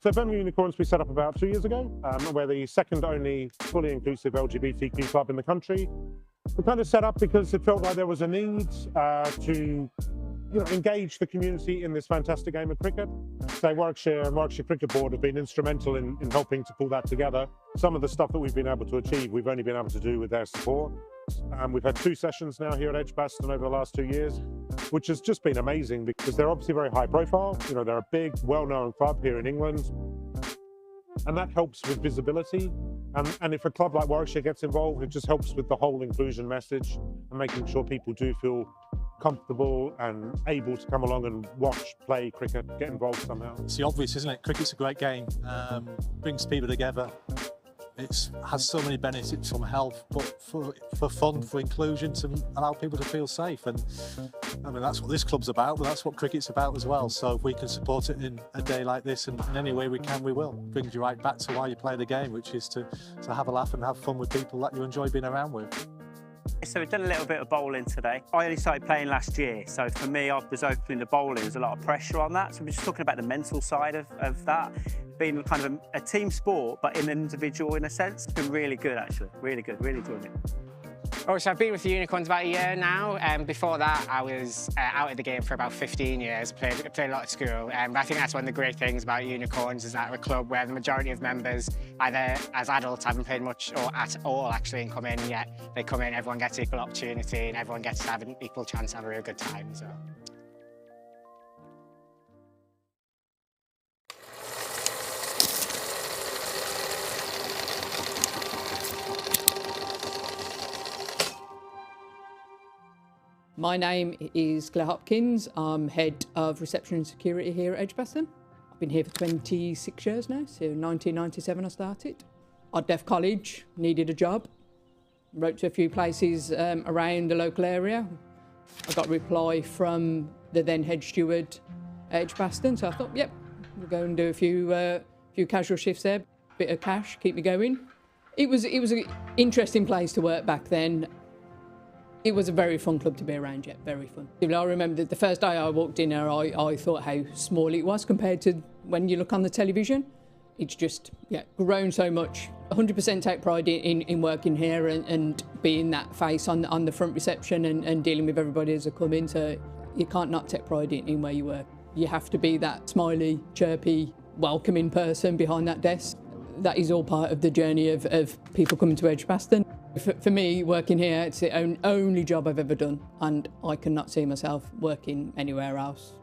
So Birmingham Unicorns we set up about 2 years ago. We're the second only fully inclusive LGBTQ club in the country. We kind of set up because it felt like there was a need to engage the community in this fantastic game of cricket. So Warwickshire and Warwickshire Cricket Board have been instrumental in helping to pull that together. Some of the stuff that we've been able to achieve, we've only been able to do with their support. We've had 2 sessions now here at Edgbaston over the last 2 years, which has just been amazing because they're obviously very high profile. They're a big, well-known club here in England, and that helps with visibility. And if a club like Warwickshire gets involved, it just helps with the whole inclusion message and making sure people do feel comfortable and able to come along and watch, play cricket, get involved somehow. It's the obvious, isn't it? Cricket's a great game, brings people together. It has so many benefits from health, but for fun, for inclusion, to allow people to feel safe. And I mean, that's what this club's about, but that's what cricket's about as well. So if we can support it in a day like this, and in any way we can, we will. Brings you right back to why you play the game, which is to have a laugh and have fun with people that you enjoy being around with. So we've done a little bit of bowling today. I only started playing last year, so for me, I was opening the bowling. There's a lot of pressure on that. So we're just talking about the mental side of that, being kind of a team sport, but in an individual in a sense. It's been really good, actually. Really good, really enjoying it. Oh, so I've been with the Unicorns about a year now. Before that, I was out of the game for about 15 years, played a lot at school. But I think that's one of the great things about Unicorns, is that we're a club where the majority of members, either as adults, haven't played much or at all actually and come in yet. They come in, everyone gets equal opportunity and everyone gets to have an equal chance to have a real good time. So. My name is Claire Hopkins. I'm Head of Reception and Security here at Edgbaston. I've been here for 26 years now, so 1997 I started. I'd left college, needed a job, wrote to a few places around the local area. I got a reply from the then head steward at Edgbaston, so I thought, yep, we'll go and do a few casual shifts there, bit of cash, keep me going. It was an interesting place to work back then. It was a very fun club to be around, yeah, very fun. I remember the first day I walked in there, I thought how small it was compared to when you look on the television. It's just, yeah, grown so much. 100% take pride in working here and being that face on the front reception and dealing with everybody as they come in, so you can't not take pride in where you work. You have to be that smiley, chirpy, welcoming person behind that desk. That is all part of the journey of people coming to Edgbaston. For me, working here, it's the only job I've ever done, and I cannot see myself working anywhere else.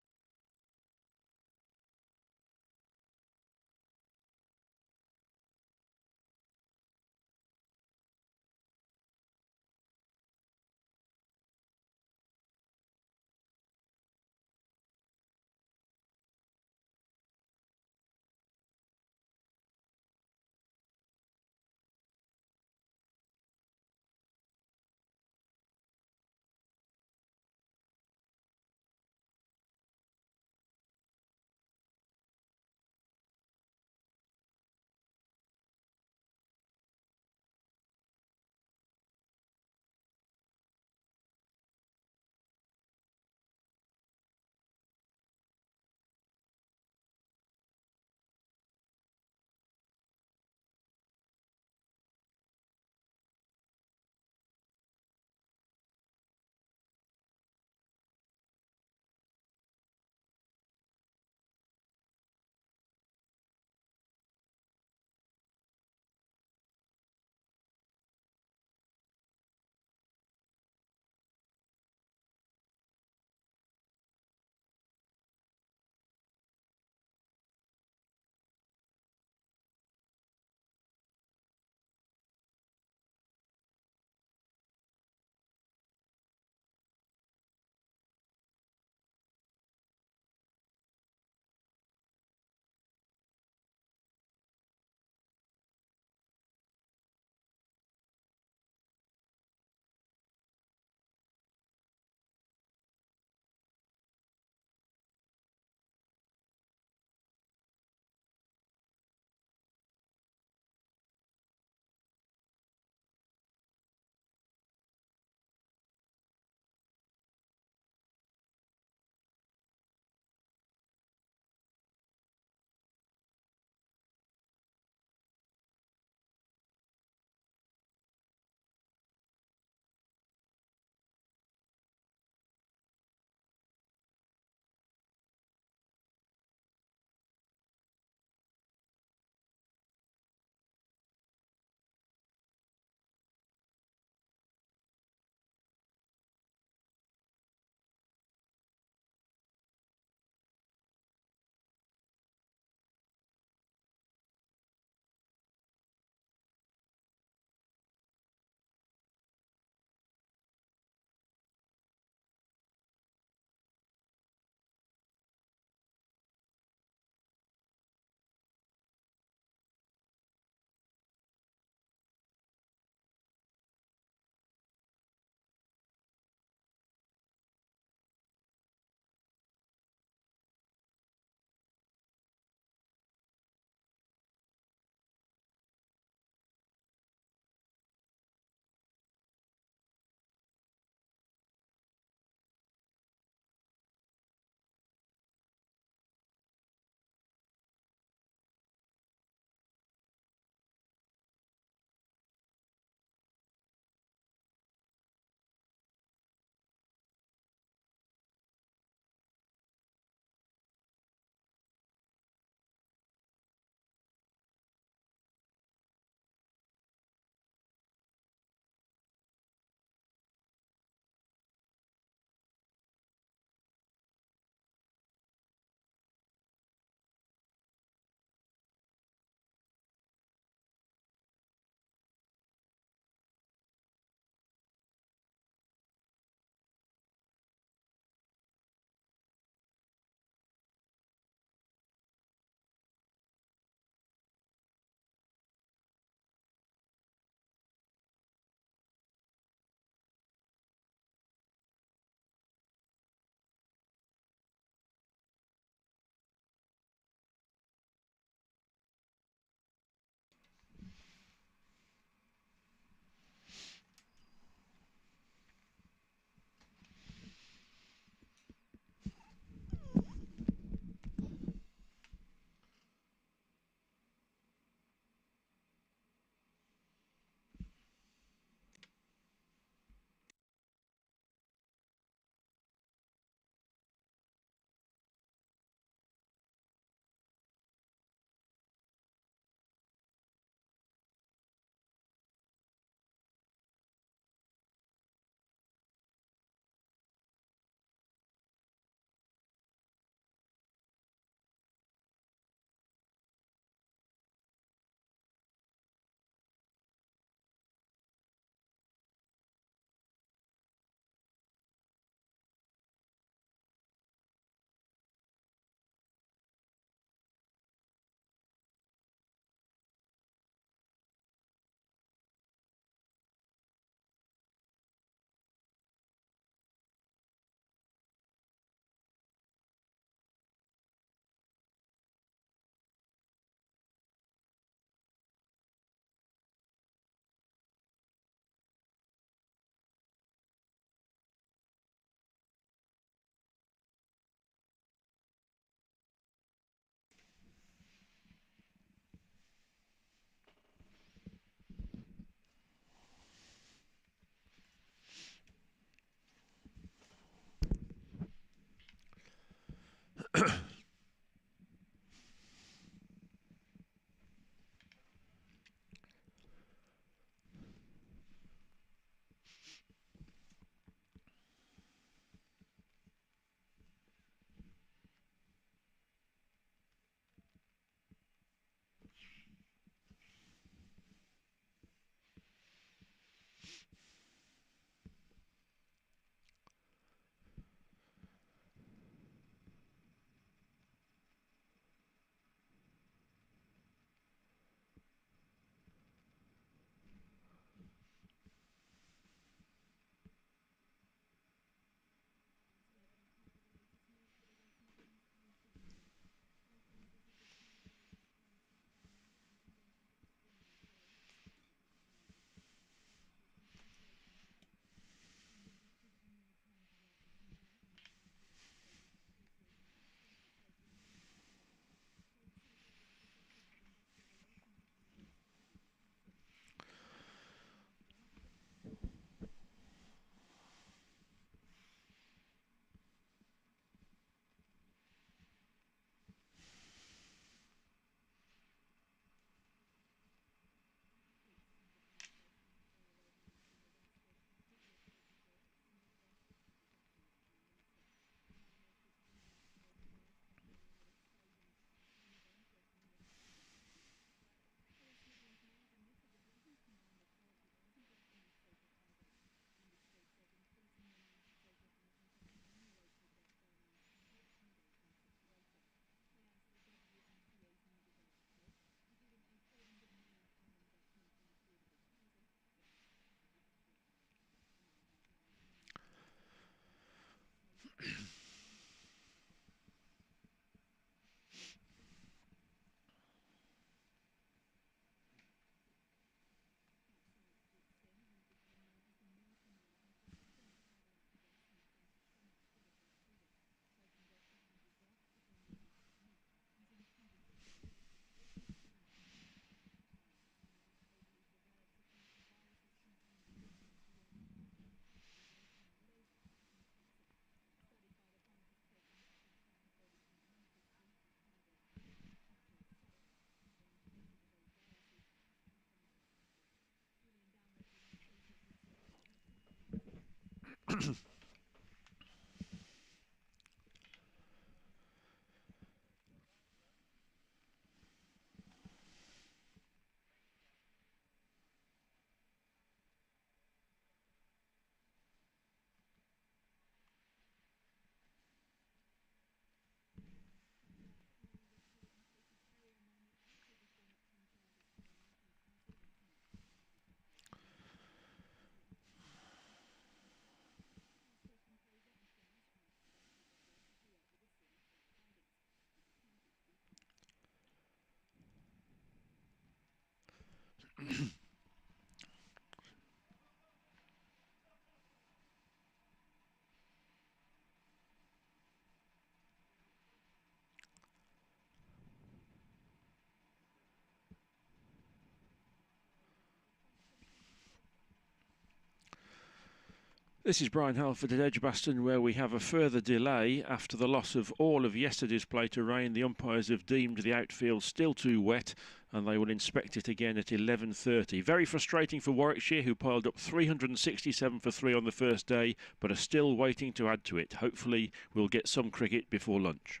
This is Brian Halford at Edgbaston, where we have a further delay after the loss of all of yesterday's play to rain. The umpires have deemed the outfield still too wet and they will inspect it again at 11:30. Very frustrating for Warwickshire, who piled up 367 for 3 on the first day, but are still waiting to add to it. Hopefully we'll get some cricket before lunch.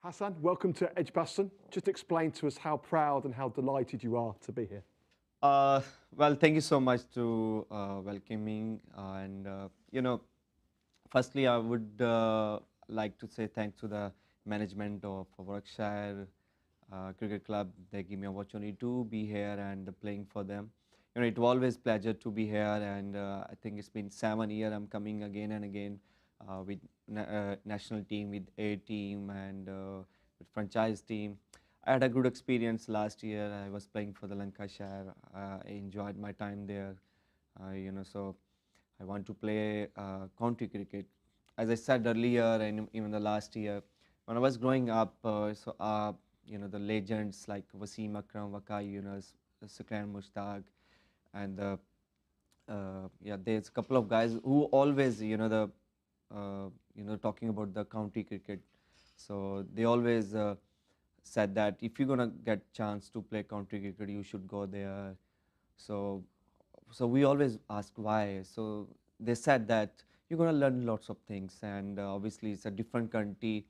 Hassan, welcome to Edgbaston. Just explain to us how proud and how delighted you are to be here. Well, thank you so much to welcoming and firstly I would like to say thanks to the management of Warwickshire Cricket Club. They give me opportunity to be here and playing for them. It was always pleasure to be here, and I think it's been 7 years I'm coming again and again with national team, with A team and with franchise team. I had a good experience last year. I was playing for the Lancashire. I enjoyed my time there, so I want to play county cricket. As I said earlier, and even the last year, when I was growing up, the legends like Wasim Akram, Wakai Yunus, Sukran Mushtaq, and there's a couple of guys who always, talking about the county cricket. So they always said that if you're gonna get chance to play county cricket, you should go there. So we always ask why. So they said that you're gonna learn lots of things, and obviously it's a different country,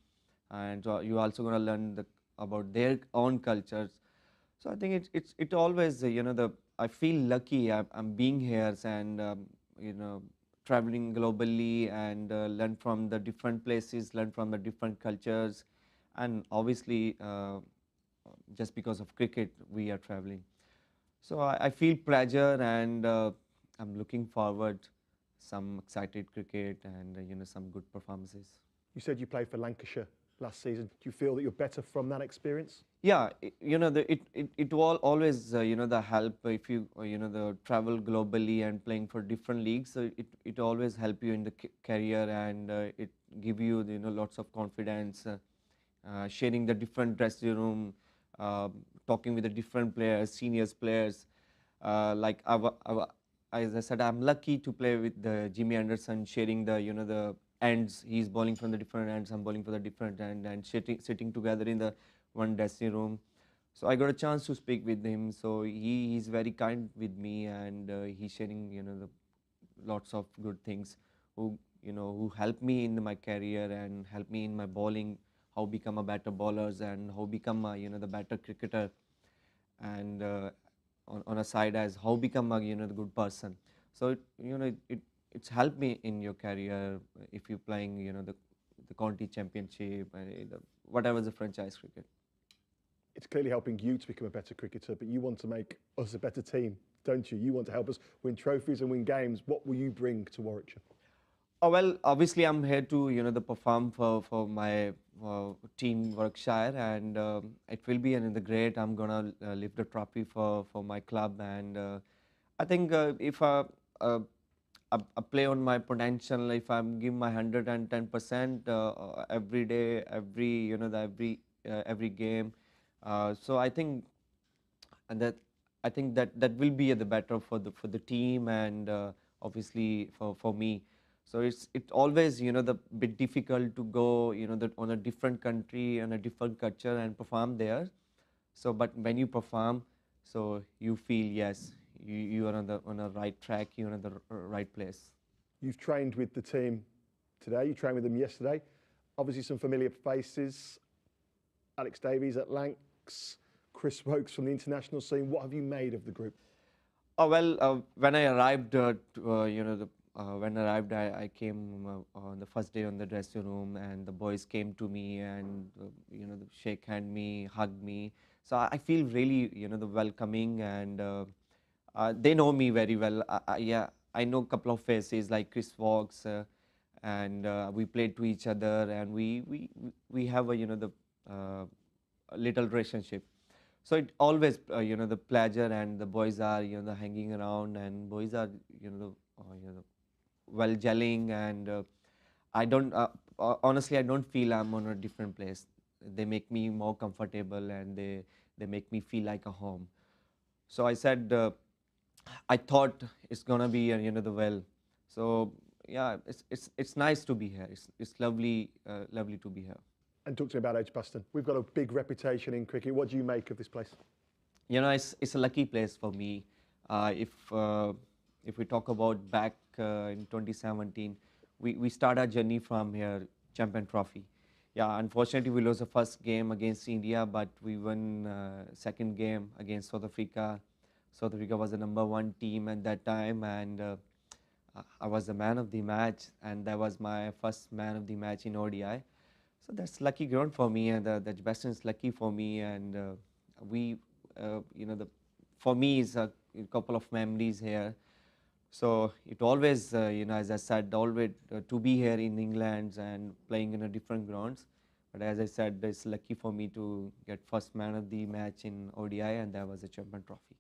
and you're also gonna learn about their own cultures. So I think it always I feel lucky I'm being here and traveling globally and learn from the different places, learn from the different cultures, and obviously just because of cricket we are traveling. So I feel pleasure, and I'm looking forward some excited cricket and some good performances. You said you played for Lancashire last season. Do you feel that you're better from that experience? Yeah, it will always the help if you the travel globally and playing for different leagues. So it always help you in the career, and it give you lots of confidence. Sharing the different dressing room, talking with the different players, seniors players. As I said, I'm lucky to play with the Jimmy Anderson, sharing the the ends. He's bowling from the different ends, I'm bowling for the different end, and sitting together in the one dressing room. So I got a chance to speak with him. So he's very kind with me, and he's sharing the lots of good things. Who helped me in my career and helped me in my bowling, how become a better bowlers and how become a, the better cricketer, and on a side as how become a the good person. So it's helped me in your career if you're playing the county championship and whatever the franchise cricket. It's clearly helping you to become a better cricketer, but you want to make us a better team, don't you? You want to help us win trophies and win games. What will you bring to Warwickshire? Oh, well, obviously I'm here to perform for my team Warwickshire, and it will be the great. I'm gonna lift the trophy for my club, and I think if I play on my potential, if I'm giving my 110% every day, every game, so I think that will be the better for the team, and obviously for me. So it always the bit difficult to go on a different country and a different culture and perform there. So but when you perform, so you feel yes, you are on the right track, you're in the right place. You've trained with the team today. You trained with them yesterday. Obviously some familiar faces. Alex Davies at Lancs, Chris Wokes from the international scene. What have you made of the group? Oh well, when I arrived, I came on the first day on the dressing room, and the boys came to me and shake hand me, hug me. So I feel really the welcoming, and they know me very well. I know a couple of faces like Chris Wokes, and we played to each other, and we have a a little relationship. So it always the pleasure, and the boys are hanging around, and boys are well gelling, and I don't honestly I don't feel I'm on a different place. They make me more comfortable, and they make me feel like a home. So I said I thought it's gonna be the well. So yeah, it's nice to be here. It's lovely to be here. And talk to me about Edgbaston. We've got a big reputation in cricket. What do you make of this place? It's a lucky place for me. If we talk about back in 2017, we start our journey from here, Champion Trophy. yeah, unfortunately we lost the first game against India, but we won second game against South Africa. South Africa was the #1 team at that time, and I was the man of the match, and that was my first man of the match in ODI. So that's lucky ground for me, and the Edgbaston is lucky for me, and we, for me, is a couple of memories here. So it always, as I said, always to be here in England and playing in a different grounds. But as I said, it's lucky for me to get first man of the match in ODI, and that was a champion trophy.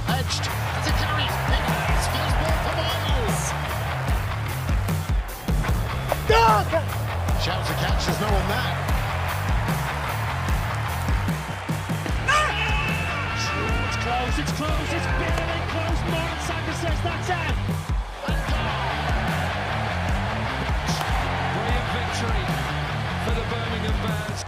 Edged. As it carries. Skills ball for Miles. Shouts a catch. There's no one there. It's close. It's close. It's bitterly close. Martin Sanders says that's it. Brilliant victory for the Birmingham Bears.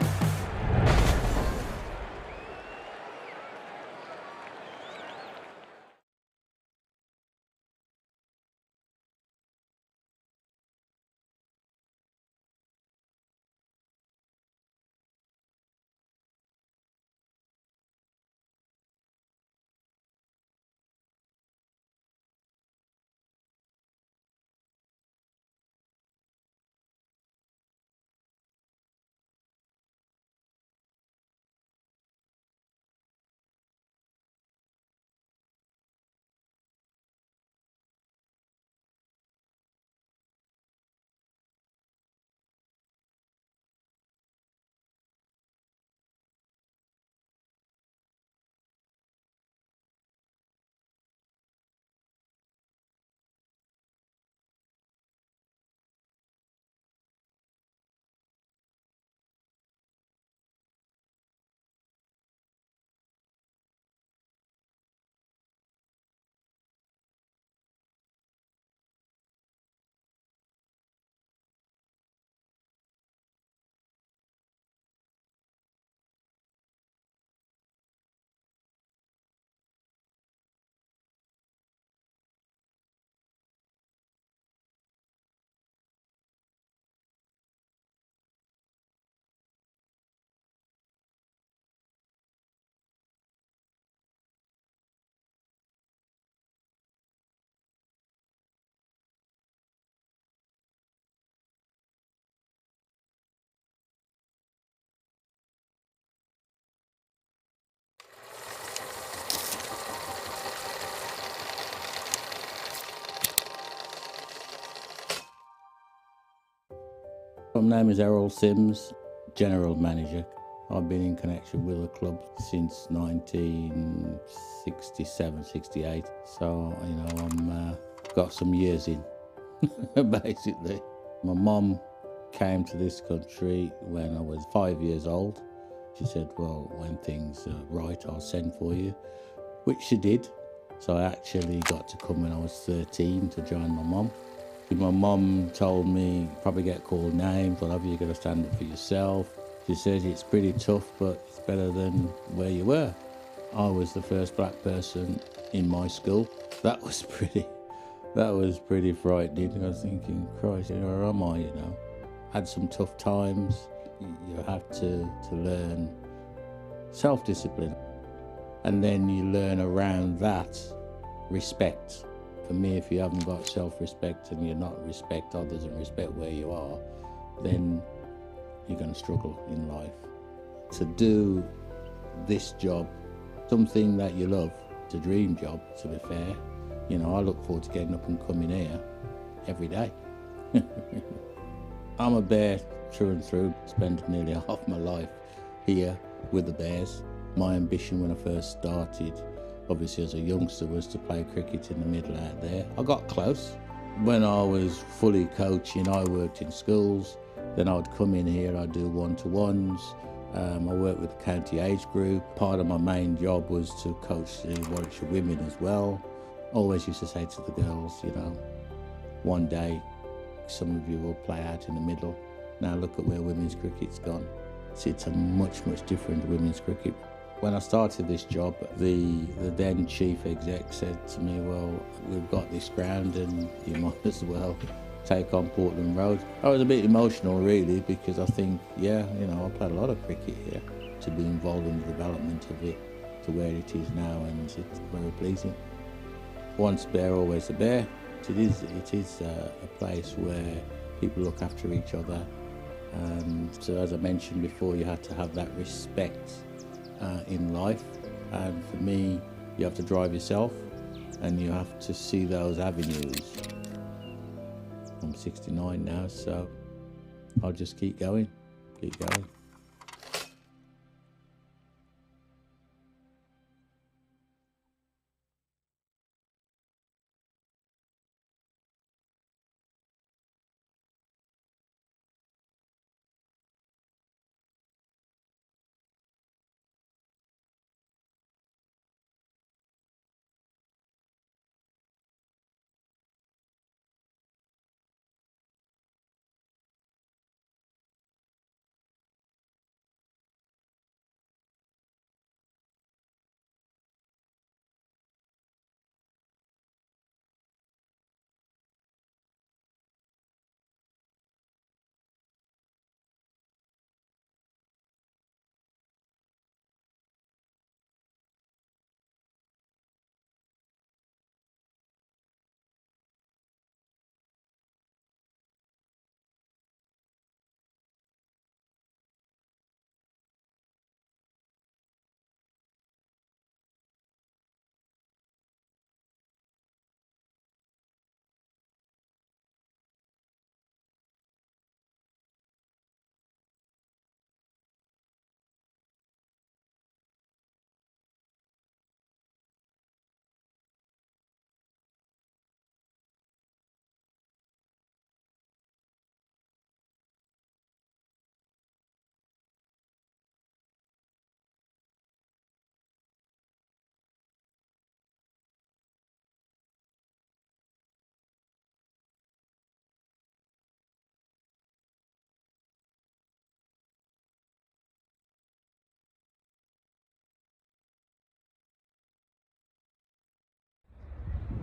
My name is Errol Sims, General Manager. I've been in connection with the club since 1967, 68. So, you know, I'm got some years in, basically. My mum came to this country when I was 5 years old. She said, well, when things are right, I'll send for you, which she did. So I actually got to come when I was 13 to join my mum. My mum told me, probably get called names, whatever, you're going to stand up for yourself. She said it's pretty tough, but it's better than where you were. I was the first black person in my school. That was pretty frightening. I was thinking, Christ, where am I, you know? Had some tough times. You have to learn self-discipline. And then you learn around that respect. For me, if you haven't got self-respect and you're not respect others and respect where you are, then you're going to struggle in life. To do this job, something that you love, it's a dream job, to be fair. You know, I look forward to getting up and coming here every day. I'm a Bear through and through, spent nearly half my life here with the Bears. My ambition when I first started, obviously as a youngster, was to play cricket in the middle out there. I got close. When I was fully coaching, I worked in schools. Then I'd come in here, I'd do one-to-ones. I worked with the county age group. Part of my main job was to coach the Warwickshire women as well. Always used to say to the girls, you know, one day some of you will play out in the middle. Now look at where women's cricket's gone. It's a much, much different women's cricket. When I started this job, the then chief exec said to me, well, we've got this ground and you might as well take on Portland Road. I was a bit emotional really, because I think, yeah, you know, I played a lot of cricket here. To be involved in the development of it to where it is now, and it's very pleasing. Once Bear, always a Bear. It is a place where people look after each other. So as I mentioned before, you have to have that respect in life, and for me, you have to drive yourself and you have to see those avenues. I'm 69 now, so I'll just keep going.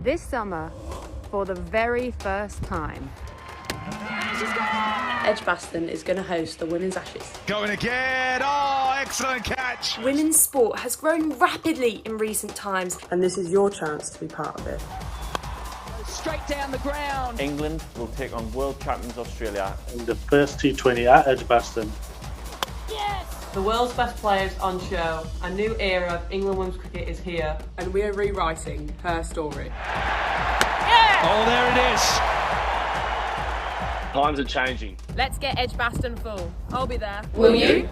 This summer, for the very first time, Edgbaston is going to host the Women's Ashes. Going again. Oh, excellent catch. Women's sport has grown rapidly in recent times, and this is your chance to be part of it. Straight down the ground. England will take on world champions Australia in the first T20 at Edgbaston. Yes! The world's best players on show. A new era of England women's cricket is here, and we're rewriting her story. Yeah! Oh, there it is. Times are changing. Let's get Edgbaston full. I'll be there. Will you?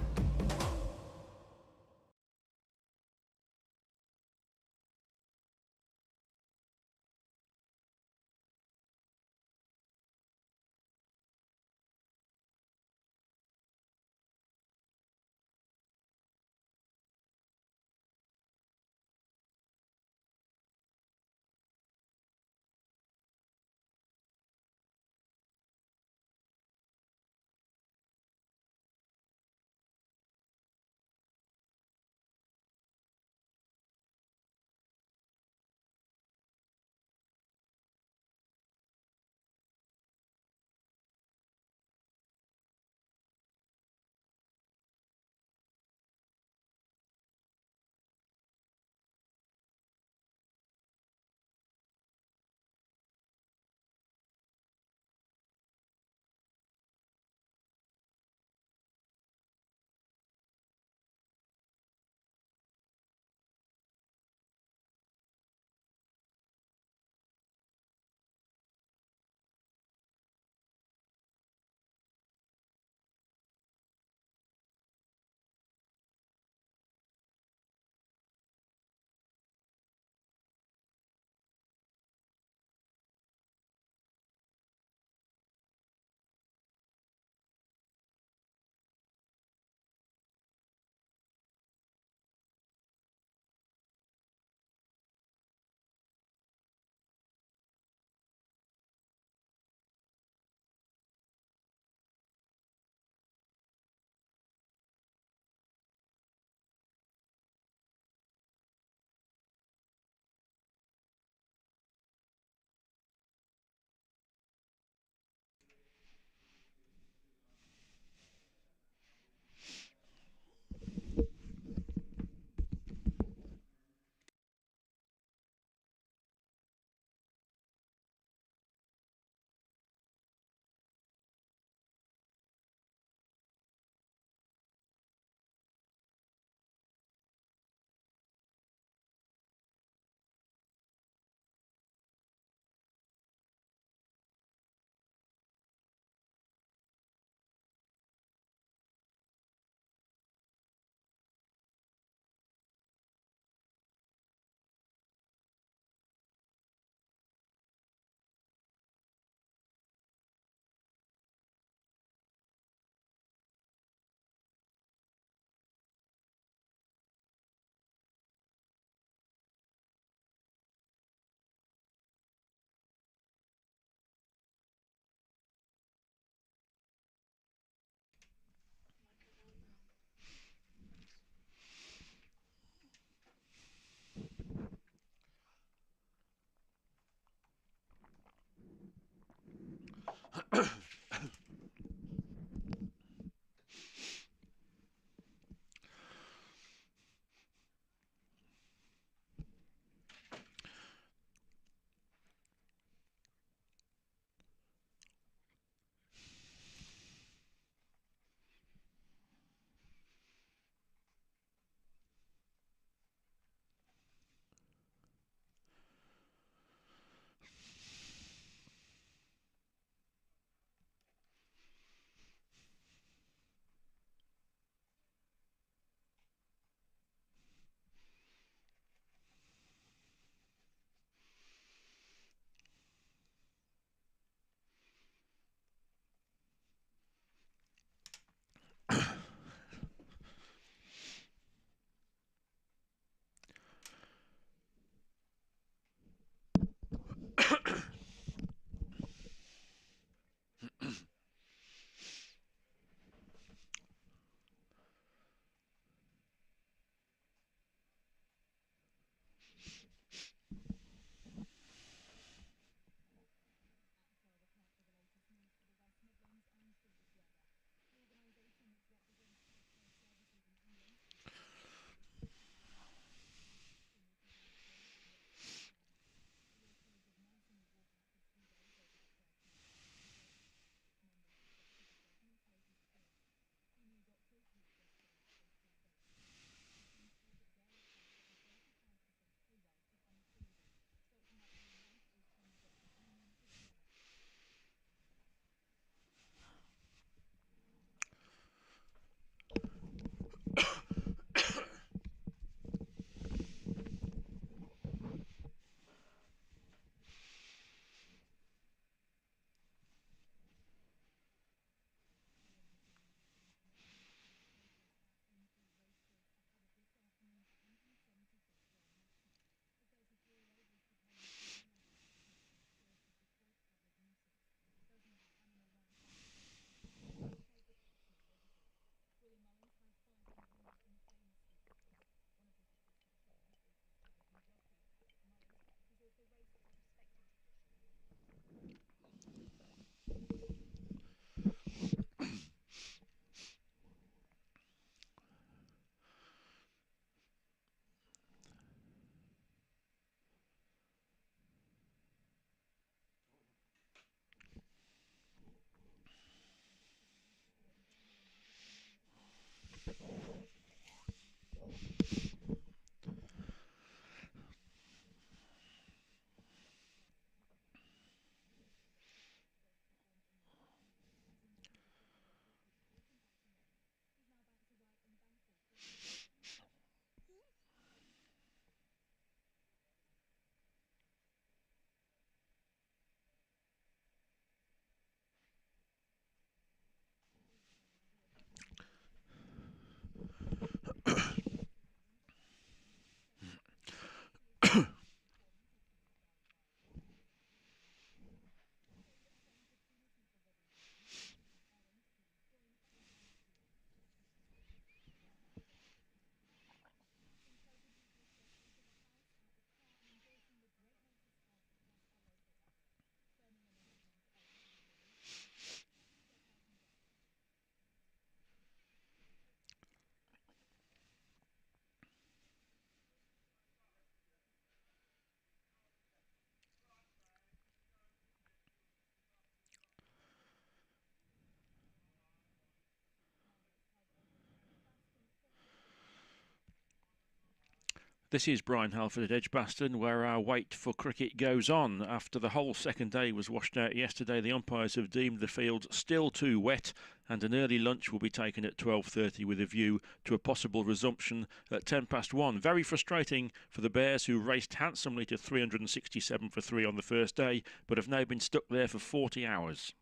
This is Brian Halford at Edgbaston, where our wait for cricket goes on. After the whole second day was washed out yesterday, the umpires have deemed the field still too wet, and an early lunch will be taken at 12:30 with a view to a possible resumption at 1:10. Very frustrating for the Bears, who raced handsomely to 367 for 3 on the first day, but have now been stuck there for 40 hours.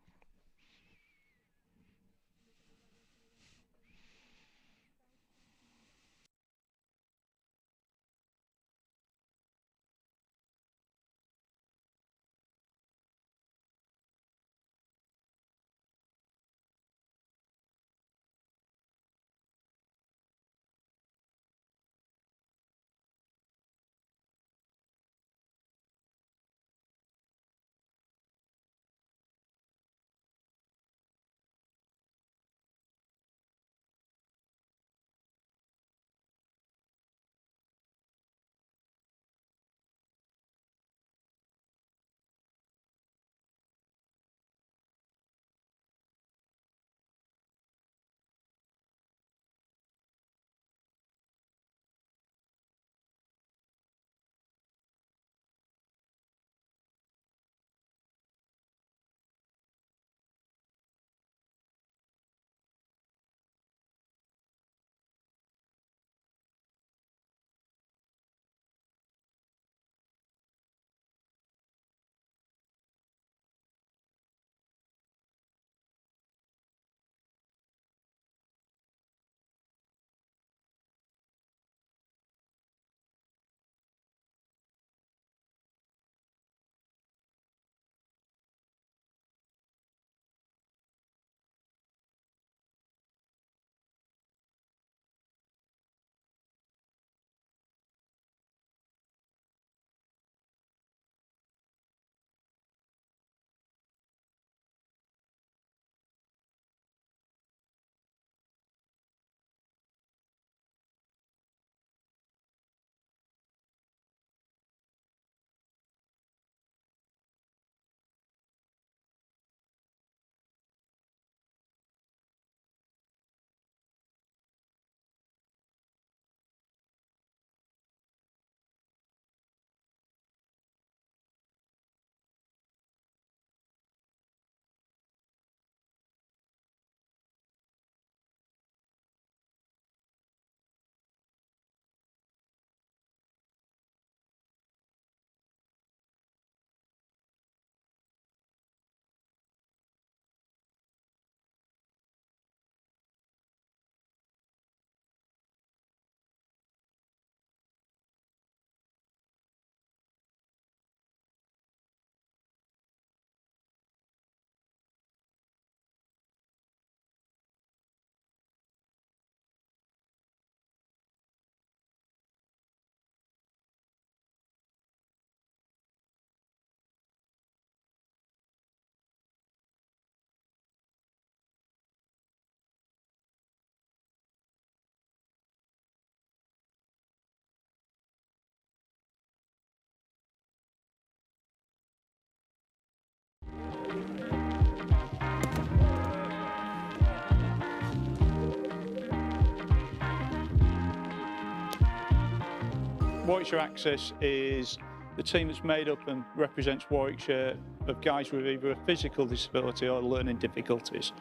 Warwickshire Access is the team that's made up and represents Warwickshire of guys with either a physical disability or learning difficulties.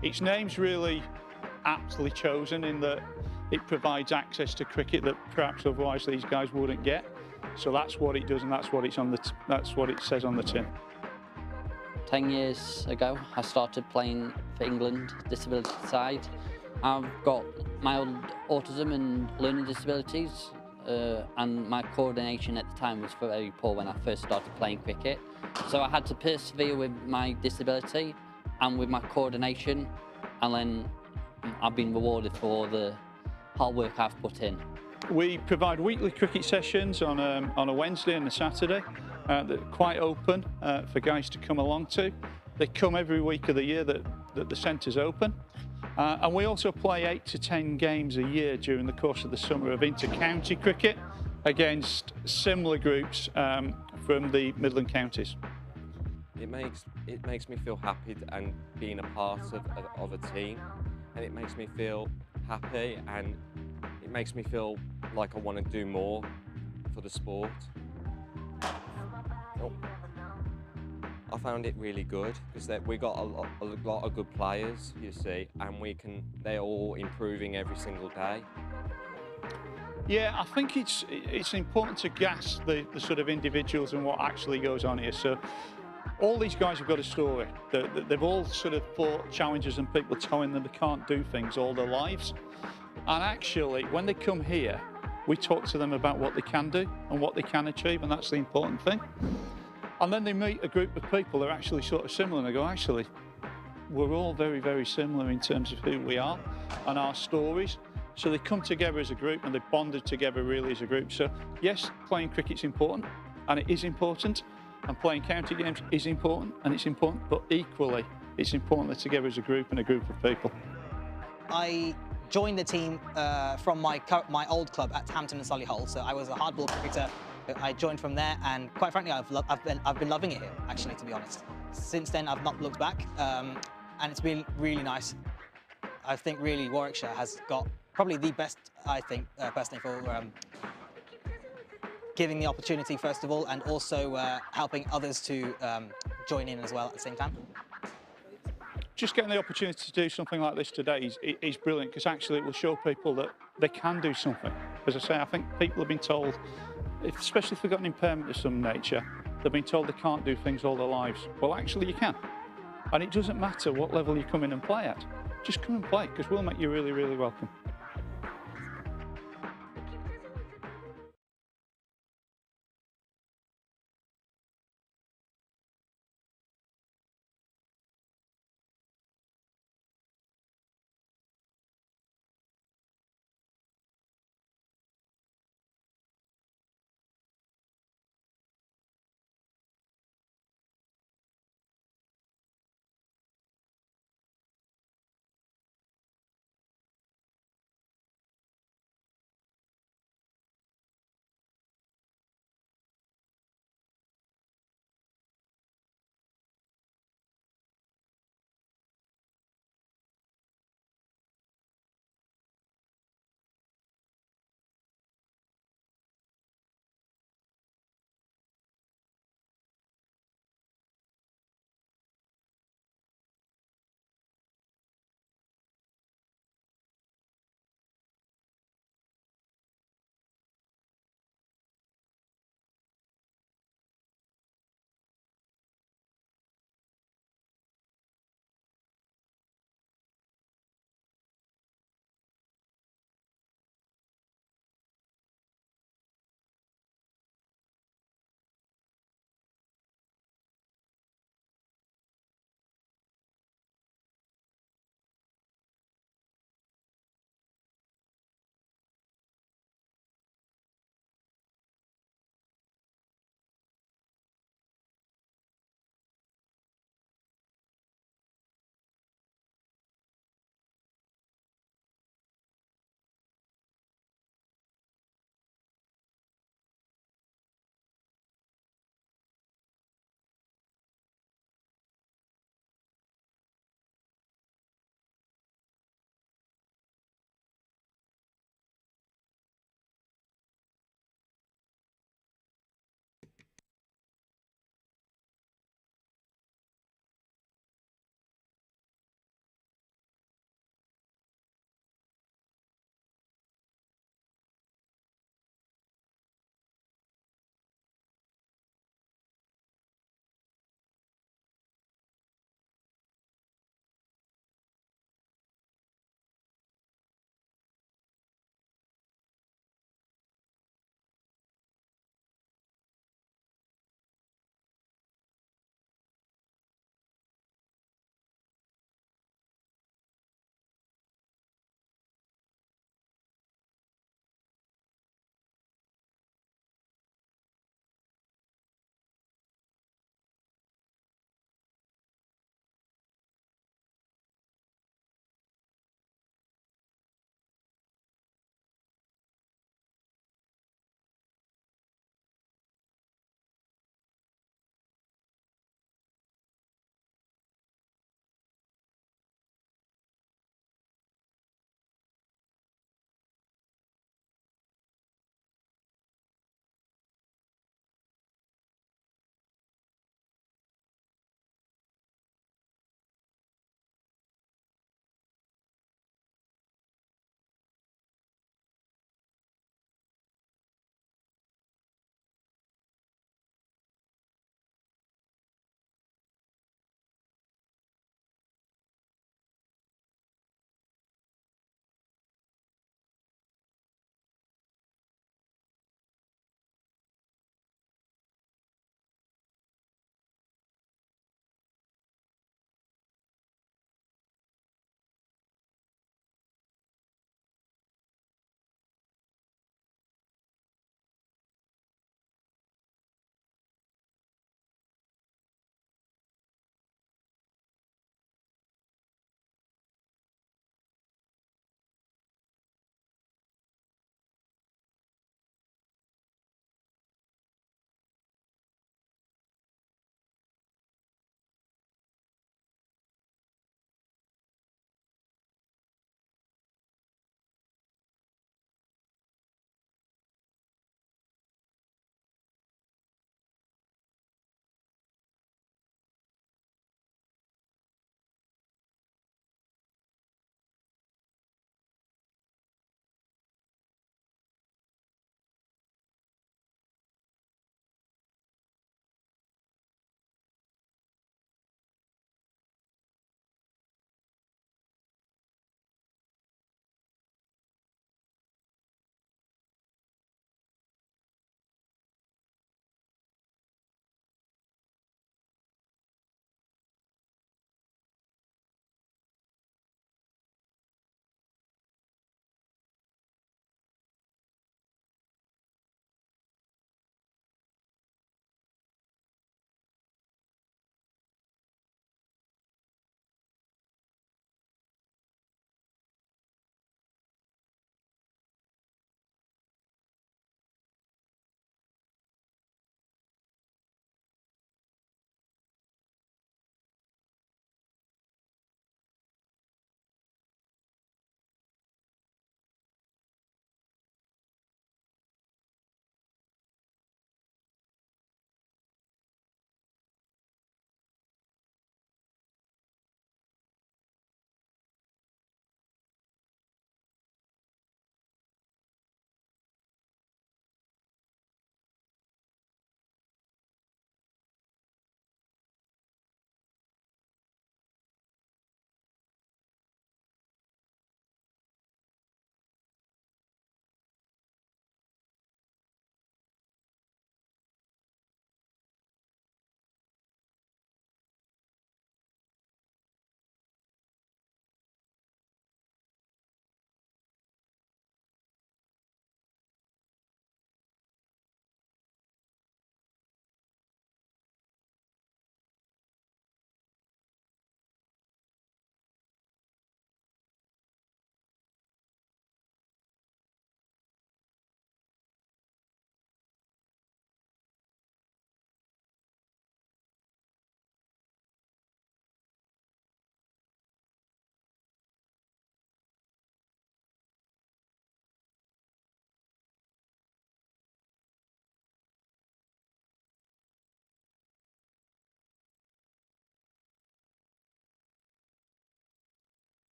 Its name's really aptly chosen in that it provides access to cricket that perhaps otherwise these guys wouldn't get. So that's what it does, and that's what it says on the tin. 10 years ago, I started playing for England disability side. I've got mild autism and learning disabilities, and my coordination at the time was very poor when I first started playing cricket. So I had to persevere with my disability and with my coordination, and then I've been rewarded for all the hard work I've put in. We provide weekly cricket sessions on a Wednesday and a Saturday that are quite open for guys to come along to. They come every week of the year that the centre's open. And we also play 8 to 10 games a year during the course of the summer of inter-county cricket against similar groups from the Midland counties. It makes me feel happy and being a part of a team, and it makes me feel happy, and it makes me feel like I want to do more. for the sport. Oh. I found it really good because we got a lot of good players, you see, and they're all improving every single day. Yeah, I think it's important to gas the sort of individuals and what actually goes on here. So all these guys have got a story. They've all sort of fought challenges and people telling them they can't do things all their lives. And actually, when they come here, we talk to them about what they can do and what they can achieve, and that's the important thing. And then they meet a group of people that are actually sort of similar, and they go, actually, we're all very, very similar in terms of who we are and our stories. So they come together as a group and they bonded together really as a group. So yes, playing cricket's important, and it is important, and playing county games is important, and it's important, but equally, it's important they're together as a group and a group of people. I joined the team from my old club at Hampton and Solihull, so I was a hardball cricketer. I joined from there, and quite frankly, I've been loving it here, actually, to be honest. Since then, I've not looked back, and it's been really nice. I think really Warwickshire has got probably the best, I think, personally, for giving the opportunity, first of all, and also helping others to join in as well at the same time. Just getting the opportunity to do something like this today is brilliant, because actually it will show people that they can do something. As I say, I think people have been told, especially if they've got an impairment of some nature, they've been told they can't do things all their lives. Well, actually you can. And it doesn't matter what level you come in and play at. Just come and play, because we'll make you really, really welcome.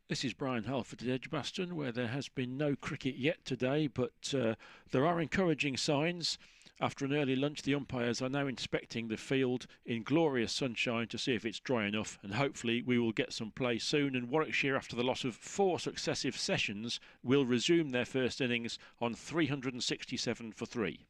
This is Brian Halford at Edgbaston, where there has been no cricket yet today, but there are encouraging signs. After an early lunch, the umpires are now inspecting the field in glorious sunshine to see if it's dry enough, and hopefully we will get some play soon. And Warwickshire, after the loss of 4 successive sessions, will resume their first innings on 367 for 3.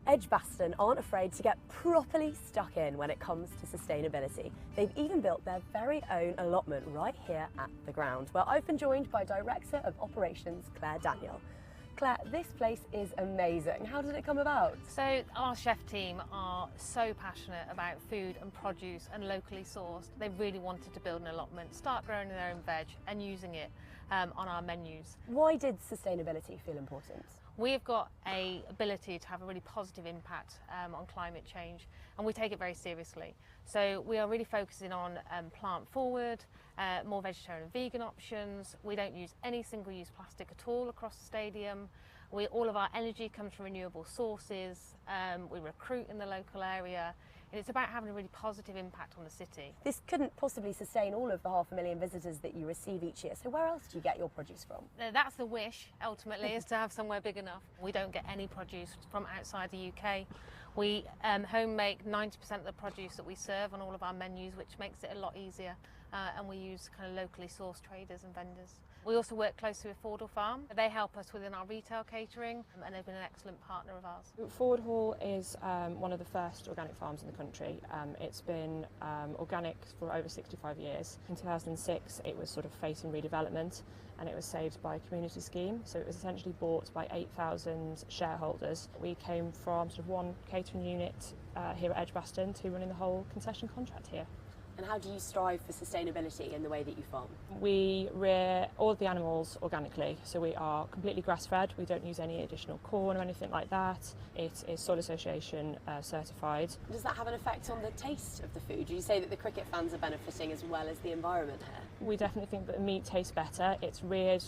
Edgbaston aren't afraid to get properly stuck in when it comes to sustainability. They've even built their very own allotment right here at the ground, where I've been joined by Director of Operations, Claire Daniel. Claire, this place is amazing. How did it come about? So our chef team are so passionate about food and produce and locally sourced. They really wanted to build an allotment, start growing their own veg and using it on our menus. Why did sustainability feel important? We've got an ability to have a really positive impact on climate change, and we take it very seriously. So we are really focusing on plant forward, more vegetarian and vegan options. We don't use any single-use plastic at all across the stadium. All of our energy comes from renewable sources. We recruit in the local area. And it's about having a really positive impact on the city. This couldn't possibly sustain all of the 500,000 visitors that you receive each year. So where else do you get your produce from? That's the wish, ultimately, is to have somewhere big enough. We don't get any produce from outside the UK. We home make 90% of the produce that we serve on all of our menus, which makes it a lot easier. And we use kind of locally sourced traders and vendors. We also work closely with Fordhall Farm. They help us within our retail catering, and they've been an excellent partner of ours. Fordhall is one of the first organic farms in the country. It's been organic for over 65 years. In 2006 it was sort of facing redevelopment, and it was saved by a community scheme, so it was essentially bought by 8,000 shareholders. We came from sort of one catering unit here at Edgbaston to running the whole concession contract here. And how do you strive for sustainability in the way that you farm? We rear all of the animals organically, so we are completely grass-fed. We don't use any additional corn or anything like that. It is Soil Association certified. Does that have an effect on the taste of the food? Do you say that the cricket fans are benefiting as well as the environment here? We definitely think that the meat tastes better. It's reared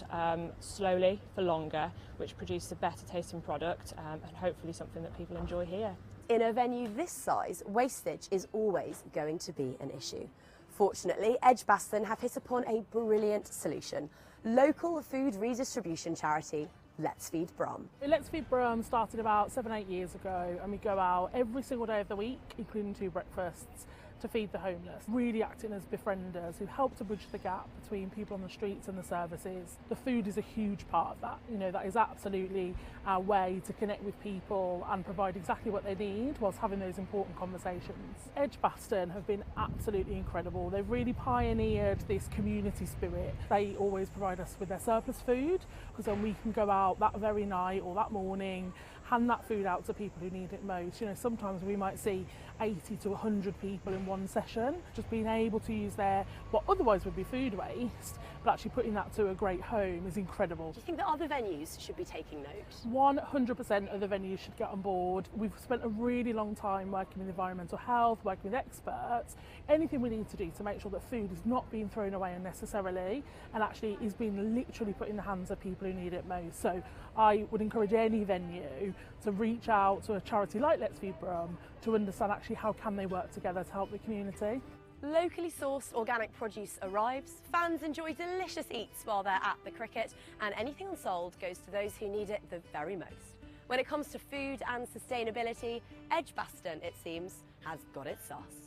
slowly for longer, which produces a better tasting product and hopefully something that people enjoy here. In a venue this size, wastage is always going to be an issue. Fortunately, Edgbaston have hit upon a brilliant solution. Local food redistribution charity, Let's Feed Brum. Let's Feed Brum started about 7-8 years ago, and we go out every single day of the week, including 2 breakfasts, to feed the homeless, really acting as befrienders who help to bridge the gap between people on the streets and the services. The food is a huge part of that. You know, that is absolutely our way to connect with people and provide exactly what they need whilst having those important conversations. Edgbaston have been absolutely incredible. They've really pioneered this community spirit. They always provide us with their surplus food, because then we can go out that very night or that morning, hand that food out to people who need it most. You know, sometimes we might see 80 to 100 people in one session. Just being able to use what otherwise would be food waste, but actually putting that to a great home is incredible. Do you think that other venues should be taking note? 100% of the venues should get on board. We've spent a really long time working with environmental health, working with experts. Anything we need to do to make sure that food is not being thrown away unnecessarily and actually is being literally put in the hands of people who need it most. So I would encourage any venue to reach out to a charity like Let's Feed Brum to understand actually how can they work together to help the community. Locally sourced organic produce arrives, fans enjoy delicious eats while they're at the cricket, and anything unsold goes to those who need it the very most. When it comes to food and sustainability, Edgbaston, it seems, has got it sussed.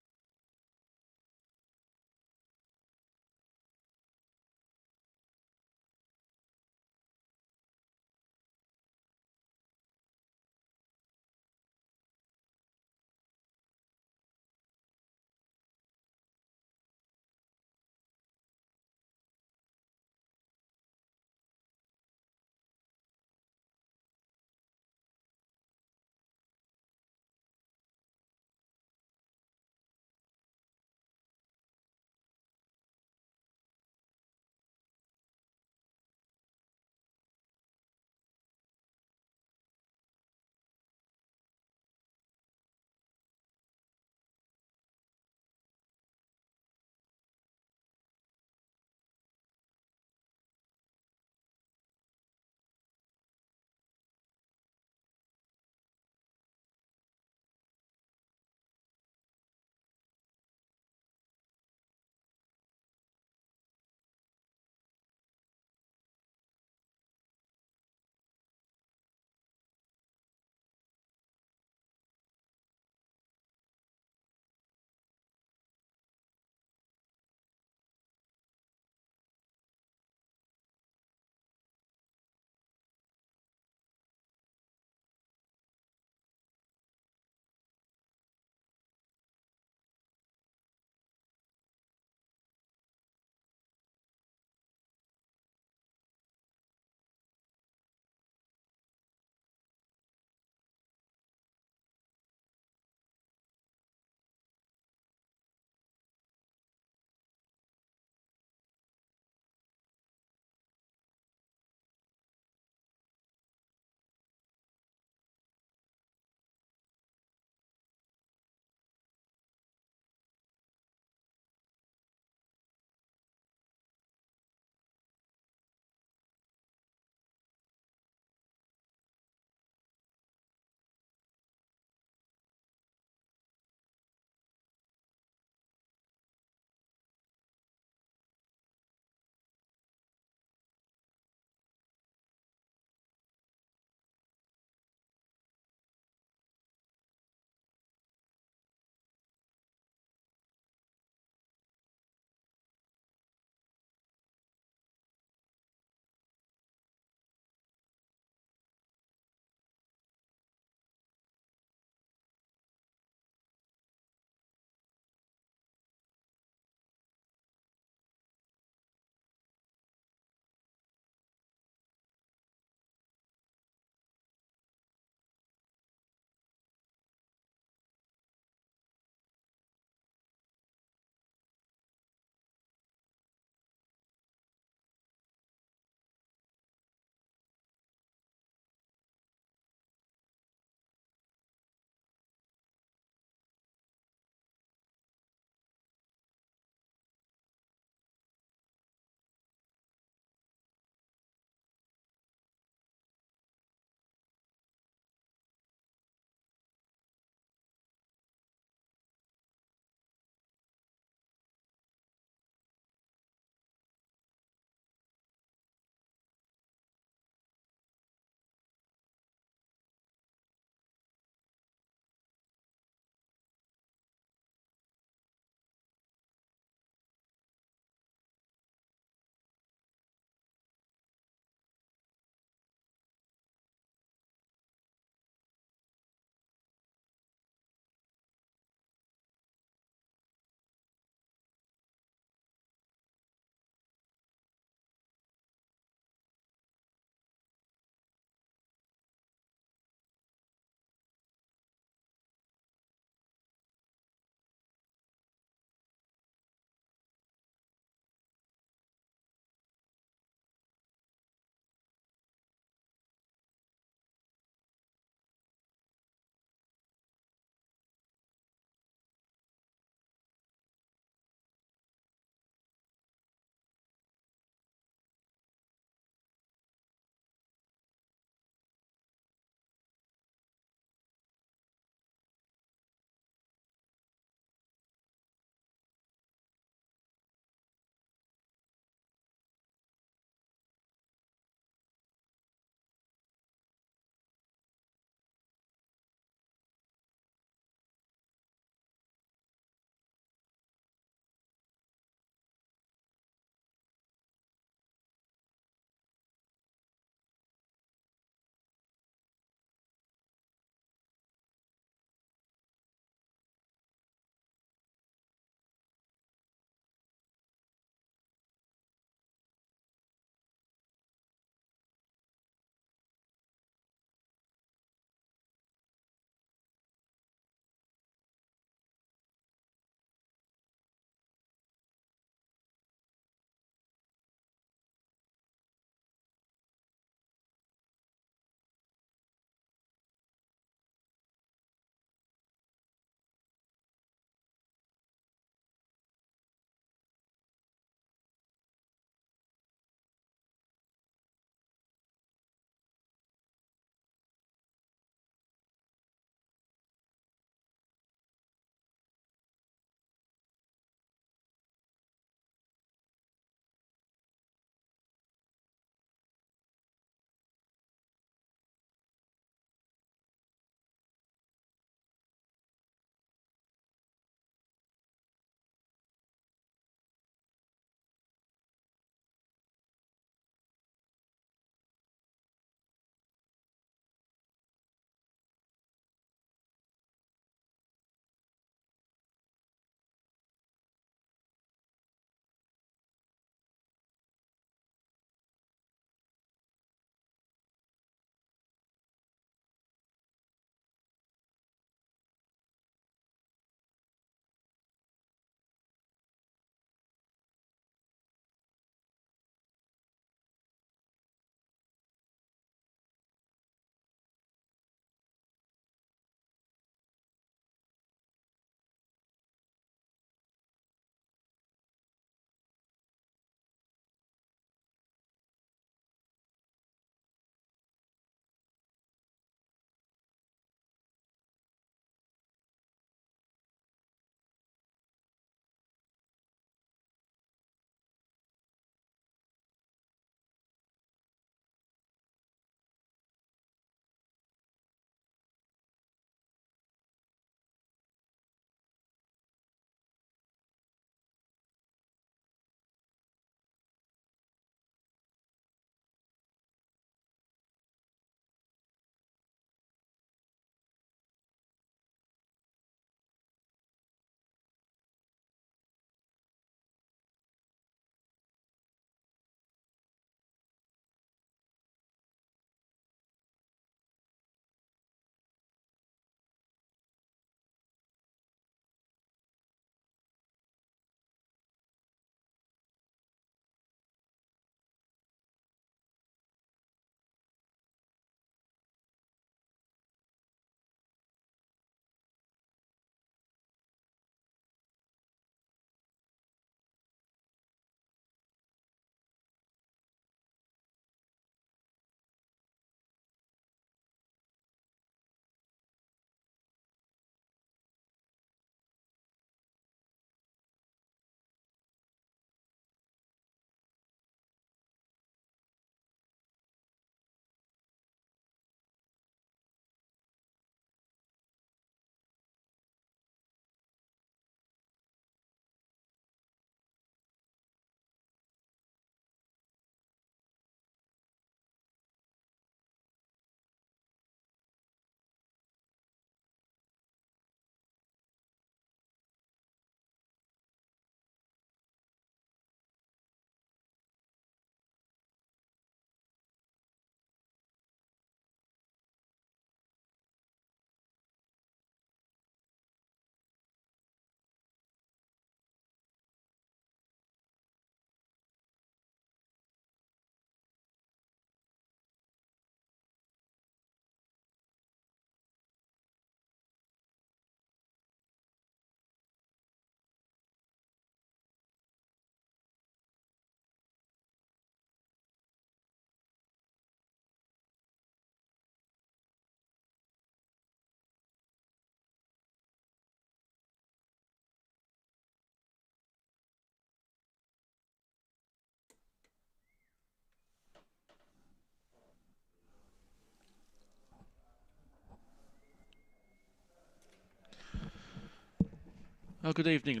Oh, good evening,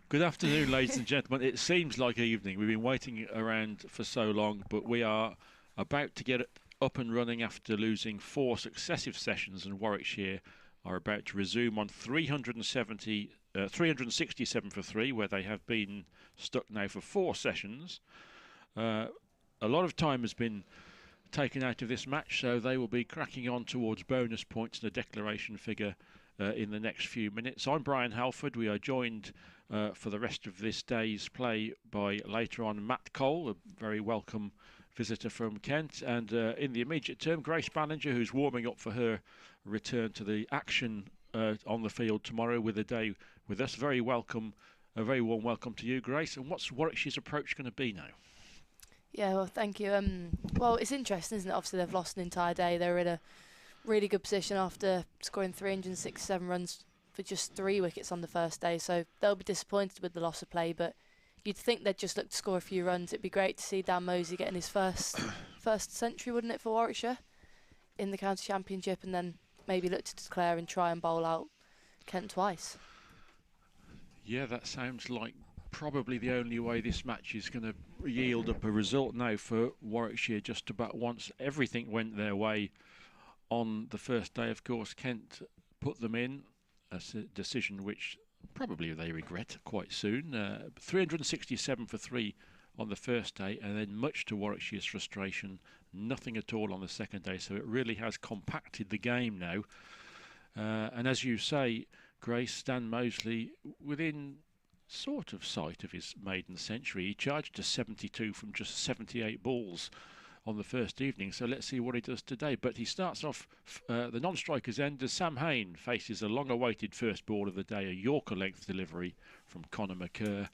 good afternoon, ladies and gentlemen. It seems like evening. We've been waiting around for so long, but we are about to get up and running after losing 4 successive sessions, and Warwickshire are about to resume on 367 for 3, where they have been stuck now for 4 sessions. A lot of time has been taken out of this match, so they will be cracking on towards bonus points and a declaration figure in the next few minutes. I'm Brian Halford. We are joined for the rest of this day's play by, later on, Matt Cole, a very welcome visitor from Kent, and in the immediate term, Grace Ballinger, who's warming up for her return to the action on the field tomorrow with a day with us. Very welcome, a very warm welcome to you, Grace. And what's Warwickshire's approach going to be now? Yeah, well, thank you. Well, it's interesting, isn't it? Obviously, they've lost an entire day. They're in a really good position after scoring 367 runs for just 3 wickets on the first day, so they'll be disappointed with the loss of play, but you'd think they'd just look to score a few runs. It'd be great to see Dan Mosey getting his first century, wouldn't it, for Warwickshire in the county championship, and then maybe look to declare and try and bowl out Kent twice. Yeah, that sounds like probably the only way this match is going to yield up a result now for Warwickshire. Just about once everything went their way on the first day, of course, Kent put them in, a decision which probably they regret quite soon. 367 for 3 on the first day, and then, much to Warwickshire's frustration, nothing at all on the second day. So it really has compacted the game now. And as you say, Grace, Dan Mosley, within sort of sight of his maiden century, he charged to 72 from just 78 balls on the first evening, so let's see what he does today. But he starts off the non-strikers end as Sam Hain faces a long-awaited first ball of the day, a Yorker length delivery from Conor McCurr,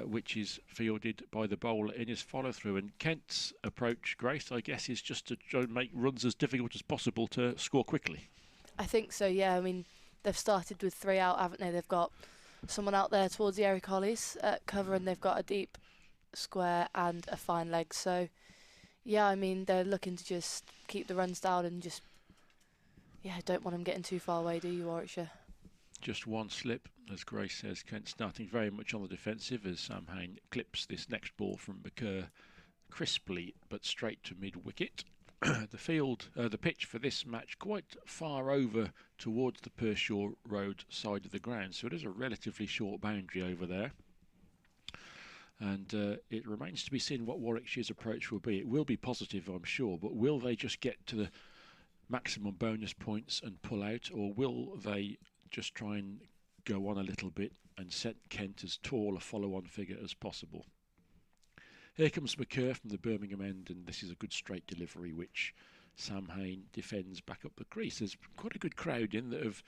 which is fielded by the bowler in his follow-through. And Kent's approach, Grace, I guess, is just to try and make runs as difficult as possible to score quickly. I think so, yeah. I mean, they've started with 3 out, haven't they? They've got someone out there towards the Eric Hollies at cover, and they've got a deep square and a fine leg, so yeah, I mean, they're looking to just keep the runs down and just, yeah, don't want them getting too far away, do you, Warwickshire? Just one slip, as Grace says. Kent starting very much on the defensive as Sam Hain clips this next ball from McCurr crisply but straight to mid-wicket. The pitch for this match quite far over towards the Pershore Road side of the ground, so it is a relatively short boundary over there. And it remains to be seen what Warwickshire's approach will be. It will be positive, I'm sure, but will they just get to the maximum bonus points and pull out, or will they just try and go on a little bit and set Kent as tall a follow-on figure as possible? Here comes McCurr from the Birmingham end, and this is a good straight delivery which Sam Hain defends back up the crease. There's quite a good crowd in that have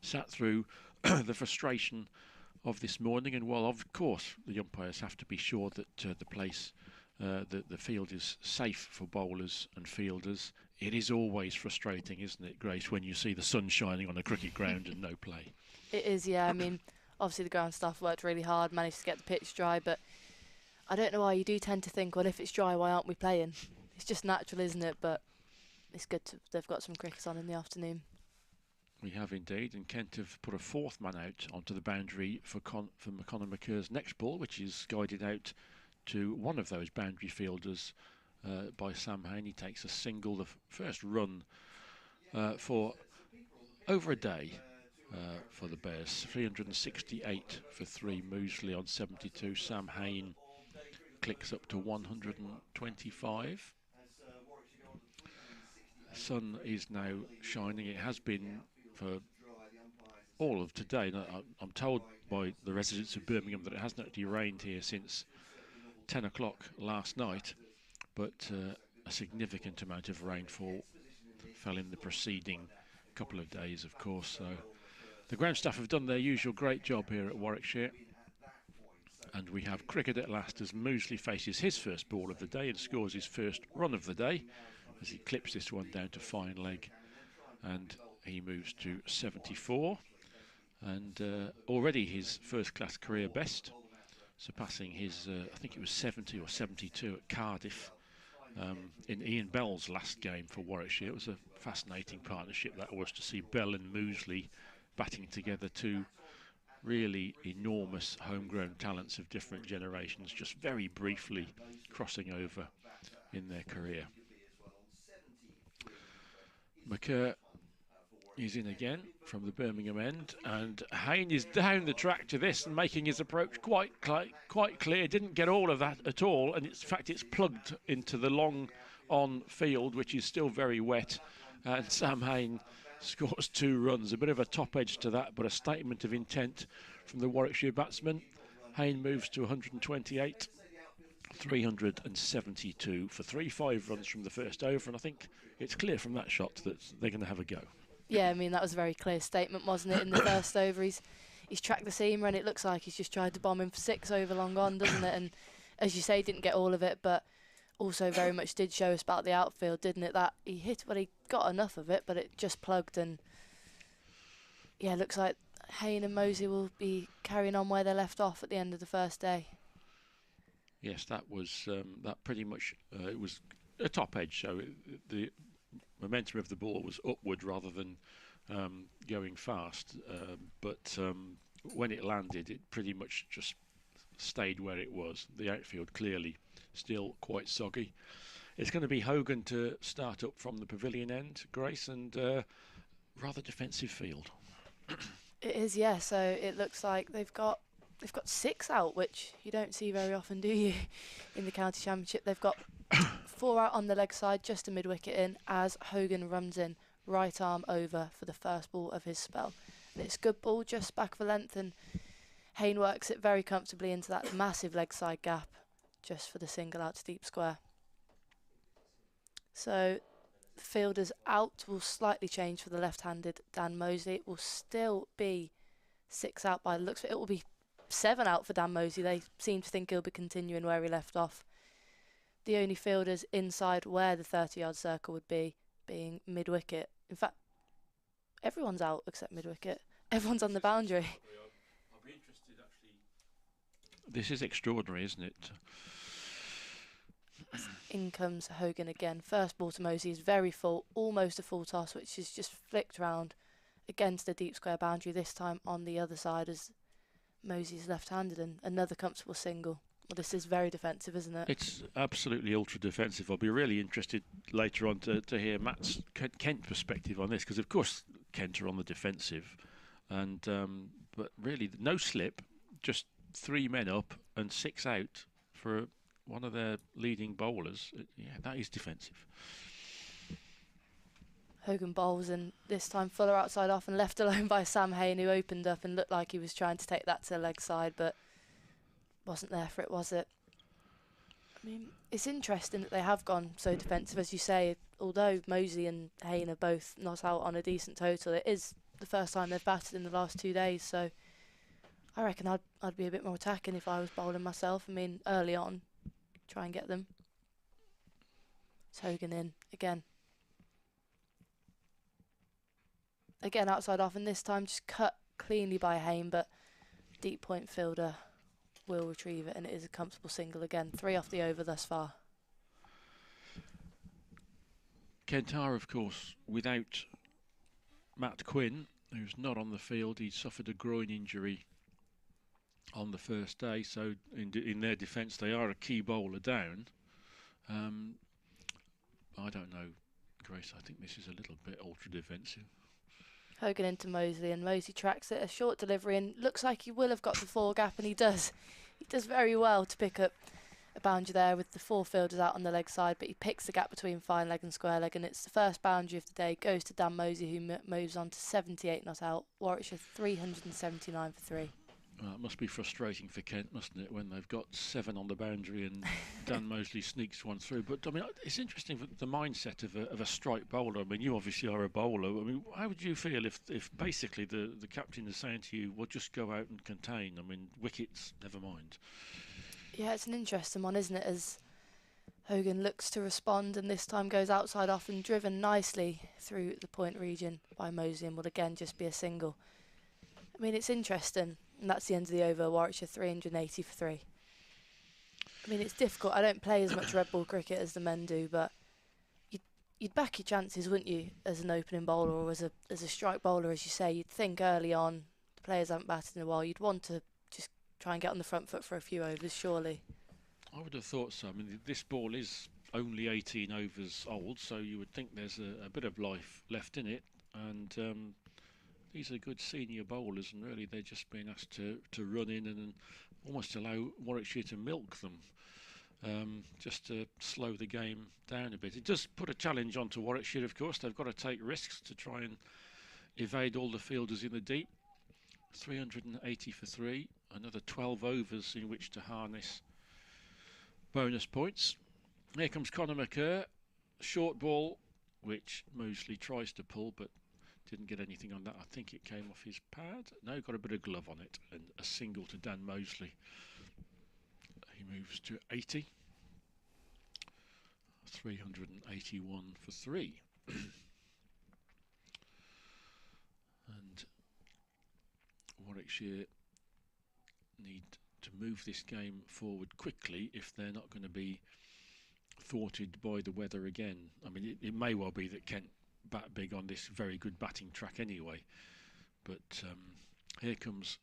sat through the frustration of this morning, and while of course the umpires have to be sure that the field is safe for bowlers and fielders, it is always frustrating, isn't it, Grace, when you see the sun shining on a cricket ground and no play? It is, yeah. I mean, obviously the ground staff worked really hard, managed to get the pitch dry, but I don't know why you do tend to think, well, if it's dry, why aren't we playing? It's just natural, isn't it? But it's good they've got some cricket on in the afternoon. We have indeed, and Kent have put a 4th man out onto the boundary for Conor McCurr's next ball, which is guided out to one of those boundary fielders by Sam Hain. He takes a single, the first run for over a day for the Bears. 368 for 3, Mosley on 72. Sam Hain clicks up to 125. The sun is now shining. It has been for all of today. I'm told by the residents of Birmingham that it hasn't actually rained here since 10 o'clock last night, but a significant amount of rainfall fell in the preceding couple of days, of course. So the ground staff have done their usual great job here at Warwickshire, and we have cricket at last as Mosley faces his first ball of the day and scores his first run of the day as he clips this one down to fine leg, and he moves to 74, and already his first-class career best, surpassing his, I think it was 70 or 72 at Cardiff in Ian Bell's last game for Warwickshire. It was a fascinating partnership that was, to see Bell and Mosley batting together, two really enormous homegrown talents of different generations, just very briefly crossing over in their career. McCurr is in again from the Birmingham end, and Hayne is down the track to this and making his approach quite clear. Didn't get all of that at all, and in fact it's plugged into the long on field, which is still very wet, and Sam Hayne scores 2 runs. A bit of a top edge to that, but a statement of intent from the Warwickshire batsman. Hayne moves to 128, 372 for 3-5 runs from the first over, and I think it's clear from that shot that they're going to have a go. Yeah, I mean, that was a very clear statement, wasn't it? In the first over, he's tracked the seamer, and it looks like he's just tried to bomb him for 6 over long on, doesn't it? And as you say, didn't get all of it, but also very much did show us about the outfield, didn't it? That he hit, well, he got enough of it, but it just plugged, and yeah, looks like Hayne and Mosey will be carrying on where they left off at the end of the first day. Yes, that was that pretty much. It was a top edge, so the momentum of the ball was upward rather than going fast. But when it landed, it pretty much just stayed where it was. The outfield clearly still quite soggy. It's going to be Hogan to start up from the pavilion end, Grace, and rather defensive field. It is, yeah. So it looks like they've got 6 out, which you don't see very often, do you, in the county championship? They've got 4 out on the leg side, just a mid-wicket in, as Hogan runs in, right arm over for the first ball of his spell. And it's a good ball, just back of the length, and Hayne works it very comfortably into that massive leg side gap, just for the single out to deep square. So the fielders out will slightly change for the left-handed Dan Mosley. It will still be 6 out by the looks of it. It will be 7 out for Dan Mosley. They seem to think he'll be continuing where he left off. The only fielders inside where the 30-yard circle would be, being mid-wicket. In fact, everyone's out except mid-wicket. Everyone's on the boundary. I'll be interested, actually. This is extraordinary, isn't it? In comes Hogan again. First ball to Mosey is very full, almost a full toss, which is just flicked round against the deep square boundary, this time on the other side as Mosey's left-handed, and another comfortable single. Well, this is very defensive, isn't it? It's absolutely ultra-defensive. I'll be really interested later on to hear Matt's Kent perspective on this, because of course Kent are on the defensive, and but really no slip, just 3 men up and 6 out for one of their leading bowlers. Yeah, that is defensive. Hogan bowls, and this time Fuller outside off and left alone by Sam Hayne, who opened up and looked like he was trying to take that to the leg side, but wasn't there for it, was it? I mean, it's interesting that they have gone so defensive, as you say. Although Mosey and Hayne are both not out on a decent total, it is the first time they've batted in the last 2 days, so I reckon I'd be a bit more attacking if I was bowling myself. I mean, early on, try and get them. It's Hogan in again. Again outside off, and this time just cut cleanly by Hayne, but deep point fielder will retrieve it, and it is a comfortable single again. 3 off the over thus far. Kent are, of course, without Matt Quinn, who's not on the field. He suffered a groin injury on the first day, so in their defence they are a key bowler down. I don't know, Grace, I think this is a little bit ultra-defensive. Hogan into Mosley, and Mosley tracks it, a short delivery, and looks like he will have got the 4 gap, and he does. He does very well to pick up a boundary there with the 4 fielders out on the leg side, but he picks the gap between fine leg and square leg, and it's the first boundary of the day. Goes to Dan Mosley, who moves on to 78 not out. Warwickshire 379 for 3. Well, it must be frustrating for Kent, mustn't it, when they've got 7 on the boundary and Dan Mosley sneaks one through. But I mean, it's interesting the mindset of a strike bowler. I mean, you obviously are a bowler. I mean, how would you feel if basically the captain is saying to you, well, just go out and contain? I mean, wickets, never mind. Yeah, it's an interesting one, isn't it, as Hogan looks to respond, and this time goes outside off and driven nicely through the point region by Mosley, and will again just be a single. I mean, it's interesting. And that's the end of the over. Warwickshire 380 for 3. I mean, it's difficult. I don't play as much red ball cricket as the men do, but you'd back your chances, wouldn't you, as an opening bowler or as a strike bowler, as you say. You'd think early on, the players haven't batted in a while, you'd want to just try and get on the front foot for a few overs, surely. I would have thought so. I mean, this ball is only 18 overs old, so you would think there's a bit of life left in it. And these are good senior bowlers, and really they're just being asked to run in and almost allow Warwickshire to milk them, just to slow the game down a bit. It does put a challenge onto Warwickshire, of course. They've got to take risks to try and evade all the fielders in the deep. 380 for 3, another 12 overs in which to harness bonus points. Here comes Conor McCurr, short ball, which Moseley tries to pull, but didn't get anything on that. I think it came off his pad. No, got a bit of glove on it, and a single to Dan Moseley. He moves to 80. 381 for 3. And Warwickshire need to move this game forward quickly if they're not going to be thwarted by the weather again. I mean, it may well be that Kent bat big on this very good batting track anyway, but here comes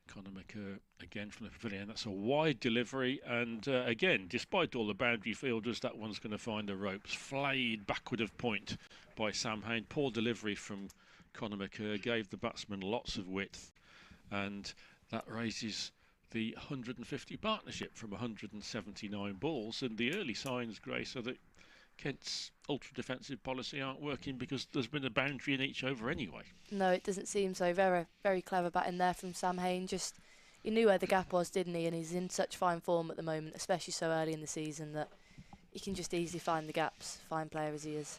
Conor McCurr again from the pavilion. That's a wide delivery, and again, despite all the boundary fielders, that one's going to find the ropes. Flayed backward of point by Sam Hain. Poor delivery from Conor McCurr, gave the batsman lots of width, and that raises the 150 partnership from 179 balls. And the early signs, Grace, are that Kent's ultra-defensive policy aren't working because there's been a boundary in each over anyway. No, it doesn't seem so. Very, very clever batting there from Sam Hain. Just, he knew where the gap was, didn't he? And he's in such fine form at the moment, especially so early in the season, that he can just easily find the gaps. Fine player as he is.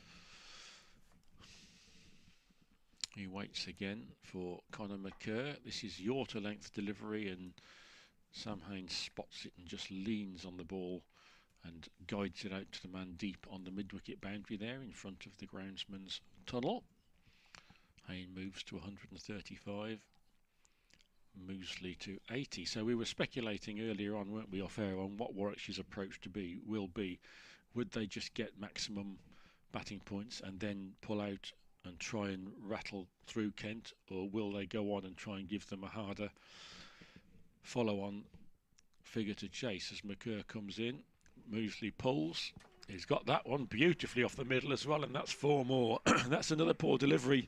He waits again for Conor McCurr. This is yaw-to-length delivery, and Sam Hain spots it and just leans on the ball and guides it out to the man deep on the mid-wicket boundary there in front of the groundsman's tunnel. Hain moves to 135. Moseley to 80. So we were speculating earlier on, weren't we, off air, on what Warwickshire's approach will be. Would they just get maximum batting points and then pull out and try and rattle through Kent, or will they go on and try and give them a harder follow-on figure to chase as McCurr comes in? Moseley pulls. He's got that one beautifully off the middle as well, and that's 4 more. That's another poor delivery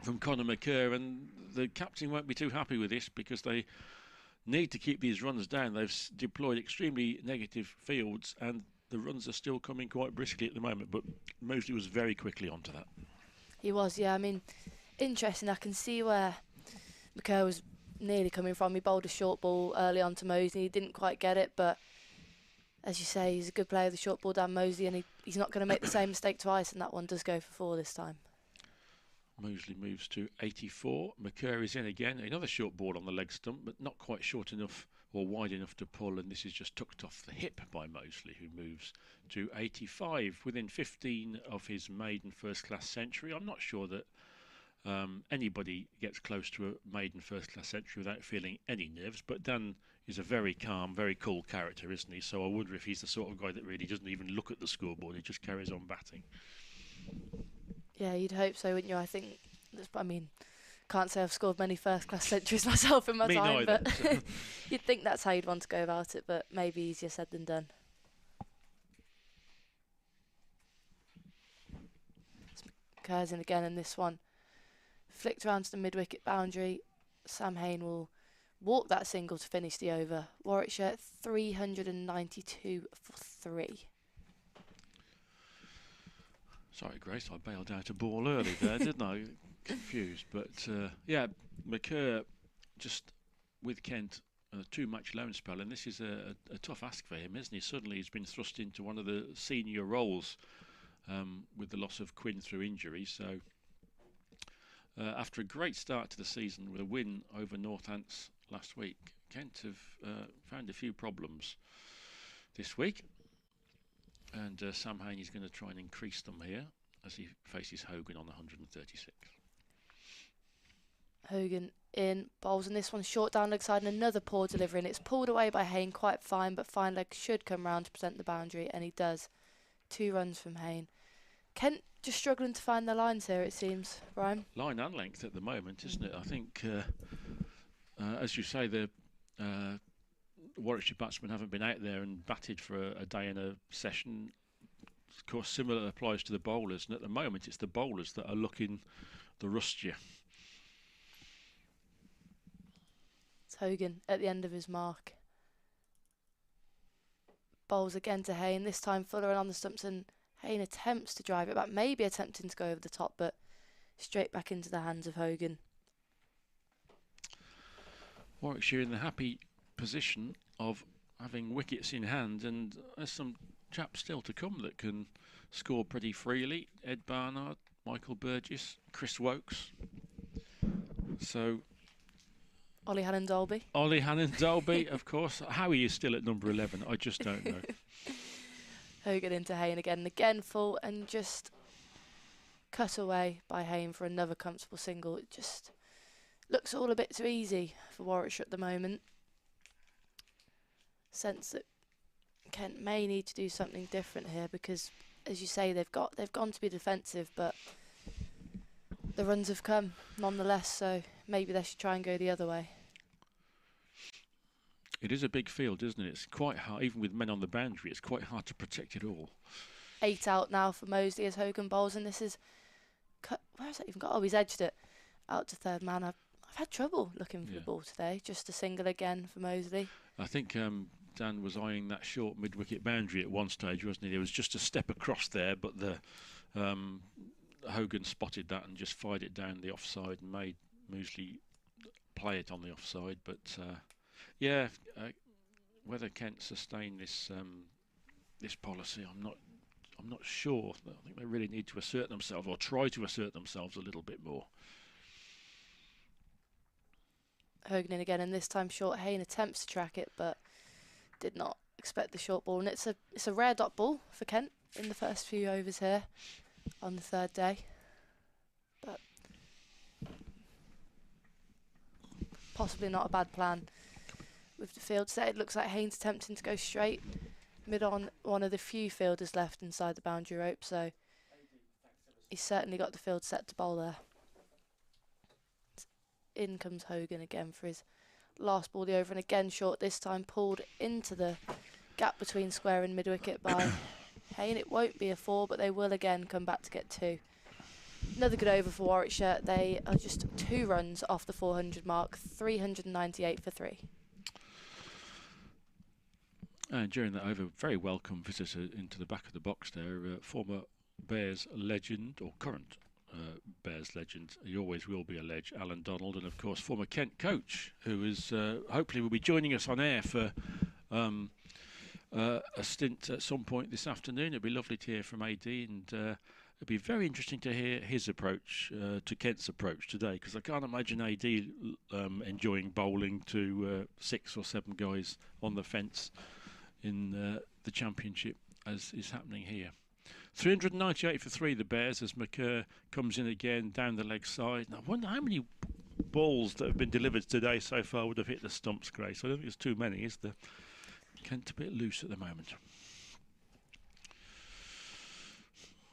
from Conor McCurr, and the captain won't be too happy with this because they need to keep these runs down. They've deployed extremely negative fields, and the runs are still coming quite briskly at the moment, but Moseley was very quickly onto that. He was, yeah. I mean, interesting. I can see where McCurr was nearly coming from. He bowled a short ball early on to Moseley. He didn't quite get it, but as you say, he's a good player, the short ball down Moseley, and he's not going to make the same mistake twice, and that one does go for 4 this time. Moseley moves to 84. McCurr is in again. Another short ball on the leg stump, but not quite short enough or wide enough to pull, and this is just tucked off the hip by Moseley, who moves to 85, within 15 of his maiden first-class century. I'm not sure that anybody gets close to a maiden first-class century without feeling any nerves, but Dan is a very calm, very cool character, isn't he? So I wonder if he's the sort of guy that really doesn't even look at the scoreboard, he just carries on batting. Yeah, you'd hope so, wouldn't you? I think, I mean, can't say I've scored many first-class centuries myself in my time, neither. But you'd think that's how you'd want to go about it, but maybe easier said than done. McCurr's in again in this one. Flicked around to the mid-wicket boundary. Sam Hain will walk that single to finish the over. Warwickshire 392 for 3. Sorry, Grace, I bailed out a ball early there, didn't I? Confused, but yeah, McCurr just with Kent a 2-match loan spell, and this is a tough ask for him, isn't he? Suddenly he's been thrust into one of the senior roles with the loss of Quinn through injury. So after a great start to the season with a win over Northants last week, Kent have found a few problems this week, and Sam Hain is going to try and increase them here as he faces Hogan on 136. Hogan in, bowls in this one, short down leg side, and another poor delivery, and it's pulled away by Hain, quite fine, but fine leg should come round to present the boundary, and he does. 2 runs from Hain. Kent just struggling to find their lines here, it seems, Brian. Line and length at the moment, isn't it? I think, as you say, the Warwickshire batsmen haven't been out there and batted for a day in a session. Of course, similar applies to the bowlers, and at the moment it's the bowlers that are looking the rustier. It's Hogan at the end of his mark. Bowls again to Hayne, this time Fuller on the stumps, and Hayne attempts to drive it back, maybe attempting to go over the top, but straight back into the hands of Hogan. Warwickshire in the happy position of having wickets in hand, and there's some chaps still to come that can score pretty freely. Ed Barnard, Michael Burgess, Chris Wokes. So Ollie Hannon-Dolby. Ollie Hannon-Dolby, of course. How he is still at number 11, I just don't know. Hogan into Hayne again full, and just cut away by Hayne for another comfortable single. It just looks all a bit too easy for Warwickshire at the moment. Sense that Kent may need to do something different here, because, as you say, they've gone to be defensive, but the runs have come nonetheless. So maybe they should try and go the other way. It is a big field, isn't it? It's quite hard, even with men on the boundary. It's quite hard to protect it all. 8 out now for Mosley as Hogan bowls, and this is where's that even got? Oh, he's edged it out to third man. I've had trouble looking for the ball today. Just a single again for Mosley. I think Dan was eyeing that short mid-wicket boundary at one stage, wasn't he? There was just a step across there, but the Hogan spotted that and just fired it down the offside and made Mosley play it on the offside. But whether Kent sustain this this policy, I'm not sure. I think they really need to assert themselves, or try to assert themselves a little bit more. Hogan in again, and this time short. Hayne attempts to track it, but did not expect the short ball, and it's a rare dot ball for Kent in the first few overs here on the third day. But possibly not a bad plan with the field set. It looks like Hayne's attempting to go straight mid on one of the few fielders left inside the boundary rope, so he's certainly got the field set to bowl there. In comes Hogan again for his last ball of the over, and again short, this time pulled into the gap between square and mid-wicket by Hayne. It won't be a 4, but they will again come back to get 2. Another good over for Warwickshire. They are just 2 runs off the 400 mark, 398 for 3. And during that over, very welcome visitor into the back of the box there, former Bears legend, or current Bears legend, he always will be a ledge, Alan Donald, and of course former Kent coach, who is hopefully will be joining us on air for a stint at some point this afternoon. It'd be lovely to hear from AD, and it'd be very interesting to hear his approach to Kent's approach today, because I can't imagine AD enjoying bowling to 6 or 7 guys on the fence in the championship, as is happening here. 398 for 3, the Bears, as McKerr comes in again down the leg side. Now, I wonder how many balls that have been delivered today so far would have hit the stumps, Grace. I don't think it's too many, is there? Kent a bit loose at the moment.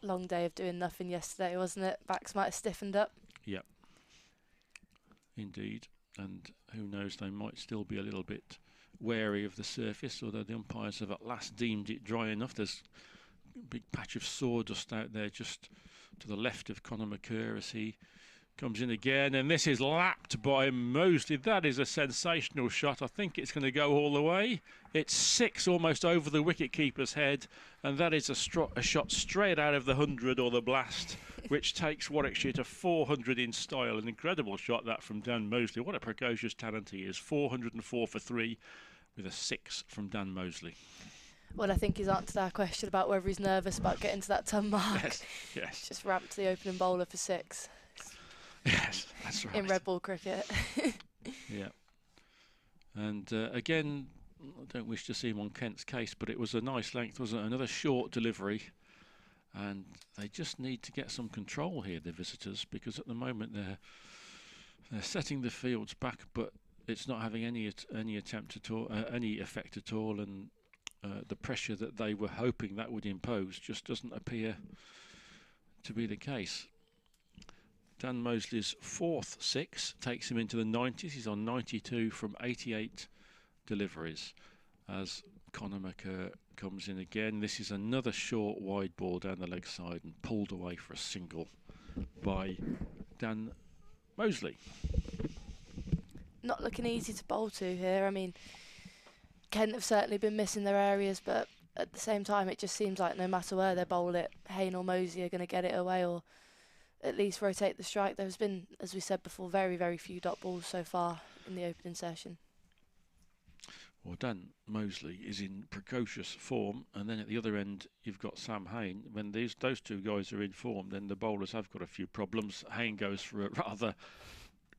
Long day of doing nothing yesterday, wasn't it? Backs might have stiffened up. Yep, indeed. And who knows, they might still be a little bit wary of the surface, although the umpires have at last deemed it dry enough. There's big patch of sawdust out there just to the left of Conor McKerr as he comes in again, and this is lapped by Mosley. That is a sensational shot. I think it's going to go all the way. It's 6 almost over the wicket-keeper's head, and that is a shot straight out of the 100 or the blast, which takes Warwickshire to 400 in style. An incredible shot that from Dan Mosley. What a precocious talent he is. 404 for 3 with a 6 from Dan Mosley. Well, I think he's answered our question about whether he's nervous about getting to that ton mark. Yes. Just ramped the opening bowler for 6. Yes, that's right. In red ball cricket. Yeah. And again, I don't wish to see him on Kent's case, but it was a nice length, wasn't it? Another short delivery. And they just need to get some control here, the visitors, because at the moment they're setting the fields back, but it's not having any attempt at all, any effect at all, and the pressure that they were hoping that would impose just doesn't appear to be the case. Dan Mosley's fourth six takes him into the 90s. He's on 92 from 88 deliveries as Conor McKerr comes in again. This is another short wide ball down the leg side and pulled away for a single by Dan Mosley. Not looking easy to bowl to here. I mean, Kent have certainly been missing their areas, but at the same time it just seems like no matter where they bowl it, Hayne or Mosey are going to get it away or at least rotate the strike. There's been, as we said before, very, very few dot balls so far in the opening session. Well, Dan Mosley is in precocious form, and then at the other end you've got Sam Hayne. When those two guys are in form, then the bowlers have got a few problems. Hayne goes for a rather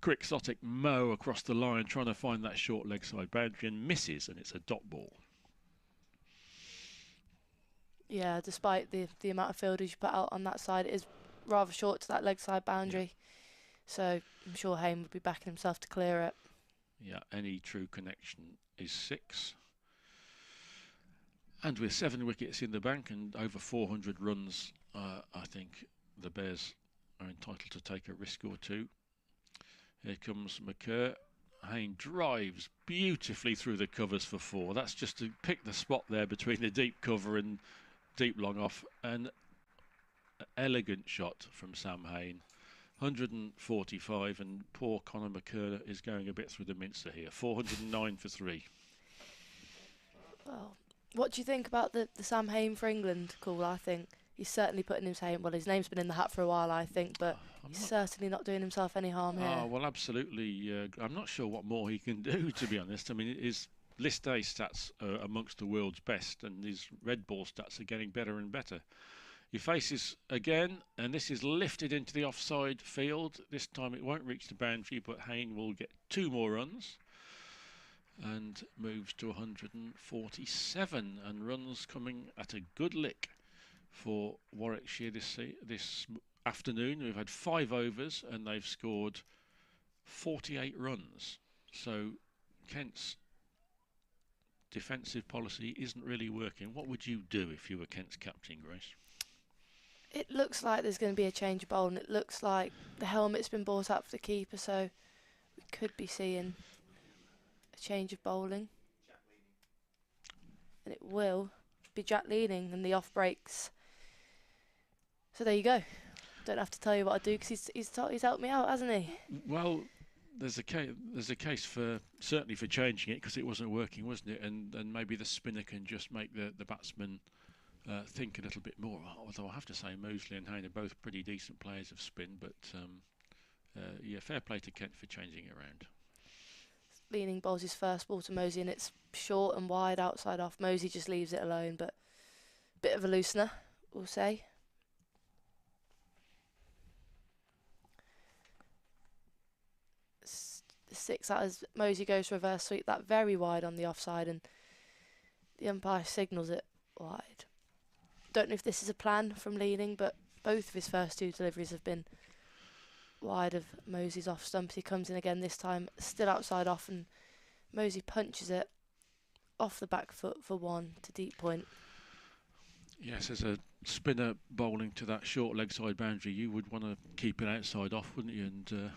quixotic mow across the line, trying to find that short leg side boundary, and misses, and it's a dot ball. Yeah, despite the amount of fielders you put out on that side, it is rather short to that leg side boundary. So I'm sure Hayne would be backing himself to clear it. Yeah, any true connection is 6. And with 7 wickets in the bank and over 400 runs, I think the Bears are entitled to take a risk or two. Here comes McKerr. Hayne drives beautifully through the covers for 4. That's just to pick the spot there between the deep cover and deep long off. An elegant shot from Sam Hayne. 145, and poor Conor McKerr is going a bit through the mincer here. 409 for 3. Well, what do you think about the Sam Hayne for England call? I think he's certainly putting his name's been in the hat for a while, I think, but he's certainly not doing himself any harm here. Well, absolutely. I'm not sure what more he can do, to be honest. I mean, his List A stats are amongst the world's best, and his red ball stats are getting better and better. He faces again, and this is lifted into the offside field. This time it won't reach the boundary, but Hayne will get 2 more runs and moves to 147, and runs coming at a good lick for Warwickshire this afternoon. We've had 5 overs and they've scored 48 runs. So Kent's defensive policy isn't really working. What would you do if you were Kent's captain, Grace? It looks like there's going to be a change of bowl, and it looks like the helmet's been brought up for the keeper, so we could be seeing a change of bowling. And it will be Jack leading and the off breaks. So there you go. Don't have to tell you what I do because he's helped me out, hasn't he? Well, there's a case for certainly for changing it because it wasn't working, wasn't it? And maybe the spinner can just make the batsman think a little bit more. Although I have to say Mosley and Hayne are both pretty decent players of spin, but yeah, fair play to Kent for changing it around. Leaning bowls his first ball to Mosey, and it's short and wide outside off. Mosey just leaves it alone, but bit of a loosener, we'll say. The 6 out as Mosey goes reverse sweep, that very wide on the offside, and the umpire signals it wide. Don't know if this is a plan from Leaning, but both of his first 2 deliveries have been wide of Mosey's off stumps. He comes in again this time, still outside off, and Mosey punches it off the back foot for 1 to deep point. Yes, as a spinner bowling to that short leg side boundary, you would want to keep it outside off, wouldn't you? And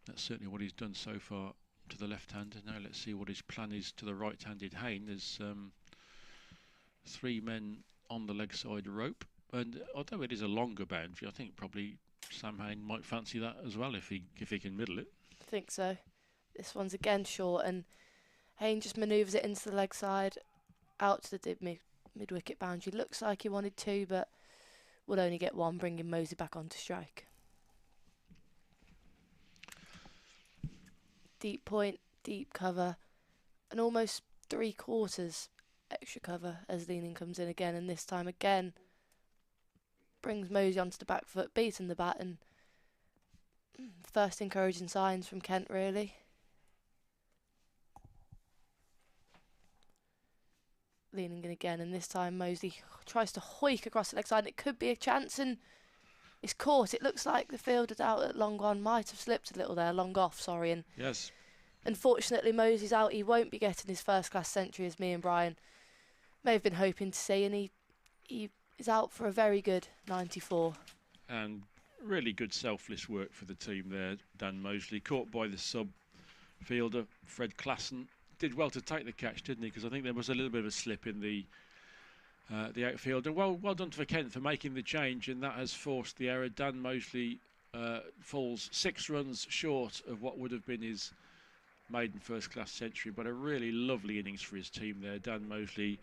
that's certainly what he's done so far to the left-hander. Now let's see what his plan is to the right-handed Hayne. There's 3 men on the leg side rope, and although it is a longer boundary, I think probably Sam Hayne might fancy that as well if he can middle it. I think so. This one's again short, and Hayne just manoeuvres it into the leg side, out to the mid-wicket boundary. Looks like he wanted 2, but will only get 1, bringing Mosey back onto strike. Deep point, deep cover, and almost 3/4 extra cover as Leaning comes in again, and this time again brings Mosey onto the back foot, beating the bat, and first encouraging signs from Kent, really. Leaning in again, and this time Mosey tries to hoik across the leg side, and it could be a chance, and it's caught. It looks like the fielder out at long on might have slipped a little there, long off, sorry, and yes. Unfortunately Mosey's out. He won't be getting his first class century, as me and Brian may have been hoping to see, and he is out for a very good 94. and really good selfless work for the team there. Dan Mosley caught by the sub fielder Fred Klassen. Did well to take the catch, didn't he? Because I think there was a little bit of a slip in the outfield. And well done for Kent for making the change, and that has forced the error. Dan Mosley falls 6 runs short of what would have been his maiden first-class century, but a really lovely innings for his team there. Dan Mosley,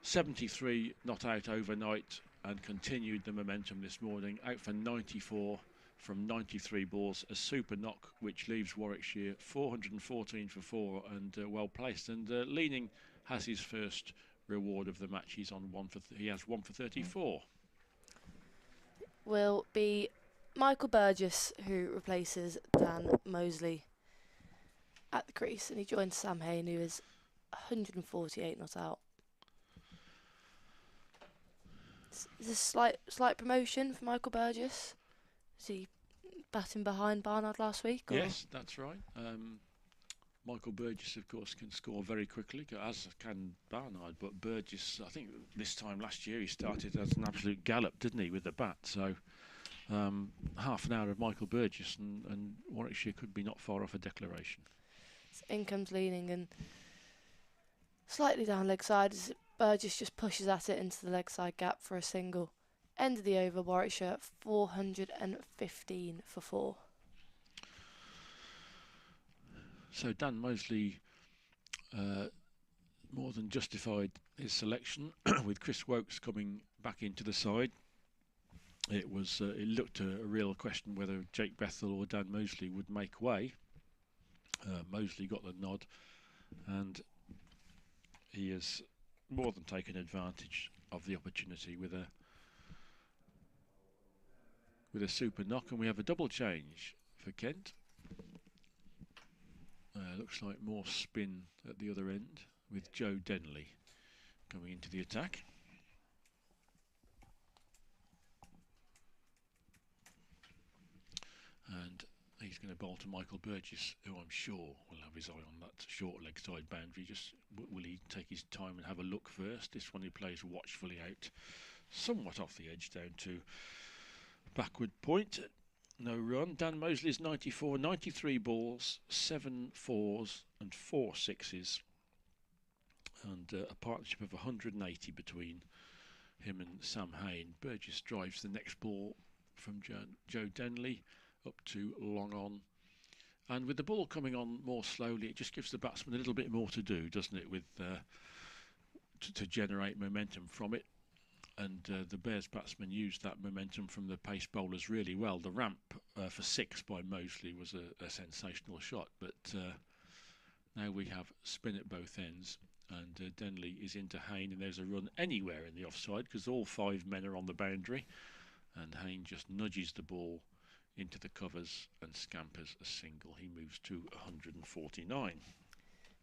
73 not out overnight, and continued the momentum this morning, out for 94 from 93 balls, a super knock which leaves Warwickshire 414 for 4 and well placed. And Leaning has his first reward of the match. He has 1 for 34. Will be Michael Burgess, who replaces Dan Mosley at the crease, and he joins Sam Hain, who is 148 not out. Is this a slight promotion for Michael Burgess? Is he batting behind Barnard last week? Or? Yes, that's right. Michael Burgess, of course, can score very quickly, as can Barnard. But Burgess, I think this time last year he started as an absolute gallop, didn't he, with the bat? So half an hour of Michael Burgess, and Warwickshire could be not far off a declaration. In comes Leaning, and slightly down leg side as Burgess just pushes at it into the leg side gap for a single. End of the over, Warwickshire 415 for 4. So Dan Mosley more than justified his selection with Chris Wokes coming back into the side. It looked a real question whether Jake Bethel or Dan Mosley would make way. Mosley got the nod, and he has more than taken advantage of the opportunity with a super knock, and we have a double change for Kent. Looks like more spin at the other end with Joe Denley coming into the attack. And he's going to bowl to Michael Burgess, who I'm sure will have his eye on that short leg side boundary. Just will he take his time and have a look first? This one he plays watchfully out, somewhat off the edge down to backward point. No run. Dan Mosley's 94, 93 balls, 7 fours and 4 sixes, and a partnership of 180 between him and Sam Hain. Burgess drives the next ball from Joe Denley up to long on, and with the ball coming on more slowly, it just gives the batsman a little bit more to do, doesn't it, with to generate momentum from it. And the Bears batsmen used that momentum from the pace bowlers really well. The ramp for 6 by Mosley was a sensational shot, but now we have spin at both ends, and Denley is into Hain, and there's a run anywhere in the offside because all 5 men are on the boundary, and Hain just nudges the ball into the covers and scampers a single. He moves to 149.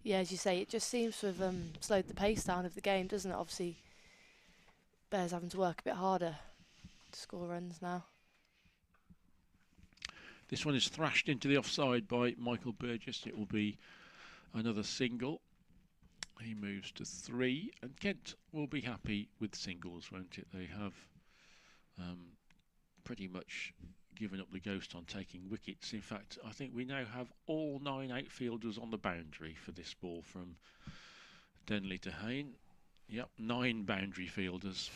Yeah, as you say, it just seems to have slowed the pace down of the game, doesn't it? Obviously, Bears having to work a bit harder to score runs now. This one is thrashed into the offside by Michael Burgess. It will be another single. He moves to 3, and Kent will be happy with singles, won't it? They have pretty much given up the ghost on taking wickets. In fact, I think we now have all 9 outfielders on the boundary for this ball from Denley to Hain. Yep, 9 boundary fielders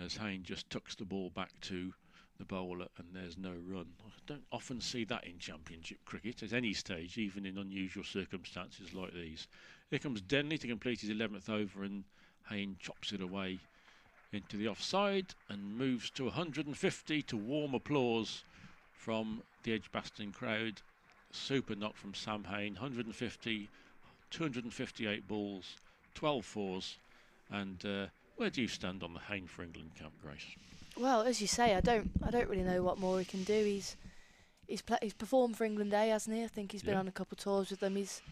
as Hain just tucks the ball back to the bowler, and there's no run. I don't often see that in championship cricket at any stage, even in unusual circumstances like these. Here comes Denley to complete his 11th over, and Hain chops it away into the offside and moves to 150 to warm applause from the Edgbaston crowd. Super knock from Sam Hain, 150, 258 balls, 12 fours. And where do you stand on the Hain for England camp, Grace? Well, as you say, I don't really know what more he can do. He's performed for England A, hasn't he? I think he's been on a couple of tours with them. He's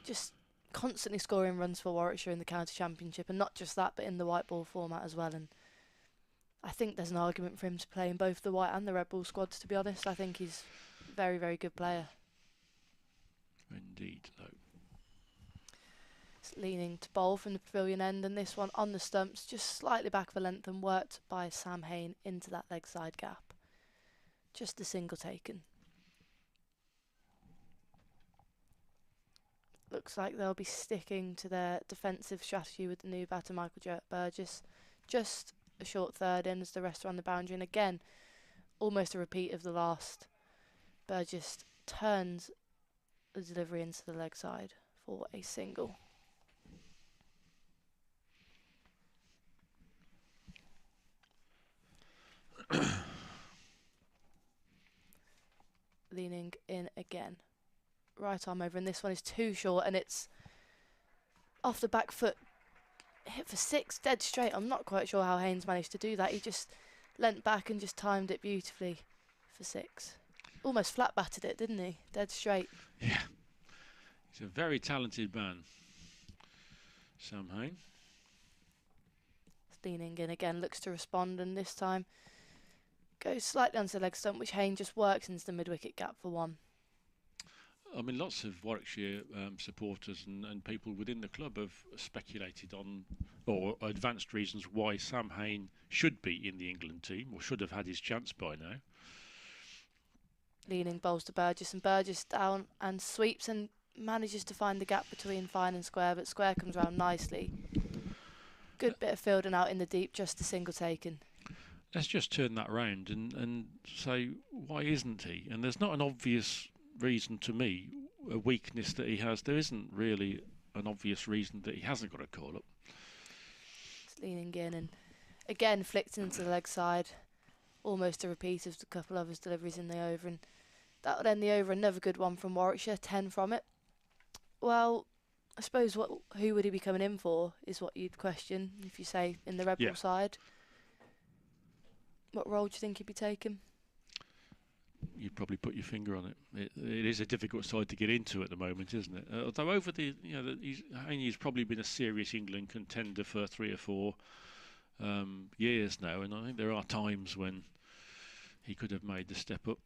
just constantly scoring runs for Warwickshire in the county championship, and not just that, but in the white ball format as well. And I think there's an argument for him to play in both the white and the red ball squads, to be honest. I think he's a very, very good player. Indeed, though. It's leaning to bowl from the pavilion end, and this one on the stumps, just slightly back of a length and worked by Sam Hain into that leg side gap. Just a single taken. Looks like they'll be sticking to their defensive strategy with the new batter, Michael Burgess. Just a short third in as the rest are on the boundary, and again, almost a repeat of the last. Burgess turns the delivery into the leg side for a single. Leaning in again. Right arm over, and this one is too short, and it's off the back foot. Hit for 6, dead straight. I'm not quite sure how Haynes managed to do that. He just leant back and just timed it beautifully for 6. Almost flat batted it, didn't he? Dead straight. Yeah. He's a very talented man, Sam Hain. Leaning in again, looks to respond, and this time goes slightly onto the leg stump, which Hain just works into the mid-wicket gap for 1. I mean, lots of Warwickshire supporters and people within the club have speculated on, or advanced reasons why Sam Hain should be in the England team, or should have had his chance by now. Leaning bowls to Burgess, and Burgess down and sweeps and manages to find the gap between fine and square, but square comes round nicely. Good bit of fielding out in the deep, just a single taken. Let's just turn that round and say, why isn't he? And there's not an obvious reason to me, a weakness that he has. There isn't really an obvious reason that he hasn't got a call up. It's leaning in and again flicked into the leg side. Almost a repeat of a couple of his deliveries in the over, and that would end the over. Another good one from Warwickshire, 10 from it. Well, I suppose who would he be coming in for is what you'd question if you say in the Red Bull side. What role do you think he'd be taking? You'd probably put your finger on it. It is a difficult side to get into at the moment, isn't it? Although over he's probably been a serious England contender for 3 or 4 years now, and I think there are times when he could have made the step up.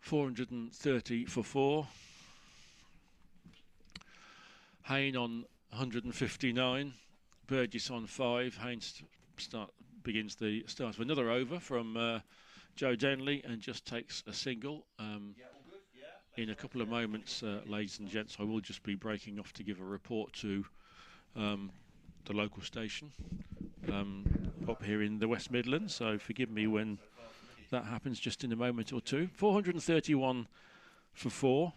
430 for 4. Hain on 159. Burgess on 5. Hain begins the start of another over from Joe Denley and just takes a single. In a couple of moments, ladies and gents, I will just be breaking off to give a report to the local station up here in the West Midlands, so forgive me when that happens just in a moment or two. 431 for 4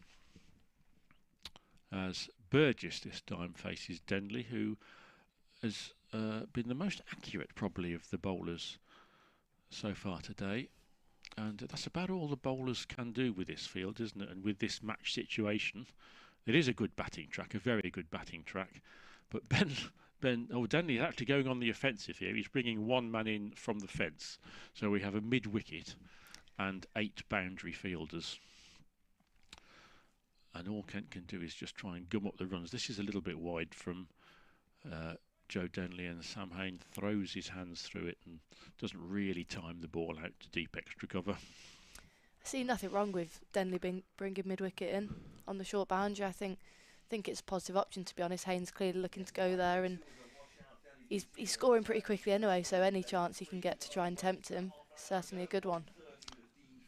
as Burgess this time faces Denley, who has been the most accurate probably of the bowlers so far today, and that's about all the bowlers can do with this field, isn't it? And with this match situation, it is a good batting track, a very good batting track, but Denley is actually going on the offensive here. He's bringing 1 man in from the fence, so we have a mid-wicket and 8 boundary fielders, and all Kent can do is just try and gum up the runs. This is a little bit wide from Joe Denley, and Sam Hain throws his hands through it and doesn't really time the ball out to deep extra cover. I see nothing wrong with Denley bringing mid-wicket in on the short boundary. I think it's a positive option, to be honest. Hain's clearly looking to go there, and he's scoring pretty quickly anyway, so any chance he can get to try and tempt him is certainly a good one.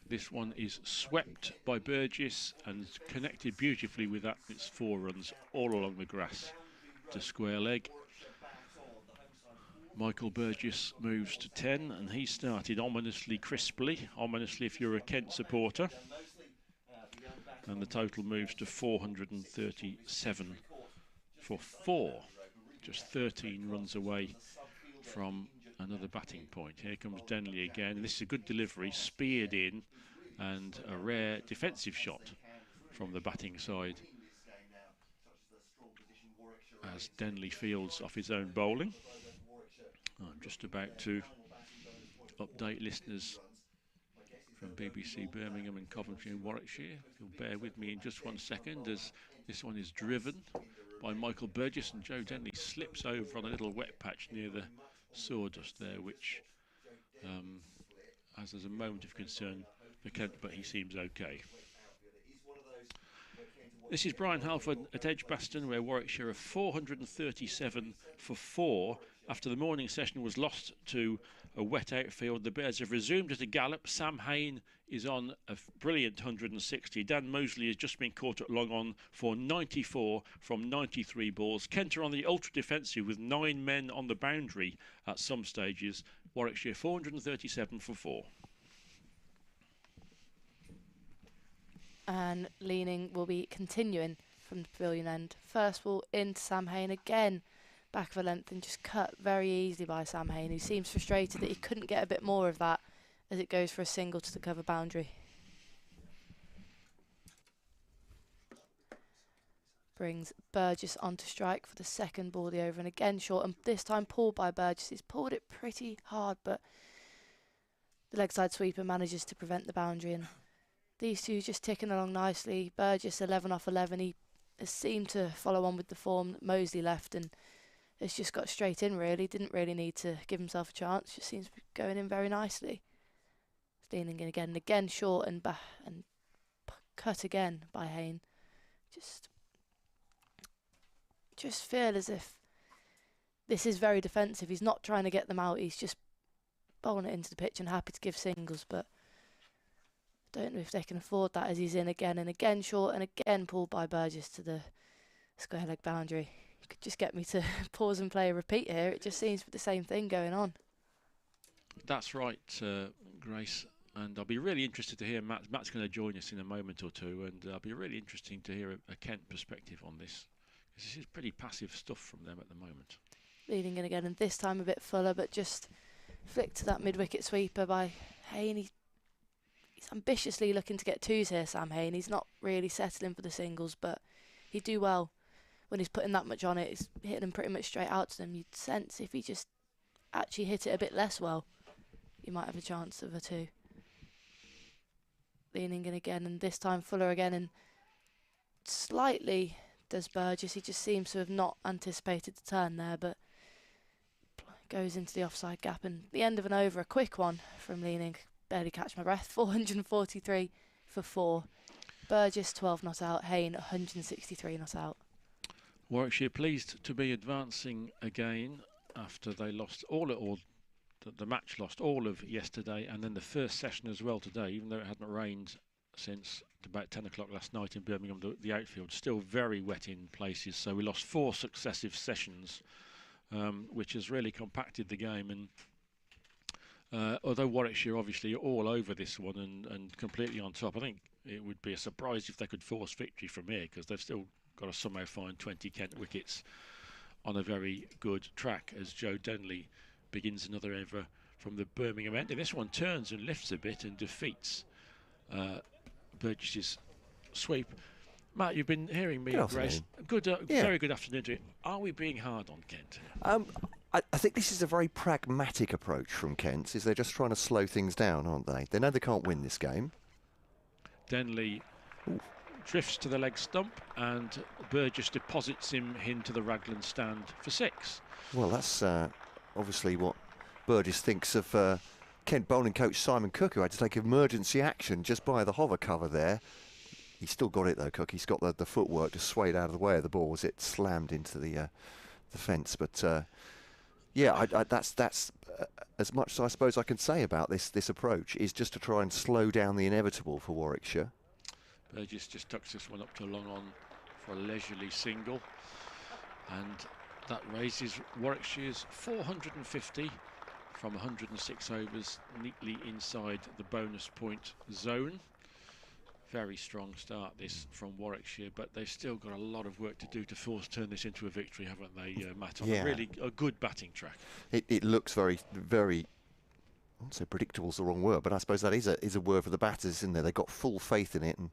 This one is swept by Burgess and connected beautifully with that. It's 4 runs all along the grass to square leg. Michael Burgess moves to 10, and he started ominously crisply, ominously if you're a Kent supporter. And the total moves to 437 for 4. Just 13 runs away from another batting point. Here comes Denley again. This is a good delivery, speared in, and a rare defensive shot from the batting side as Denley fields off his own bowling. I'm just about to update listeners from BBC Birmingham and Coventry and Warwickshire. You'll bear with me in just 1 second as this one is driven by Michael Burgess, and Joe Denley slips over on a little wet patch near the sawdust there, which has a moment of concern for Kent, but he seems okay. This is Brian Halford at Edgbaston, where Warwickshire are 437 for 4. After the morning session was lost to a wet outfield, the Bears have resumed at a gallop. Sam Hain is on a brilliant 160. Dan Mosley has just been caught at long on for 94 from 93 balls. Kent are on the ultra defensive with 9 men on the boundary at some stages. Warwickshire 437 for 4. And leaning will be continuing from the pavilion end. First ball into Sam Hain again, back of a length, and just cut very easily by Sam Hain, who seems frustrated that he couldn't get a bit more of that as it goes for a single to the cover boundary. Brings Burgess onto strike for the second ball of the over, and again short, and this time pulled by Burgess. He's pulled it pretty hard, but the leg side sweeper manages to prevent the boundary, and these two just ticking along nicely. Burgess 11 off 11. He has seemed to follow on with the form that Mosley left, and has just got straight in really. Didn't really need to give himself a chance. Just seems to be going in very nicely. Leaning in again and again short, and cut again by Hain. Just feel as if this is very defensive. He's not trying to get them out. He's just bowling it into the pitch and happy to give singles, but don't know if they can afford that as he's in again and again short, and again pulled by Burgess to the square leg boundary. You could just get me to pause and play a repeat here. It just seems to be the same thing going on. That's right, Grace. And I'll be really interested to hear Matt's going to join us in a moment or two, and I'll be really interesting to hear a Kent perspective on this. This is pretty passive stuff from them at the moment. Leading in again, and this time a bit fuller, but just flicked to that mid-wicket sweeper by Hain. He's ambitiously looking to get twos here, Sam Hain. He's not really settling for the singles, but he'd do well when he's putting that much on it. He's hitting them pretty much straight out to them. You'd sense if he just actually hit it a bit less well, you might have a chance of a two. Leaning in again, and this time fuller again, and slightly does Burgess. He just seems to have not anticipated the turn there, but goes into the offside gap, and the end of an over, a quick one from Leaning. Barely catch my breath. 443 for 4. Burgess 12 not out. Hain 163 not out. Warwickshire pleased to be advancing again after they lost the match lost all of yesterday, and then the first session as well today, even though it hadn't rained since about 10 o'clock last night in Birmingham. The outfield still very wet in places, so we lost 4 successive sessions, which has really compacted the game. And although Warwickshire obviously are all over this one and completely on top, I think it would be a surprise if they could force victory from here, because they've still got to somehow find 20 Kent wickets on a very good track as Joe Denley begins another over from the Birmingham end. And this one turns and lifts a bit and defeats Burgess's sweep. Matt, you've been hearing me, Grace. Very good afternoon to you. Are we being hard on Kent? I think this is a very pragmatic approach from Kent. Is they're just trying to slow things down, aren't they? They know they can't win this game. Denley drifts to the leg stump, and Burgess deposits him into the Raglan stand for 6. Well, that's obviously what Burgess thinks of Kent bowling coach Simon Cook, who had to take emergency action just by the hover cover there. He's still got it though, Cook. He's got the footwork to sway it out of the way of the ball as it slammed into the fence. But yeah, that's as much as I suppose I can say about this approach, is just to try and slow down the inevitable for Warwickshire. Burgess just tucks this one up to long on for a leisurely single, and that raises Warwickshire's 450 from 106 overs, neatly inside the bonus point zone. Very strong start this from Warwickshire, but they've still got a lot of work to do to turn this into a victory, haven't they, Matt? On a good batting track. It looks very, very, I won't say predictable is the wrong word, but I suppose that is a word for the batters, isn't there? They've got full faith in it, and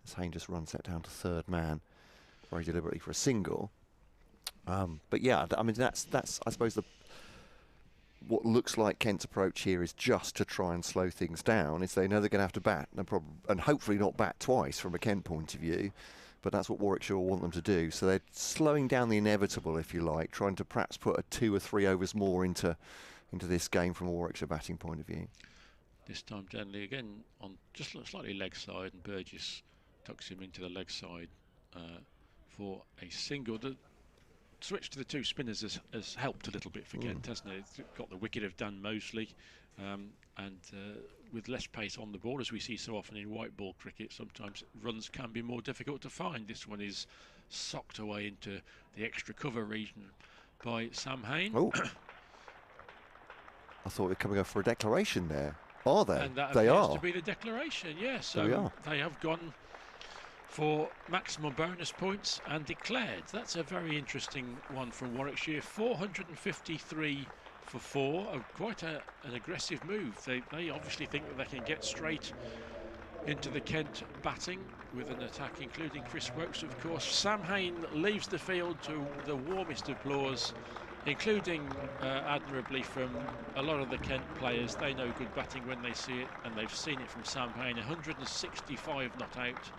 as Hain just runs that down to third man very deliberately for a single. But yeah, I mean, that's I suppose what looks like Kent's approach here is just to try and slow things down. Is they know they're going to have to bat, and hopefully not bat twice from a Kent point of view, but that's what Warwickshire will want them to do. So they're slowing down the inevitable, if you like, trying to perhaps put a 2 or 3 overs more into this game from a Warwickshire batting point of view. This time Denley again on just slightly leg side, and Burgess tucks him into the leg side for a single. The switch to the two spinners has helped a little bit for Kent, hasn't it? It's got the wicket of Dan Mosley, and with less pace on the ball, as we see so often in white ball cricket, sometimes runs can be more difficult to find. This one is socked away into the extra cover region by Sam Hain. Oh. I thought we were coming up for a declaration there. Are they? And that they appears are. to be the declaration, yes. There we are. They have gone for maximum bonus points and declared. That's a very interesting one from Warwickshire. 453 for 4. Quite an aggressive move. They obviously think that they can get straight into the Kent batting with an attack including Chris Wokes, of course. Sam Hain leaves the field to the warmest applause, including admirably from a lot of the Kent players. They know good batting when they see it, and they've seen it from Sam Hain. 165 not out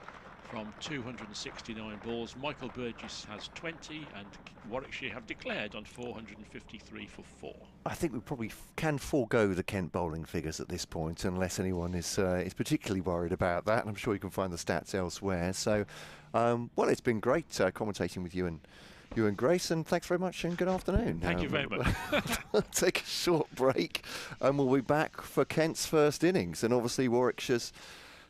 from 269 balls. Michael Burgess has 20, and Warwickshire have declared on 453 for 4. I think we probably can forego the Kent bowling figures at this point, unless anyone is particularly worried about that. And I'm sure you can find the stats elsewhere. So, well, it's been great commentating with you and Grace, and thanks very much and good afternoon. Thank you very much. We'll take a short break and we'll be back for Kent's first innings, and obviously Warwickshire's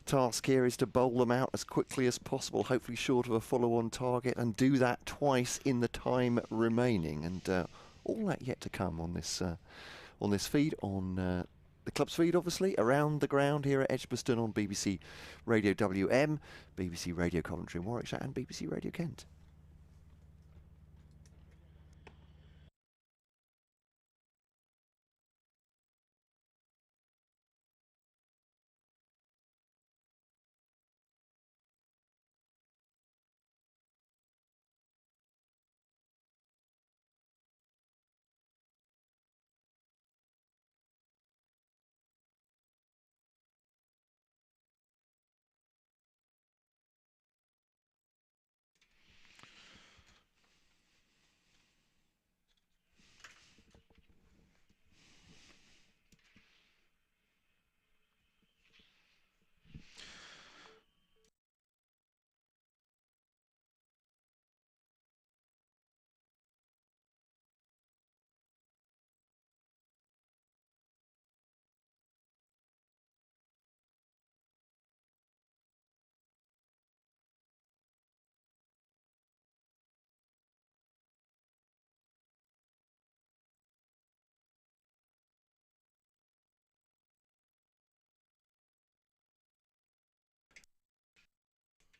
task here is to bowl them out as quickly as possible, hopefully short of a follow-on target, and do that twice in the time remaining. And all that yet to come on this feed, on the club's feed, obviously, around the ground here at Edgbaston on BBC Radio WM, BBC Radio Coventry in Warwickshire, and BBC Radio Kent.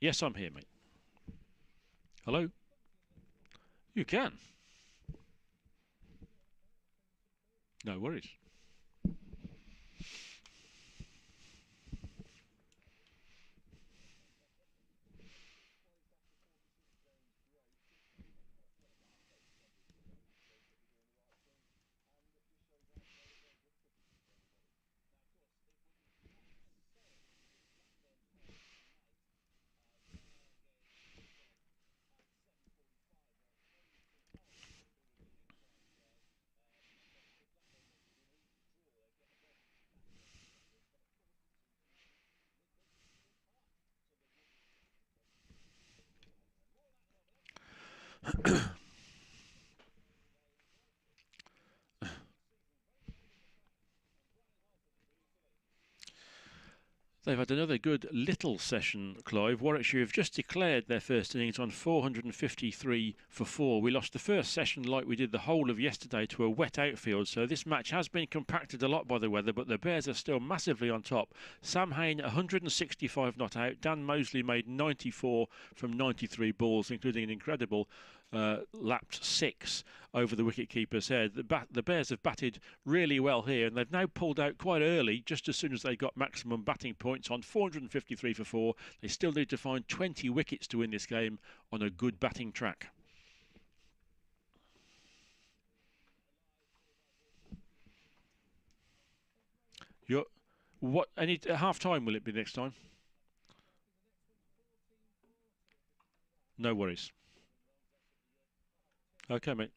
Yes, I'm here, mate. Hello? You can. No worries. They've had another good little session, Clive. Warwickshire have just declared their first innings on 453 for 4. We lost the first session like we did the whole of yesterday to a wet outfield, so this match has been compacted a lot by the weather, but the Bears are still massively on top. Sam Hain, 165 not out. Dan Mosley made 94 from 93 balls, including an incredible lapped 6 over the wicket-keeper's head. The Bears have batted really well here, and they've now pulled out quite early, just as soon as they got maximum batting points on 453 for 4. They still need to find 20 wickets to win this game on a good batting track. Any half-time will it be next time? No worries. Okay, mate.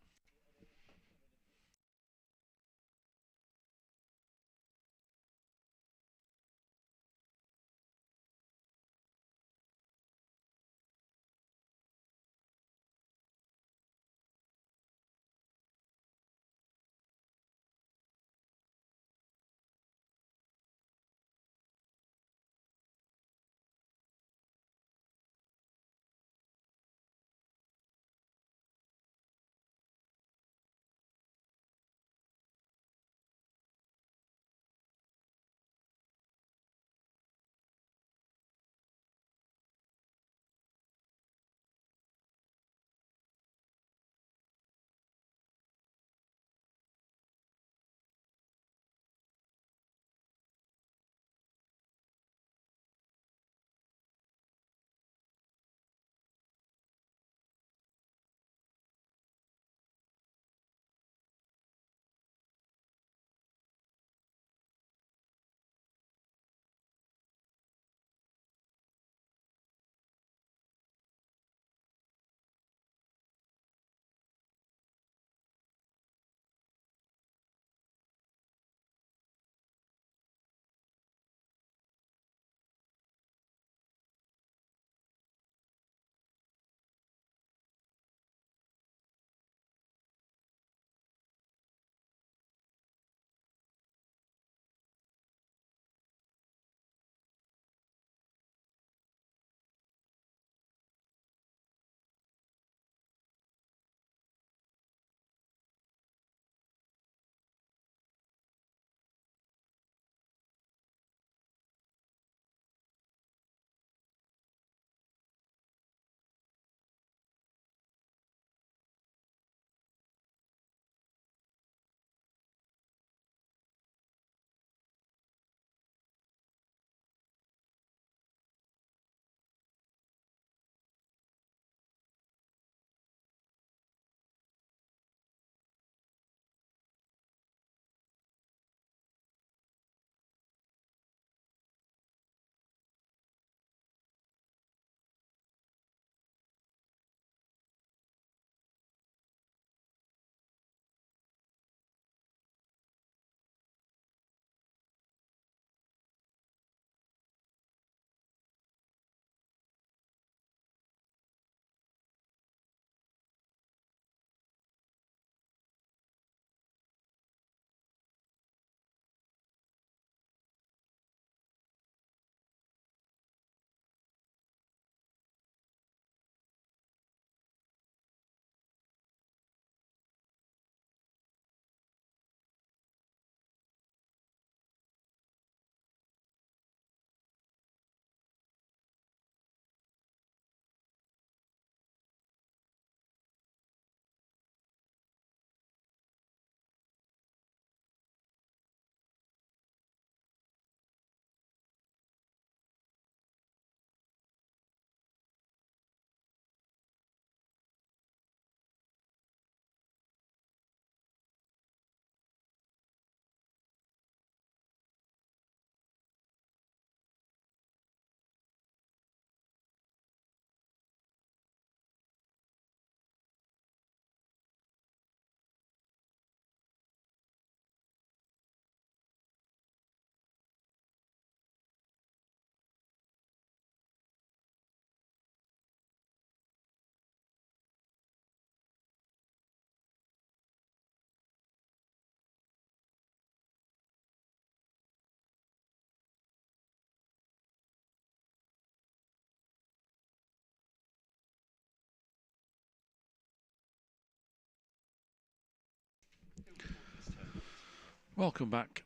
Welcome back,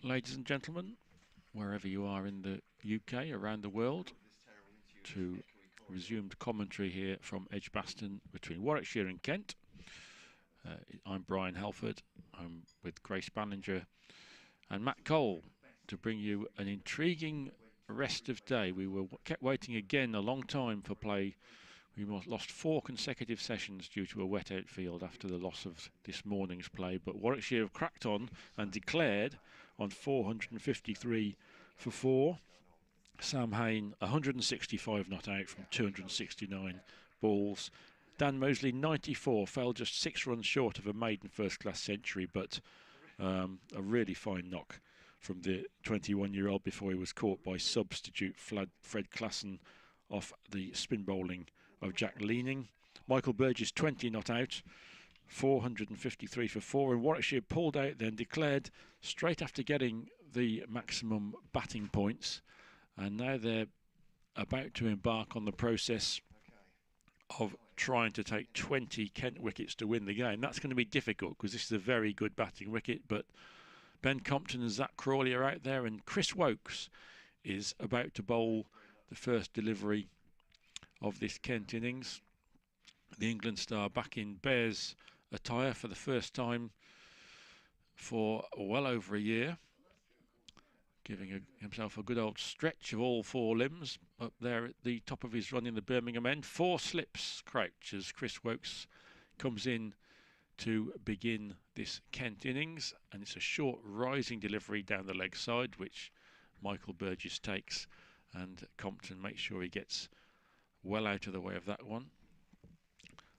ladies and gentlemen, wherever you are in the UK, around the world, to resumed commentary here from Edgbaston between Warwickshire and Kent. I'm Brian Halford. I'm with Grace Ballinger and Matt Cole to bring you an intriguing rest of day. We kept waiting again a long time for play. We lost 4 consecutive sessions due to a wet outfield after the loss of this morning's play, but Warwickshire have cracked on and declared on 453 for 4. Sam Hain 165 not out from 269 balls. Dan Mosley 94, fell just 6 runs short of a maiden first-class century, but a really fine knock from the 21-year-old before he was caught by substitute Fred Klassen off the spin bowling of Jack Leaning. Michael Burgess 20 not out, 453 for 4, and Warwickshire pulled out, then declared straight after getting the maximum batting points, and now they're about to embark on the process of trying to take 20 Kent wickets to win the game. That's going to be difficult because this is a very good batting wicket, but Ben Compton and Zach Crawley are out there, and Chris Wokes is about to bowl the first delivery of this Kent innings. The England star back in Bears attire for the first time for well over a year, giving himself a good old stretch of all 4 limbs up there at the top of his run in the Birmingham end. 4 slips crouch as Chris Wokes comes in to begin this Kent innings, and it's a short rising delivery down the leg side which Michael Burgess takes, and Compton makes sure he gets well out of the way of that one.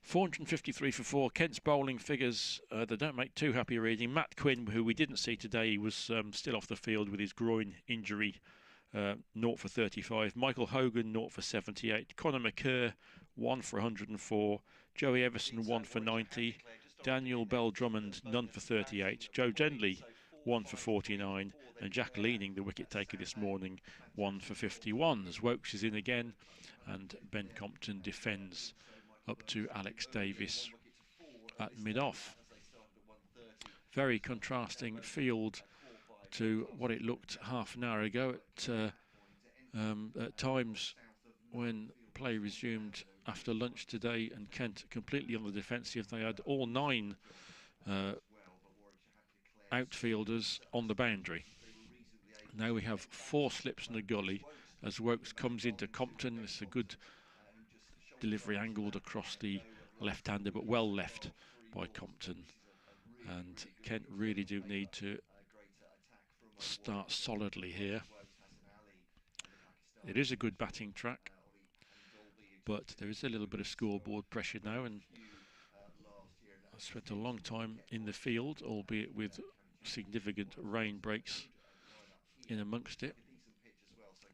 453 for 4. Kent's bowling figures, they don't make too happy reading. Matt Quinn, who we didn't see today, he was still off the field with his groin injury, 0 for 35. Michael Hogan, 0 for 78. Conor McKerr, 1 for 104. Joey Everson, 1 for 90. Daniel Bell Drummond, none for 38. Joe Denley, 1 for 49. And Jack Leaning, the wicket taker this morning, 1 for 51. As Wokes is in again, and Ben Compton defends up to Alex Davis at mid-off. Very contrasting field to what it looked half an hour ago. At times when play resumed after lunch today, and Kent completely on the defensive. They had all 9 outfielders on the boundary. Now we have 4 slips and a gully as Wokes comes into Compton. It's a good delivery angled across the left-hander, but well left by Compton. And Kent really do need to start solidly here. It is a good batting track, but there is a little bit of scoreboard pressure now, and I spent a long time in the field, albeit with significant rain breaks in amongst it.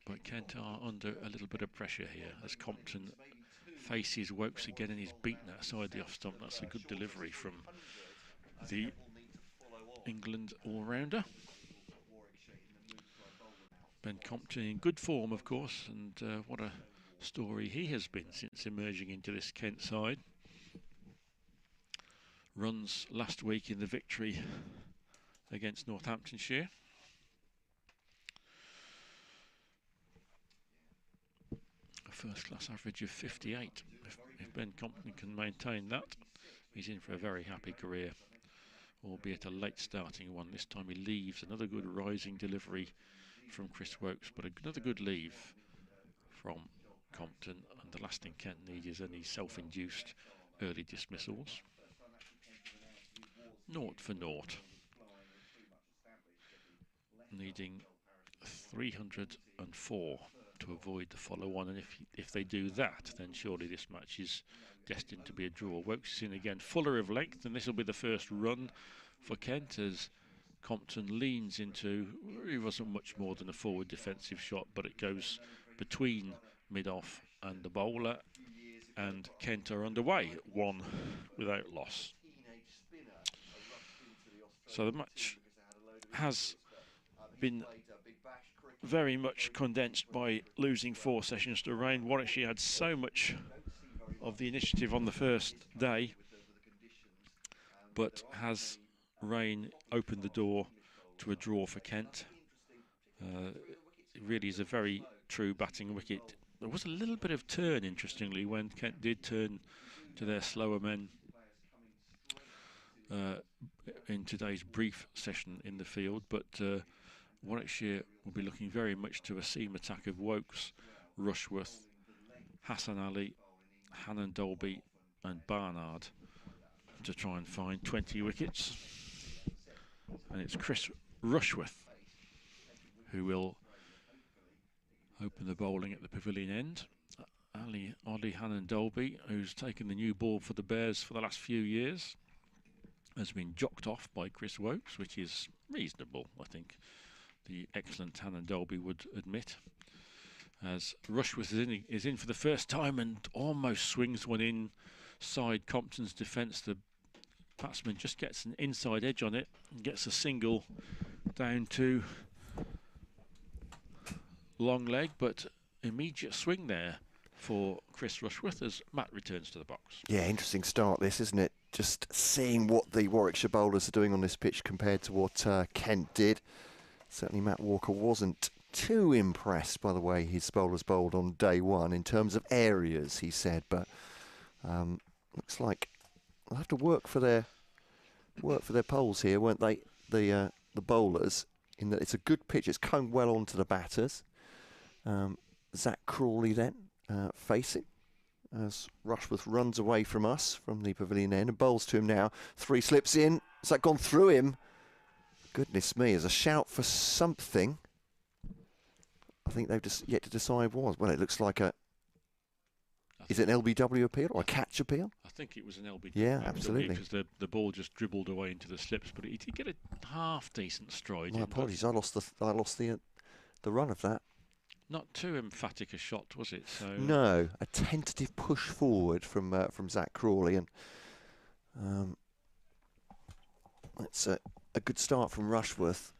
But Kent are under a little bit of pressure here as Compton faces Wokes again, and he's beaten outside the off stump. That's a good delivery from the England all-rounder. Ben Compton in good form, of course, and what a story he has been since emerging into this Kent side. Runs last week in the victory against Northamptonshire. A first-class average of 58. If Ben Compton can maintain that, he's in for a very happy career, albeit a late starting one. This time he leaves. Another good rising delivery from Chris Wokes, but another good leave from Compton, and the last thing Kent needs is any self-induced early dismissals. 0 for 0. Needing 304 to avoid the follow-on, and if they do that, then surely this match is destined to be a draw. Wokes is in again, fuller of length, and this will be the first run for Kent as Compton leans into, he wasn't much more than a forward defensive shot, but it goes between mid-off and the bowler, and Kent are underway at 1 without loss. So the match has been very much condensed by losing 4 sessions to rain. Warwickshire had so much of the initiative on the first day, but has rain opened the door to a draw for Kent. It really is a very true batting wicket. There was a little bit of turn, interestingly, when Kent did turn to their slower men in today's brief session in the field, but Warwickshire will be looking very much to a seam attack of Wokes, Rushworth, Hassan Ali, Hannon Dolby and Barnard to try and find 20 wickets. And it's Chris Rushworth who will open the bowling at the pavilion end. Ali Hannon Dolby, who's taken the new ball for the Bears for the last few years, has been jocked off by Chris Wokes, which is reasonable, I think the excellent Hannon Dolby would admit. As Rushworth is in for the first time and almost swings one inside Compton's defence. The batsman just gets an inside edge on it and gets a single down to long leg, but immediate swing there for Chris Rushworth as Matt returns to the box. Yeah, interesting start this, isn't it? Just seeing what the Warwickshire bowlers are doing on this pitch compared to what Kent did. Certainly Matt Walker wasn't too impressed by the way his bowlers bowled on day one in terms of areas, he said, but looks like they'll have to work for their poles here, won't they? The bowlers, in that it's a good pitch, it's coming well onto the batters. Zach Crawley then facing as Rushworth runs away from us from the pavilion end and bowls to him now. 3 slips in. Has that gone through him? Goodness me, as a shout for something. I think they've just yet to decide what. Well, it looks like a... Is it an LBW appeal or a catch appeal? I think it was an LBW. Yeah, absolutely. Because the ball just dribbled away into the slips, but he did get a half decent stride. My apologies, I lost the run of that. Not too emphatic a shot, was it? So no, a tentative push forward from Zach Crawley, and that's a good start from Rushworth.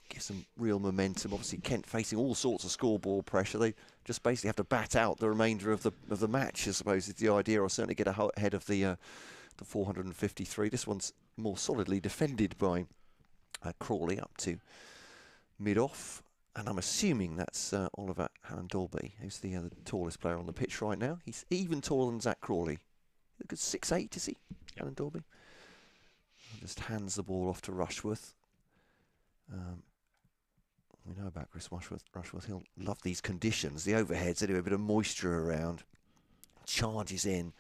Gives some real momentum. Obviously, Kent facing all sorts of scoreboard pressure. They just basically have to bat out the remainder of the match, I suppose, is the idea, or certainly get ahead of the 453. This one's more solidly defended by Crawley up to mid-off. And I'm assuming that's Oliver Hannon Dolby, who's the tallest player on the pitch right now. He's even taller than Zach Crawley. A good 6'8", is he, Hannon Dolby? Just hands the ball off to Rushworth. We know about Chris Rushworth. He'll love these conditions. The overheads, anyway, a bit of moisture around. Charges in,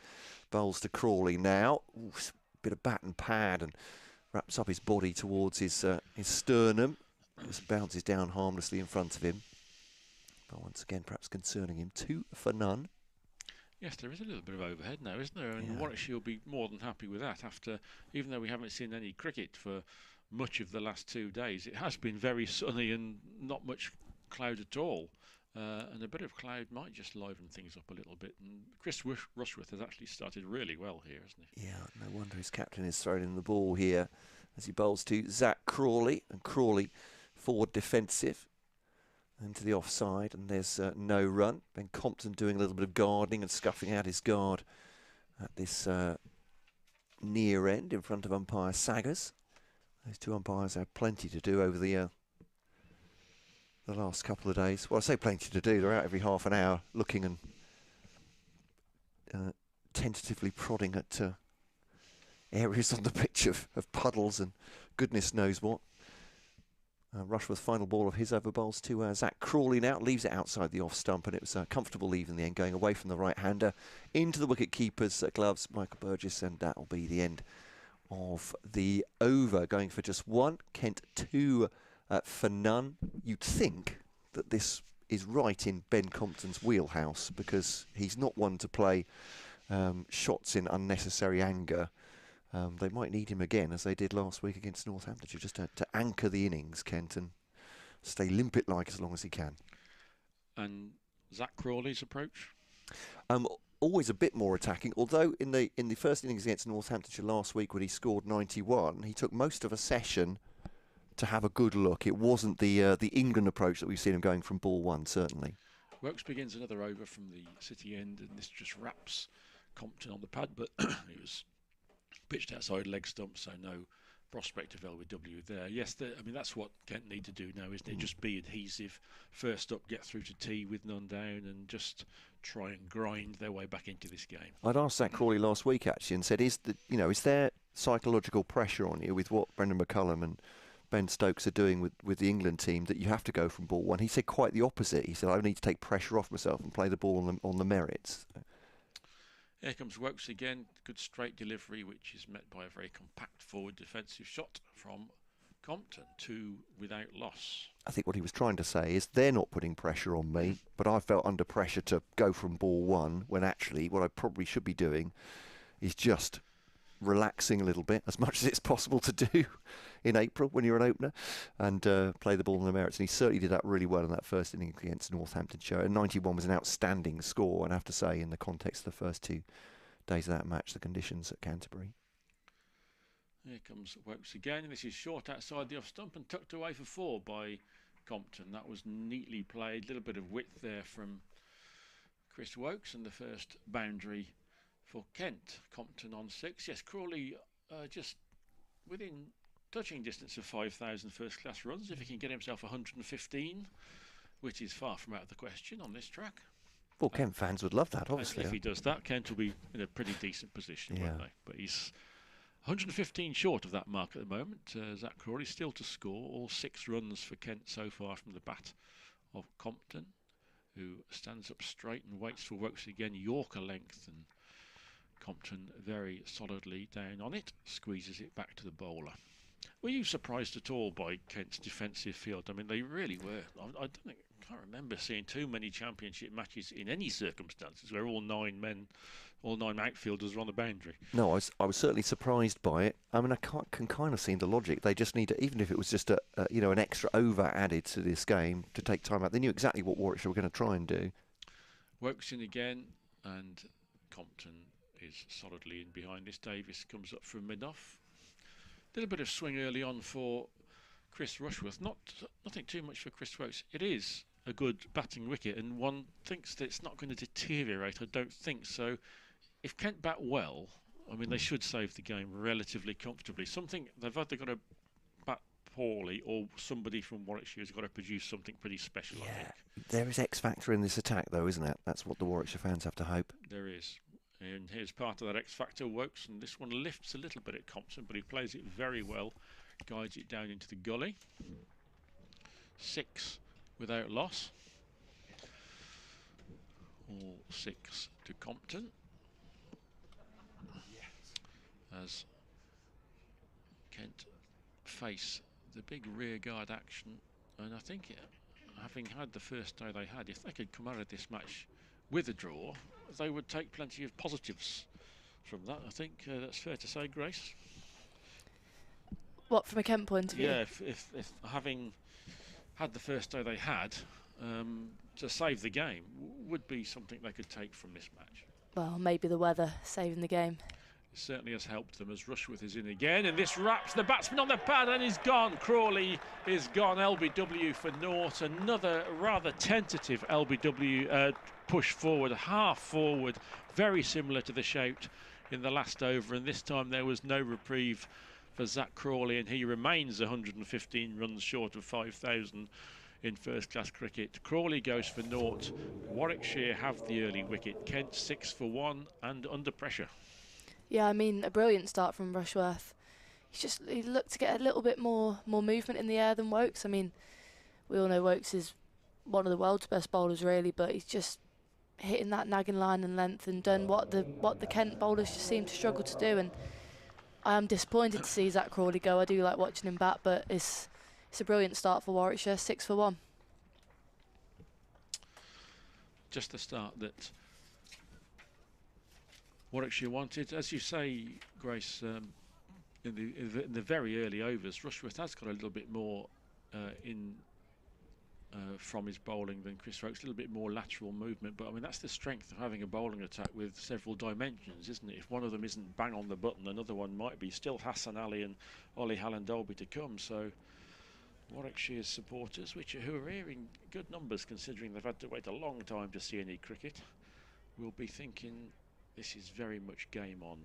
bowls to Crawley now. Ooh, bit of bat and pad and wraps up his body towards his sternum. Just bounces down harmlessly in front of him. But once again, perhaps concerning him. 2 for none. Yes, there is a little bit of overhead now, isn't there? And Warwickshire will be more than happy with that after, even though we haven't seen any cricket for much of the last 2 days, it has been very sunny and not much cloud at all. And a bit of cloud might just liven things up a little bit. And Chris Rushworth has actually started really well here, hasn't he? Yeah, no wonder his captain is throwing in the ball here as he bowls to Zach Crawley. And Crawley forward defensive and to the offside, and there's no run. Ben Compton doing a little bit of guarding and scuffing out his guard at this near end in front of umpire Saggers. Those 2 umpires have plenty to do over the last couple of days. Well, I say plenty to do. They're out every half an hour looking and tentatively prodding at areas on the pitch of puddles and goodness knows what. Rushworth's final ball of his over bowls to Zach Crawley now. Leaves it outside the off stump, and it was a comfortable leave in the end, going away from the right-hander into the wicket-keeper's gloves, Michael Burgess, and that will be the end of the over. Going for just 1, Kent 2 for none. You'd think that this is right in Ben Compton's wheelhouse, because he's not one to play shots in unnecessary anger. They might need him again, as they did last week against Northamptonshire, just to anchor the innings, Kent, and stay limpet-like as long as he can. And Zach Crawley's approach? Always a bit more attacking, although in the first innings against Northamptonshire last week when he scored 91, he took most of a session to have a good look. It wasn't the England approach that we've seen him going from ball 1, certainly. Wokes begins another over from the city end, and this just wraps Compton on the pad, but it was pitched outside leg stump, so no prospect of LBW there. Yes, I mean, that's what Kent need to do now, isn't it? Just be adhesive. First up, get through to tea with none down and just try and grind their way back into this game. I'd asked Zach Crawley last week actually and said, is there psychological pressure on you with what Brendan McCullum and Ben Stokes are doing with the England team that you have to go from ball one? He said quite the opposite. He said, I need to take pressure off myself and play the ball on the merits. Here comes Wokes again. Good straight delivery, which is met by a very compact forward defensive shot from Compton, 2 without loss. I think what he was trying to say is they're not putting pressure on me, but I felt under pressure to go from ball one, when actually what I probably should be doing is just relaxing a little bit, as much as it's possible to do in April when you're an opener, and play the ball on the merits. And he certainly did that really well in that first inning against Northamptonshire. And 91 was an outstanding score, and I have to say, in the context of the first 2 days of that match, the conditions at Canterbury. Here comes Wokes again, and this is short outside the off stump and tucked away for 4 by Compton. That was neatly played, a little bit of width there from Chris Wokes, and the first boundary for Kent. Compton on 6. Yes, Crawley just within touching distance of 5,000 first-class runs, if he can get himself 115, which is far from out of the question on this track. Well, Kent fans would love that, obviously. If he does that, Kent will be in a pretty decent position, won't they? But he's 115 short of that mark at the moment. Zach Crawley still to score. All 6 runs for Kent so far from the bat of Compton, who stands up straight and waits for Wokes again. Yorker length, and Compton very solidly down on it, squeezes it back to the bowler. Were you surprised at all by Kent's defensive field? I mean, they really were. I can't remember seeing too many championship matches in any circumstances where all 9 outfielders were on the boundary. No, I was certainly surprised by it. I mean, I can kind of see the logic. They just need to, even if it was just an extra over added to this game to take time out. They knew exactly what Warwickshire were going to try and do. Wokes in again, and Compton is solidly in behind this. Davis comes up from mid-off. A little bit of swing early on for Chris Rushworth. Nothing too much for Chris Wokes. It is a good batting wicket, and one thinks that it's not going to deteriorate. I don't think so. If Kent bat well, I mean, they should save the game relatively comfortably. They've either got to bat poorly, or somebody from Warwickshire has got to produce something pretty special, I think. There is X factor in this attack, though, isn't it? That's what the Warwickshire fans have to hope. There is. And here's part of that X factor, Wokes, and this one lifts a little bit at Compton, but he plays it very well, guides it down into the gully. 6 without loss. All 6 to Compton. As Kent face the big rear guard action, and I think having had the first day they had, if they could come out of this match with a draw, they would take plenty of positives from that. I think that's fair to say, Grace. What, from a Kent point of view? Yeah, if having had the first day they had, to save the game would be something they could take from this match. Well, maybe the weather saving the game. It certainly has helped them, as Rushworth is in again, and this wraps the batsman on the pad and he's gone. Crawley is gone. LBW for naught. Another rather tentative LBW push forward, half forward, very similar to the shout in the last over, and this time there was no reprieve for Zach Crawley, and he remains 115 runs short of 5,000 in first-class cricket. Crawley goes for naught. Warwickshire have the early wicket. Kent 6 for 1 and under pressure. Yeah, I mean, a brilliant start from Rushworth. He looked to get a little bit more movement in the air than Wokes. I mean, we all know Wokes is one of the world's best bowlers, really, but he's just hitting that nagging line and length and done what the Kent bowlers just seem to struggle to do. And I am disappointed to see Zach Crawley go. I do like watching him bat, but it's a brilliant start for Warwickshire, 6 for 1. Just the start that Warwickshire wanted. As you say, Grace, in the very early overs, Rushworth has got a little bit more from his bowling than Chris Wokes, a little bit more lateral movement, but I mean, that's the strength of having a bowling attack with several dimensions, isn't it? If one of them isn't bang on the button, another one might be. Still Hassan Ali and Ollie Halland-Dolby to come, so Warwickshire's supporters, who are here in good numbers considering they've had to wait a long time to see any cricket, will be thinking this is very much game on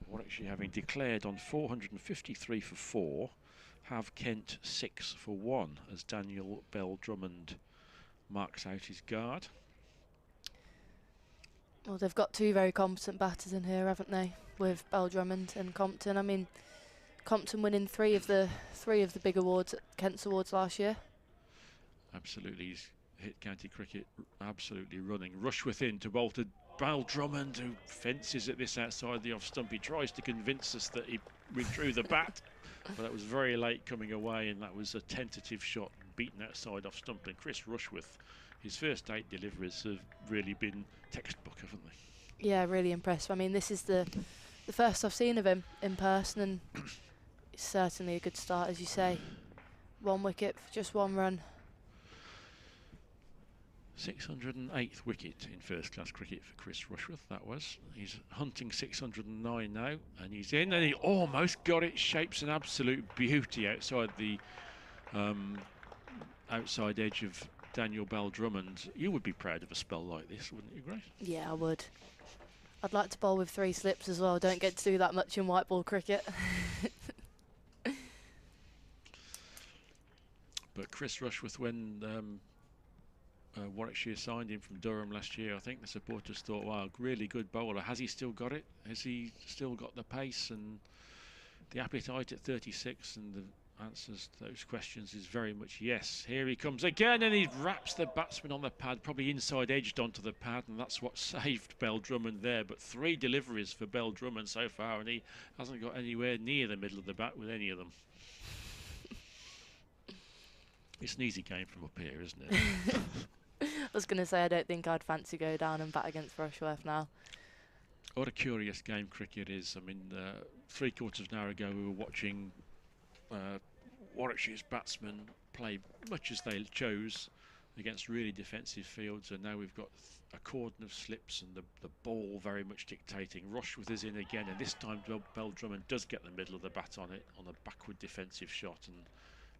Warwickshire having declared on 453 for 4, have Kent 6 for 1 as Daniel Bell-Drummond marks out his guard. Well, they've got two very competent batters in here, haven't they? With Bell-Drummond and Compton. I mean, Compton winning three of the big awards at Kent's Awards last year. Absolutely, he's hit county cricket absolutely running. Rushworth in to bowl to Bell-Drummond, who fences at this outside the off stump. He tries to convince us that he withdrew the bat, but that was very late coming away, and that was a tentative shot beaten outside off stump. And Chris Rushworth, his first 8 deliveries have really been textbook, haven't they? Yeah, really impressed. I mean, this is the first I've seen of him in person, and it's certainly a good start, as you say. 1 wicket for just 1 run. 608th wicket in first-class cricket for Chris Rushworth, that was. He's hunting 609 now, and he's in, and he almost got it. Shapes an absolute beauty outside the outside edge of Daniel Bell-Drummond. You would be proud of a spell like this, wouldn't you, Grace? Yeah, I would. I'd like to bowl with 3 slips as well. Don't get to do that much in white ball cricket. But Chris Rushworth, when Warwickshire signed him from Durham last year, I think the supporters thought, wow, really good bowler. Has he still got it? Has he still got the pace and the appetite at 36? And the answers to those questions is very much yes. Here he comes again, and he wraps the batsman on the pad, probably inside edged onto the pad, and that's what saved Bell-Drummond there. But 3 deliveries for Bell-Drummond so far, and he hasn't got anywhere near the middle of the bat with any of them. It's an easy game from up here, isn't it? I was going to say, I don't think I'd fancy go down and bat against Rushworth now. What a curious game cricket is. I mean, 3/4 of an hour ago we were watching Warwickshire's batsmen play much as they chose against really defensive fields, and now we've got a cordon of slips and the ball very much dictating. Rushworth is in again, and this time Bell-Drummond does get the middle of the bat on it on a backward defensive shot and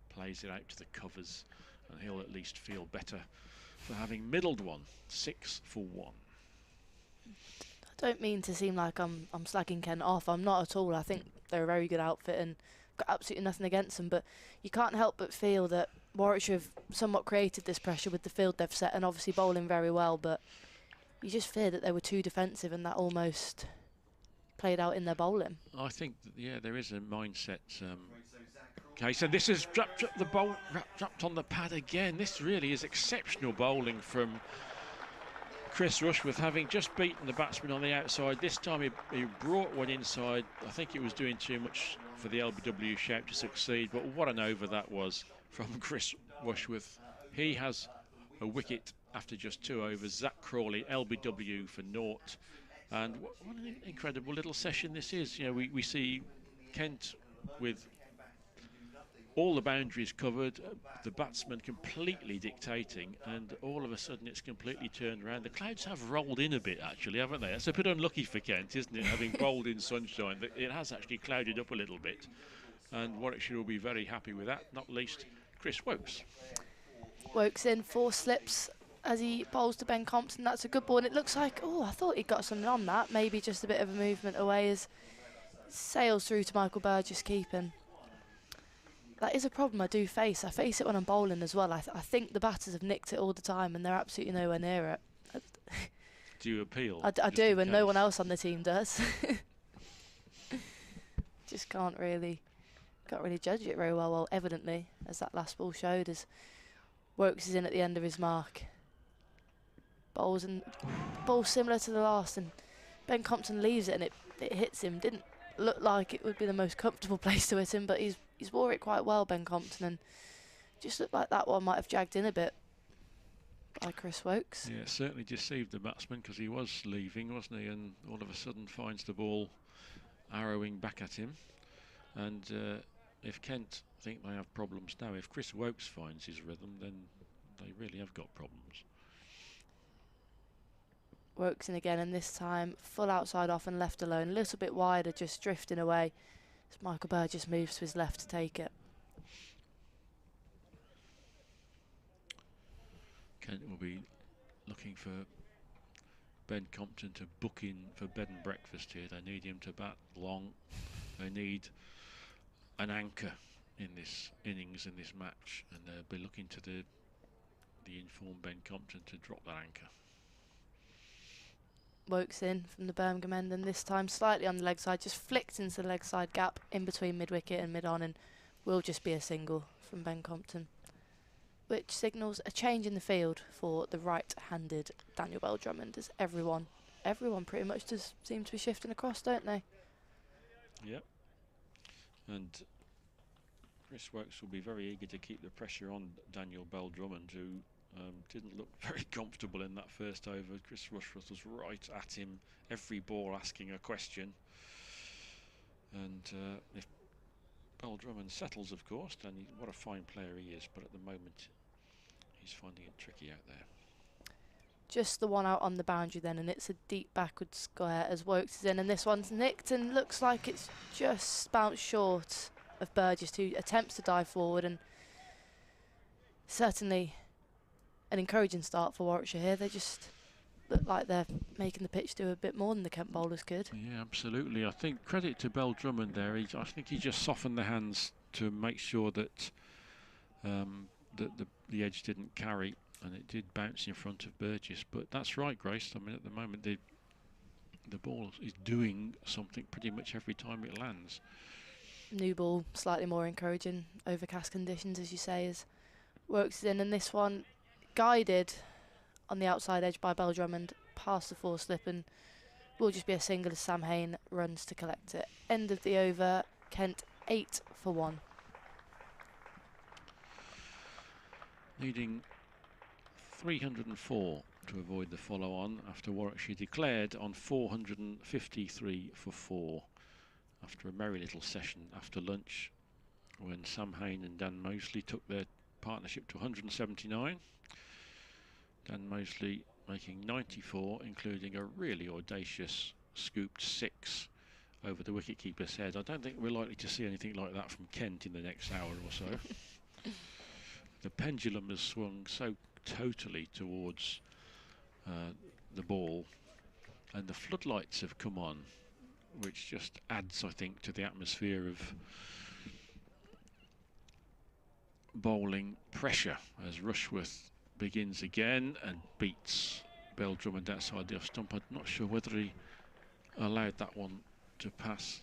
plays it out to the covers, and he'll at least feel better for having middled one. 6 for 1. I don't mean to seem like I'm slagging Kent off. I'm not at all. I think they're a very good outfit and got absolutely nothing against them. But you can't help but feel that Warwickshire have somewhat created this pressure with the field they've set, and obviously bowling very well. But you just fear that they were too defensive, and that almost played out in their bowling. I think that, yeah, there is a mindset. Okay, so this is dropped the bowl, dropped on the pad again. This really is exceptional bowling from Chris Rushworth, having just beaten the batsman on the outside. This time he brought one inside. I think it was doing too much for the LBW shout to succeed, but what an over that was from Chris Rushworth. He has a wicket after just 2 overs. Zach Crawley, LBW for 0. And what an incredible little session this is. You know, we see Kent with all the boundaries covered, the batsman completely dictating, and all of a sudden it's completely turned around. The clouds have rolled in a bit, actually, haven't they? It's a bit unlucky for Kent, isn't it, having bowled in sunshine. It has actually clouded up a little bit, and Warwickshire will be very happy with that, not least Chris Wokes. Wokes in 4 slips as he bowls to Ben Compton. That's a good ball, and it looks like, oh, I thought he got something on that. Maybe just a bit of a movement away as sails through to Michael Burgess keeping. That is a problem I do face. I face it when I'm bowling as well. I think the batters have nicked it all the time, and they're absolutely nowhere near it. Do you appeal? I do, and no one else on the team does. Just can't really judge it very well. Well, evidently, as that last ball showed, as Wokes is in at the end of his mark. Bowls similar to the last, and Ben Compton leaves it, and it hits him. Didn't look like it would be the most comfortable place to hit him, but he's wore it quite well, Ben Compton, and just looked like that one might have jagged in a bit by Chris Wokes. Yeah, certainly deceived the batsman, because he was leaving, wasn't he, and all of a sudden finds the ball arrowing back at him. And if Kent think they have problems now, if Chris Wokes finds his rhythm, then they really have got problems. Wokes in again, and this time full outside off and left alone, a little bit wider, just drifting away as Michael Burgess moves to his left to take it. Kent will be looking for Ben Compton to book in for bed and breakfast here. They need him to bat long. They need an anchor in this innings, in this match, and they'll be looking to the informed Ben Compton to drop that anchor. Wokes in from the Birmingham end, and this time slightly on the leg side, just flicked into the leg side gap in between mid-wicket and mid-on, and will just be a single from Ben Compton, which signals a change in the field for the right-handed Daniel Bell-Drummond, as everyone pretty much does seem to be shifting across, don't they? Yep. And Chris Wokes will be very eager to keep the pressure on Daniel Bell-Drummond, who didn't look very comfortable in that first over. Chris Rushworth was right at him, every ball asking a question. And if Bell-Drummond settles, of course, then what a fine player he is, but at the moment he's finding it tricky out there. Just the one out on the boundary then, and it's a deep backward square as Wokes is in, and this one's nicked and looks like it's just bounced short of Burgess, who attempts to dive forward, and certainly an encouraging start for Warwickshire here. They just look like they're making the pitch do a bit more than the Kent bowlers could. Yeah, absolutely. I think credit to Bell-Drummond there. I think he just softened the hands to make sure that the edge didn't carry, and it did bounce in front of Burgess. But that's right, Grace. I mean, at the moment the ball is doing something pretty much every time it lands. New ball, slightly more encouraging, overcast conditions, as you say, as Wokes is in, and this one guided on the outside edge by Bell-Drummond past the four slip, and will just be a single as Sam Hain runs to collect it. End of the over, Kent 8 for 1. Needing 304 to avoid the follow-on after Warwickshire declared on 453 for 4 after a merry little session after lunch, when Sam Hain and Dan Mosley took their partnership to 179. Dan Mosley making 94, including a really audacious scooped 6 over the wicketkeeper's head. I don't think we're likely to see anything like that from Kent in the next hour or so. The pendulum has swung so totally towards the ball, and the floodlights have come on, which just adds, I think, to the atmosphere of bowling pressure as Rushworth begins again and beats Bell-Drummond outside the off stump. I'm not sure whether he allowed that one to pass.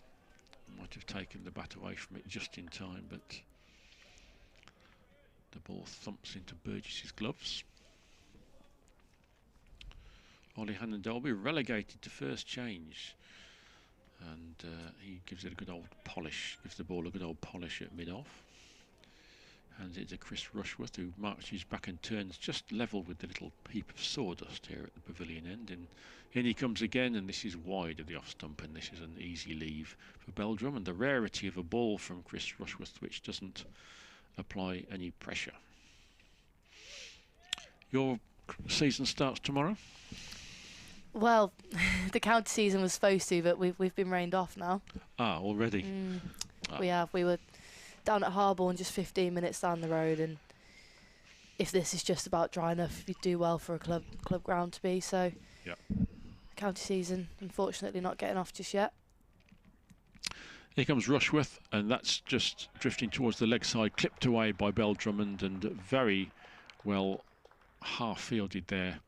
Might have taken the bat away from it just in time, but the ball thumps into Burgess's gloves. Ollie Hannon-Dolby relegated to first change, and he gives it a good old polish, gives the ball a good old polish at mid-off. Hands it to Chris Rushworth, who marches back and turns just level with the little heap of sawdust here at the pavilion end, and in he comes again, and this is wide of the off stump, and this is an easy leave for Bell-Drummond. The rarity of a ball from Chris Rushworth, which doesn't apply any pressure. Your season starts tomorrow? Well, the county season was supposed to, but we've been rained off now. Ah, already? We have. We were down at Harborne, just 15 minutes down the road, and if this is just about dry enough, you do well for a club ground to be. So, yep. County season, unfortunately, not getting off just yet. Here comes Rushworth, and that's just drifting towards the leg side, clipped away by Bell-Drummond, and very well half-fielded there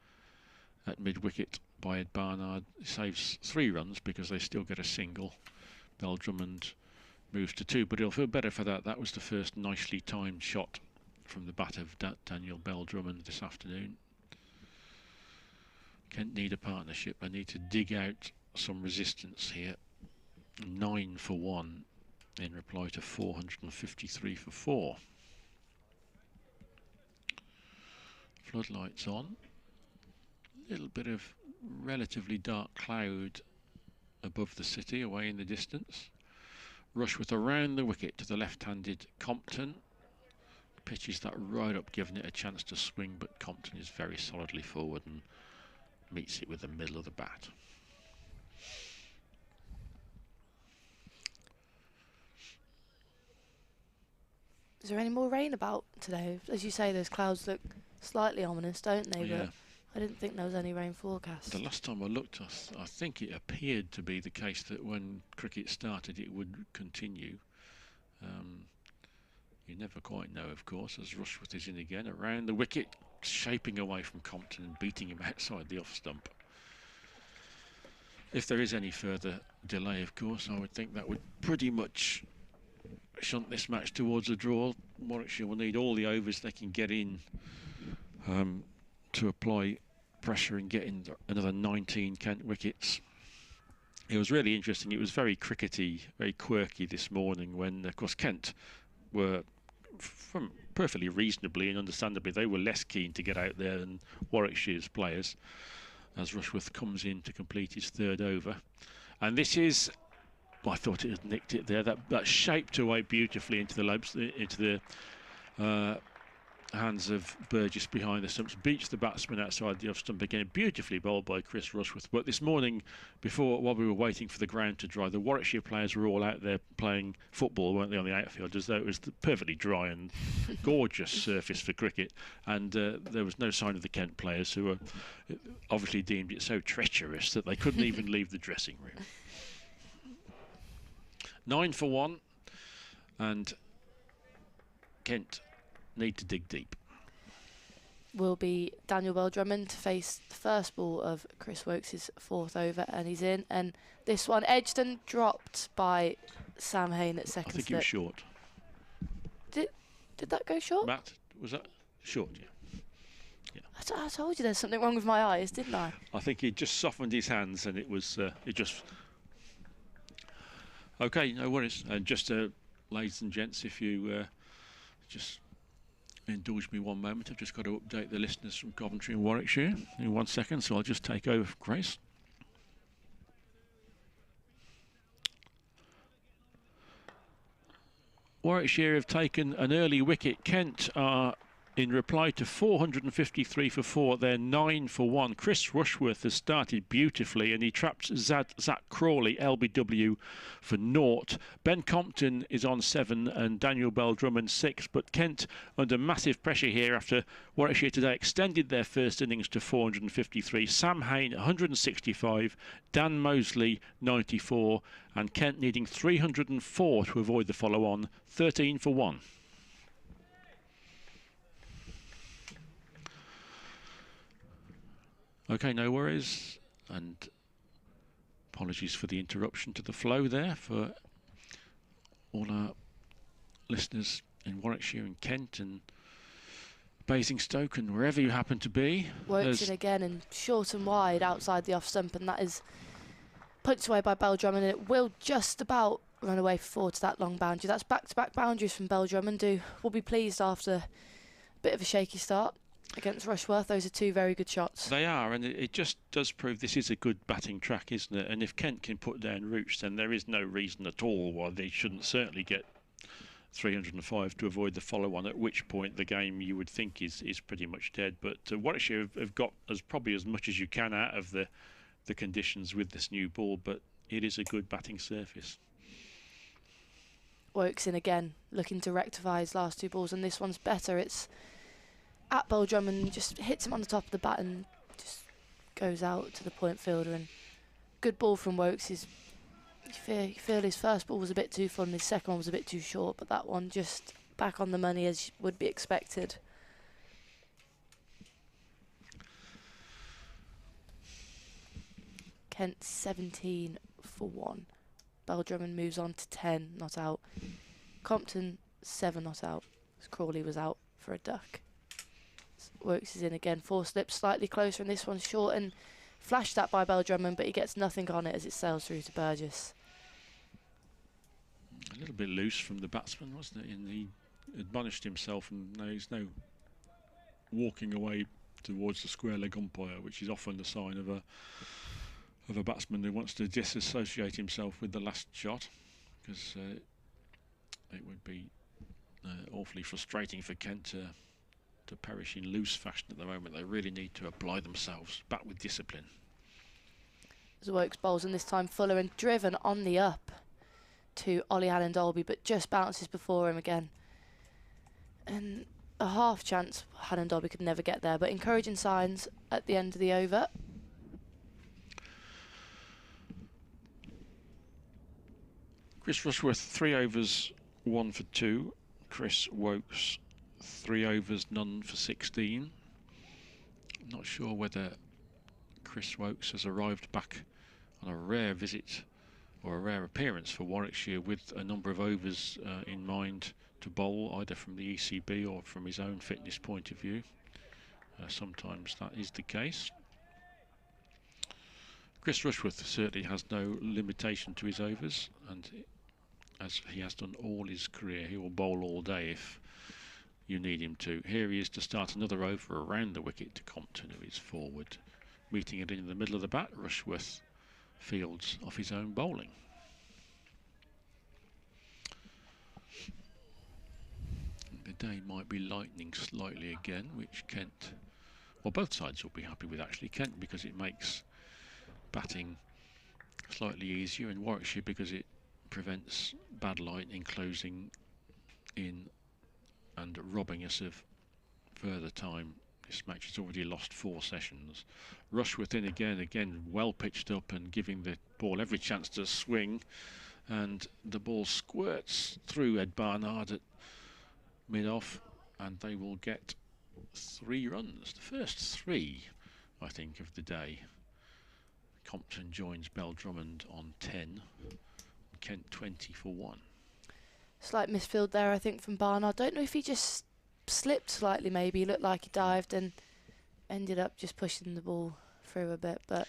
at mid-wicket by Ed Barnard. Saves 3 runs because they still get a single. Bell-Drummond moves to 2, but he'll feel better for that. That was the first nicely timed shot from the bat of Daniel Bell-Drummond this afternoon. Kent need a partnership. They need to dig out some resistance here. 9 for 1 in reply to 453 for 4. Floodlights on. Little bit of relatively dark cloud above the city, away in the distance. Rushworth around the wicket to the left-handed Compton. Pitches that right up, giving it a chance to swing, but Compton is very solidly forward and meets it with the middle of the bat. Is there any more rain about today? As you say, those clouds look slightly ominous, don't they? Yeah. But I didn't think there was any rain forecast. The last time I looked, I think it appeared to be the case that when cricket started it would continue. You never quite know, of course, as Rushworth is in again, around the wicket, shaping away from Compton and beating him outside the off stump. If there is any further delay, of course, I would think that would pretty much shunt this match towards a draw. Warwickshire will need all the overs they can get in to apply pressure and get in another 19 Kent wickets. It was really interesting. It was very crickety, very quirky this morning when, of course, Kent were, from perfectly reasonably and understandably, they were less keen to get out there than Warwickshire's players, as Rushworth comes in to complete his third over. And this is, well, I thought it had nicked it there. That shaped away beautifully into the lobes, into the hands of Burgess behind the stumps, beats the batsman outside the off stump again, beautifully bowled by Chris Rushworth. But this morning, while we were waiting for the ground to dry, the Warwickshire players were all out there playing football, weren't they, on the outfield, as though it was perfectly dry and gorgeous surface for cricket. And there was no sign of the Kent players, who were obviously deemed it so treacherous that they couldn't even leave the dressing room. 9 for 1, and Kent need to dig deep. Will be Daniel Bell-Drummond to face the first ball of Chris Wokes' fourth over, and he's in. And this one edged and dropped by Sam Hain at second. I think he was short. Did that go short? Matt, was that short? Yeah. I told you there's something wrong with my eyes, didn't I? I think he just softened his hands, and it was it just. Okay, no worries. And just, ladies and gents, if you just indulge me one moment, I've just got to update the listeners from Coventry and Warwickshire in 1 second, so I'll just take over for Grace. Warwickshire have taken an early wicket. Kent are in reply to 453 for 4. They're 9 for 1. Chris Rushworth has started beautifully and he trapped Zach Crawley, LBW, for 0. Ben Compton is on 7 and Daniel Bell-Drummond 6. But Kent under massive pressure here after Warwickshire today extended their first innings to 453. Sam Hain 165, Dan Mosley 94, and Kent needing 304 to avoid the follow-on. 13 for 1. Okay, no worries, and apologies for the interruption to the flow there for all our listeners in Warwickshire and Kent and Basingstoke and wherever you happen to be. Works in again and short and wide outside the off stump, and that is punched away by Bell-Drummond, and it will just about run away for 4 to that long boundary. That's back-to-back boundaries from Bell-Drummond, who will be pleased after a bit of a shaky start against Rushworth. Those are 2 very good shots. They are, and it just does prove this is a good batting track, isn't it? And if Kent can put down roots, then there is no reason at all why they shouldn't certainly get 305 to avoid the follow-on, at which point the game you would think is pretty much dead. But Warwickshire have got probably as much as you can out of the conditions with this new ball, but it is a good batting surface. Wokes in again, looking to rectify his last 2 balls, and this one's better. It's at Bell-Drummond, just hits him on the top of the bat and just goes out to the point fielder. And good ball from Wokes. You feel his first ball was a bit too full and his second one was a bit too short, but that one just back on the money as would be expected. Kent 17 for 1. Bell-Drummond moves on to 10 not out. Compton 7 not out, as Crawley was out for a duck. Wokes is in again. 4 slips, slightly closer, and this one's short and flashed at by Bell-Drummond, but he gets nothing on it as it sails through to Burgess. A little bit loose from the batsman, wasn't it? And he admonished himself, and there's no walking away towards the square leg umpire, which is often the sign of a batsman who wants to disassociate himself with the last shot, because it would be awfully frustrating for Kent to perish in loose fashion at the moment. They really need to apply themselves back with discipline. As Wokes bowls, and this time Fuller and driven on the up to Ollie Allen Dolby, but just bounces before him again. And a half chance Hannon Dobby could never get there, but encouraging signs at the end of the over. Chris Rushworth, 3 overs, 1 for 2. Chris Wokes, 3 overs, none for 16. I'm not sure whether Chris Wokes has arrived back on a rare visit or a rare appearance for Warwickshire with a number of overs in mind to bowl, either from the ECB or from his own fitness point of view. Sometimes that is the case. Chris Rushworth certainly has no limitation to his overs, and as he has done all his career, he will bowl all day if you need him to. Here he is to start another over around the wicket to Compton, who is forward. Meeting it in the middle of the bat, Rushworth fields off his own bowling. The day might be lightening slightly again, which Kent, well, both sides will be happy with actually. Kent because it makes batting slightly easier, and Warwickshire because it prevents bad lightning closing in and robbing us of further time. This match has already lost 4 sessions. Rushworth in again well pitched up and giving the ball every chance to swing, and the ball squirts through Ed Barnard at mid-off, and they will get 3 runs, the first 3 I think of the day. Compton joins Bell Drummond on 10, Kent 20 for 1. Slight misfield there, I think, from Barnard. Don't know if he just slipped slightly, maybe. He looked like he dived and ended up just pushing the ball through a bit, but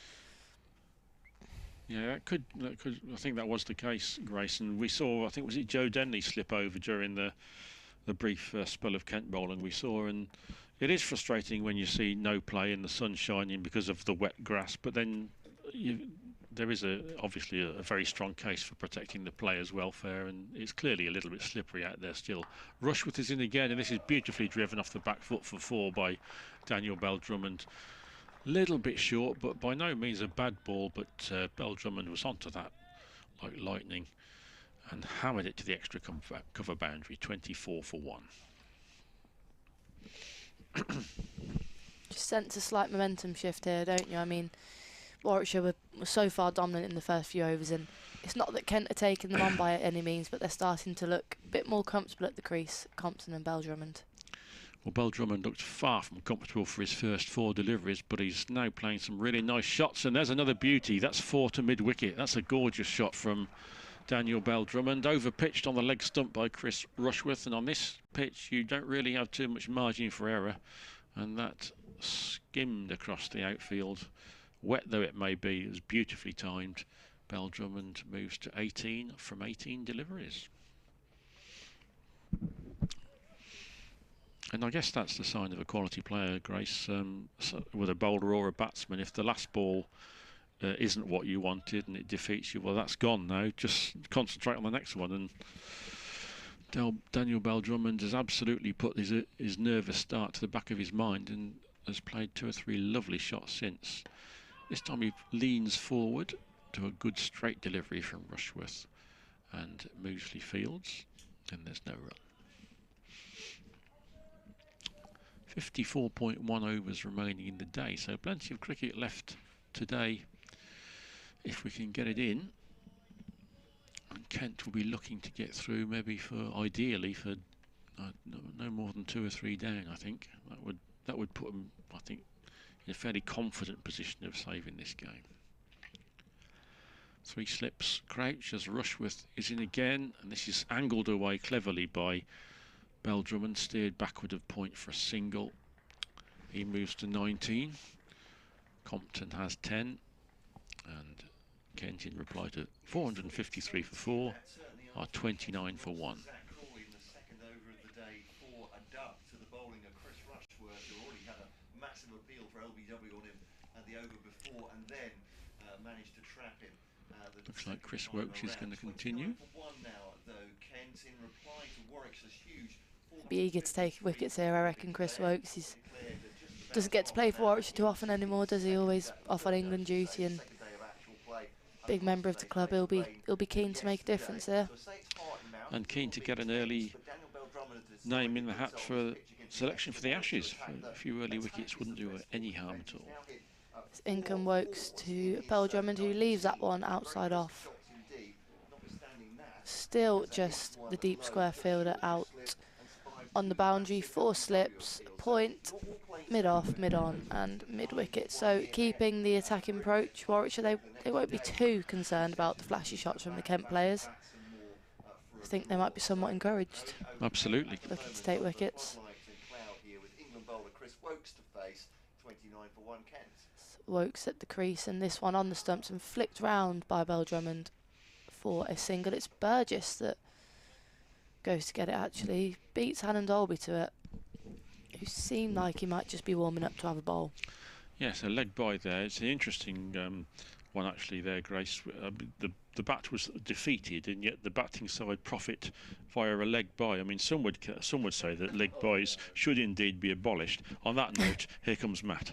yeah, that could I think that was the case, Grace. And we saw, I think, was it Joe Denley slip over during the brief spell of Kent bowling we saw, and it is frustrating when you see no play and the sun shining because of the wet grass, but then there is obviously a very strong case for protecting the players' welfare, and it's clearly a little bit slippery out there still. Rushworth is in again, and this is beautifully driven off the back foot for 4 by Daniel Bell Drummond. Little bit short, but by no means a bad ball, but Bell Drummond was onto that like lightning and hammered it to the extra cover boundary, 24 for 1. Just sense a slight momentum shift here, don't you? I mean, Warwickshire were so far dominant in the first few overs, and it's not that Kent are taking them on by any means, but they're starting to look a bit more comfortable at the crease, Compton and Bell Drummond. Well, Bell Drummond looked far from comfortable for his first 4 deliveries, but he's now playing some really nice shots, and there's another beauty. That's 4 to mid-wicket. That's a gorgeous shot from Daniel Bell Drummond, over-pitched on the leg stump by Chris Rushworth, and on this pitch you don't really have too much margin for error, and that skimmed across the outfield. Wet though it may be, it was beautifully timed. Bell Drummond moves to 18 from 18 deliveries. And I guess that's the sign of a quality player, Grace, with a bowler or a batsman. If the last ball isn't what you wanted and it defeats you, well, that's gone now. Just concentrate on the next one. And Daniel Bell Drummond has absolutely put his nervous start to the back of his mind and has played 2 or 3 lovely shots since. This time he leans forward to a good straight delivery from Rushworth, and Moseley fields, and there's no run. 54.1 overs remaining in the day, so plenty of cricket left today if we can get it in. And Kent will be looking to get through, maybe ideally for no more than 2 or 3 down. I think that would put them, I think, in a fairly confident position of saving this game. 3 slips, Crouch as Rushworth is in again, and this is angled away cleverly by Bell Drummond, steered backward of point for a single. He moves to 19. Compton has 10, and Kent, in reply to 453 for 4, are 29 for 1. Looks like Chris Wokes is going to continue. Be eager to take wickets here, I reckon. Chris Wokes, he doesn't get to play for Warwickshire too often anymore, does he? Always off on England duty, and big member of the club. He'll be keen to make a difference there. And keen to get an early name in the hat for selection for the Ashes. A few early wickets wouldn't do any harm at all. It's Income Wokes to Bell Drummond, who leaves that one outside off. Still just the deep square fielder out on the boundary. 4 slips, point, mid-off, mid-on and mid-wicket. So keeping the attacking approach, Warwickshire, they won't be too concerned about the flashy shots from the Kent players. I think they might be somewhat encouraged. Absolutely. Looking to take wickets. Wokes at the crease, and this one on the stumps and flicked round by Bell Drummond for a single. It's Burgess that goes to get it, actually. Beats Hannon Dolby to it, who seemed like he might just be warming up to have a bowl. Yes, a leg by there. It's an interesting one actually there, Grace. The bat was defeated, and yet the batting side profit via a leg by. I mean, some would say that leg buys should indeed be abolished. On that note, here comes Matt.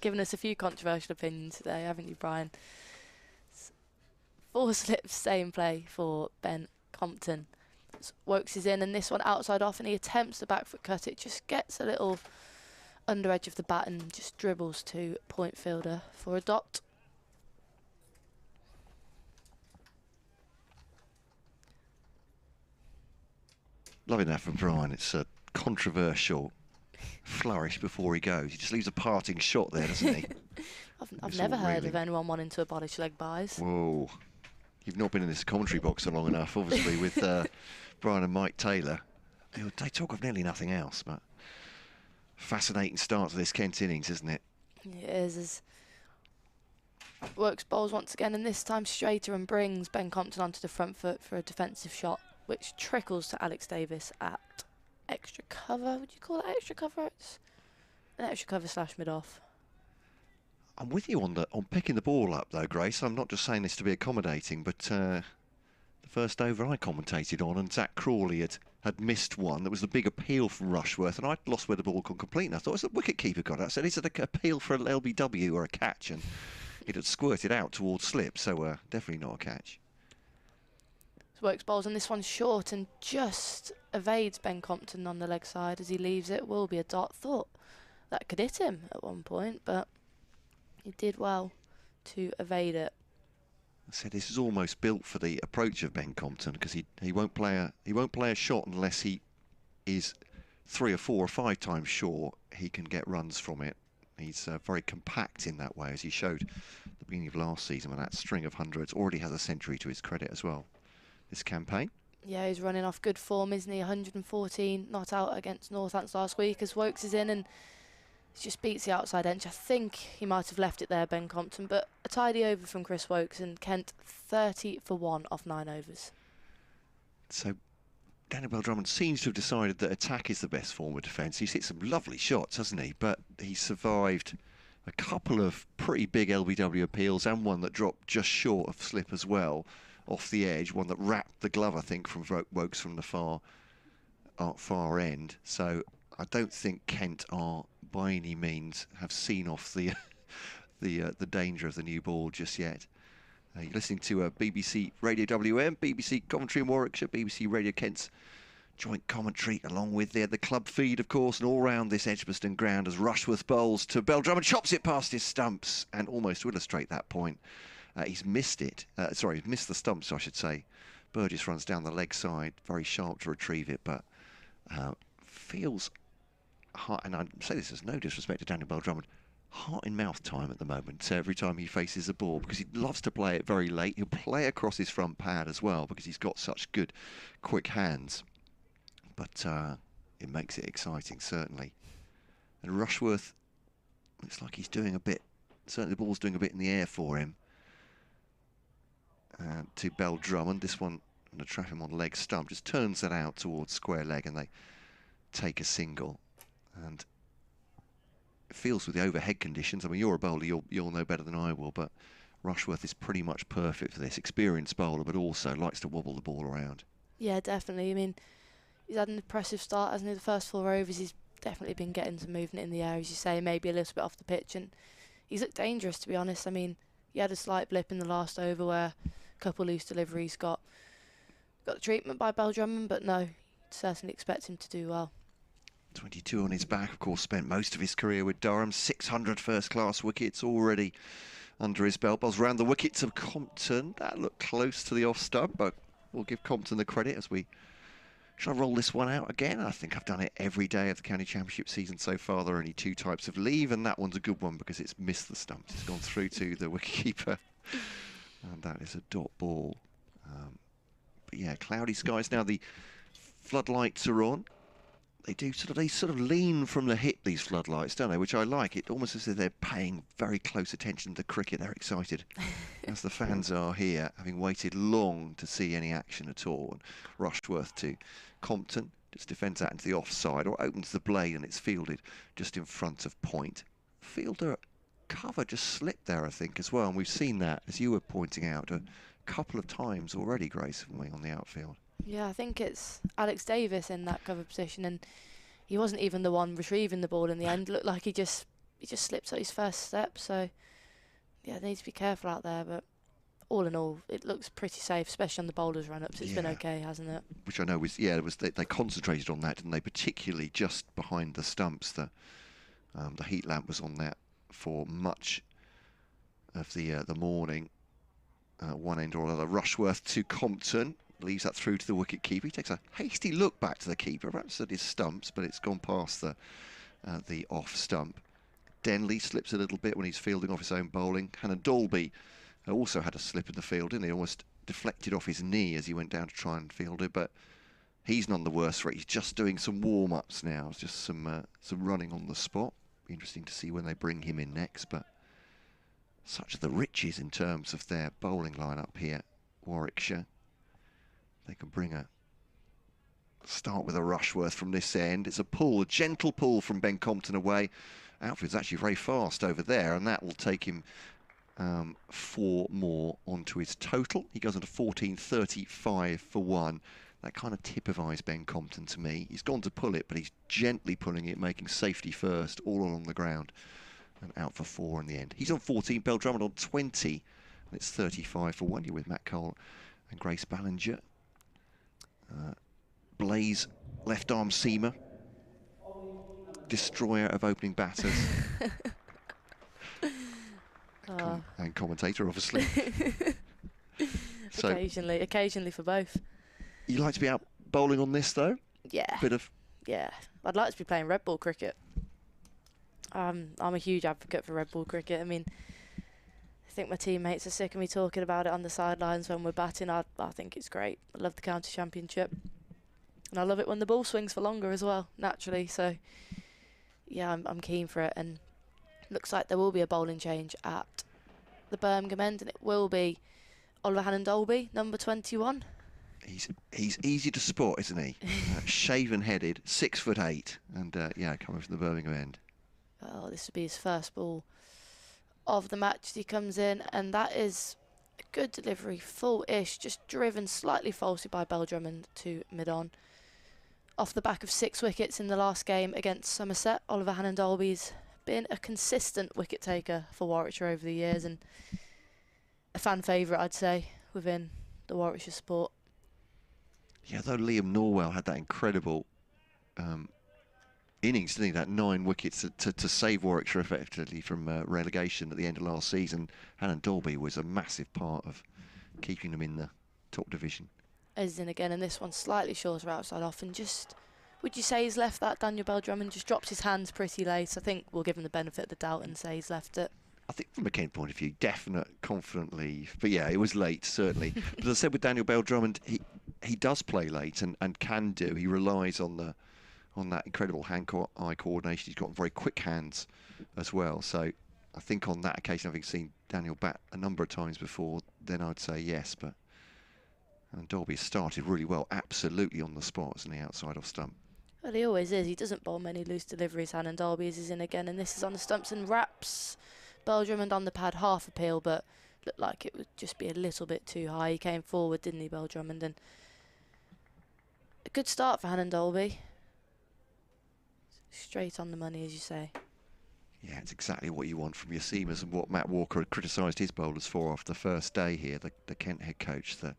Giving us a few controversial opinions today, haven't you, Brian? 4 slips, stay in play for Ben Compton. Wokes is in, and this one outside off, and he attempts the back foot cut. It just gets a little under edge of the bat and just dribbles to point fielder for a dot. Loving that from Brian. It's a controversial flourish before he goes. He just leaves a parting shot there, doesn't he? I've never heard of anyone wanting to abolish leg buys. Whoa. You've not been in this commentary box for long enough, obviously, with Brian and Mike Taylor. They talk of nearly nothing else, but fascinating start to this Kent innings, isn't it? It is. Works bowls once again, and this time straighter and brings Ben Compton onto the front foot for a defensive shot, which trickles to Alex Davis at extra cover. Would you call it extra cover? It's an extra cover / mid-off. I'm with you on picking the ball up, though, Grace. I'm not just saying this to be accommodating, but the first over I commentated on, and Zach Crawley had missed one. There was the big appeal from Rushworth, and I'd lost where the ball got complete. And I thought, has the wicket-keeper got it? I said, is it an appeal for an LBW or a catch? And it had squirted out towards slip, so definitely not a catch. Works bowls, and this one's short and just evades Ben Compton on the leg side as he leaves it. Will be a dot. Thought that could hit him at one point, but he did well to evade it. I said this is almost built for the approach of Ben Compton, because he won't play a shot unless he is 3 or 4 or 5 times sure he can get runs from it. He's very compact in that way, as he showed at the beginning of last season when that string of hundreds. Already has a century to his credit as well this campaign. Yeah, he's running off good form, isn't he? 114 not out against Northants last week as Wokes is in, and he just beats the outside edge. I think he might have left it there, Ben Compton, but a tidy over from Chris Wokes, and Kent 30 for 1 off 9 overs. So Daniel Bell Drummond seems to have decided that attack is the best form of defence. He's hit some lovely shots, hasn't he? But he survived a couple of pretty big LBW appeals, and one that dropped just short of slip as well, off the edge, one that wrapped the glove, I think, from Wokes from the far end. So I don't think Kent are by any means have seen off the the danger of the new ball just yet. You're listening to BBC Radio WM, BBC commentary in Warwickshire, BBC Radio Kent's joint commentary, along with the club feed, of course, and all round this Edgbaston ground as Rushworth bowls to Bell Drummond, chops it past his stumps, and almost to illustrate that point, he's missed it. Sorry, he's missed the stumps, I should say. Burgess runs down the leg side, very sharp to retrieve it, but feels hot, and I say this as no disrespect to Daniel Bell Drummond, heart in mouth time at the moment every time he faces the ball, because he loves to play it very late. He'll play across his front pad as well, because he's got such good quick hands, but it makes it exciting, certainly. And Rushworth looks like he's doing a bit, certainly the ball's doing a bit in the air for him. To Bell Drummond, this one going to trap him on leg stump, just turns that out towards square leg, and they take a single. And it feels with the overhead conditions, I mean, you're a bowler, you'll know better than I will, but Rushworth is pretty much perfect for this. Experienced bowler, but also likes to wobble the ball around. Yeah, definitely. I mean, he's had an impressive start, hasn't he? The first 4 overs, he's definitely been getting some movement in the air, as you say, maybe a little bit off the pitch, and he's looked dangerous, to be honest. I mean, he had a slight blip in the last over where a couple loose deliveries got got the treatment by Drummond, but no, certainly expect him to do well. 22 on his back, of course, spent most of his career with Durham. 600 first-class wickets already under his belt. Bowls round the wickets of Compton. That looked close to the off-stump, but we'll give Compton the credit as we... Shall I roll this one out again? I think I've done it every day of the County Championship season so far. There are only 2 types of leave, and that one's a good one because it's missed the stumps. It's gone through to the wicketkeeper, and that is a dot ball. But yeah, cloudy skies. Now the floodlights are on. They sort of lean from the hip, these floodlights, don't they? Which I like. It almost as if they're paying very close attention to the cricket. They're excited, as the fans are here, having waited long to see any action at all. And Rushworth to Compton, just defends that into the offside, or opens the blade and it's fielded just in front of point. Fielder cover just slipped there, I think, as well. And we've seen that, as you were pointing out, a couple of times already, Grace, haven't we, on the outfield? Yeah, I think it's Alex Davis in that cover position, and he wasn't even the one retrieving the ball in the end. Looked like he just slipped at his first step. So yeah, they need to be careful out there. But all in all, it looks pretty safe, especially on the bowlers' run-ups. It's been okay, hasn't it? Which I know was they concentrated on that, didn't they? Particularly just behind the stumps. The heat lamp was on that for much of the morning. One end or another. Rushworth to Compton. Leaves that through to the wicket keeper. He takes a hasty look back to the keeper, perhaps at his stumps, but it's gone past the off stump. Denley slips a little bit when he's fielding off his own bowling. Hannah Dalby also had a slip in the field, didn't he? Almost deflected off his knee as he went down to try and field it, but he's none the worse for it. He's just doing some warm-ups now. It's just some running on the spot. Be interesting to see when they bring him in next, but such are the riches in terms of their bowling line-up here, Warwickshire. They can start with a Rushworth from this end. It's a gentle pull from Ben Compton away. Outfield's actually very fast over there, and that will take him 4 more onto his total. He goes into 14.35 for 1. That kind of typifies Ben Compton to me. He's gone to pull it, but he's gently pulling it, making safety first, all along the ground, and out for 4 in the end. He's on 14, Bell Drummond on 20, and it's 35 for 1. You're with Matt Cole and Grace Ballinger. Blaze, left arm seamer, destroyer of opening batters, and commentator, obviously. So occasionally for both. You like to be out bowling on this, though? Yeah. Yeah, I'd like to be playing red ball cricket. I'm a huge advocate for red ball cricket. I mean, I think my teammates are sick of me talking about it on the sidelines when we're batting. I think it's great. I love the county championship. And I love it when the ball swings for longer as well, naturally. So, yeah, I'm keen for it. And looks like there will be a bowling change at the Birmingham end, and it will be Oliver Hannon-Dolby, number 21. He's easy to spot, isn't he? Shaven-headed, 6'8", and coming from the Birmingham end. Oh, this would be his first ball of the match. He comes in, and that is a good delivery, full-ish, just driven slightly falsely by Bell Drummond to mid-on. Off the back of 6 wickets in the last game against Somerset, Oliver Hannon-Dolby's been a consistent wicket taker for Warwickshire over the years, and a fan favourite, I'd say, within the Warwickshire sport. Yeah, though Liam Norwell had that incredible innings, didn't he? That 9 wickets to save Warwickshire effectively from relegation at the end of last season. Hannon-Dolby was a massive part of keeping them in the top division. As in again, and this one slightly shorter outside off, and just, would you say he's left that? Daniel Bell Drummond just drops his hands pretty late. I think we'll give him the benefit of the doubt and say he's left it. I think from a Kent point of view, definite, confident leave. But yeah, it was late, certainly. But as I said with Daniel Bell Drummond, he does play late and can do. He relies on that incredible hand-eye coordination. He's got very quick hands as well. So I think on that occasion, having seen Daniel bat a number of times before, then I'd say yes. But Dolby started really well, absolutely on the spot, isn't he, outside off stump? Well, he always is. He doesn't bowl many loose deliveries. Hannon-Dolby is in again, and this is on the stumps and wraps Bell Drummond on the pad, half a peel, but looked like it would just be a little bit too high. He came forward, didn't he, Bell Drummond? And a good start for Hannon-Dolby. Straight on the money, as you say. Yeah, it's exactly what you want from your seamers, and what Matt Walker had criticised his bowlers for after the first day here, the Kent head coach, that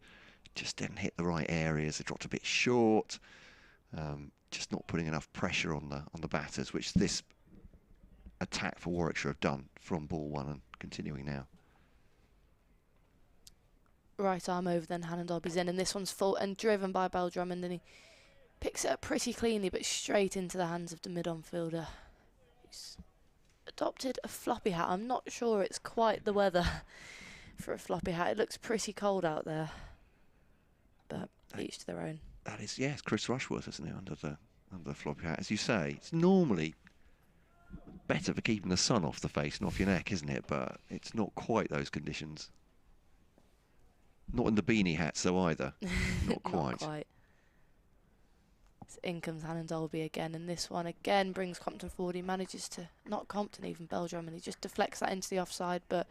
just didn't hit the right areas. They dropped a bit short. Just not putting enough pressure on the batters, which this attack for Warwickshire have done from ball one and continuing now. Right arm over, then Hannon Dolby's in, and this one's full and driven by Bell Drummond, and he picks it up pretty cleanly, but straight into the hands of the mid-on fielder. He's adopted a floppy hat. I'm not sure it's quite the weather for a floppy hat. It looks pretty cold out there, but each to their own. That is, yes, Chris Rushworth, isn't it, under the floppy hat. As you say, it's normally better for keeping the sun off the face and off your neck, isn't it? But it's not quite those conditions. Not in the beanie hats, though, either. Not quite. Not quite. So in comes Hannon Dolby again, and this one again brings Compton forward. He manages to, not Compton even, Bell Drummond, he just deflects that into the offside, but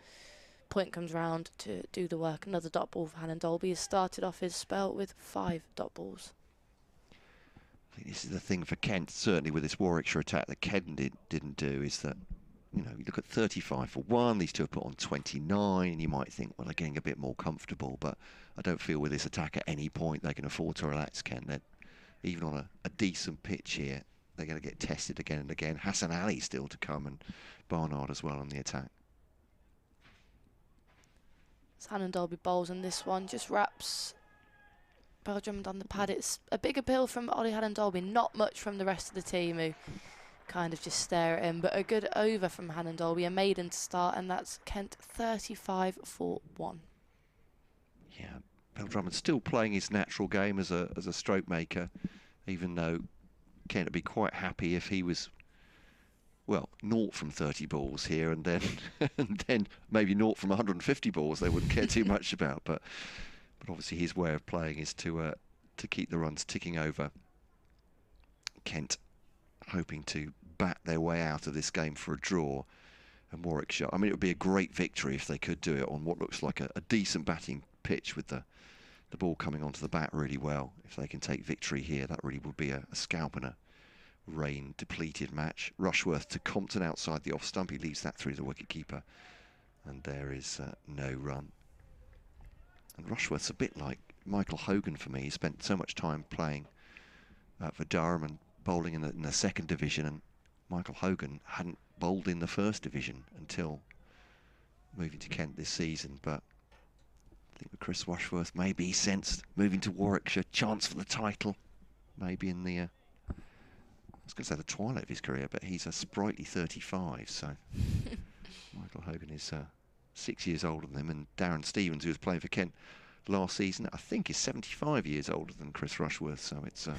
point comes round to do the work. Another dot ball for Hannon Dolby. Has started off his spell with 5 dot balls. I think this is the thing for Kent, certainly with this Warwickshire attack, that Kent didn't do, is that, you know, you look at 35 for 1, these two have put on 29, and you might think, well, they're getting a bit more comfortable, but I don't feel with this attack at any point they can afford to relax, Kent. They're, even on a decent pitch here, they're going to get tested again and again. Hassan Ali still to come, and Barnard as well on the attack. Hannon Dolby bowls, and this one just wraps Bell Drummond on the pad. It's a big appeal from Ollie Hannon Dolby, not much from the rest of the team who kind of just stare at him, but a good over from Hannon Dolby, a maiden to start, and that's Kent 35 for 1. Yeah, Bell Drummond still playing his natural game as a stroke maker, even though Kent would be quite happy if he was, well, 0 from 30 balls here, and then and then maybe 0 from 150 balls they wouldn't care too much about. But obviously his way of playing is to keep the runs ticking over. Kent hoping to bat their way out of this game for a draw, and Warwickshire, I mean, it would be a great victory if they could do it on what looks like a decent batting pitch with the ball coming onto the bat really well. If they can take victory here, that really would be a scalp and a rain depleted match. Rushworth to Compton outside the off stump. He leaves that through the wicketkeeper, and there is no run. And Rushworth's a bit like Michael Hogan for me. He spent so much time playing for Durham and bowling in the second division, and Michael Hogan hadn't bowled in the first division until moving to Kent this season. But I think with Chris Rushworth, maybe he sensed moving to Warwickshire, chance for the title, maybe in the I was going to say the twilight of his career, but he's a sprightly 35, so Michael Hogan is 6 years older than him, and Darren Stevens, who was playing for Kent last season, I think is 75 years older than Chris Rushworth, so it's a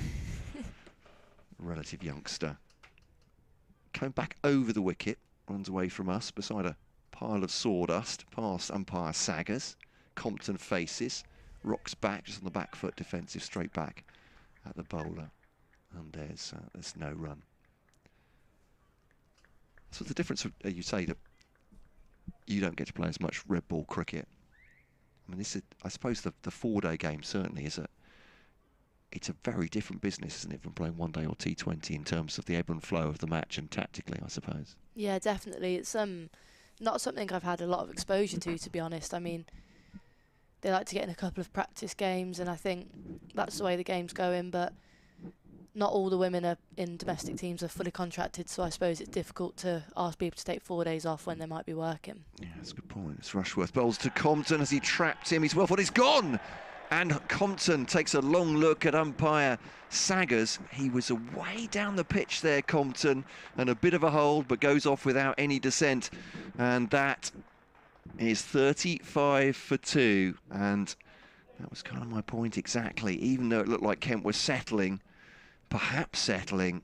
relative youngster. Coming back over the wicket, runs away from us beside a pile of sawdust, past umpire Saggers. Compton faces, rocks back just on the back foot, defensive straight back at the bowler, and there's no run. So the difference, you say that you don't get to play as much red ball cricket. I mean, this is, I suppose, the 4-day game certainly is it's a very different business, isn't it, from playing 1 day or T20 in terms of the ebb and flow of the match and tactically, I suppose. Yeah, definitely. It's not something I've had a lot of exposure to be honest. I mean, they like to get in a couple of practice games, and I think that's the way the game's going, but not all the women in domestic teams are fully contracted, so I suppose it's difficult to ask people to take 4 days off when they might be working. Yeah, that's a good point. It's Rushworth bowls to Compton as he trapped him. He's well for it. He's gone! And Compton takes a long look at umpire Saggers. He was way down the pitch there, Compton, and a bit of a hold, but goes off without any dissent. And that is 35 for 2. And that was kind of my point exactly. Even though it looked like Kent was settling, perhaps settling,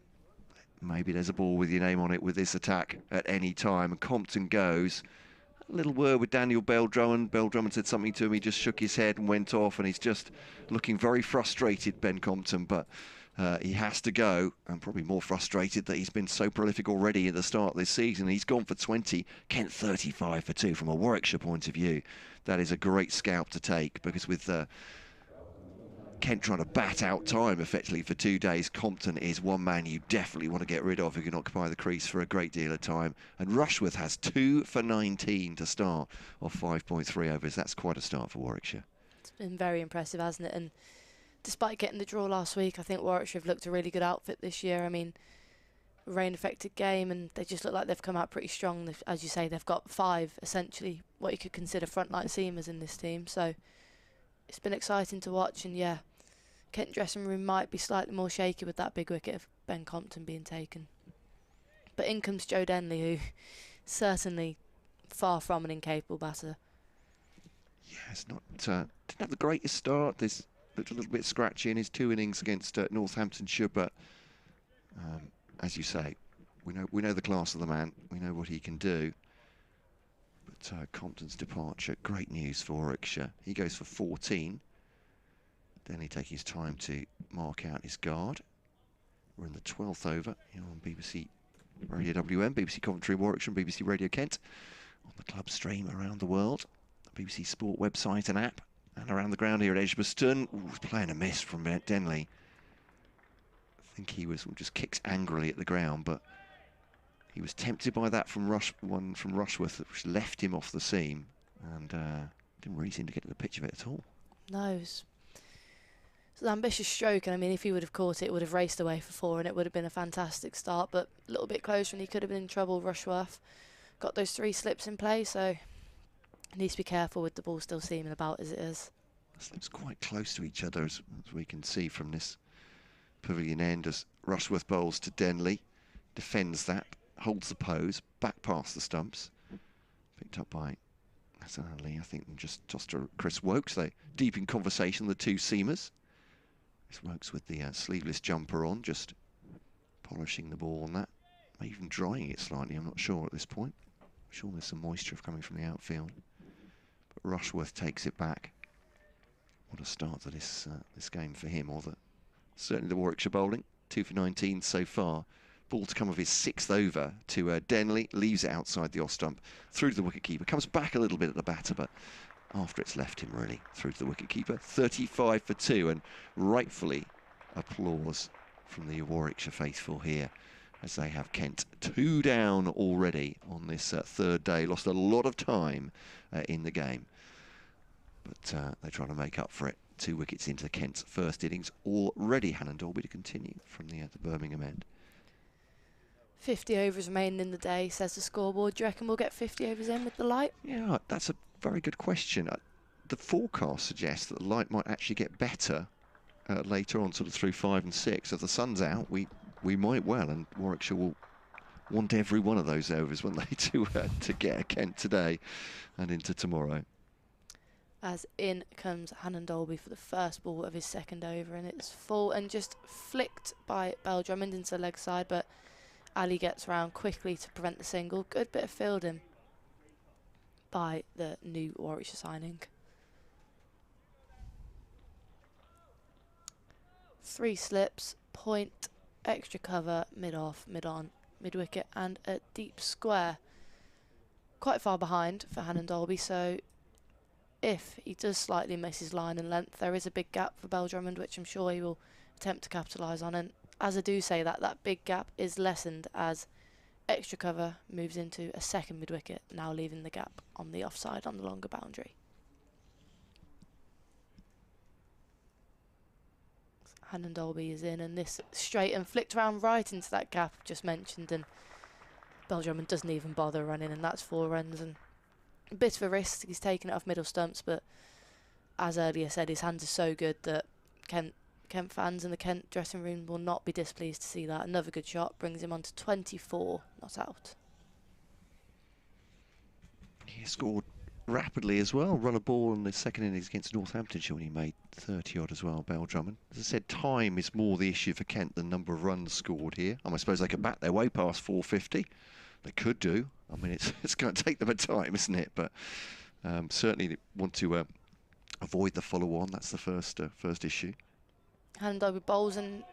maybe there's a ball with your name on it with this attack at any time. And Compton goes. A little word with Daniel Bell Drummond. Bell Drummond said something to him. He just shook his head and went off, and he's just looking very frustrated, Ben Compton, but he has to go, and probably more frustrated that he's been so prolific already at the start of this season. He's gone for 20, Kent 35 for 2. From a Warwickshire point of view, that is a great scalp to take, because with Kent trying to bat out time effectively for 2 days, Compton is one man you definitely want to get rid of who can occupy the crease for a great deal of time. And Rushworth has 2 for 19 to start off 5.3 overs. That's quite a start for Warwickshire. been very impressive, hasn't it? And despite getting the draw last week, I think Warwickshire have looked a really good outfit this year. I mean, rain-affected game, and they just look like they've come out pretty strong. As you say, they've got 5, essentially, what you could consider frontline seamers in this team. So it's been exciting to watch, and yeah, Kent dressing room might be slightly more shaky with that big wicket of Ben Compton being taken. But in comes Joe Denley, who certainly far from an incapable batter. Yeah, it's not didn't have the greatest start. This looked a little bit scratchy in his 2 innings against Northamptonshire, but as you say, we know the class of the man. We know what he can do. But Compton's departure, great news for Warwickshire. He goes for 14. Denley taking his time to mark out his guard. We're in the 12th over here on BBC Radio WM, BBC Coventry, Warwickshire, and BBC Radio Kent, on the club stream around the world, the BBC Sport website and app, and around the ground here at Edgbaston. Ooh, playing a miss from Denley. I think he was just kicks angrily at the ground, but he was tempted by that from Rushworth, which left him off the seam, and didn't really seem to get to the pitch of it at all. No, it's an ambitious stroke, and I mean, if he would have caught it, it would have raced away for 4, and it would have been a fantastic start, but a little bit closer, and he could have been in trouble. Rushworth got those 3 slips in play, so he needs to be careful with the ball still seaming about as it is. The slips quite close to each other, as we can see from this pavilion end, as Rushworth bowls to Denley, defends that, holds the pose, back past the stumps, picked up by Hassan Ali, I think, and just tossed to Chris Wokes. They deep in conversation, the 2 seamers. Chris Wokes with the sleeveless jumper on, just polishing the ball on that, maybe even drying it slightly, I'm not sure at this point. I'm sure there's some moisture coming from the outfield. But Rushworth takes it back. What a start to this game for him, or certainly the Warwickshire bowling. 2 for 19 so far. Ball to come of his 6th over to Denley, leaves it outside the off stump, through to the wicketkeeper, comes back a little bit at the batter, but after it's left him really, through to the wicketkeeper. 35 for 2, and rightfully applause from the Warwickshire faithful here, as they have Kent 2 down already on this 3rd day. Lost a lot of time in the game, but they're trying to make up for it. 2 wickets into Kent's first innings already. Hannon Dolby to continue from the Birmingham end. 50 overs remaining in the day, says the scoreboard. Do you reckon we'll get 50 overs in with the light? Yeah, that's a very good question. The forecast suggests that the light might actually get better later on, sort of through 5 and 6. If the sun's out, we might well, and Warwickshire will want every one of those overs, won't they, to get a Kent today and into tomorrow. As in comes Hannon Dolby for the first ball of his 2nd over, and it's full and just flicked by Bell Drummond into the leg side, but Ali gets round quickly to prevent the single. Good bit of fielding by the new Warwickshire signing. 3 slips, point, extra cover, mid-off, mid-on, mid-wicket, and a deep square. Quite far behind for Hannon Dolby, so if he does slightly miss his line and length, there is a big gap for Bell Drummond, which I'm sure he will attempt to capitalise on. And as I do say that big gap is lessened as extra cover moves into a 2nd mid-wicket, now leaving the gap on the offside on the longer boundary. Hannon Dolby is in, and this straight and flicked round right into that gap just mentioned, and Bell Drummond doesn't even bother running, and that's 4 runs. And a bit of a risk, he's taken it off middle stumps, but as earlier said, his hands are so good that Kent fans in the Kent dressing room will not be displeased to see that. Another good shot brings him on to 24, not out. He scored rapidly as well, run a ball in the 2nd innings against Northamptonshire when he made 30 odd as well, Bell Drummond. As I said, time is more the issue for Kent than number of runs scored here. I suppose they could bat their way past 450. They could do. I mean, it's going to take them a time, isn't it? But certainly they want to avoid the follow-on. That's the first issue. Hannon Dolby bowls, and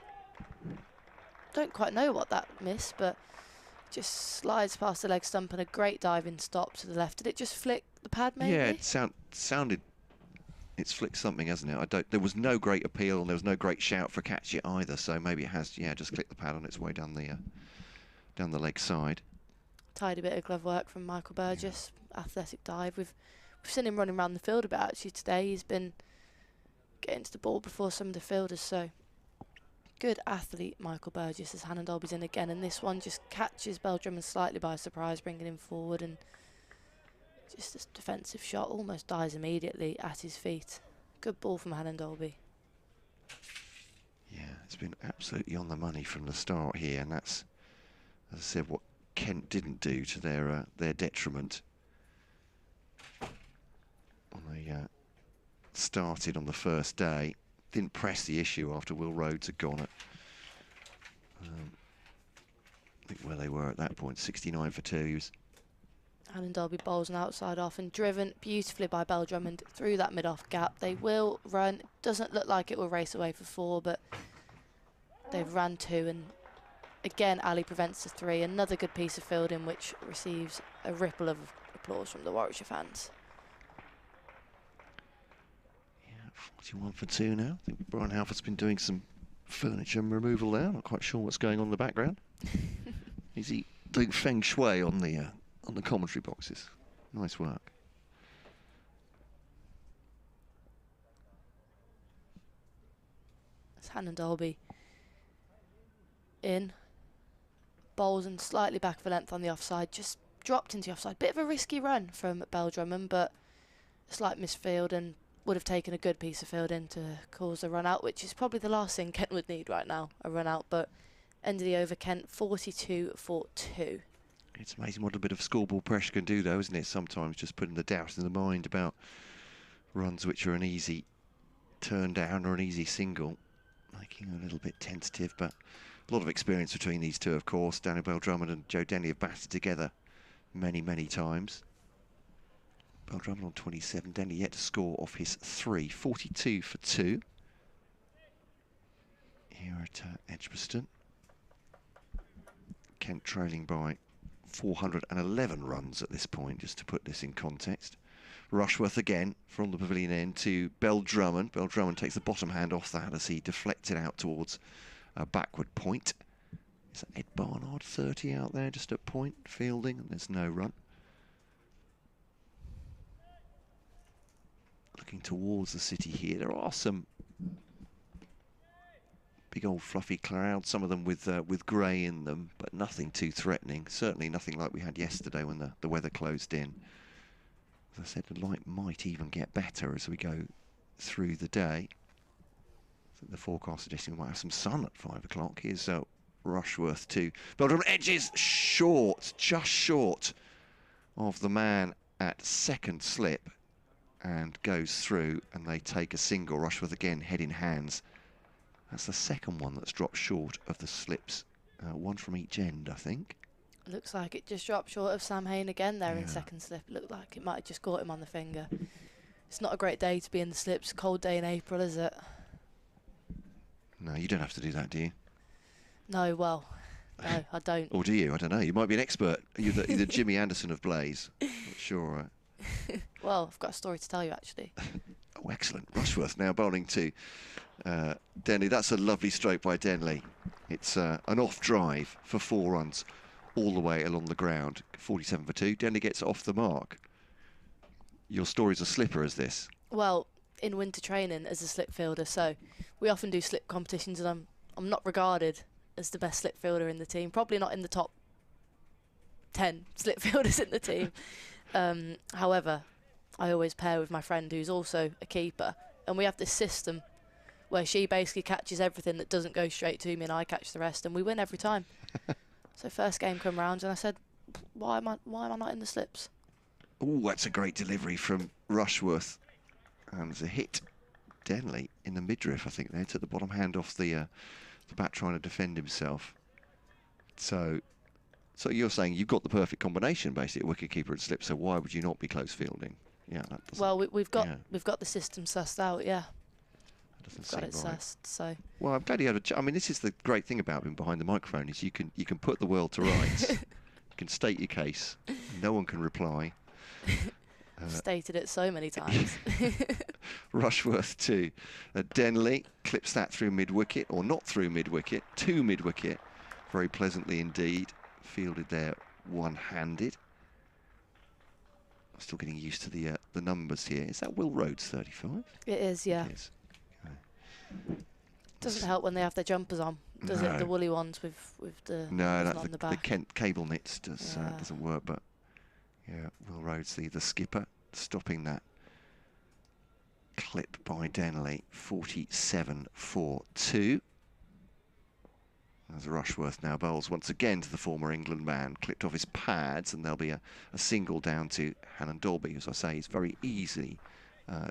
don't quite know what that missed, but just slides past the leg stump and a great diving stop to the left. Did it just flick the pad, maybe? Yeah, it sounded. It's flicked something, hasn't it? There was no great appeal, and there was no great shout for catch it either. So maybe it has, just clicked the pad on its way down the leg side. Tidy bit of glove work from Michael Burgess. Athletic dive. We've seen him running around the field a bit actually today. He's been get into the ball before some of the fielders. So good athlete, Michael Burgess, as Hannon Dolby's in again. And this one just catches Drummond slightly by surprise, bringing him forward. And just this defensive shot almost dies immediately at his feet. Good ball from Hannon Dolby. Yeah, it's been absolutely on the money from the start here, and that's, as I said, what Kent didn't do to their detriment. When they started on the first day, didn't press the issue after Will Rhodes had gone at, I think where they were at that point, 69 for 2. He was Hannon Dolby bowls an outside off and driven beautifully by Drummond through that mid-off gap. They will run. Doesn't look like it will race away for 4, but they've ran 2, and again Ali prevents the 3. Another good piece of fielding which receives a ripple of applause from the Warwickshire fans. 41 for 2 now. I think Brian Halford's been doing some furniture removal there. Not quite sure what's going on in the background. Is he doing feng shui on the commentary boxes? Nice work. It's Hannon Dolby in. Bowls and slightly back of a length on the offside. Just dropped into the offside. Bit of a risky run from Drummond, but a slight misfield, and would have taken a good piece of fielding to cause a run out, which is probably the last thing Kent would need right now, a run out. But end of the over, Kent 42 for 2. It's amazing what a bit of scoreboard pressure can do, though, isn't it? Sometimes just putting the doubt in the mind about runs which are an easy turn down or an easy single, making a little bit tentative. But a lot of experience between these two, of course. Daniel Drummond and Joe Denley have batted together many, many times. Drummond on 27, Denley yet to score off his 3, 42 for 2. Here at Edgbaston. Kent trailing by 411 runs at this point, just to put this in context. Rushworth again from the pavilion end to Drummond. Drummond takes the bottom hand off that as he deflected out towards a backward point. Is that Ed Barnard, 30 out there, just at point, fielding, and there's no run. Looking towards the city here, there are some big old fluffy clouds, some of them with grey in them, but nothing too threatening. Certainly nothing like we had yesterday when the weather closed in. As I said, the light might even get better as we go through the day. I think the forecast suggesting we might have some sun at 5 o'clock. Here's Rushworth to Drummond, edges short, just short of the man at second slip, and goes through, and they take a single. Rushworth again head in hands. That's the second one that's dropped short of the slips. One from each end, I think. Looks like it just dropped short of Sam Hain again there in second slip. Looked like it might have just caught him on the finger. It's not a great day to be in the slips. Cold day in April, is it? No, you don't have to do that, do you? No, well, no, I don't. Or do you? I don't know. You might be an expert. You're the Jimmy Anderson of Blaze. Not sure. Well, I've got a story to tell you, actually. Oh, excellent. Rushworth now bowling to Denley. That's a lovely stroke by Denley. It's an off drive for 4 runs all the way along the ground. 47 for 2. Denley gets off the mark. Your story's a slipper, is this? Well, in winter training as a slip fielder, so we often do slip competitions, and I'm not regarded as the best slip fielder in the team. Probably not in the top 10 slip fielders in the team. However, I always pair with my friend who's also a keeper, and we have this system where she basically catches everything that doesn't go straight to me, and I catch the rest, and we win every time. So first game come round, and I said, why am I not in the slips? Oh, that's a great delivery from Rushworth, and there's a hit. Denley in the midriff, I think. There took the bottom hand off the bat trying to defend himself. So you're saying you've got the perfect combination, basically, wicketkeeper and slip. So why would you not be close fielding? Yeah, that doesn't. Well, we've got the system sussed out. Yeah, we've got it sussed. So. Well, I'm glad you had I mean, this is the great thing about being behind the microphone is you can put the world to rights. You can state your case. No one can reply. Stated it so many times. Rushworth to Denley, clips that through mid-wicket, or not through mid-wicket, to mid-wicket, very pleasantly indeed, fielded there one-handed. I'm still getting used to the numbers here. Is that Will Rhodes 35? It is, yeah. It is. Doesn't help when they have their jumpers on, does it? The woolly ones with the on the back. The Kent cable knits doesn't work. But yeah, Will Rhodes, the skipper, stopping that clip by Denley, 47-4-2. As Rushworth now bowls once again to the former England man, clipped off his pads, and there'll be a single down to Hannon Dalby, as I say, is very easy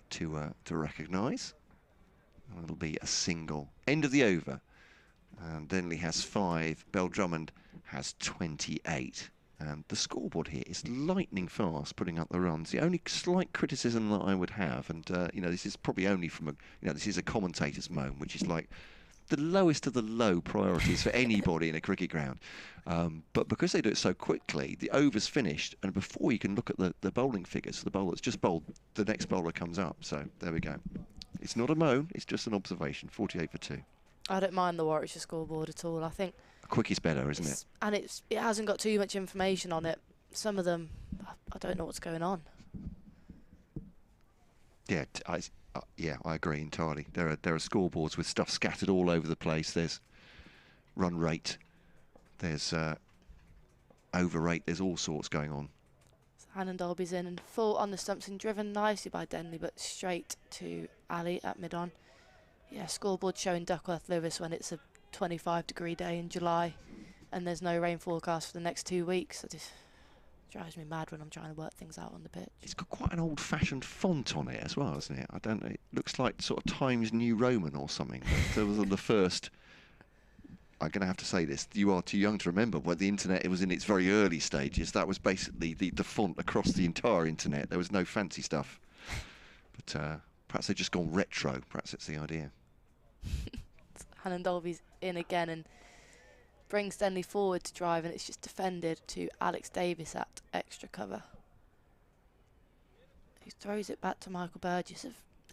to recognise. And it'll be a single. End of the over. And Denley has 5, Bell Drummond has 28. And the scoreboard here is lightning fast, putting up the runs. The only slight criticism that I would have, and you know, this is probably only from this is a commentator's moan, which is like the lowest of the low priorities for anybody in a cricket ground. But because they do it so quickly, the over's finished, and before you can look at the bowling figures, the bowler's just bowled, the next bowler comes up. So there we go. It's not a moan, it's just an observation. 48-2. I don't mind the Warwickshire scoreboard at all. I think quick is better, isn't it? And it hasn't got too much information on it. Some of them, I don't know what's going on. Yeah, I agree entirely. There are scoreboards with stuff scattered all over the place. There's run rate, there's over rate, there's all sorts going on. So Hannon Dalby's in and full on the stumps and driven nicely by Denley, but straight to Ali at mid-on. Yeah, scoreboard showing Duckworth Lewis when it's a 25-degree day in July and there's no rain forecast for the next 2 weeks. It just drives me mad when I'm trying to work things out on the pitch. It's got quite an old-fashioned font on it as well, hasn't it? I don't know. It looks like sort of Times New Roman or something. There was the first. I'm going to have to say this. You are too young to remember when the internet, it was in its very early stages. That was basically the font across the entire internet. There was no fancy stuff. But perhaps they've just gone retro. Perhaps that's the idea. Hannon Dalby's in again and brings Denley forward to drive, and it's just defended to Alex Davis at extra cover. He throws it back to Michael Burgess.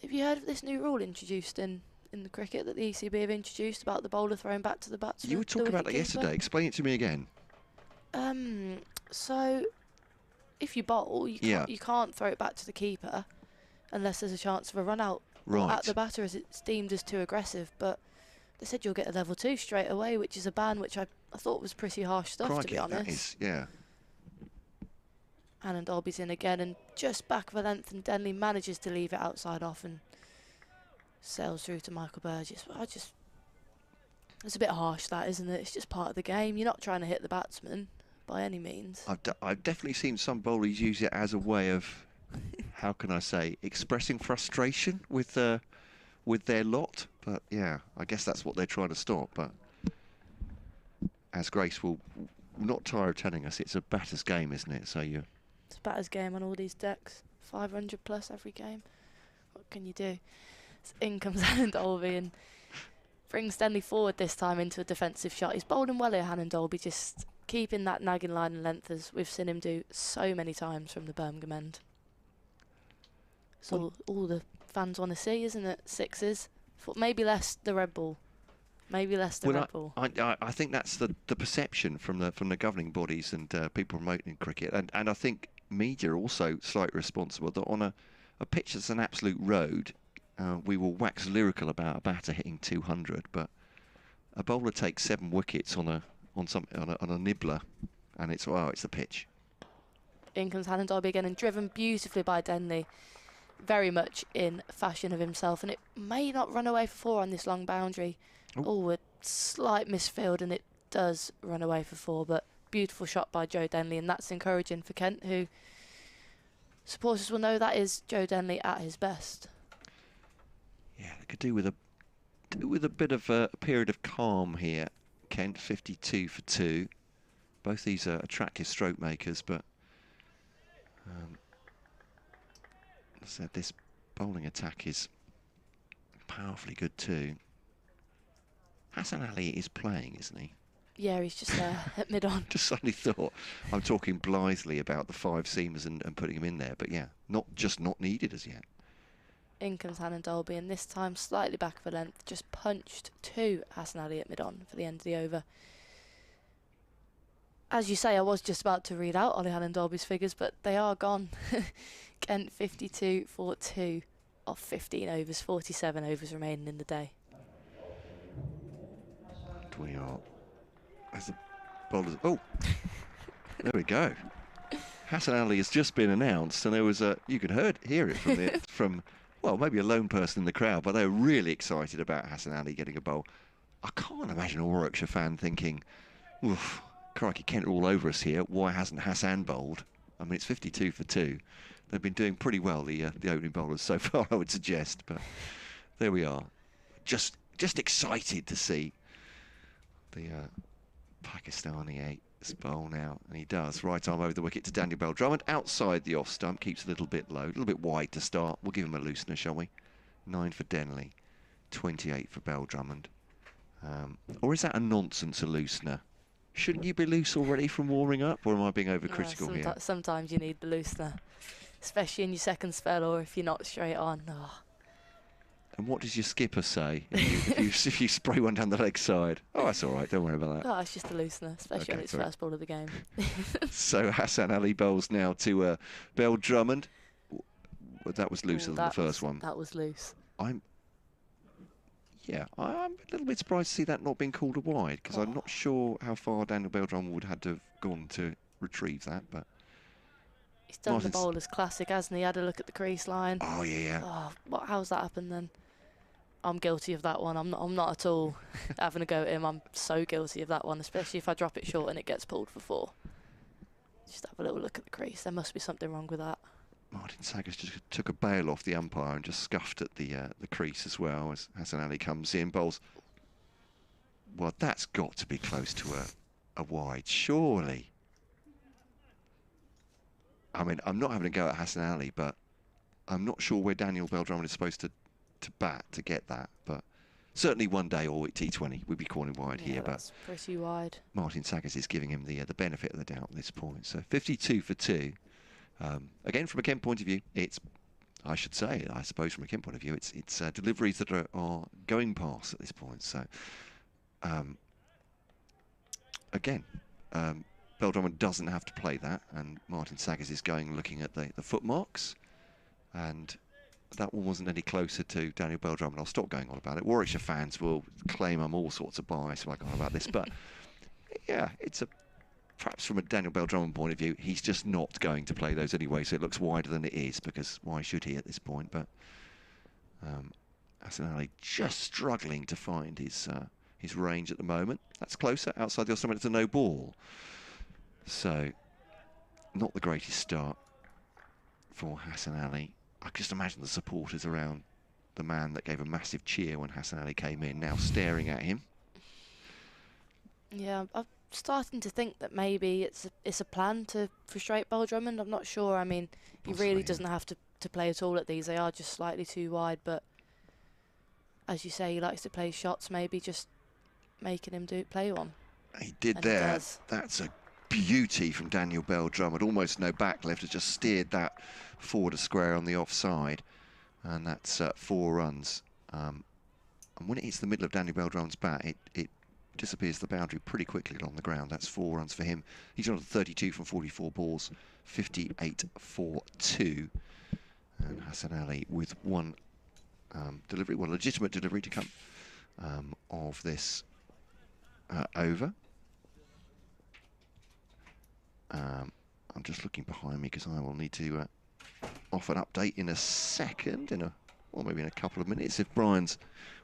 Have you heard of this new rule introduced in the cricket that the ECB have introduced about the bowler throwing back to the batsman? You were talking about that yesterday. Explain it to me again. So if you bowl, you can't throw it back to the keeper unless there's a chance of a run out at the batter, as it's deemed as too aggressive. But they said you'll get a level 2 straight away, which is a ban which I thought was pretty harsh stuff. Crikey, to be honest. That is, yeah. Hannon Dalby's in again and just back of a length, and Denley manages to leave it outside off and sails through to Michael Burgess. But it's a bit harsh, that, isn't it? It's just part of the game. You're not trying to hit the batsman by any means. I've definitely seen some bowlers use it as a way of, how can I say, expressing frustration with their lot. But yeah, I guess that's what they're trying to stop. But as Grace will not tire of telling us, it's a batter's game, isn't it? So it's a batter's game on all these decks. 500 plus every game. What can you do? So in comes Hannon Dalby and brings Denley forward this time into a defensive shot. He's bowling well here, Hannon Dalby, just keeping that nagging line and length as we've seen him do so many times from the Birmingham end. So all the fans want to see, isn't it? Sixes. Maybe less the red ball. Maybe less the red ball. I think that's the perception from the governing bodies and people promoting cricket, and I think media are also slightly responsible. That on a pitch that's an absolute road, we will wax lyrical about a batter hitting 200, but a bowler takes 7 wickets on a nibbler, and it's the pitch. In comes Hannon Dalby again and driven beautifully by Denley. Very much in fashion of himself, and it may not run away for 4 on this long boundary. A slight misfield, and it does run away for 4, but beautiful shot by Joe Denley, and that's encouraging for Kent, who supporters will know that is Joe Denley at his best. Yeah, they could do with a bit of a period of calm here. Kent 52 for 2. Both these are attractive stroke makers, but said this bowling attack is powerfully good too. Hassan Ali is playing, isn't he? Yeah, he's just there at mid-on. Just suddenly thought, I'm talking blithely about the 5 seamers and putting him in there, but yeah, not needed as yet. In comes Hannon Dalby, and this time slightly back of a length, just punched to Hassan Ali at mid-on for the end of the over. As you say, I was just about to read out Ollie Hannon Dalby's figures, but they are gone. Kent 52 for 2 off 15 overs, 47 overs remaining in the day. We are. As the bowlers. Oh, there we go. Hassan Ali has just been announced, and there was a. You could hear it from from. Well, maybe a lone person in the crowd, but they were really excited about Hassan Ali getting a bowl. I can't imagine a Warwickshire fan thinking, "Oof, crikey, Kent are all over us here. Why hasn't Hassan bowled?" I mean, it's 52 for 2. They've been doing pretty well, the opening bowlers so far, I would suggest. But there we are. Just excited to see the Pakistani bowl now, and he does. Right arm over the wicket to Daniel Bell-Drummond, outside the off stump, keeps a little bit low, a little bit wide to start. We'll give him a loosener, shall we? 9 for Denley, 28 for Bell-Drummond. Or is that a nonsense, a loosener? Shouldn't you be loose already from warming up, or am I being overcritical here? Sometimes you need the loosener, especially in your second spell, or if you're not straight on. Oh. And what does your skipper say if you spray one down the leg side? Oh, that's all right. Don't worry about that. Oh, it's just a loosener, especially when it's first ball of the game. So Hassan Ali bowls now to Bell-Drummond. That was looser than the first one. That was loose. I'm a little bit surprised to see that not being called a wide, because I'm not sure how far Daniel Bell-Drummond would have to have gone to retrieve that. But he's done the bowler's classic, hasn't he? Had a look at the crease line. Oh yeah. Oh, how's that happened then? I'm guilty of that one. I'm not at all having a go at him. I'm so guilty of that one, especially if I drop it short and it gets pulled for 4. Just have a little look at the crease. There must be something wrong with that. Martin Saggers just took a bail off the umpire and just scuffed at the crease as well as Hassan Ali comes in, bowls. Well, that's got to be close to a wide, surely. I mean, I'm not having a go at Hassan Ali, but I'm not sure where Daniel Bell-Drummond is supposed to bat to get that. But certainly one day, or at T20, we'd be calling wide here. That's pretty wide. Martin Saggers is giving him the benefit of the doubt at this point. So 52 for 2. Again, from a Kent point of view, it's, I suppose from a Kent point of view, it's deliveries that are going past at this point. So, again, Bell-Drummond doesn't have to play that, and Martin Saggers is looking at the footmarks, and that one wasn't any closer to Daniel Bell-Drummond. I'll stop going on about it. Warwickshire fans will claim I'm all sorts of biased when I go on about this, but yeah, perhaps from a Daniel Bell-Drummond point of view, he's just not going to play those anyway, so it looks wider than it is, because why should he at this point? But Hassan Ali just struggling to find his range at the moment. That's closer, outside the off stump, it's a no ball. So, not the greatest start for Hassan Ali. I can just imagine the supporters around the man that gave a massive cheer when Hassan Ali came in, now staring at him. Yeah, I'm starting to think that maybe it's a plan to frustrate Bell-Drummond. I'm not sure. I mean, possibly, he really doesn't have to play at all at these. They are just slightly too wide, but as you say, he likes to play shots, maybe just making him play one. He did there. That's a beauty from Daniel Bell-Drummond. Almost no back left, has just steered that forward a square on the offside, and that's 4 runs. And when it hits the middle of Daniel Bell-Drummond's bat, it disappears the boundary pretty quickly along the ground. That's 4 runs for him. He's on 32 from 44 balls, 58 for 2. And Hassan Ali with one delivery, one legitimate delivery to come of this over. I'm just looking behind me because I will need to offer an update in a second, maybe in a couple of minutes, if Brian's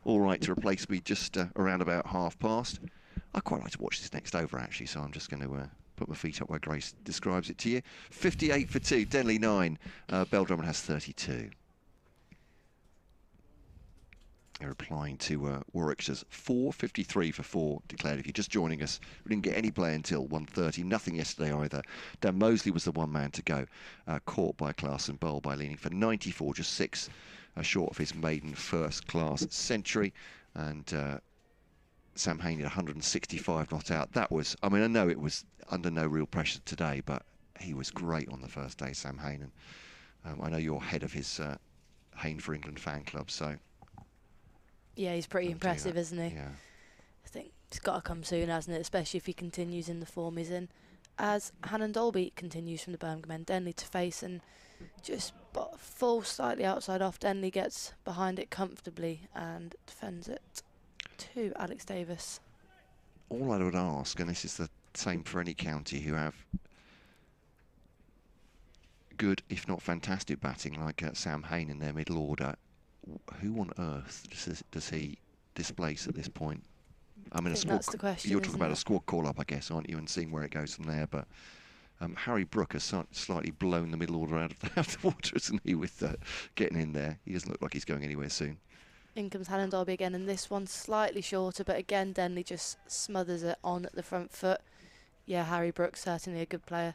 all right to replace me just around about past. I quite like to watch this next over, actually, so I'm just going to put my feet up where Grace describes it to you. 58 for 2, Denley 9, Bell-Drummond has 32. They're replying to Warwickshire's 4:53 for 4 declared. If you're just joining us, we didn't get any play until 1:30. Nothing yesterday either. Dan Mosley was the one man to go. Caught by class and bowled by leaning for 94, just 6 short of his maiden first-class century. And Sam Hain at 165 not out. That was, I mean, I know it was under no real pressure today, but he was great on the first day, Sam Hain. And I know you're head of his Hain for England fan club, so... Yeah, he's pretty impressive, isn't he? Yeah. I think it's got to come soon, hasn't it? Especially if he continues in the form he's in. As Hannon Dolby continues from the Birmingham end, Denley to face and just full slightly outside off. Denley gets behind it comfortably and defends it to Alex Davis. all I would ask, and this is the same for any county who have good, if not fantastic, batting like Sam Hain in their middle order, who on earth does he displace at this point? I mean, that's the question, you're talking about a squad call-up, I guess, aren't you, and seeing where it goes from there. But Harry Brook has slightly blown the middle order out of the water, hasn't he, with getting in there? He doesn't look like he's going anywhere soon. In comes Hassan Ali again, and this one's slightly shorter, but again, Denley just smothers it on the front foot. Yeah, Harry Brook, certainly a good player.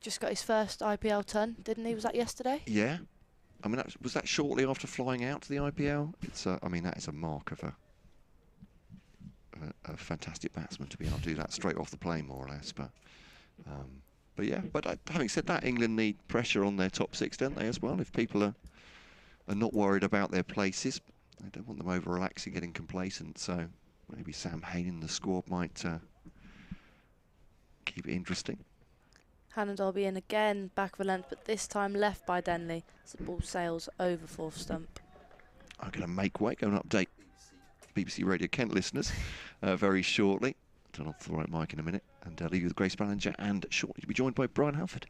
Just got his first IPL ton, didn't he? Was that yesterday? Yeah. I mean, was that shortly after flying out to the IPL? It's I mean, that is a mark of a fantastic batsman to be able to do that straight off the plane, more or less. But yeah. But having said that, England need pressure on their top six, don't they, as well? If people are not worried about their places, they don't want them over-relaxing, getting complacent. So maybe Sam Hain in the squad might keep it interesting. Hassan Ali in again, back of a length, but this time left by Denley as the ball sails over fourth stump. I'm going to make way, go and update BBC Radio Kent listeners very shortly. Turn off the right mic in a minute and leave you with Grace Ballinger, and shortly to be joined by Brian Halford.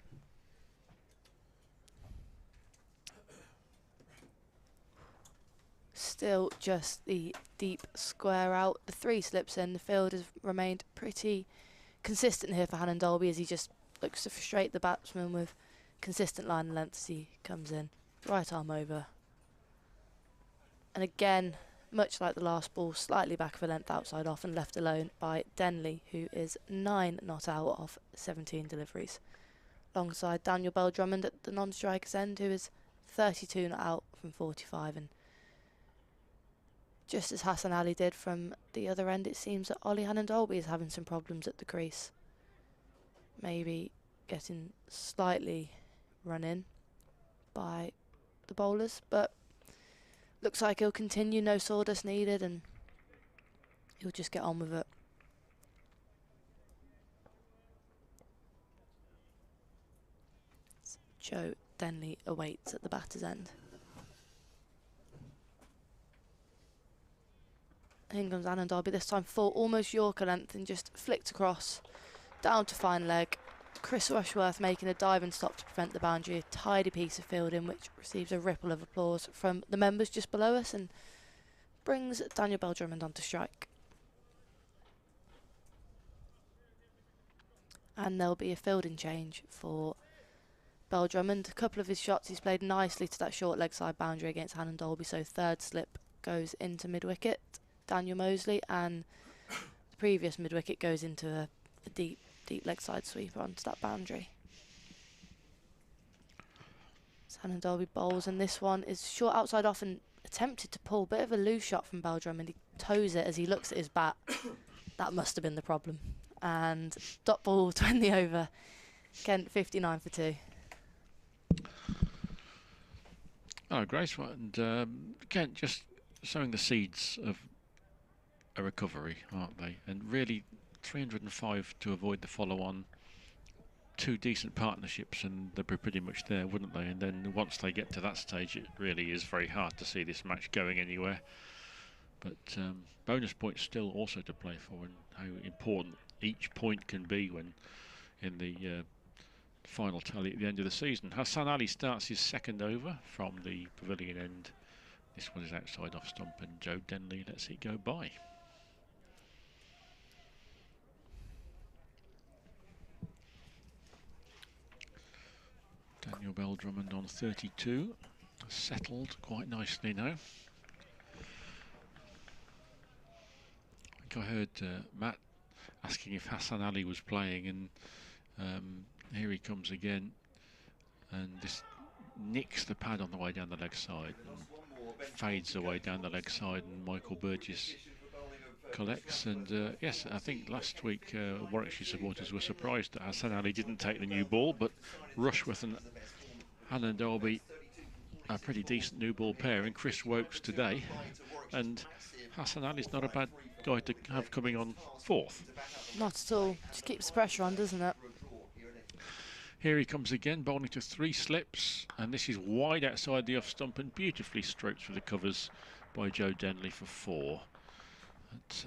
Still just the deep square out. The 3 slips in. The field has remained pretty consistent here for Hassan Ali as he just looks to frustrate the batsman with consistent line and length as he comes in. Right arm over. And again, much like the last ball, slightly back of a length outside off and left alone by Denley, who is 9 not out of 17 deliveries. Alongside Daniel Bell-Drummond at the non-striker's end, who is 32 not out from 45. And just as Hassan Ali did from the other end, it seems that Ollie Hannon-Dolby is having some problems at the crease. Maybe getting slightly run in by the bowlers, but looks like he'll continue, no sawdust needed, and he'll just get on with it. Joe Denley awaits at the batter's end. In comes Hannon-Dolby, this time full, almost Yorker length, and just flicked across, down to fine leg. Chris Rushworth making a dive and stop to prevent the boundary. A tidy piece of fielding which receives a ripple of applause from the members just below us and brings Daniel Bell-Drummond onto strike. And there'll be a fielding change for Bell-Drummond. A couple of his shots, he's played nicely to that short leg side boundary against Hannon-Dolby, so third slip goes into mid-wicket, Daniel Mosley, and the previous mid-wicket goes into a deep leg side sweeper onto that boundary. Hannon-Dolby bowls, and this one is short outside off and attempted to pull. Bit of a loose shot from Bell-Drummond. He toes it as he looks at his bat. That must have been the problem. And dot ball 20 over. Kent 59 for 2. Oh, Grace, and Kent just sowing the seeds of a recovery, aren't they? And really 305 to avoid the follow-on. 2 decent partnerships and they'd be pretty much there, wouldn't they? And then once they get to that stage, it really is very hard to see this match going anywhere. But bonus points still also to play for, and how important each point can be when in the final tally at the end of the season. Hassan Ali starts his second over from the pavilion end. This one is outside off stump, and Joe Denley lets it go by. Daniel Bell-Drummond on 32, settled quite nicely now. I think I heard Matt asking if Hassan Ali was playing, and here he comes again, and this nicks the pad on the way down the leg side and fades away down the leg side, and Michael Burgess collects. And yes, I think last week Warwickshire supporters were surprised that Hassan Ali didn't take the new ball, but Rushworth and Hannon-Dolby a pretty decent new ball pair, and Chris Wokes today, and Hassan Ali's not a bad guy to have coming on fourth. Not at all, just keeps the pressure on, doesn't it? Here he comes again, bowling to 3 slips, and this is wide outside the off stump and beautifully stroked through the covers by Joe Denley for 4. But,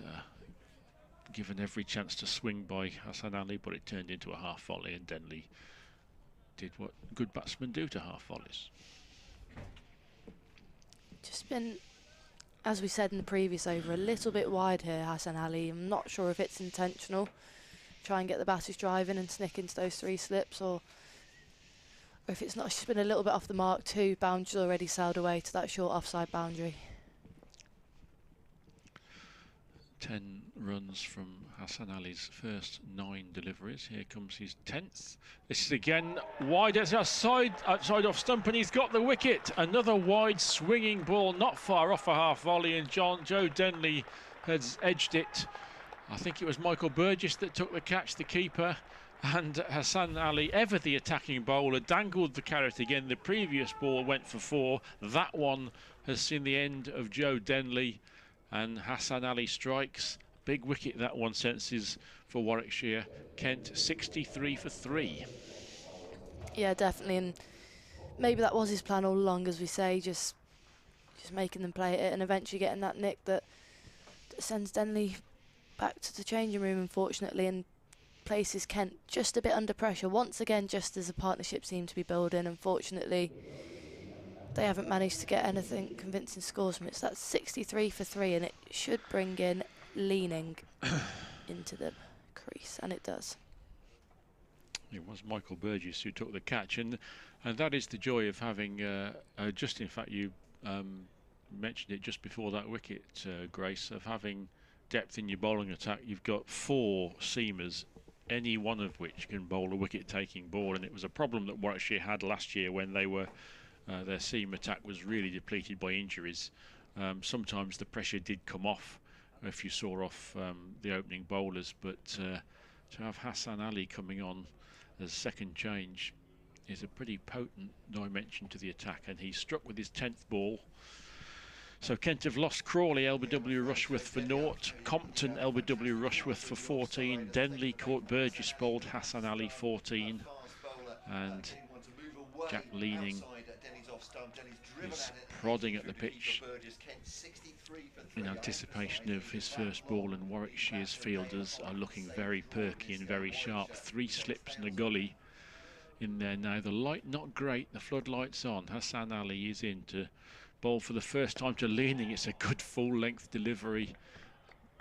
given every chance to swing by Hassan Ali, but it turned into a half volley, and Denley did what good batsmen do to half volleys. Just been, as we said in the previous over, a little bit wide here, Hassan Ali. I'm not sure if it's intentional. Try and get the batters driving and snick into those 3 slips, or if it's not, it's just been a little bit off the mark too. Boundary's already sailed away to that short offside boundary. 10 runs from Hassan Ali's first 9 deliveries. Here comes his 10th. This is again wide outside off stump, and he's got the wicket. Another wide swinging ball, not far off a half volley, and Joe Denley has edged it. I think it was Michael Burgess that took the catch, the keeper, and Hassan Ali, ever the attacking bowler, dangled the carrot again. The previous ball went for 4. That one has seen the end of Joe Denley, and Hassan Ali strikes. Big wicket that one senses for Warwickshire. Kent 63 for 3. Yeah, definitely, and maybe that was his plan all along, as we say, just making them play it and eventually getting that nick that sends Denley back to the changing room, unfortunately, and places Kent just a bit under pressure once again, just as the partnership seemed to be building. Unfortunately, they haven't managed to get anything convincing scores from it. So that's 63 for 3, and it should bring in Leaning into the crease, and it does. It was Michael Burgess who took the catch, and that is the joy of having just, in fact, you mentioned it just before that wicket, Grace, of having depth in your bowling attack. You've got 4 seamers, any one of which can bowl a wicket-taking ball, and it was a problem that Warwickshire had last year when they were their seam attack was really depleted by injuries. Sometimes the pressure did come off if you saw off the opening bowlers, but to have Hassan Ali coming on as second change is a pretty potent dimension to the attack, and he struck with his 10th ball. So Kent have lost Crawley, LBW Rushworth for 0, Compton, LBW Rushworth for 14, Denley, Court Burgess bowled Hassan Ali 14, and Jack Leaning is prodding at the pitch in anticipation of his first ball, and Warwickshire's fielders are looking very perky and very sharp. 3 slips and a gully in there now. The light not great, the floodlights on. Hassan Ali is in to bowl for the first time to Leaning. It's a good full-length delivery.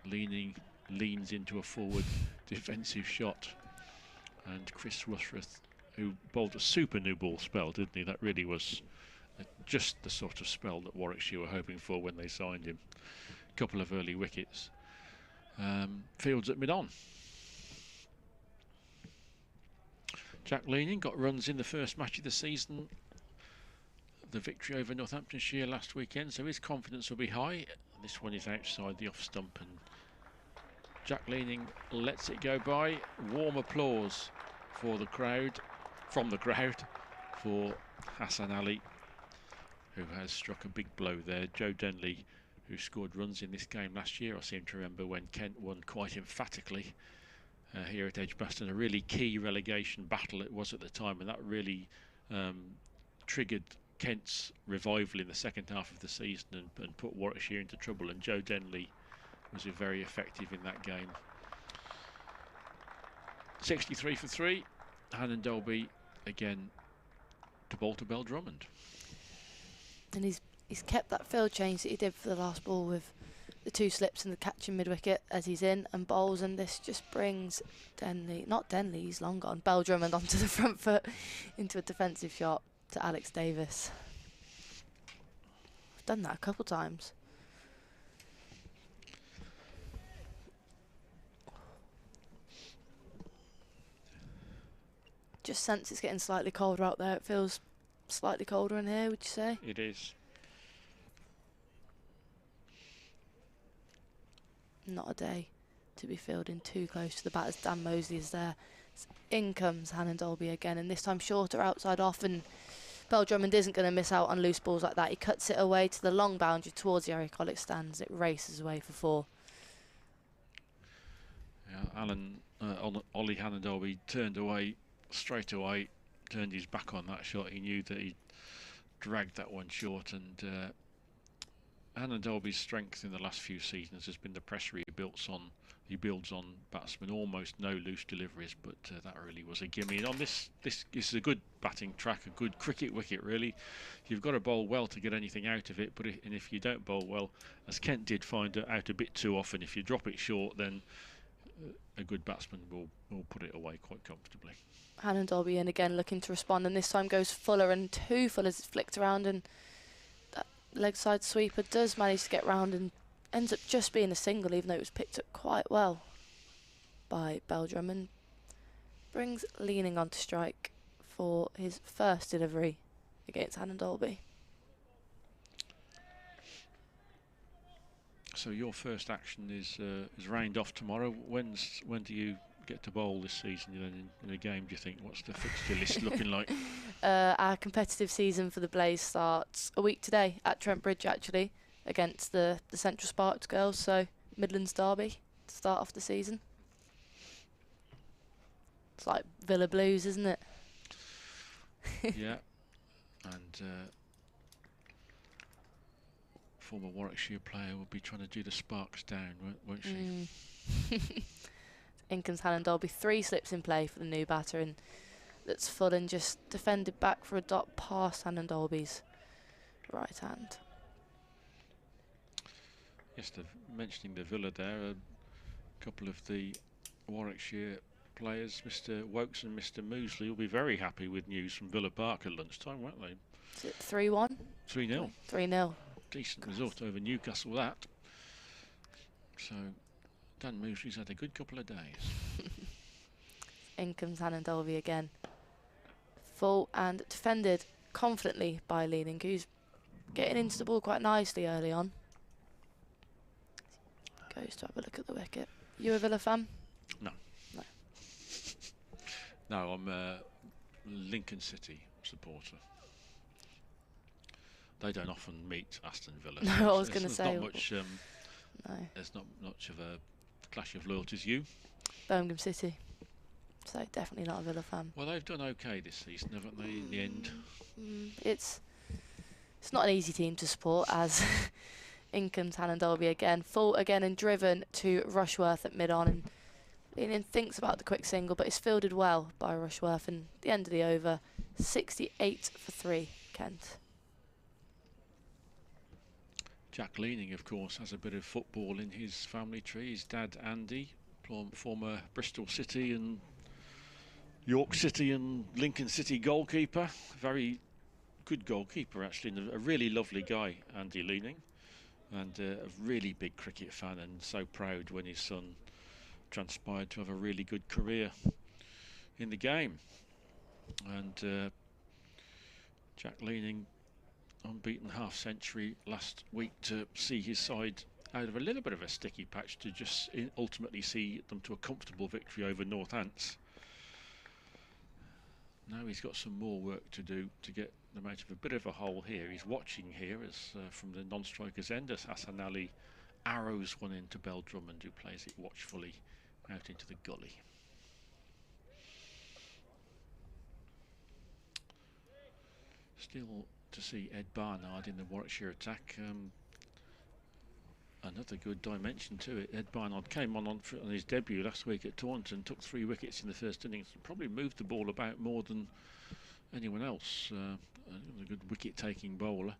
Leaning leans into a forward defensive shot, and Chris Rushworth, who bowled a super new ball spell, didn't he? That really was just the sort of spell that Warwickshire were hoping for when they signed him. A couple of early wickets. Fields at mid-on. Jack Leaning got runs in the first match of the season, the victory over Northamptonshire last weekend, so his confidence will be high. This one is outside the off stump, and Jack Leaning lets it go by. Warm applause for the crowd, from the crowd, for Hassan Ali, who has struck a big blow there. Joe Denley, who scored runs in this game last year, I seem to remember when Kent won quite emphatically here at Edgbaston. A really key relegation battle it was at the time, and that really triggered Kent's revival in the second half of the season and put Warwickshire into trouble, and Joe Denley was very effective in that game. 63 for 3. Hannon Dolby again to bowl to Bell Drummond. And he's kept that field change that he did for the last ball with the 2 slips and the catch in mid-wicket as he's in and bowls, and this just brings Denley, not Denley, he's long gone, Bell Drummond onto the front foot into a defensive shot to Alex Davis. I've done that a couple times. Just sense it's getting slightly colder out there. It feels slightly colder in here, would you say? It is. Not a day to be fielding too close to the batters. Dan Mosley is there. In comes Hannon Dolby again, and this time shorter outside off, and Bell Drummond isn't going to miss out on loose balls like that. He cuts it away to the long boundary towards the Eric Ollick stands. It races away for 4. Yeah, Ollie Hannon Dolby turned away straight away, turned his back on that shot. He knew that he dragged that one short, and Hannon Dolby's strength in the last few seasons has been the pressure he builds on He builds on batsmen, almost no loose deliveries, but that really was a gimme. And on this is a good batting track, a good cricket wicket, really. You've got to bowl well to get anything out of it, but if you don't bowl well, as Kent did find out a bit too often, if you drop it short, then a good batsman will put it away quite comfortably. Hannon Dolby in again, looking to respond, and this time goes Fuller, and 2 Fullers. It's flicked around, and that leg side sweeper does manage to get round and ends up just being a single, even though it was picked up quite well by Belgium, and brings Leaning on to strike for his first delivery against Hannon Dolby. So your first action is rained off tomorrow. When do you get to bowl this season in a game, do you think? What's the fixture list looking like? Our competitive season for the Blaze starts a week today at Trent Bridge, actually, against the Central Sparks girls, so Midlands Derby to start off the season. It's like Villa Blues, isn't it? Yeah, and former Warwickshire player will be trying to do the Sparks down, won't she? In comes Hannon Dolby. 3 slips in play for the new batter, and that's full and just defended back for a dot past Hannon Dolby's right hand. Yes, mentioning the Villa there, a couple of the Warwickshire players, Mr. Wokes and Mr. Moosley, will be very happy with news from Villa Park at lunchtime, won't they? Is it 3-1? 3-0. 3-0. Decent result over Newcastle, that. So Dan Moosley's had a good couple of days. In comes Hannon Dolby again. Full and defended confidently by Leaning, who's getting into the ball quite nicely early on. Goes to have a look at the wicket. You a Villa fan? No. No. No, I'm a Lincoln City supporter. They don't often meet Aston Villa. No, I was going to say. Not much, no. There's not much of a clash of loyalties. You? Birmingham City. So definitely not a Villa fan. Well, they've done okay this season, haven't they, in the end? It's not an easy team to support, as in comes Hannon Dolby again. Full again and driven to Rushworth at mid-on, and Leaning thinks about the quick single, but it's fielded well by Rushworth, and at the end of the over, 68 for 3, Kent. Jack Leaning, of course, has a bit of football in his family tree. His dad, Andy, former Bristol City and York City and Lincoln City goalkeeper. Very good goalkeeper, actually, and a really lovely guy, Andy Leaning. And a really big cricket fan, and so proud when his son transpired to have a really good career in the game. And Jack Leaning, unbeaten half-century last week to see his side out of a little bit of a sticky patch to just ultimately see them to a comfortable victory over Northants. Now he's got some more work to do to get them out of a bit of a hole here. He's watching here as from the non-striker's end as Hassan Ali arrows one into Bell Drummond, who plays it watchfully out into the gully. Still to see Ed Barnard in the Warwickshire attack. Another good dimension to it. Ed Barnard came on his debut last week at Taunton, took 3 wickets in the first innings, probably moved the ball about more than anyone else. A good wicket-taking bowler.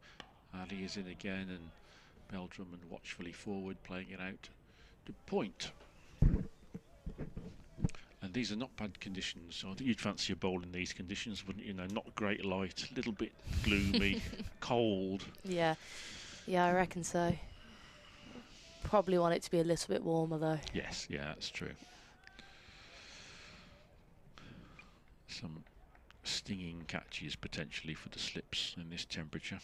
Ali is in again, and Bell Drummond watchfully forward, playing it out to point. And these are not bad conditions, so I think you'd fancy a bowl in these conditions, wouldn't you? Not great light, a little bit gloomy, cold. Yeah, I reckon so. Probably want it to be a little bit warmer though. Yes, yeah, that's true. Some stinging catches potentially for the slips in this temperature.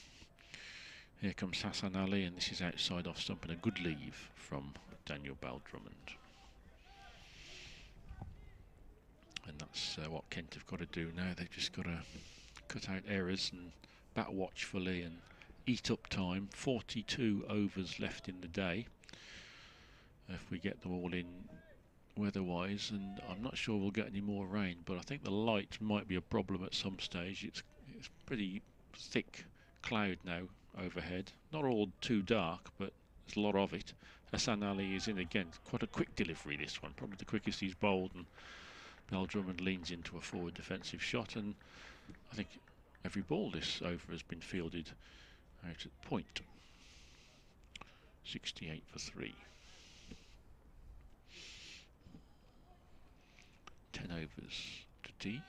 Here comes Hassan Ali, and this is outside off stump, and a good leave from Daniel Bell Drummond. And that's what Kent have got to do now. They've just got to cut out errors and bat watchfully and eat up time. 42 overs left in the day, if we get them all in weather-wise, and I'm not sure we'll get any more rain, but I think the light might be a problem at some stage. It's pretty thick cloud now overhead, not all too dark, but there's a lot of it, Hassan Ali is in again. Quite a quick delivery, this one. Probably the quickest he's bowled, and Drummond leans into a forward defensive shot, and I think every ball this over has been fielded out at point. 68 for 3. 10 overs to tea,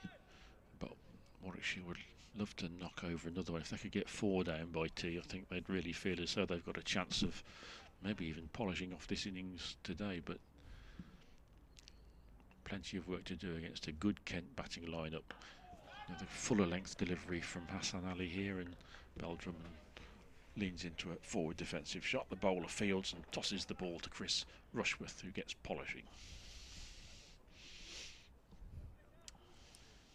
but Warwickshire would love to knock over another one. If they could get 4 down by tea, I think they'd really feel as though they've got a chance of maybe even polishing off this innings today, but plenty of work to do against a good Kent batting lineup. Another fuller length delivery from Hassan Ali here, and Drummond leans into a forward defensive shot. The bowler fields and tosses the ball to Chris Rushworth, who gets polishing.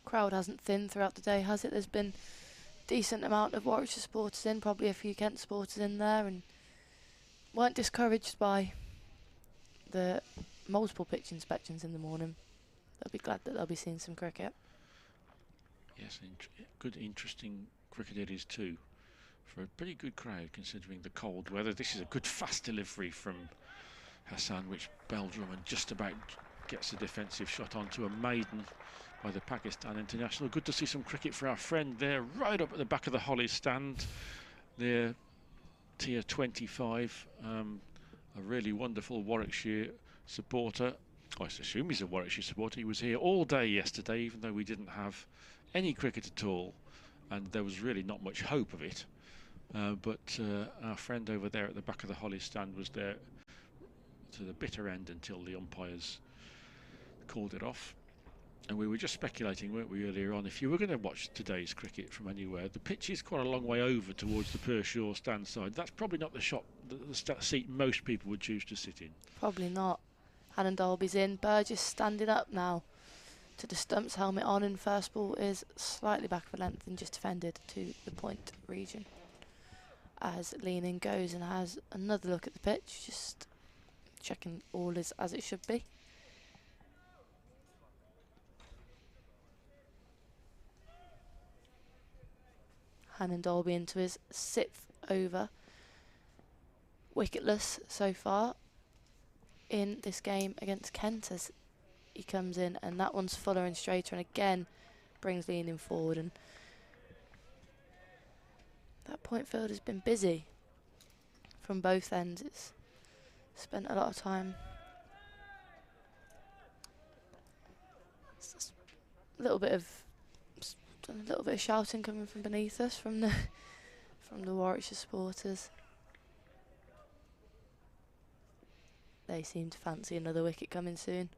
Crowd hasn't thinned throughout the day, has it? There's been a decent amount of Warwickshire supporters in, probably a few Kent supporters in there, and weren't discouraged by the multiple pitch inspections in the morning. They'll be glad that they'll be seeing some cricket. Yes, good, interesting cricket it is too, for a pretty good crowd considering the cold weather. This is a good fast delivery from Hassan, which Drummond just about gets a defensive shot onto a maiden by the Pakistan international. Good to see some cricket for our friend there, right up at the back of the Holly stand, near tier 25. A really wonderful Warwickshire supporter. I assume he's a Warwickshire supporter. He was here all day yesterday, even though we didn't have any cricket at all, and there was really not much hope of it. But our friend over there at the back of the Holly stand was there to the bitter end until the umpires called it off. And we were just speculating, weren't we, earlier on, if you were going to watch today's cricket from anywhere, the pitch is quite a long way over towards the Pershore stand side. That's probably not the shot, the seat most people would choose to sit in. Probably not. Hannon Dolby's in. Burgess standing up now to the Stumps, helmet on, and first ball is slightly back of a length and just defended to the point region. As Leaning goes and has another look at the pitch, just checking all is as it should be. Hannon Dolby into his 6th over. Wicketless so far in this game against Kent as he comes in, and that one's fuller and straighter, and again brings Leaning forward, and that point field has been busy from both ends. It's spent a lot of time. It's just a little bit of shouting coming from beneath us from the Warwickshire supporters. They seem to fancy another wicket coming soon.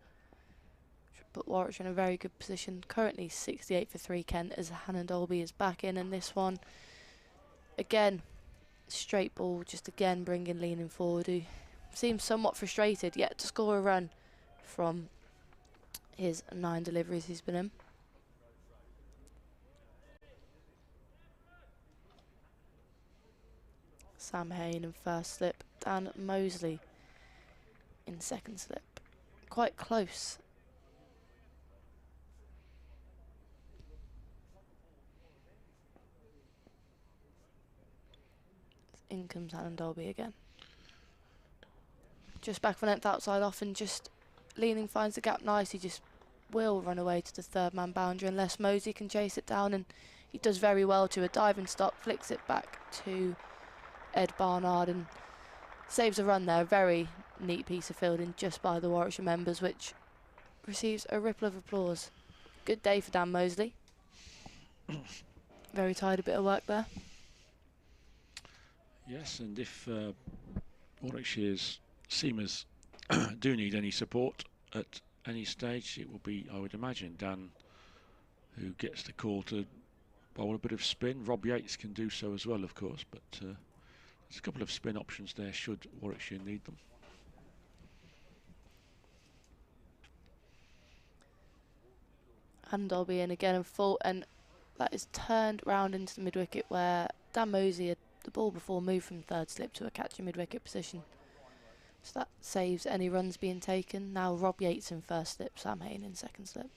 But Warwickshire in a very good position. Currently 68 for 3 Kent as Hannon Dolby is back in, and this one again straight ball, just again bringing Leaning forward, who seems somewhat frustrated yet to score a run from his 9 deliveries he's been in. Sam Hain in first slip, Dan Mosley in second slip. Quite close. In comes Hannon Dolby again. Just back for length outside off, and just Leaning finds the gap nice. He just will run away to the 3rd man boundary unless Mosley can chase it down, and he does very well to a diving stop, flicks it back to Ed Barnard and saves a run there. A very neat piece of fielding just by the Warwickshire members, which receives a ripple of applause. Good day for Dan Mosley. Very tidy bit of work there. Yes, and if Warwickshire's seamers do need any support at any stage, it will be, I would imagine, Dan who gets the call to bowl a bit of spin. Rob Yates can do so as well, of course, but there's a couple of spin options there should Warwickshire need them. And Dolby in again and full, and that is turned round into the mid-wicket where Dan Mosley had the ball before moved from 3rd slip to a catching mid-wicket position. So that saves any runs being taken. Now Rob Yates in first slip, Sam Hain in second slip.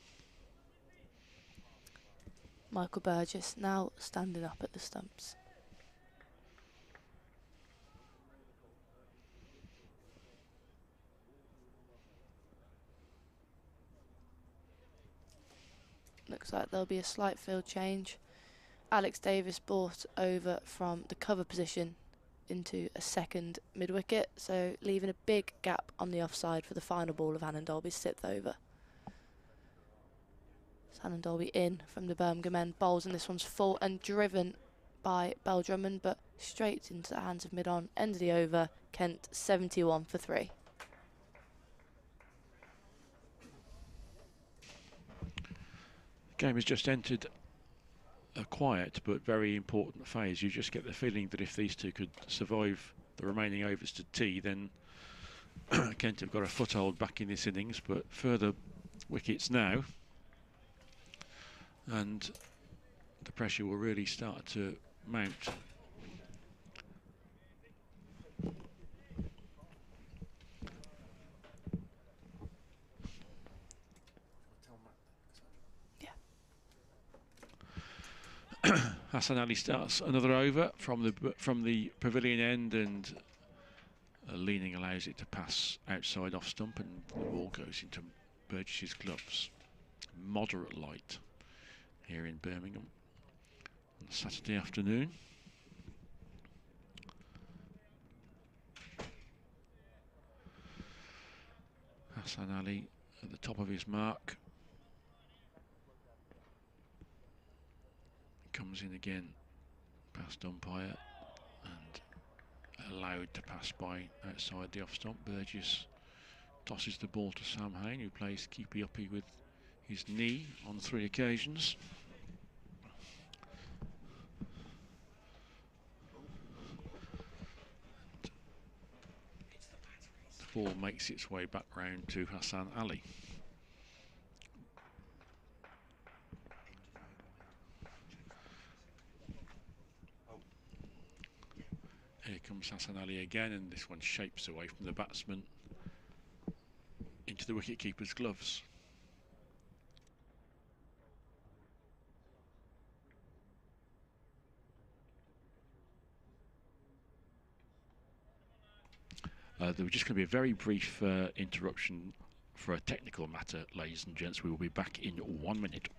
Michael Burgess now standing up at the stumps. looks like there'll be a slight field change. Alex Davis brought over from the cover position into a second mid-wicket, so leaving a big gap on the offside for the final ball of Hannon Dolby's 6th over. Hannon Dolby in from the Birmingham end, bowls, and this one's full and driven by Bell Drummond, but straight into the hands of mid-on. End of the over, Kent 71 for 3. The game has just entered a quiet but very important phase. You just get the feeling that if these two could survive the remaining overs to tea, then Kent have got a foothold back in this innings, but further wickets now, and the pressure will really start to mount. Hassan Ali starts another over from the pavilion end, and leaning allows it to pass outside off stump, and the ball goes into Burgess's gloves. Moderate light here in Birmingham on Saturday afternoon. Hassan Ali at the top of his mark. Comes in again past umpire and allowed to pass by outside the off stump. Burgess tosses the ball to Sam Hain, who plays keepy-uppy with his knee on 3 occasions. The ball makes its way back round to Hassan Ali. Here comes Hassan Ali again, and this one shapes away from the batsman into the wicket-keeper's gloves. There was just going to be a very brief interruption for a technical matter, ladies and gents. We will be back in 1 minute.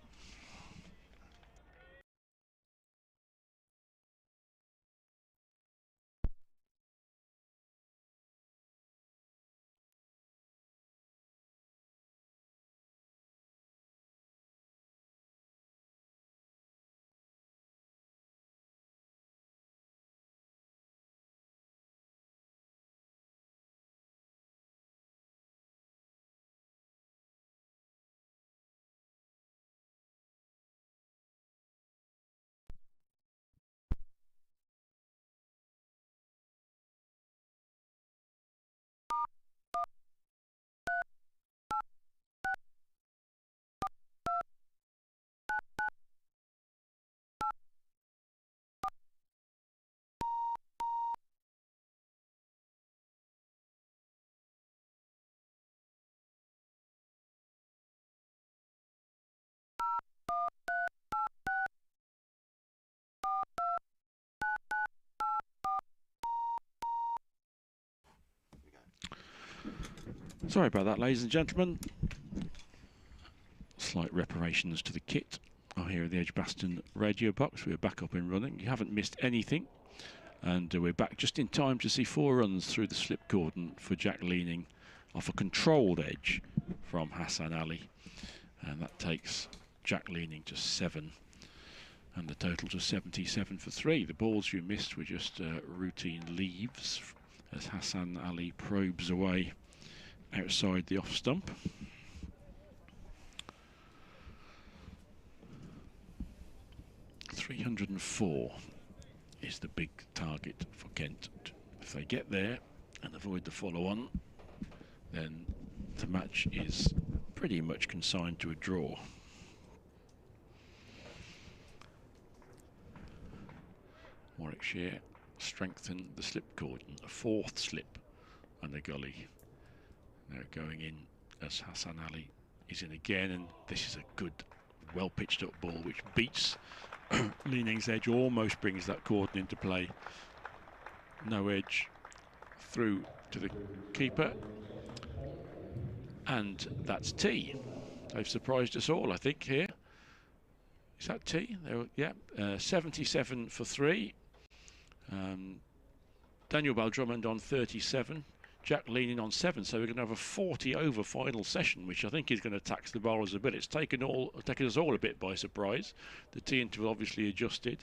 Sorry about that, ladies and gentlemen. Slight reparations to the kit are here at the Edgbaston radio box. We're back up and running. You haven't missed anything, and we're back just in time to see 4 runs through the slip cordon for Jack Leaning off a controlled edge from Hassan Ali, and that takes Jack Leaning to 7 and the total to 77 for 3. The balls you missed were just routine leaves as Hassan Ali probes away outside the off stump. .304 is the big target for Kent. If they get there and avoid the follow-on, then the match is pretty much consigned to a draw. Warwickshire strengthen the slip cordon, a 4th slip and a gully. Now going in as Hassan Ali is in again, and this is a good, well pitched up ball which beats Leaning's edge, almost brings that cordon into play. No edge through to the keeper, and that's tea. They've surprised us all, I think, here. Is that tee? Yeah, 77 for 3. Daniel Baldrummond on 37. Jack Leaning on 7, so we're going to have a 40 over final session, which I think is going to tax the bowlers a bit. It's taken us all a bit by surprise. The tee interval obviously adjusted.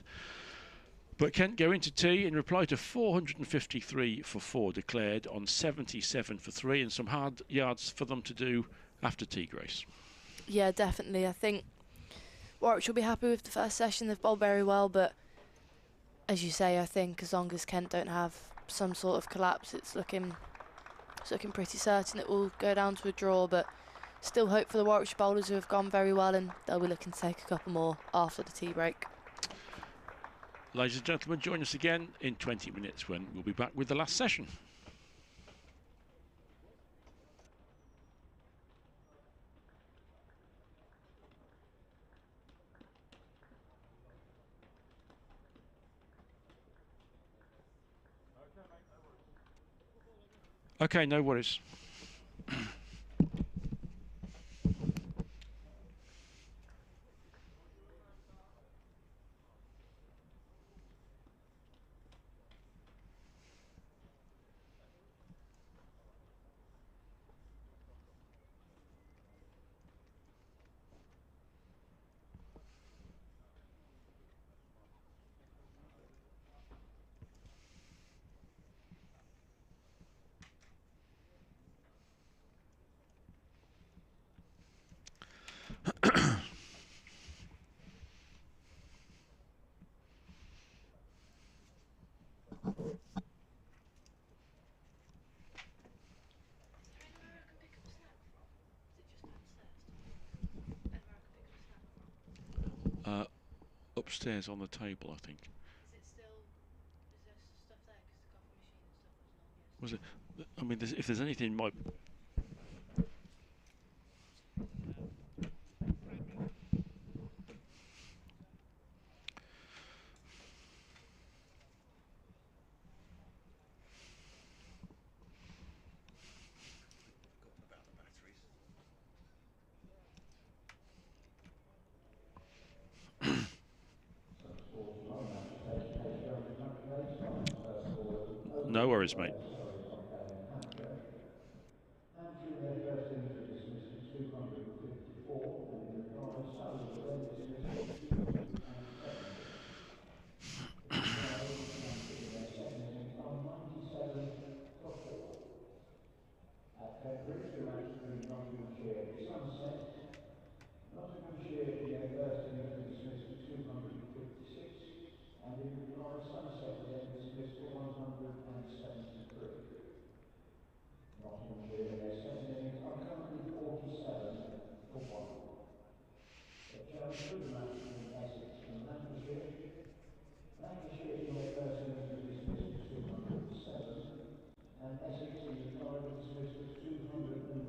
But Kent go into tee in reply to 453 for 4 declared on 77 for 3, and some hard yards for them to do after tee, Grace. Yeah, definitely. I think Warwickshire will be happy with the first session. They've bowled very well, but as you say, I think as long as Kent don't have some sort of collapse, it's looking pretty certain it will go down to a draw, but still hope for the Warwickshire bowlers who have gone very well, and they'll be looking to take a couple more after the tea break. Ladies and gentlemen, join us again in 20 minutes when we'll be back with the last session. Okay, no worries. Upstairs on the table, I think. Is there stuff there? Because the coffee machine and stuff Was it? I mean, if there's anything, might. No worries, mate. At Cambridge, the match between Nottinghamshire and Sunset. Nottinghamshire in their first innings were dismissed for 256, and in reply, Sunset were then dismissed for 173. Nottinghamshire in their second innings are currently 47 for 1. The Chelmsford, the match between Essex and Lancashire. Lancashire in their first innings were dismissed for 207. And Essex in reply were dismissed for 219.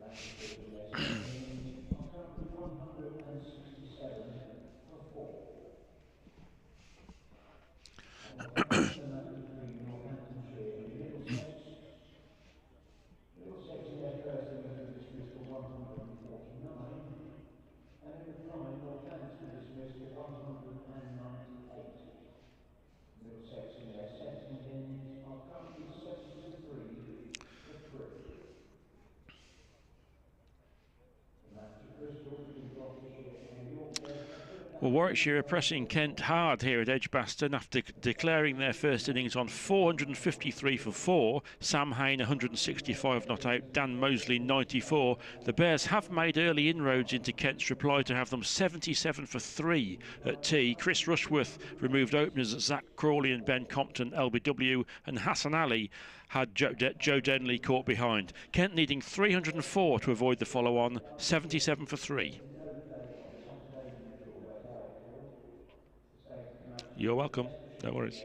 Lancashire in their second innings are currently 167 for 4. And the match between Northamptonshire and Middlesex. Middlesex in their first innings were dismissed for 149. And in reply, Northampton were dismissed for 198. Middlesex in their second innings are currently 73 for 3. The match at Bristol between Gloucestershire and Yorkshire. Well, Warwickshire are pressing Kent hard here at Edgbaston after declaring their first innings on 453 for 4. Sam Hain 165 not out, Dan Mosley 94. The Bears have made early inroads into Kent's reply to have them 77 for 3 at tea. Chris Rushworth removed openers Zach Crawley and Ben Compton LBW, and Hassan Ali had Joe Denley caught behind. Kent needing 304 to avoid the follow-on, 77 for 3. You're welcome. No worries.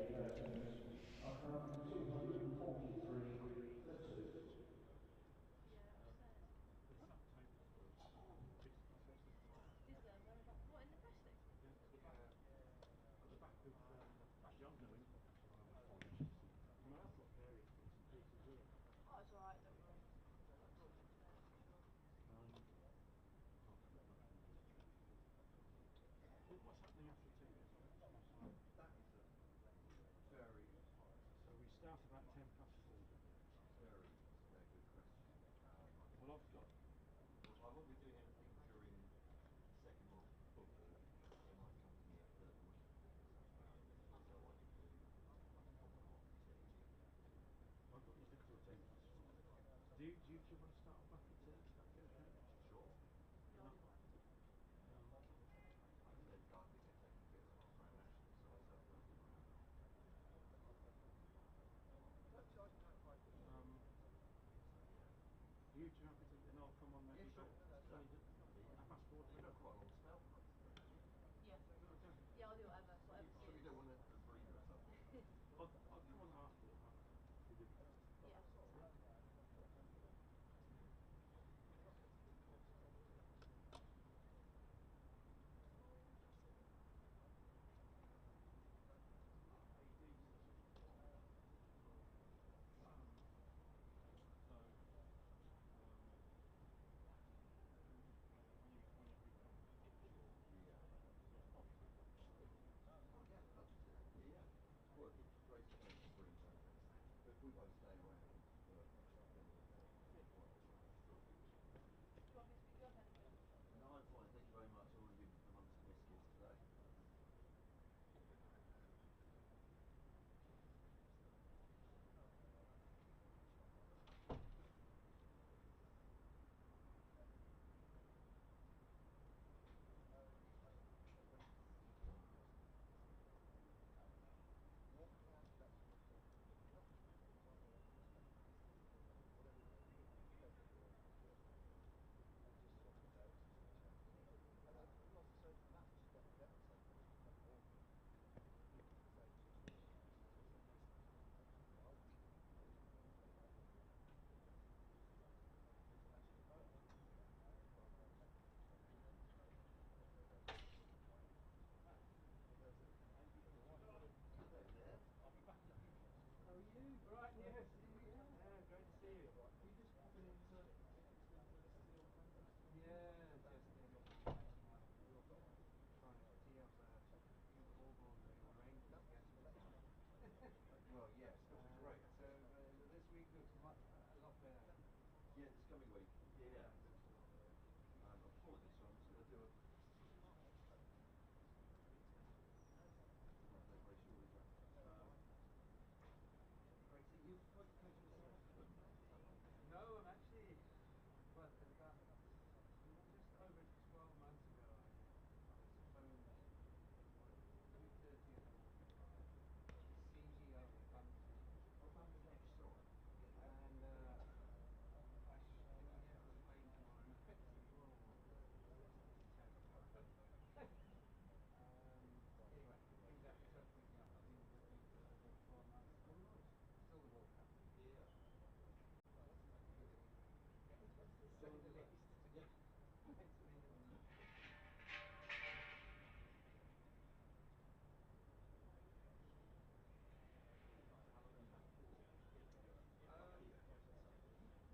coming week. Yeah. Apologies, so I'm just going to do a. No, I'm actually, well, about just over 12 months ago, I was phoned 3:30 in the morning by the CGO of Bangladesh store, and I didn't get on the plane tomorrow night. Anyway, things have to tough me up. I've been working for over 12 months. Still the World Cup. Yeah. So the list. Yeah.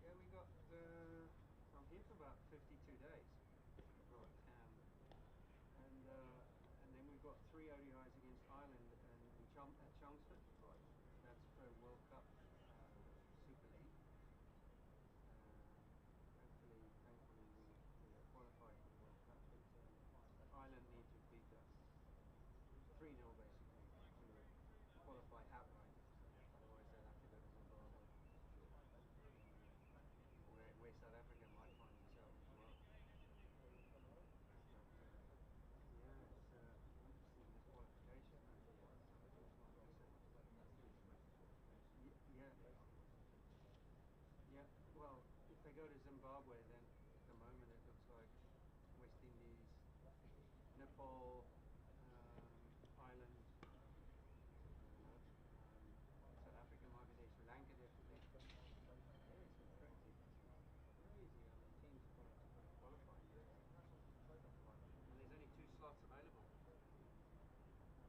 Yeah, we got. I'm here for about 52 days. Right. And then we've got 3 ODIs against Ireland and at Chelmsford. Right. That's for World Cup Super League. Thankfully, we are qualified for the World Cup, but Ireland need to beat us 3-0 basically to qualify outright. Otherwise, they'll have to go to Zimbabwe, where South Africa might find themselves as well. Yeah, it's interesting, this qualification. Yeah, well, if they go to Zimbabwe, then at the moment it looks like West Indies, Nepal, Ireland, South Africa might be there, Sri Lanka definitely. Yeah, it's crazy. Crazy how many teams qualifying here. And there's only 2 slots available.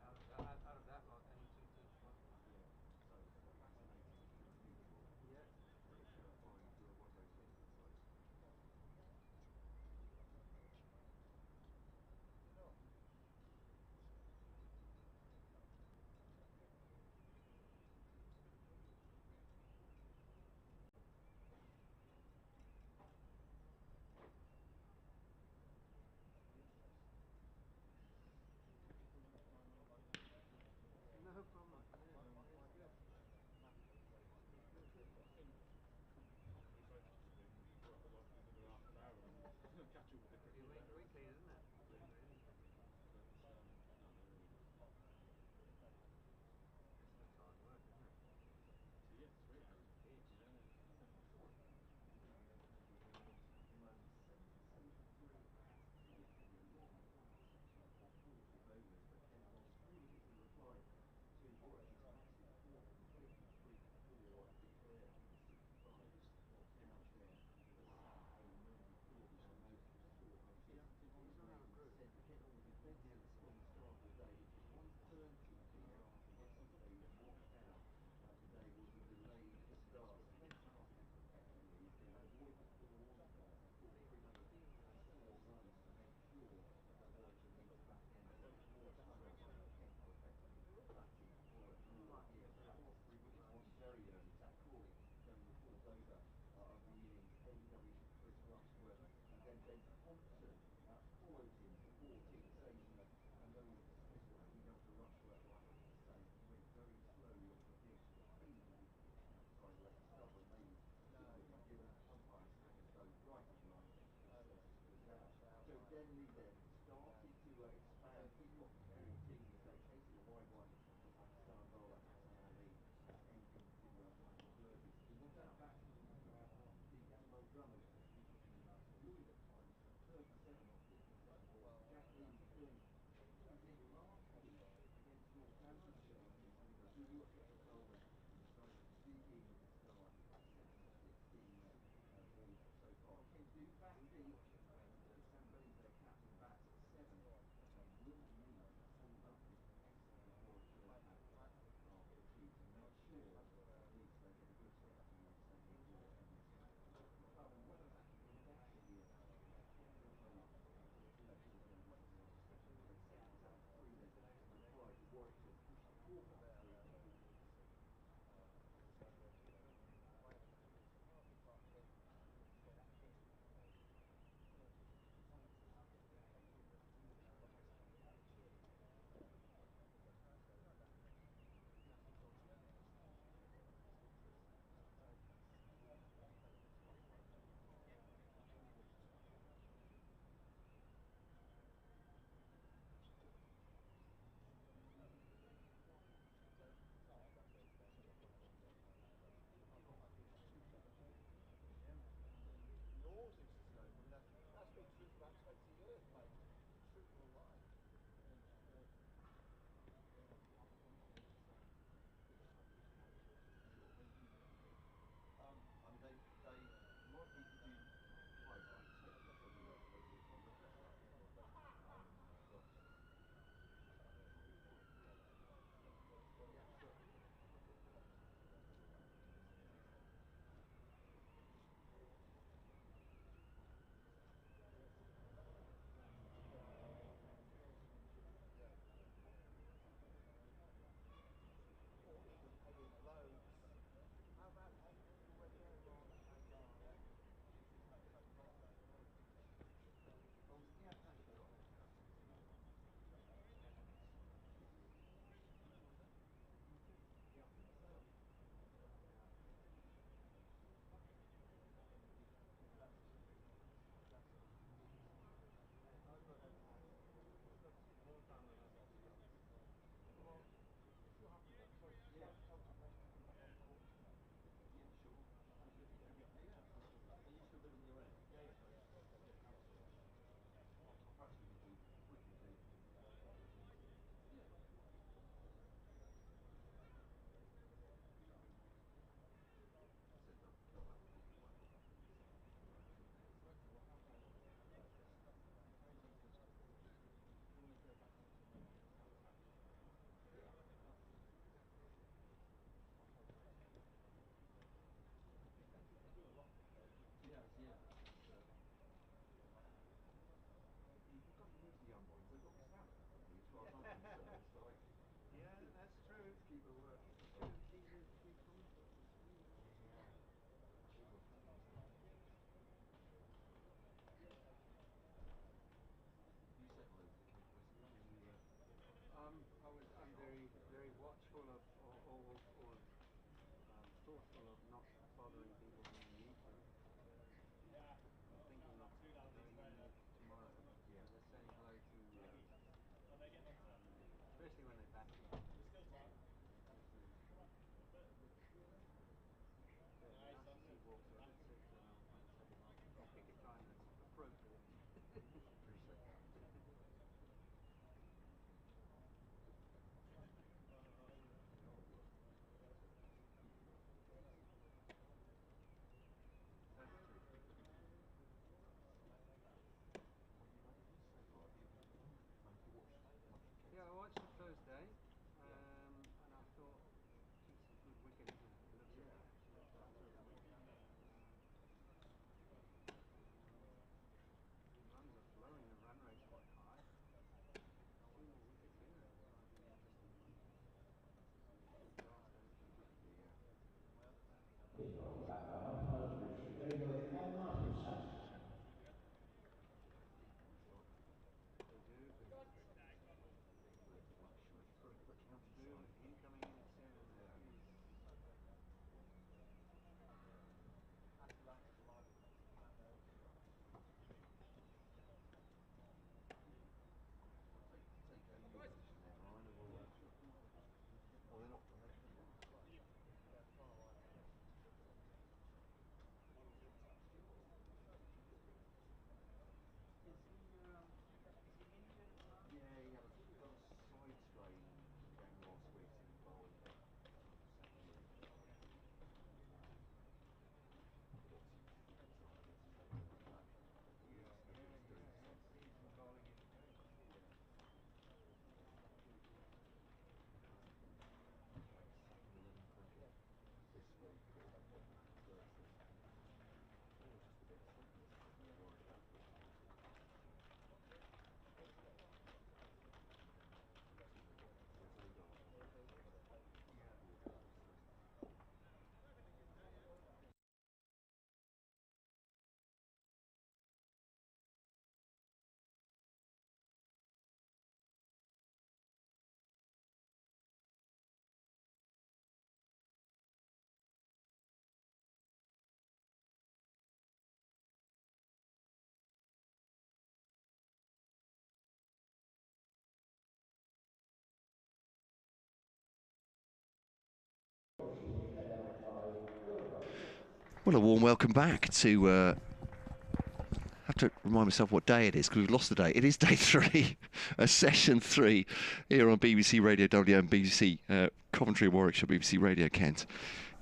Out of that lot, only 2 teams qualifying. So it's fascinating. Yeah. No problem. Weekly, isn't it? It's hard work, isn't it? Yeah, 3 hours a piece. Well, a warm welcome back to... I have to remind myself what day it is, because we've lost the day. It is day 3, session 3, here on BBC Radio WM, BBC Coventry, Warwickshire, BBC Radio Kent.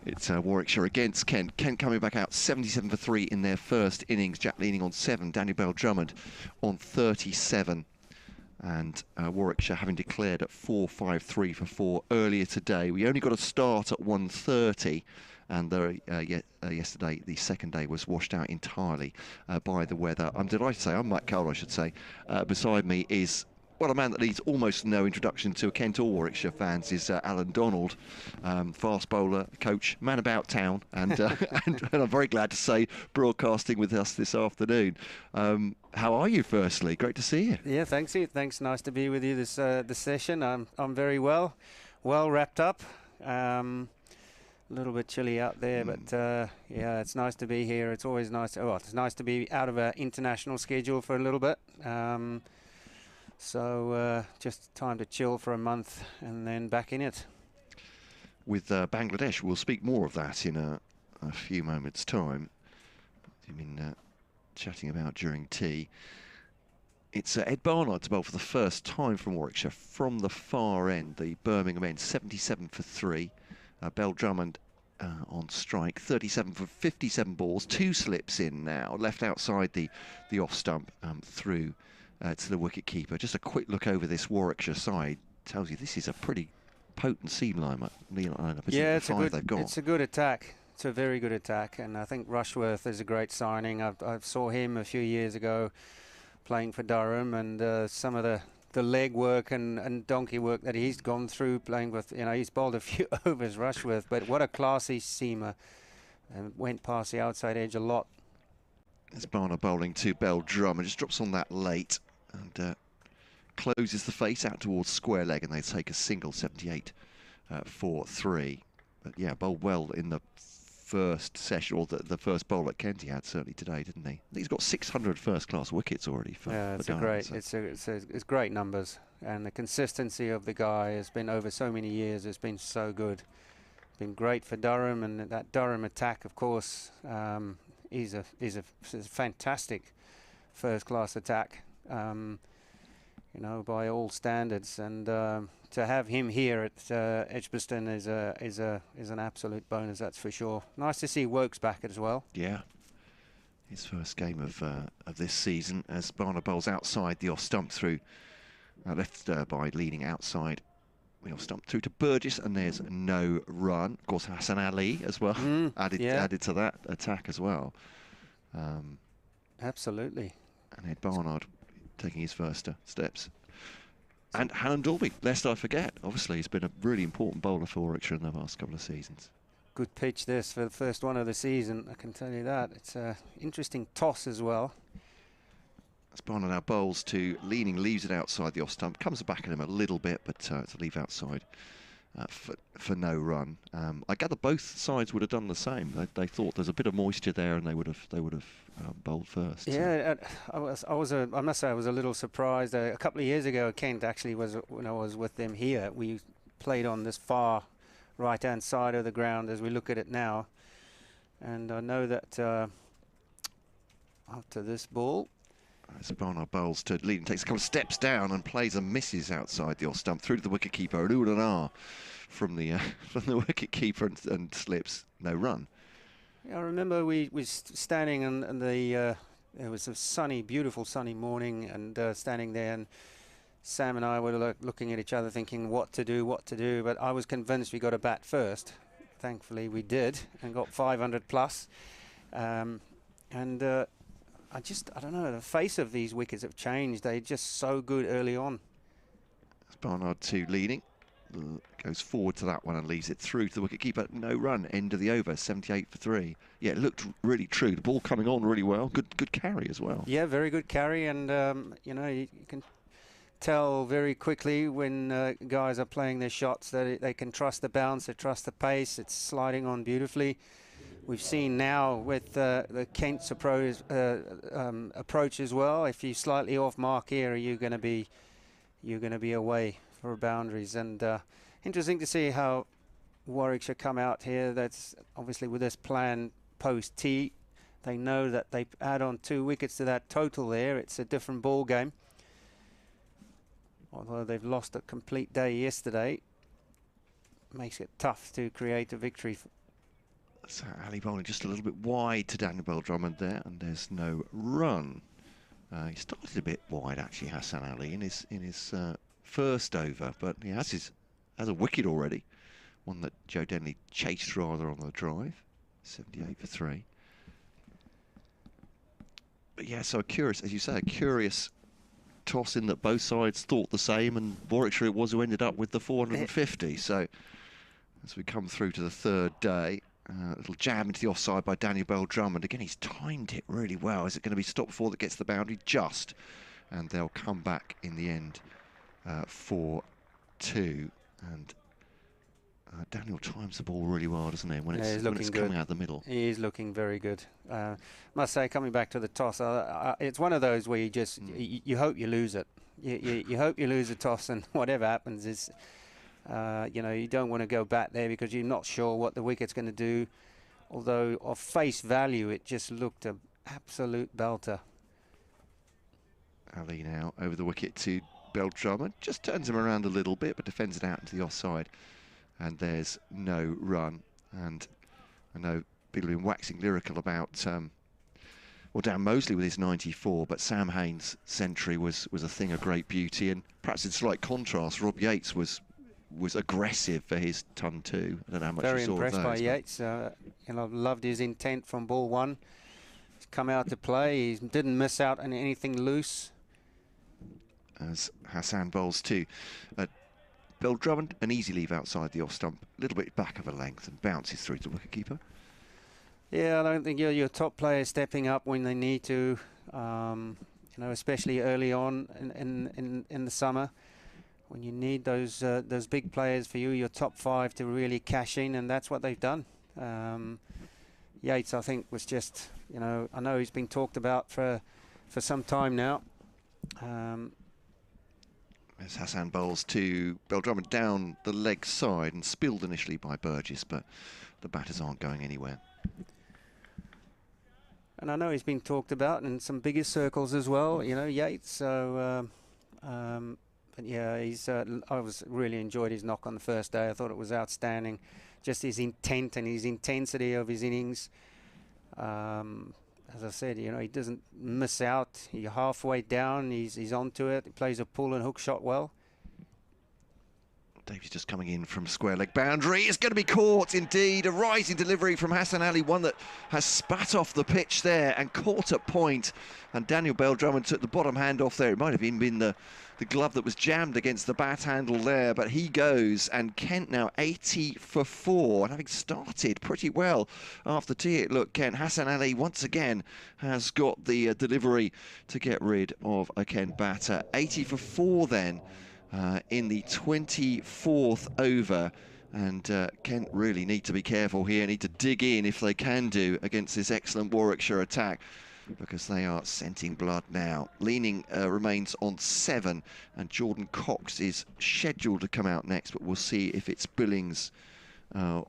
It's Warwickshire against Kent. Kent coming back out 77 for 3 in their first innings. Jack Leaning on 7, Daniel Bell-Drummond on 37. And Warwickshire having declared at 4-5-3 for 4 earlier today. We only got a start at 1:30. And yesterday, the second day was washed out entirely by the weather. I'm delighted to say, I'm Mike Cole, I should say. Beside me is, well, a man that needs almost no introduction to Kent or Warwickshire fans is Alan Donald, fast bowler, coach, man about town, and, and I'm very glad to say broadcasting with us this afternoon. How are you, firstly? Great to see you. Yeah, thanks. Thanks. Nice to be with you this session. I'm very well wrapped up. A little bit chilly out there, but yeah, it's nice to be here. It's always nice. It's nice to be out of an international schedule for a little bit. So just time to chill for a month and then back in it. With Bangladesh, we'll speak more of that in a few moments' time. You've been chatting about during tea. It's Ed Barnard to bowl for the first time from Warwickshire from the far end, the Birmingham end, 77 for 3. Bell-Drummond on strike, 37 for 57 balls, 2 slips in now, left outside the off stump through to the wicket keeper. Just a quick look over this Warwickshire side tells you this is a pretty potent seam lineup. Yeah, it's a good attack. It's a very good attack, and I think Rushworth is a great signing. I saw him a few years ago playing for Durham, and some of the leg work and donkey work that he's gone through playing with, he's bowled a few overs, Rushworth, but what a classy seamer, and went past the outside edge a lot. It's Barner bowling to Bell-Drummond, just drops on that late and closes the face out towards square leg, and they take a single, 78 for 3. But yeah, bowled well in the first session, or the first bowl at Kent he had certainly today, didn't he? I think he's got 600 first-class wickets already. It's great numbers, and the consistency of the guy has been over so many years. It's been so good. It's been great for Durham, and that Durham attack, of course, is a fantastic first-class attack. By all standards, and to have him here at Edgbaston is an absolute bonus, that's for sure. Nice to see Wokes back as well. Yeah, his first game of this season as Barner bowls outside the off stump through, left by leaning outside the off stump through to Burgess, and there's no run. Of course, Hassan Ali as well added to that attack as well. Absolutely. And Ed Barnard taking his first steps. And Hannon Dalby, lest I forget, obviously he's been a really important bowler for Warwickshire in the last couple of seasons. Good pitch this for the first one of the season, I can tell you that. It's an interesting toss as well. As Barnard now bowls to Leaning, leaves it outside the off stump, comes back at him a little bit, but to leave outside for no run. I gather both sides would have done the same. They thought there's a bit of moisture there, and they would have bowled first. Yeah, I must say I was a little surprised. A couple of years ago, Kent actually was, when I was with them here, we played on this far right-hand side of the ground as we look at it now, and I know that after this ball, as Barnard bowls to Leaning, takes a couple of steps down and plays and misses outside the off stump through to the wicket keeper. An ooh-and-ah from the wicket keeper and slips, no run. Yeah, I remember we was standing and it was a beautiful sunny morning, and standing there, and Sam and I were looking at each other thinking what to do, but I was convinced we got a bat first. Thankfully we did, and got 500 plus. I don't know, the face of these wickets have changed. They're just so good early on. As Barnard to Leaning, goes forward to that one and leaves it through to the wicket-keeper. No run, end of the over, 78 for 3. Yeah, it looked really true. The ball coming on really well. Good carry as well. Yeah, very good carry, and you can tell very quickly when guys are playing their shots that they can trust the bounce, they trust the pace. It's sliding on beautifully. We've seen now with the Kent's approach as well. If you're slightly off mark here, you're going to be away for boundaries. And interesting to see how Warwickshire come out here. That's obviously with this plan post tee. They know that they add on 2 wickets to that total there. It's a different ball game. Although they've lost a complete day yesterday, makes it tough to create a victory. So Ali bowling just a little bit wide to Daniel Bell-Drummond there, and there's no run. He started a bit wide actually, Hassan Ali, in his first over, but he has a wicket already. One that Joe Denley chased rather on the drive. 78 for 3. But yeah, so curious, as you say, a curious toss in that both sides thought the same, and Warwickshire it was who ended up with the 450. So as we come through to the third day, a little jam into the offside by Daniel Bell-Drummond. Again, he's timed it really well. Is it going to be stop before that gets the boundary? Just. And they'll come back in the end for 2. And Daniel times the ball really well, doesn't he? When it's coming out the middle. He is looking very good. Must say, coming back to the toss, it's one of those where you just you hope you lose it. You hope you lose a toss, and whatever happens is, you don't want to go back there because you're not sure what the wicket's going to do. Although of face value, it just looked an absolute belter. Ali now over the wicket to Bell-Drummond, just turns him around a little bit, but defends it out into the offside. And there's no run. And I know people have been waxing lyrical about Dan Mosley with his 94, but Sam Haines' century was a thing of great beauty. And perhaps in slight contrast, Rob Yates was aggressive for his ton 2. I don't know how much Very you saw impressed of those, by Yates. Loved his intent from ball 1. He's come out to play. He didn't miss out on anything loose. As Hassan bowls 2. Bell-Drummond, an easy leave outside the off stump, a little bit back of a length, and bounces through to the wicketkeeper. Yeah, I don't think your top players stepping up when they need to, especially early on in the summer, when you need those big players for you, your top 5 to really cash in, and that's what they've done. Yates, I think, was just, I know he's been talked about for some time now. As Hassan bowls to Bell-Drummond down the leg side and spilled initially by Burgess, but the batters aren't going anywhere. And I know he's been talked about in some bigger circles as well, Yates. So, but yeah, I really enjoyed his knock on the first day. I thought it was outstanding, just his intent and his intensity of his innings. As I said, he doesn't miss out. You're halfway down, he's onto it. He plays a pull and hook shot well. Davies just coming in from square leg boundary. It's going to be caught indeed. A rising delivery from Hassan Ali, one that has spat off the pitch there and caught at point. And Daniel Bell-Drummond took the bottom hand off there. It might have even been the glove that was jammed against the bat handle there, but he goes, and Kent now 80 for 4, and having started pretty well after tea. Look, Kent, Hassan Ali once again has got the delivery to get rid of a Kent batter. 80 for 4 then in the 24th over, and Kent really need to be careful here, need to dig in if they can do against this excellent Warwickshire attack, because they are scenting blood now. Leaning remains on 7, and Jordan Cox is scheduled to come out next, but we'll see if it's Billings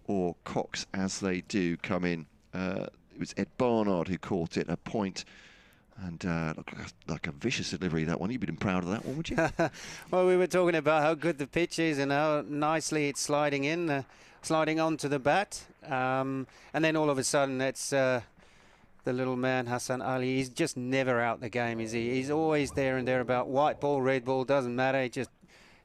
or Cox as they do come in. It was Ed Barnard who caught it at point, and looked like a vicious delivery, that one. You'd been proud of that one, would you? Well, we were talking about how good the pitch is and how nicely it's sliding in, sliding onto the bat, and then all of a sudden it's the little man, Hassan Ali. He's just never out the game, is he? He's always there and thereabout. White ball, red ball, doesn't matter. He just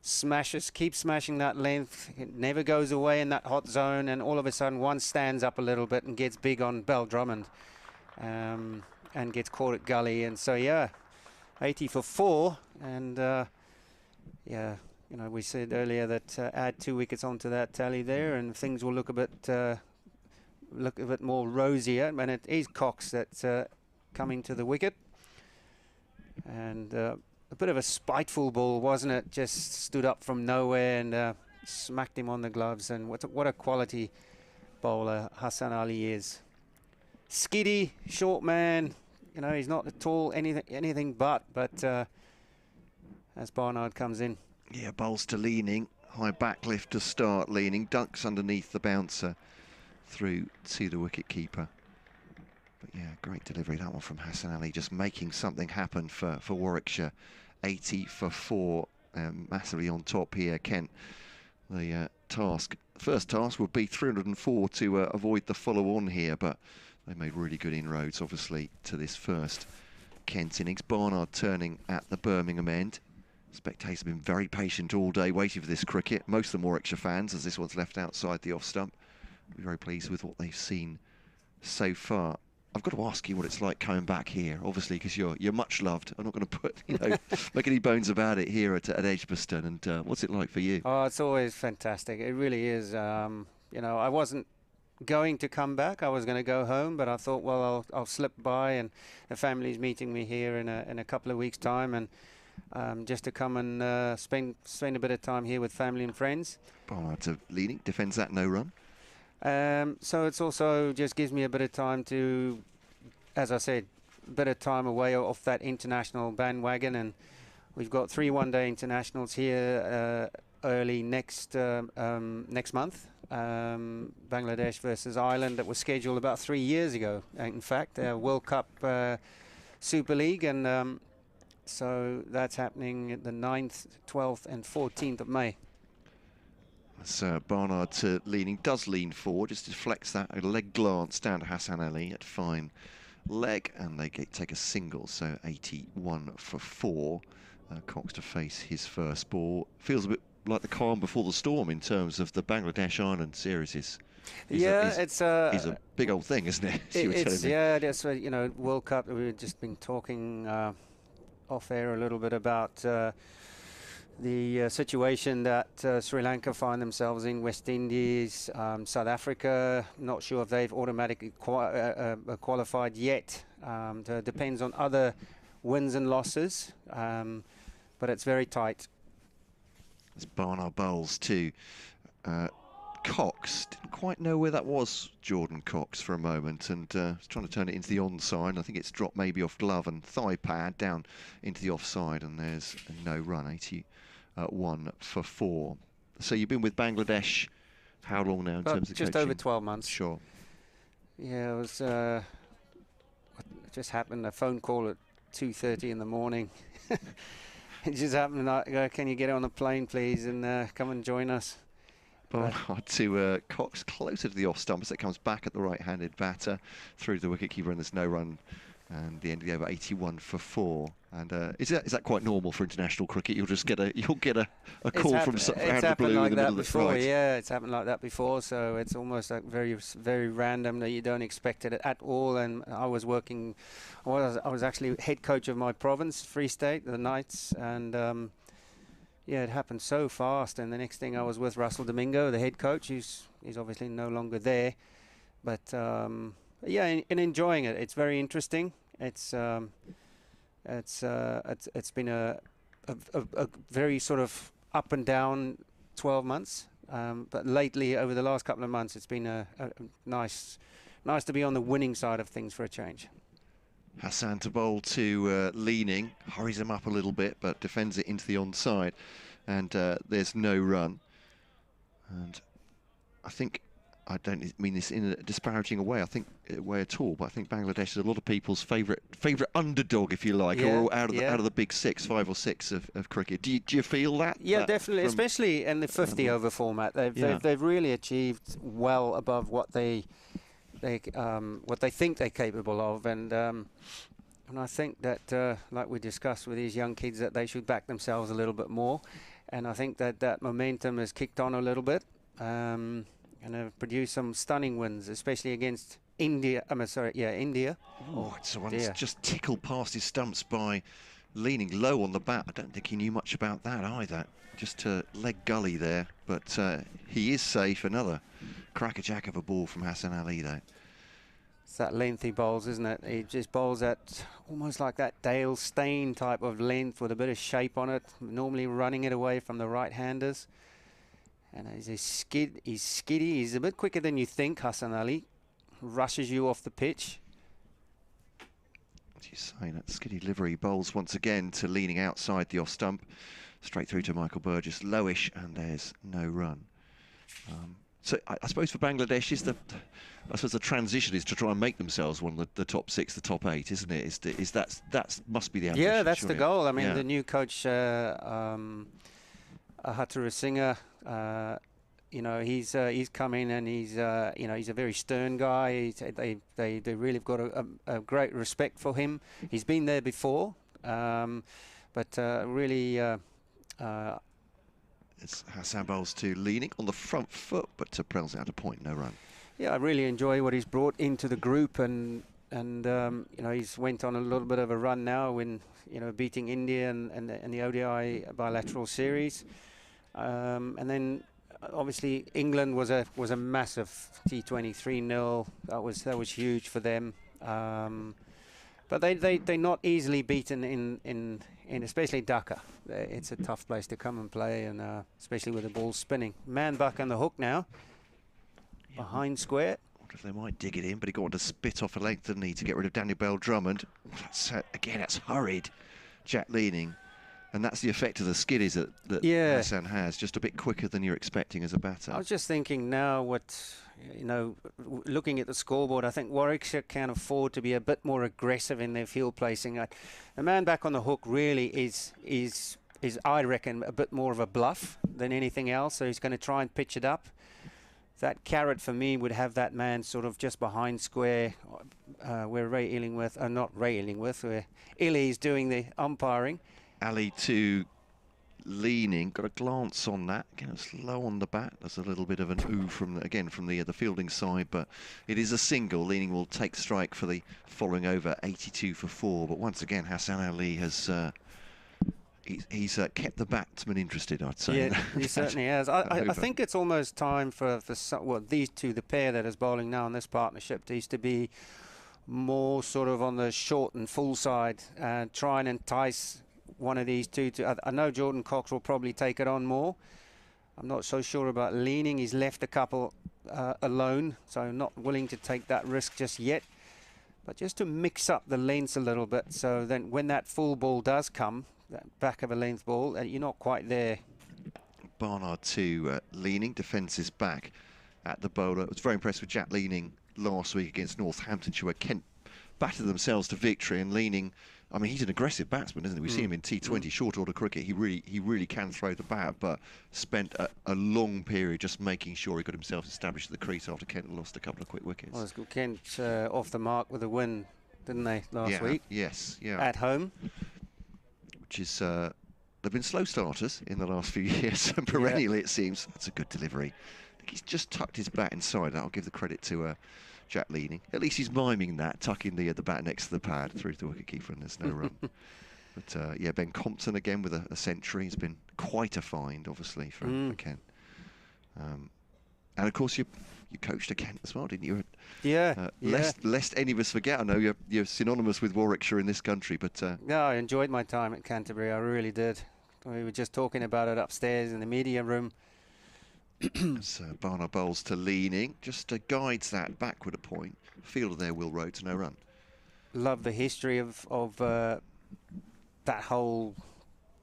smashes, keeps smashing that length. It never goes away in that hot zone, and all of a sudden one stands up a little bit and gets big on Bell-Drummond and gets caught at gully. And so, yeah, 80 for 4. And, yeah, we said earlier that add 2 wickets onto that tally there and things will look a bit more rosier, and it is Cox that's coming to the wicket. And a bit of a spiteful ball, wasn't it? Just stood up from nowhere and smacked him on the gloves. And what a quality bowler Hassan Ali is. Skiddy, short man. He's not at all anything but as Barnard comes in. Yeah, bowls to leaning, high backlift to start leaning, dunks underneath the bouncer through to the wicket-keeper. But yeah, great delivery, that one from Hassan Ali, just making something happen for Warwickshire. 80 for 4, massively on top here. Kent, the first task would be 304 to avoid the follow-on here, but they made really good inroads, obviously, to this first Kent innings. Barnard turning at the Birmingham end. Spectators have been very patient all day waiting for this cricket. Most of them Warwickshire fans, as this one's left outside the off-stump. Be very pleased with what they've seen so far. I've got to ask you what it's like coming back here, obviously, because you're much loved. I'm not going to put, make any bones about it here at Edgbaston. And what's it like for you? Oh, it's always fantastic. It really is. You know, I wasn't going to come back. I was going to go home, but I thought, well, I'll slip by, and the family's meeting me here in a couple of weeks' time, and just to come and spend a bit of time here with family and friends. Barnard to leading, defends that no run. So it's also just gives me a bit of time to, as I said, a bit of time away off that international bandwagon, and we've got 3 one-day internationals here early next month. Bangladesh versus Ireland, that was scheduled about 3 years ago. In fact, World Cup Super League, and so that's happening the 9th, 12th, and 14th of May. So Barnard to leaning, does lean forward, just deflects that, a leg glance down to Hassan Ali at fine leg, and they take a single, so 81 for 4. Cox to face his first ball. Feels a bit like the calm before the storm in terms of the Bangladesh Ireland series. It's a big old thing, isn't it? Yeah, that's you know, World Cup. We've just been talking off air a little bit about the situation that Sri Lanka find themselves in, West Indies, South Africa. Not sure if they've automatically qualified yet. Depends on other wins and losses, but it's very tight. As Barnard bowls to Cox. Didn't quite know where that was, Jordan Cox, for a moment, and was trying to turn it into the onside. I think it's dropped maybe off glove and thigh pad down into the offside, and there's a no run. 81 for 4. So you've been with Bangladesh how long now in terms of just coaching? Over 12 months. Sure. Yeah, it was. It just happened. A phone call at 2:30 in the morning. It just happened. Like, can you get on a plane, please, and come and join us? Barnard to Cox, closer to the off stump as it comes back at the right-handed batter through the wicketkeeper, and there's no run. And the end of the over, 81 for 4. And is that quite normal for international cricket? You'll get a call from out of the blue in the middle of the night. Yeah, it's happened like that before. So it's almost like very random, that you don't expect it at all. And I was working. I was actually head coach of my province, Free State, the Knights, and yeah, it happened so fast. And the next thing, I was with Russell Domingo, the head coach. He's obviously no longer there, but. Yeah, and enjoying it. It's very interesting. It's been a very sort of up and down 12 months. But lately, over the last couple of months, it's been a nice to be on the winning side of things for a change. Hassan to bowl to leaning, hurries him up a little bit, but defends it into the onside, and there's no run. And I think. I don't mean this in a disparaging way. I think way at all, but I think Bangladesh is a lot of people's favourite underdog, if you like, or out of the big 5 or 6 of cricket. Do you feel that? Yeah, definitely, especially in the 50-over format. They've really achieved well above what they think they're capable of, and I think that, like we discussed with these young kids, that they should back themselves a little bit more, and I think that momentum has kicked on a little bit. And have produced some stunning wins, especially against India. India. Oh, someone's just tickled past his stumps by leaning low on the bat. I don't think he knew much about that either. Just a leg gully there, but he is safe. Another crackerjack of a ball from Hassan Ali there. It's that length he bowls, isn't it? He just bowls at almost like that Dale Steyn type of length with a bit of shape on it, normally running it away from the right-handers. And he's skiddy. He's a bit quicker than you think, Hassan Ali. Rushes you off the pitch. As you say, that skiddy livery bowls once again to leaning outside the off stump. Straight through to Michael Burgess. Lowish, and there's no run. So I suppose for Bangladesh, I suppose the transition is to try and make themselves one of the top 6, the top 8, isn't it? Is that must be the ambition? Yeah, that's surely. the goal. I mean, Yeah. the new coach, Haturu Singer, you know, he's come in and he's you know, he's a very stern guy. They really have got a great respect for him. He's been there before, but really. It's Hassan bowls to Leaning on the front foot, but Prell's out a point, no run. Yeah, I really enjoy what he's brought into the group, and you know, he's went on a little bit of a run now when, you know, beating India and the ODI bilateral series, and then obviously England was a massive T20 3-0. That was huge for them, but they're not easily beaten in especially Dhaka. It's a tough place to come and play, and especially with the ball spinning. Man back on the hook now. Behind square. I wonder if they might dig it in, but he got on to spit off a length, didn't he, to get rid of Daniel Bell-Drummond. Again, that's hurried. Jack Leaning. And that's the effect of the skiddies that Hassan has, just a bit quicker than you're expecting as a batter. I was just thinking now you know, looking at the scoreboard, I think Warwickshire can afford to be a bit more aggressive in their field placing. The man back on the hook really is I reckon, a bit more of a bluff than anything else, so he's going to try and pitch it up. That carrot for me would have that man sort of just behind square, where Ray Illingworth, not Ray Illingworth, where Illy's doing the umpiring. Ali to Leaning, got a glance on that, again it's low on the bat. There's a little bit of an ooh from the fielding side, but it is a single. Leaning will take strike for the following over, 82 for 4. But once again, Hassan Ali has he's kept the batsman interested, I'd say. Yeah, he certainly has. I think it's almost time for these two, the pair that is bowling now in this partnership, these to be more sort of on the short and full side, and try and entice one of these two to. I know Jordan Cox will probably take it on more. I'm not so sure about Leaning. He's left a couple alone, so not willing to take that risk just yet. But just to mix up the lengths a little bit, so then when that full ball does come, that back of a length ball, you're not quite there. Barnard to Leaning, defends his back at the bowler. I was very impressed with Jack Leaning last week against Northamptonshire, where Kent battered themselves to victory, and Leaning, I mean, he's an aggressive batsman, isn't he? We've seen him in T20 short order cricket. He really can throw the bat, but spent a long period just making sure he got himself established at the crease after Kent lost a couple of quick wickets. Well, Kent off the mark with a win, didn't they, last week? Yes, yeah. At home. Which is, they've been slow starters in the last few years, and perennially it seems. That's a good delivery. I think he's just tucked his bat inside. I'll give the credit to Jack Leaning. At least he's miming that, tucking the bat next to the pad through to the wicketkeeper, and there's no run. But yeah, Ben Compton again with a century. He's been quite a find, obviously, for Kent. And of course, you coached at Kent as well, didn't you? Lest any of us forget, I know you're synonymous with Warwickshire in this country, but no, I enjoyed my time at Canterbury. I really did. We were just talking about it upstairs in the media room. So Barnard bowls to Leaning, just guides that backward a point. Fielder there, Will Rhodes, no run. Love the history of that whole.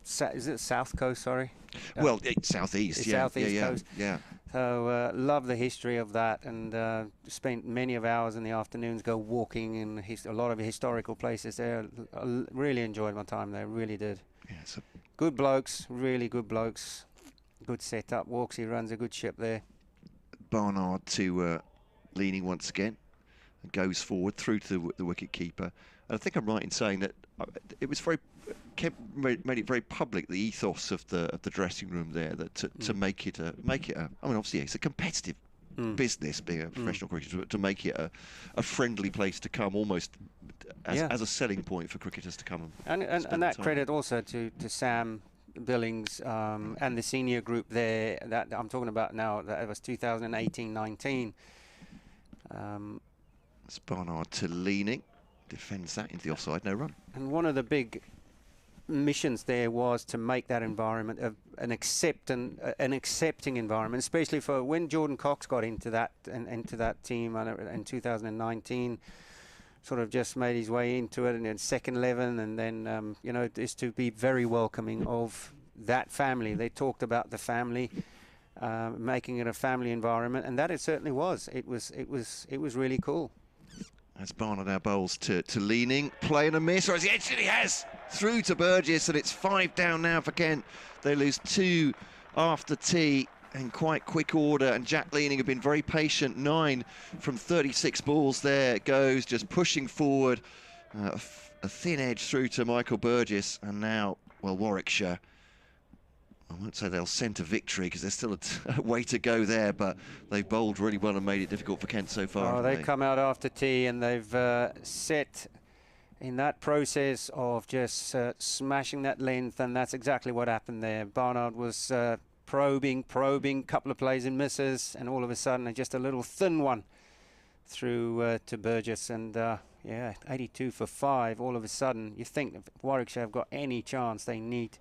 Is it South Coast? Sorry. Well, southeast. Yeah, southeast coast. Yeah. So love the history of that, and spent many of hours in the afternoons go walking in a lot of historical places there. I really enjoyed my time there. Really did. Yeah. So good blokes, really good blokes. Good setup. Walksy runs a good ship there. Barnard to Leaning once again, and goes forward through to the wicket keeper. And I think I'm right in saying that it was made it very public, the ethos of the dressing room there, that to make it a. I mean, obviously it's a competitive business, being a professional cricketer, but to make it a friendly place to come, almost as a selling point for cricketers to come and that credit also to Sam Billings and the senior group there that I'm talking about now. That was 2018-19. It's Barnard to Leaning, defends that into the offside, no run. And one of the big missions there was to make that environment an accepting environment, especially for when Jordan Cox got into that team in 2019. Sort of just made his way into it, and then second 11, and then is to be very welcoming of that family. They talked about the family, making it a family environment, and that it certainly was. It was really cool. As Barnard now bowls to leaning, play and a miss, or as he actually has, through to Burgess, and it's 5 down now for Kent. They lose 2 after tea in quite quick order, and Jack Leaning have been very patient. 9 from 36 balls there goes, just pushing forward, a thin edge through to Michael Burgess, and now, well, Warwickshire, I won't say they'll scent a victory because there's still a way to go there, but they've bowled really well and made it difficult for Kent so far. Oh, they've come out after tea and they've set in that process of just smashing that length, and that's exactly what happened there. Barnard was probing, couple of plays and misses, and all of a sudden just a little thin one through to Burgess, and yeah, 82 for 5. All of a sudden, you think if Warwickshire have got any chance, they need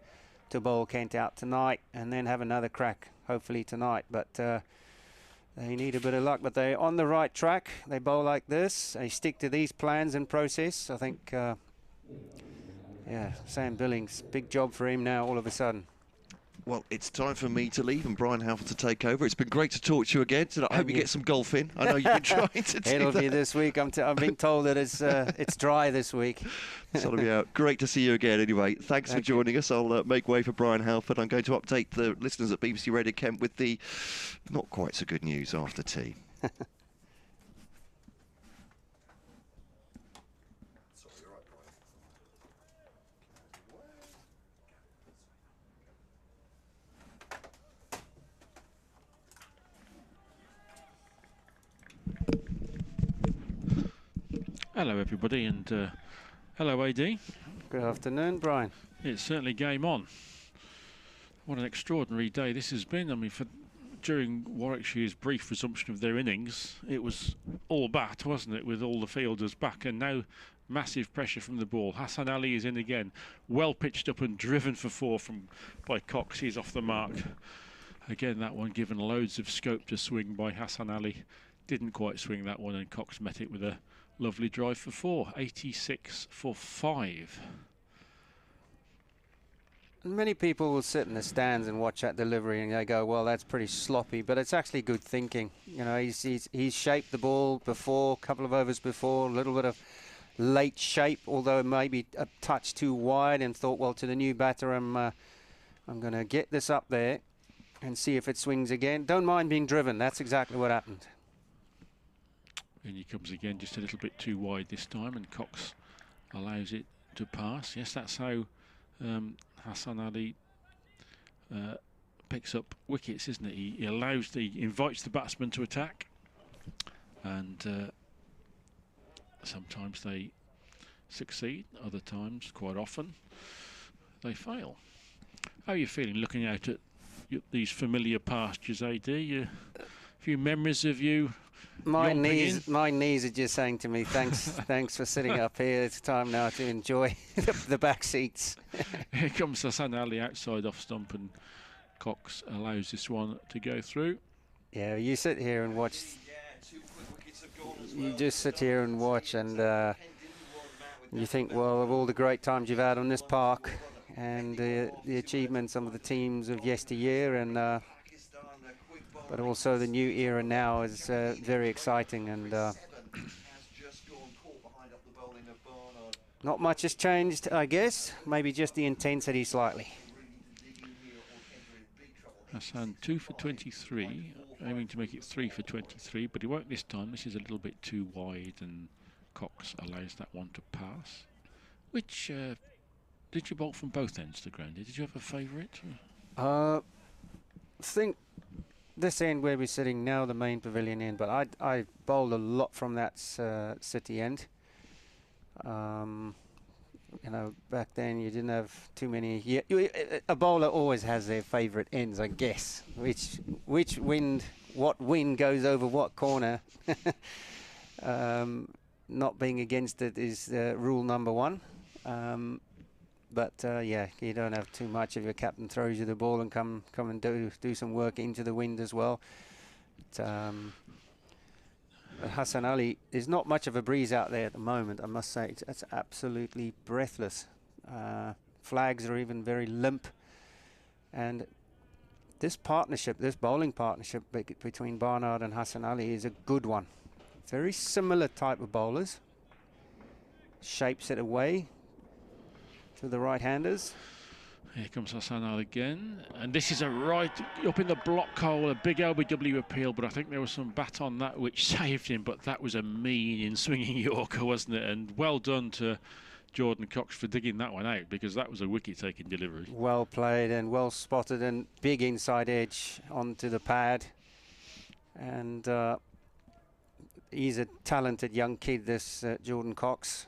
to bowl Kent out tonight and then have another crack, hopefully tonight. But they need a bit of luck, but they're on the right track. They bowl like this, they stick to these plans and process. I think, yeah, Sam Billings, big job for him now all of a sudden. Well, it's time for me to leave and Brian Halford to take over. It's been great to talk to you again. So I hope you get some golf in. I know you've been trying to do It'll that. be this week. I've been told that it's dry this week. That'll be out. Great to see you again anyway. Thanks for joining us. I'll make way for Brian Halford. I'm going to update the listeners at BBC Radio Kent with the not quite so good news after tea. Hello everybody, and hello AD. Good afternoon, Brian. It's certainly game on. What an extraordinary day this has been. I mean, during Warwickshire's brief resumption of their innings, it was all bat, wasn't it, with all the fielders back, and now massive pressure from the ball. Hassan Ali is in again, well pitched up and driven for 4 by Cox. He's off the mark. Again, that one given loads of scope to swing by Hassan Ali. Didn't quite swing that one, and Cox met it with a lovely drive for 4. 86 for 5. Many people will sit in the stands and watch that delivery and they go, well, that's pretty sloppy, but it's actually good thinking. You know, he's shaped the ball before, a couple of overs before, a little bit of late shape, although maybe a touch too wide, and thought, well, to the new batter, I'm going to get this up there and see if it swings again. Don't mind being driven. That's exactly what happened. And he comes again just a little bit too wide this time, and Cox allows it to pass. Yes, that's how Hassan Ali picks up wickets, isn't it? He invites the batsman to attack, and sometimes they succeed, other times, quite often, they fail. How are you feeling looking out at these familiar pastures, AD? A few memories of you? My knees are just saying to me, thanks for sitting up here. It's time now to enjoy the back seats. Here comes Hassan Ali outside off stump, and Cox allows this one to go through. Yeah, you sit here and watch. You just sit here and watch, and you think, well, of all the great times you've had on this park, and the achievements of the teams of yesteryear, and but also the new era now is very exciting, and not much has changed, I guess. Maybe just the intensity slightly. Hassan 2 for 23, aiming to make it 3 for 23, but he won't this time. This is a little bit too wide, and Cox allows that one to pass. Which did you bowl from both ends of the ground? Did you have a favourite? I think this end where we're sitting now, the main pavilion end, but I bowled a lot from that city end. You know, back then you didn't have too many. A bowler always has their favourite ends, I guess. What wind goes over what corner. Not being against it is rule number 1. But yeah, you don't have too much if your captain throws you the ball and come and do some work into the wind as well. But Hassan Ali, there's not much of a breeze out there at the moment, I must say. It's absolutely breathless. Flags are even very limp, and this partnership, this bowling partnership between Barnard and Hassan Ali is a good one. Very similar type of bowlers. Shapes it away to the right-handers. Here comes Hassan Ali again, and this is a right up in the block hole, a big LBW appeal, but I think there was some bat on that which saved him, but that was a mean in swinging Yorker, wasn't it? And well done to Jordan Cox for digging that one out, because that was a wicket-taking delivery. Well played and well spotted, and big inside edge onto the pad. And he's a talented young kid, this Jordan Cox.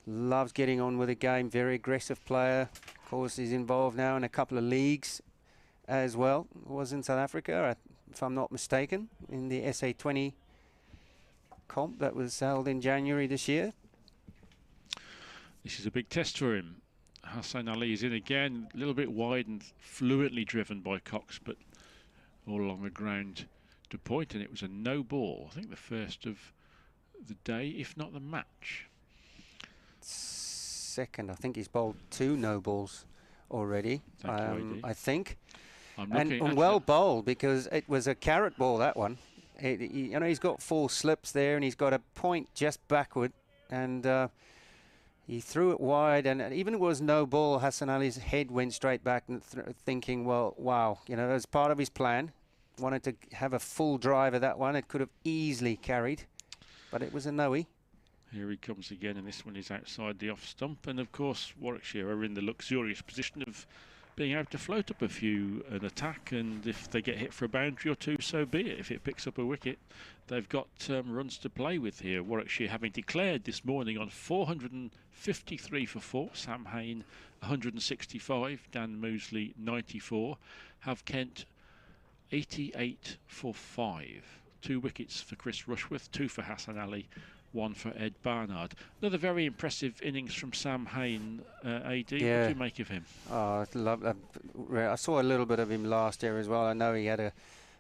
Loves getting on with the game, very aggressive player. Of course, he's involved now in a couple of leagues as well. Was in South Africa, if I'm not mistaken, in the SA20 comp that was held in January this year. This is a big test for him. Hassan Ali is in again, a little bit wide and fluently driven by Cox, but all along the ground to point, and it was a no ball. I think the first of the day, if not the match. Second, I think he's bowled 2 no balls already. I think, and well bowled, because it was a carrot ball, that one. You know, he's got 4 slips there, and he's got a point just backward, and he threw it wide, and even it was no ball, Hassan Ali's head went straight back, and thinking, well, wow, you know, as part of his plan, wanted to have a full drive of that one. It could have easily carried, but it was a no-y. Here he comes again, and this one is outside the off stump. And of course, Warwickshire are in the luxurious position of being able to float up an attack, and if they get hit for a boundary or 2, so be it. If it picks up a wicket, they've got runs to play with here. Warwickshire having declared this morning on 453 for 4, Sam Hain 165, Dan Moseley 94, have Kent 88 for 5. 2 wickets for Chris Rushworth, 2 for Hassan Ali, 1 for Ed Barnard. Another very impressive innings from Sam Hain, AD. Yeah. What do you make of him? Oh, I saw a little bit of him last year as well. I know he had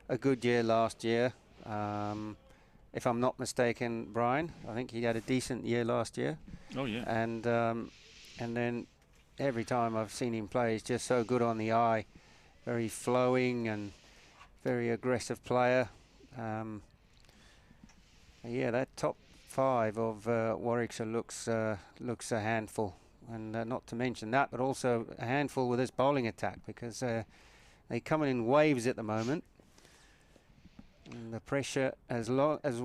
a good year last year. If I'm not mistaken, Brian, I think he had a decent year last year. Oh, yeah. And then every time I've seen him play, he's just so good on the eye. Very flowing and very aggressive player. Yeah, that top 5 of Warwickshire looks a handful, and not to mention that, but also a handful with this bowling attack, because they're coming in waves at the moment, and the pressure as long as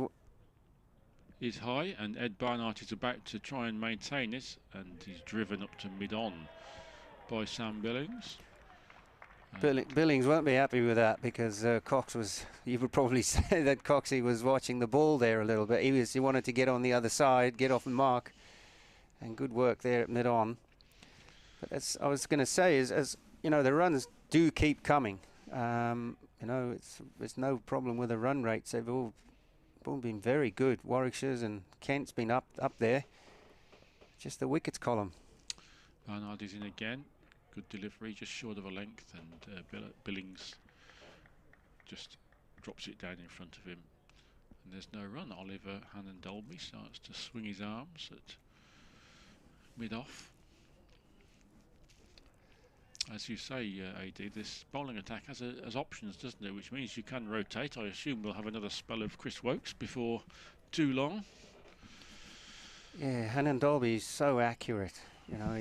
is high, and Ed Barnard is about to try and maintain it, and he's driven up to mid-on by Sam Billings. Billings won't be happy with that, because Cox was, you would probably say that Coxie was watching the ball there a little bit. He wanted to get on the other side, get off the mark, and good work there at mid-on. But as I was going to say, as you know, the runs do keep coming. You know, it's no problem with the run rates. They've all been very good. Warwickshire's and Kent's been up there. Just the wickets column. Barnard is in again. Good delivery, just short of a length, and Billings just drops it down in front of him. And there's no run. Oliver Hannon-Dolby starts to swing his arms at mid-off. As you say, AD, this bowling attack has options, doesn't it? Which means you can rotate. I assume we'll have another spell of Chris Wokes before too long. Yeah, Hannon-Dolby is so accurate. You know,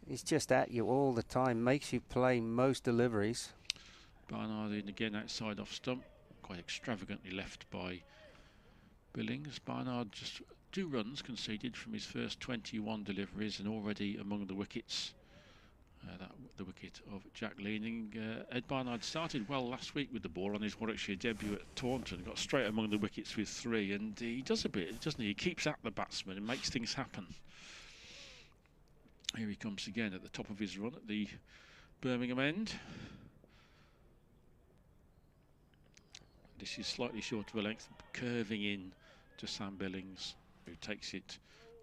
he's just at you all the time, makes you play most deliveries. Barnard in again outside off stump, quite extravagantly left by Billings. Barnard just 2 runs conceded from his first 21 deliveries, and already among the wickets. The wicket of Jack Leaning. Ed Barnard started well last week with the ball on his Warwickshire debut at Taunton, got straight among the wickets with 3, and he does a bit, doesn't he? He keeps at the batsman and makes things happen. Here he comes again at the top of his run at the Birmingham end. This is slightly short of a length, curving in to Sam Billings, who takes it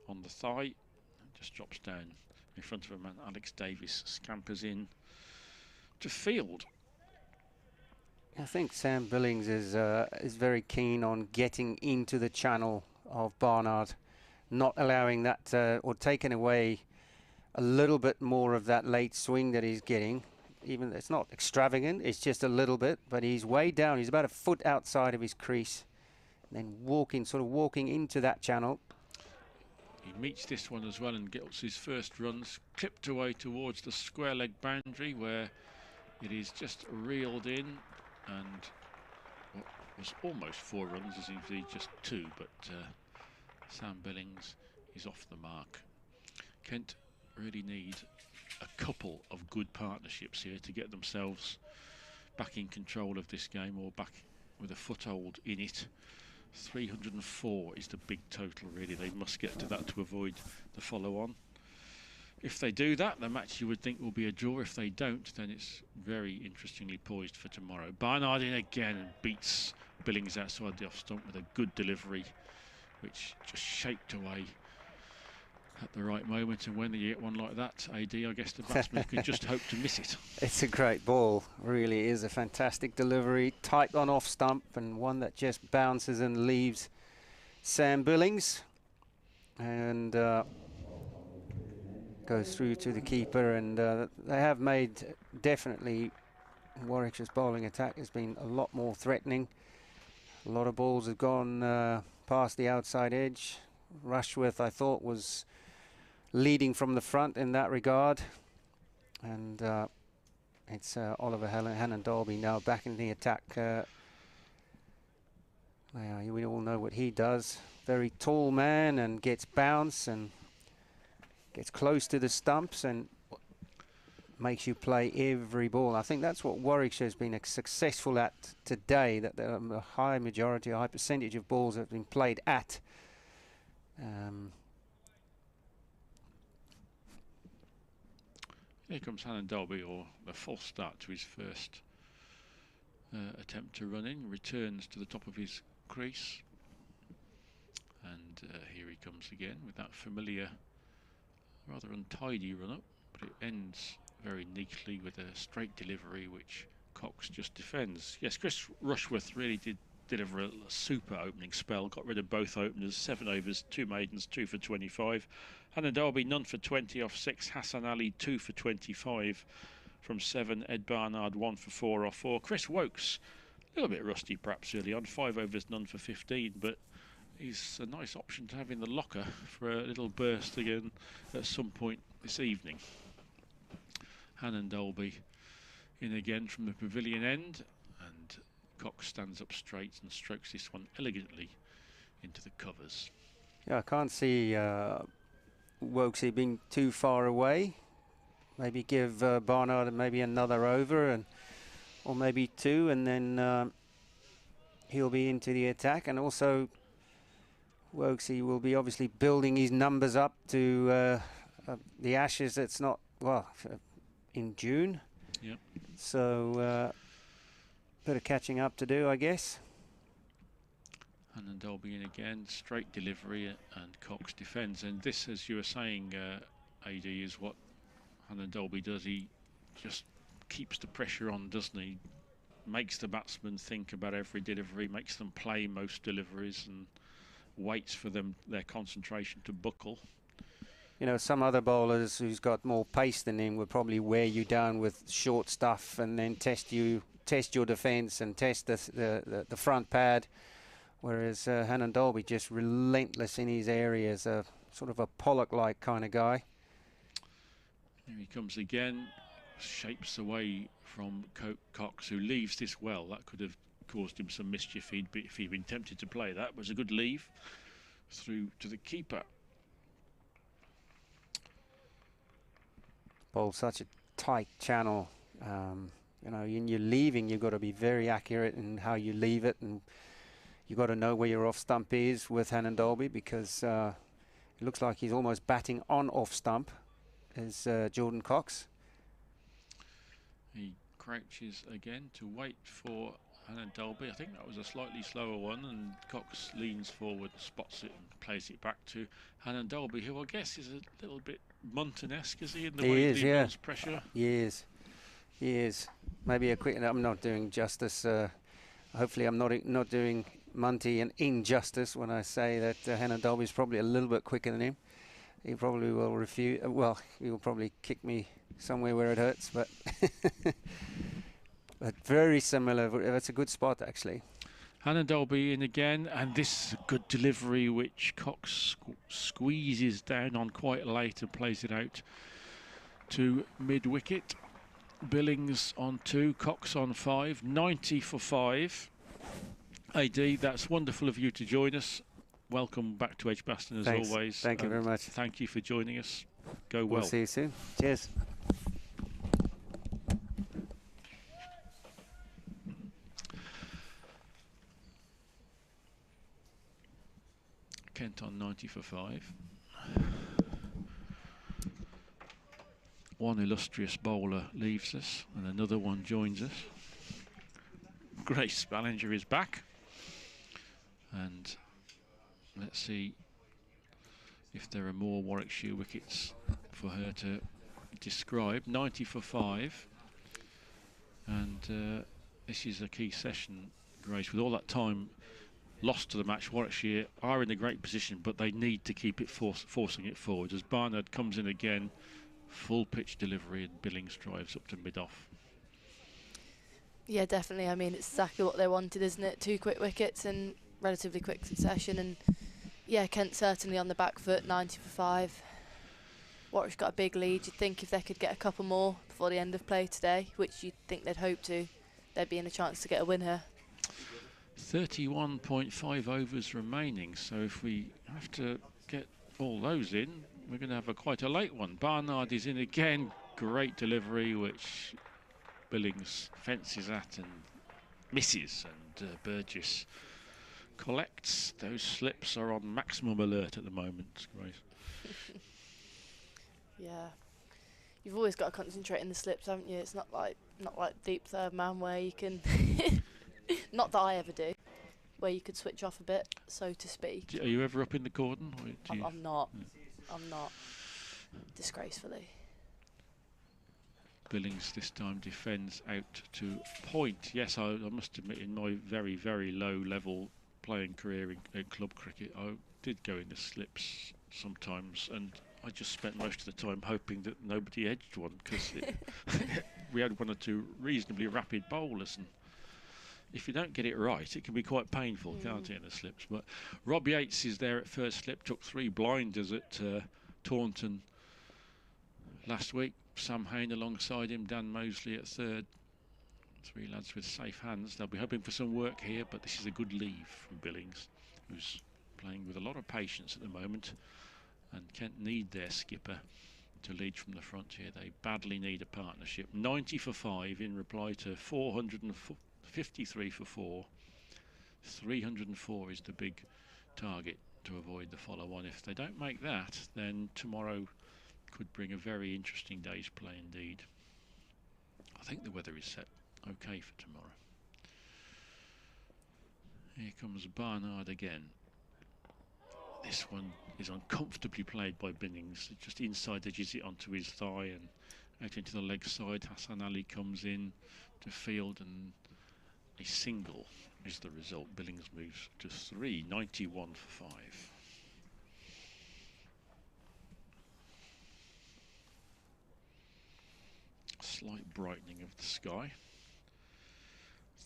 on the thigh and just drops down in front of him, and Alex Davis scampers in to field. I think Sam Billings is very keen on getting into the channel of Barnard, not allowing that or taking away a little bit more of that late swing that he's getting. even, it's not extravagant, it's just a little bit, but he's way down. He's about a foot outside of his crease. And then walking into that channel. He meets this one as well and gets his first runs clipped away towards the square leg boundary, where it is just reeled in, and what was almost 4 runs is indeed just 2, but Sam Billings is off the mark. Kent really need a couple of good partnerships here to get themselves back in control of this game, or back with a foothold in it. 304 is the big total, really. They must get to that to avoid the follow-on. If they do that, the match you would think will be a draw. If they don't, then it's very interestingly poised for tomorrow. Barnard in again and beats Billings outside the off stump with a good delivery, which just shaped away at the right moment. And when you get one like that, AD, I guess the batsman can just hope to miss it. It's a great ball, really is a fantastic delivery, tight on off stump, and one that just bounces and leaves Sam Billings, and goes through to the keeper. And they have made, definitely, Warwickshire's bowling attack has been a lot more threatening. A lot of balls have gone past the outside edge. Rushworth, I thought, was leading from the front in that regard, and it's Oliver Hannon Dolby now back in the attack. We all know what he does. Very tall man, and gets bounce and gets close to the stumps and makes you play every ball. I think that's what Warwickshire has been successful at today, that a high majority, a high percentage of balls have been played at. Here comes Hannon Dolby, or a false start to his first attempt to run in. Returns to the top of his crease, and here he comes again with that familiar, rather untidy run up, but it ends very neatly with a straight delivery which Cox just defends. Yes, Chris Rushworth really did deliver a super opening spell. Got rid of both openers, 7 overs, 2 maidens, 2 for 25. Hannon Dolby, none for 20 off 6. Hassan Ali, 2 for 25 from 7. Ed Barnard, 1 for 4 off 4. Chris Wokes, a little bit rusty perhaps early on, 5 overs, none for 15, but he's a nice option to have in the locker for a little burst again at some point this evening. Hannon Dolby in again from the pavilion end, and Cox stands up straight and strokes this one elegantly into the covers. Yeah, I can't see Wokesy being too far away. Maybe give Barnard maybe another over, or maybe 2, and then he'll be into the attack. And also Wokesy will be obviously building his numbers up to the Ashes. That's not, well, in June. Yep. So bit of catching up to do, I guess. Hannon Dolby in again, straight delivery, and Cox defends. And this, as you were saying, AD, is what Hannon Dolby does. He just keeps the pressure on, doesn't he? Makes the batsmen think about every delivery, makes them play most deliveries, and waits for them, their concentration to buckle. You know, some other bowlers who's got more pace than him would probably wear you down with short stuff and then test your defence and test the front pad, whereas Hannon Dolby just relentless in his areas, sort of a Pollock-like kind of guy. Here he comes again, shapes away from Cox, who leaves this well. That could have caused him some mischief if he'd been tempted to play that. It was a good leave through to the keeper. Bowl such a tight channel. You know, in your leaving, you've got to be very accurate in how you leave it, and you've got to know where your off stump is with Hannon Dolby, because it looks like he's almost batting on off stump as Jordan Cox. He crouches again to wait for Hannon Dolby. I think that was a slightly slower one, and Cox leans forward, spots it, and plays it back to Hannon Dolby, who I guess is a little bit Munton-esque, is he, in the way he builds pressure? He is. He is. Maybe a quick. I'm not doing justice. Hopefully, I'm not doing Munty an injustice when I say that Hannon Dolby is probably a little bit quicker than him. he probably will refuse. Well, he will probably kick me somewhere where it hurts, but but very similar. That's a good spot actually. Hannah Dolby in again, and this is a good delivery which Cox squeezes down on quite late and plays it out to mid-wicket. Billings on 2, Cox on 5, 90 for 5. AD, that's wonderful of you to join us. Welcome back to Edgbaston as Thanks. always. Thank you very much. Thank you for joining us. Go well. We'll see you soon. Cheers. Kent on 90 for 5. One illustrious bowler leaves us and another one joins us. Grace Ballinger is back, and let's see if there are more Warwickshire wickets for her to describe. 90 for 5, and this is a key session, Grace. With all that time lost to the match, Warwickshire are in a great position, but they need to keep it forcing it forward. As Barnard comes in again, full pitch delivery, and Billings drives up to mid-off. Yeah, definitely. I mean, it's exactly what they wanted, isn't it? 2 quick wickets in relatively quick succession, and yeah, Kent certainly on the back foot, 90 for 5. Warwick's got a big lead. You'd think if they could get a couple more before the end of play today, which you'd think they'd hope to, they'd be in a chance to get a win here. 31.5 overs remaining, so if we have to get all those in, we're going to have quite a late one. Barnard is in again, great delivery, which Billings fences at and misses, and Burgess collects. Those slips are on maximum alert at the moment, Grace. Yeah, you've always got to concentrate in the slips, haven't you? It's not like deep third man where you can not that I ever do, where you could switch off a bit, so to speak. Are you ever up in the cordon? I'm not. I'm not. Disgracefully. Billings this time defends out to point. Yes, I must admit, in my very, very low level playing career in club cricket, I did go in the slips sometimes, and I just spent most of the time hoping that nobody edged one, because we had 1 or 2 reasonably rapid bowlers, and if you don't get it right, it can be quite painful, can't it, in the slips? But Rob Yates is there at first slip, took 3 blinders at Taunton last week. Sam Hain alongside him, Dan Mosley at third. 3 lads with safe hands. They'll be hoping for some work here, but this is a good leave from Billings, who's playing with a lot of patience at the moment. And Kent need their skipper to lead from the front here. They badly need a partnership. 90 for 5 in reply to 453 for 4. 304 is the big target to avoid the follow-on. If they don't make that, then tomorrow could bring a very interesting day's play indeed. I think the weather is set okay for tomorrow. Here comes Barnard again. This one is uncomfortably played by Billings. It just inside edges it onto his thigh and out into the leg side. Hassan Ali comes in to field, and a single is the result. Billings moves to 3, 91 for 5. Slight brightening of the sky.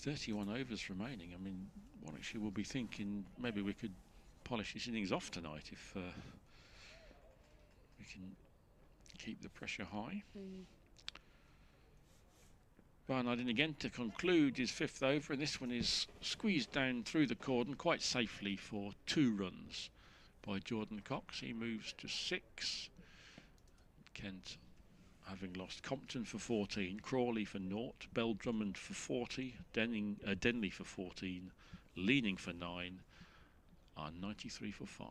31 overs remaining. I mean, Warwickshire will be thinking maybe we could polish this innings off tonight if we can keep the pressure high. Barnard in again to conclude his 5th over, and this one is squeezed down through the cordon quite safely for 2 runs by Jordan Cox. He moves to 6. Kent, having lost Compton for 14, Crawley for 0, Bell Drummond for 40, Denley for 14, Leaning for 9, are 93 for 5.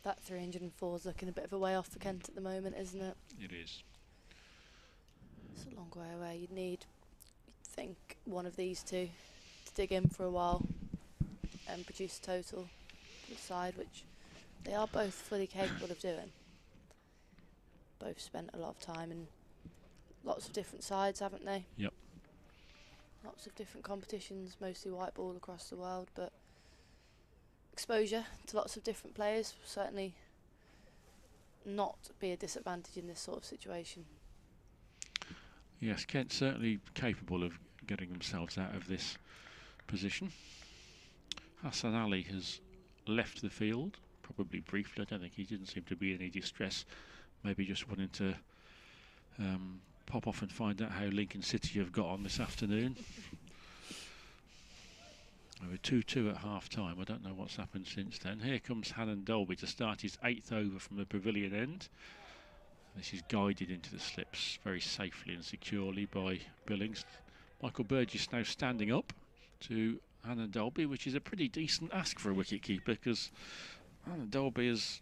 That 304 is looking a bit of a way off for Kent at the moment, isn't it? It is. It's a long way away. You'd think, one of these two to dig in for a while and produce a total to the side, which they are both fully capable of doing. Both spent a lot of time in lots of different sides, haven't they? Yep. Lots of different competitions, mostly white ball across the world, but exposure to lots of different players will certainly not be a disadvantage in this sort of situation. Yes, Kent certainly capable of getting themselves out of this position. Hassan Ali has left the field, probably briefly. I don't think he didn't seem to be in any distress. Maybe just wanting to pop off and find out how Lincoln City have got on this afternoon. We were 2-2 at half-time. I don't know what's happened since then. Here comes Hannon Dolby to start his 8th over from the pavilion end. This is guided into the slips very safely and securely by Billings. Michael Burgess now standing up to Hannon Dolby, which is a pretty decent ask for a wicket-keeper, because Hannon Dolby, as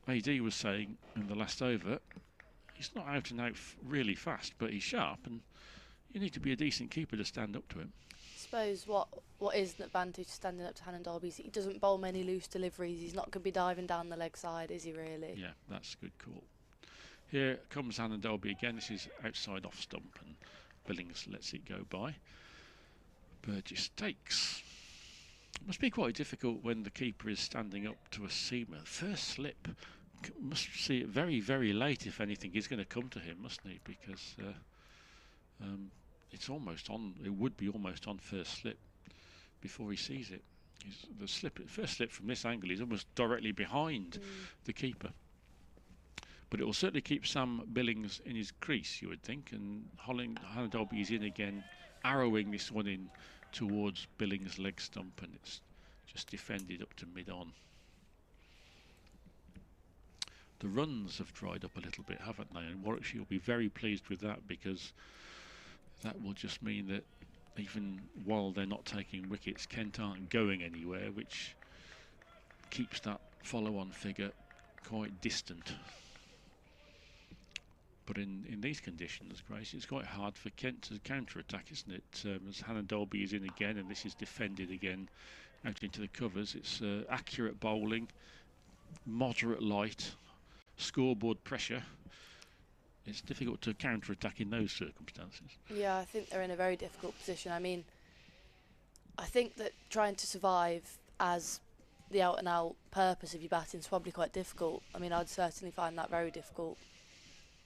AD was saying in the last over, he's not out and out really fast, but he's sharp, and you need to be a decent keeper to stand up to him. I suppose what is an advantage standing up to Hannon Dolby is he doesn't bowl many loose deliveries. He's not going to be diving down the leg side, is he really? Yeah, that's a good call. Here comes Hannon Dolby again. This is outside off stump, and Billings lets it go by. Burgess takes. It must be quite difficult when the keeper is standing up to a seamer. First slip, must see it very, very late if anything is going to come to him, mustn't he? Because it's almost on. It would be almost on first slip before he sees it. First slip from this angle is almost directly behind the keeper. But it will certainly keep Sam Billings in his crease, you would think, and Hannon Dolby is in again, arrowing this one in towards Billings' leg stump, and it's just defended up to mid-on. The runs have dried up a little bit, haven't they? And Warwickshire will be very pleased with that, because that will just mean that even while they're not taking wickets, Kent aren't going anywhere, which keeps that follow-on figure quite distant. But in these conditions, Grace, it's quite hard for Kent to counter-attack, isn't it? As Hannon Dolby is in again, and this is defended again out into the covers. It's accurate bowling, moderate light, scoreboard pressure. It's difficult to counter-attack in those circumstances. Yeah, I think they're in a very difficult position. I mean, I think that trying to survive as the out-and-out purpose of your batting is probably quite difficult. I mean, I'd certainly find that very difficult.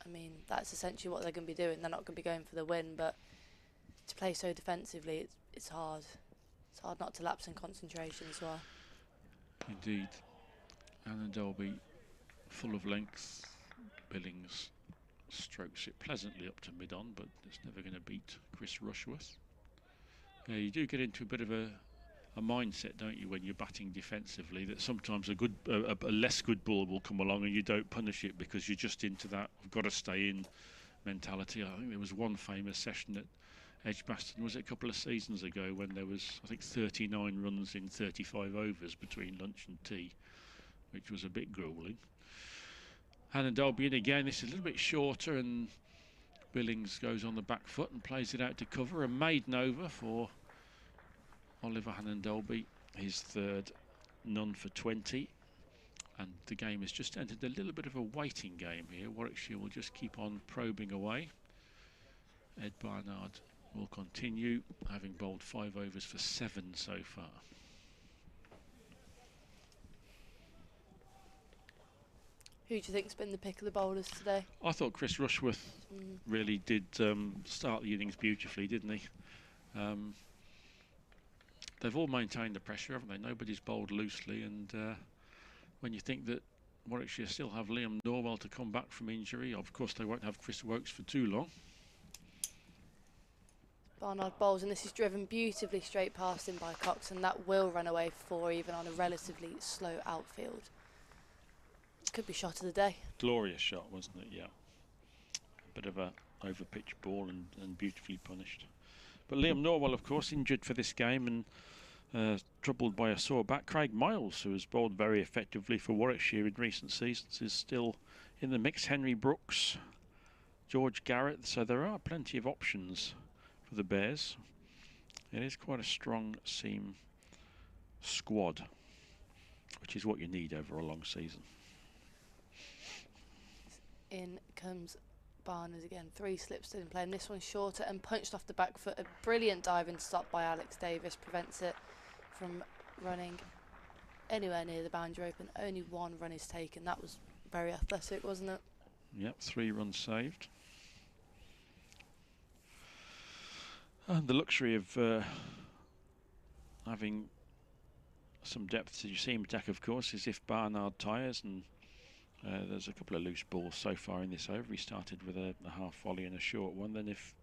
I mean, that's essentially what they're going to be doing. They're not going to be going for the win, but to play so defensively, it's hard. It's hard not to lapse in concentration as well. Indeed. Hannon Dolby, full of length. Billings strokes it pleasantly up to mid-on, but it's never going to beat Chris Rushworth. Yeah, you do get into a bit of a mindset, don't you, when you're batting defensively, that sometimes a less good ball will come along and you don't punish it because you're just into that I've got to stay in mentality. I think there was one famous session at Edgbaston, was it a couple of seasons ago, when there was, I think, 39 runs in 35 overs between lunch and tea, which was a bit gruelling. Hannon Dolby in again. This is a little bit shorter, and Billings goes on the back foot and plays it out to cover. A maiden over for Oliver Hannon Dolby, his third, none for 20, and the game has just entered a little bit of a waiting game here. Warwickshire will just keep on probing away. Ed Barnard will continue, having bowled 5 overs for 7 so far. Who do you think's been the pick of the bowlers today? I thought Chris Rushworth really did start the innings beautifully, didn't he? They've all maintained the pressure, haven't they? Nobody's bowled loosely, and when you think that Warwickshire still have Liam Norwell to come back from injury, of course they won't have Chris Wokes for too long. Barnard bowls, and this is driven beautifully straight past him by Cox, and that will run away for 4 even on a relatively slow outfield. Could be shot of the day. Glorious shot, wasn't it? Yeah. A bit of a over-pitched ball and beautifully punished. But Liam Norwell, of course, injured for this game and troubled by a sore back. Craig Miles, who has bowled very effectively for Warwickshire in recent seasons, is still in the mix. Henry Brooks, George Garrett. So there are plenty of options for the Bears. It is quite a strong seam squad, which is what you need over a long season. In comes Barnard again. 3 slips still in play, and this one's shorter and punched off the back foot. A brilliant diving stop by Alex Davis prevents it from running anywhere near the boundary open. Only one run is taken. That was very athletic, wasn't it? Yep, 3 runs saved. And the luxury of having some depth to your seam attack, of course, is if Barnard tires, and there's a couple of loose balls so far in this over. He started with a half volley and a short one. Then if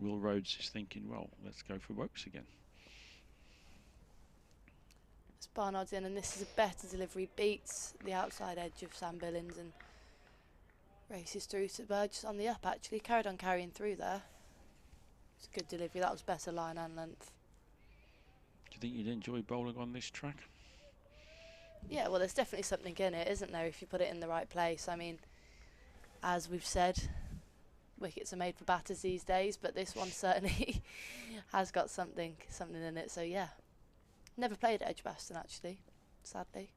Will Rhodes is thinking, well, let's go for Wokes again. As Barnard's in, and this is a better delivery, beats the outside edge of Sam Billings and races through to Burgess on the up, actually. Carried on carrying through there. It's a good delivery. That was better line and length. Do you think you'd enjoy bowling on this track? Yeah, well, there's definitely something in it, isn't there, if you put it in the right place. I mean, as we've said, wickets are made for batters these days, but this one certainly has got something in it. So, yeah. Never played at Edgbaston, actually, sadly.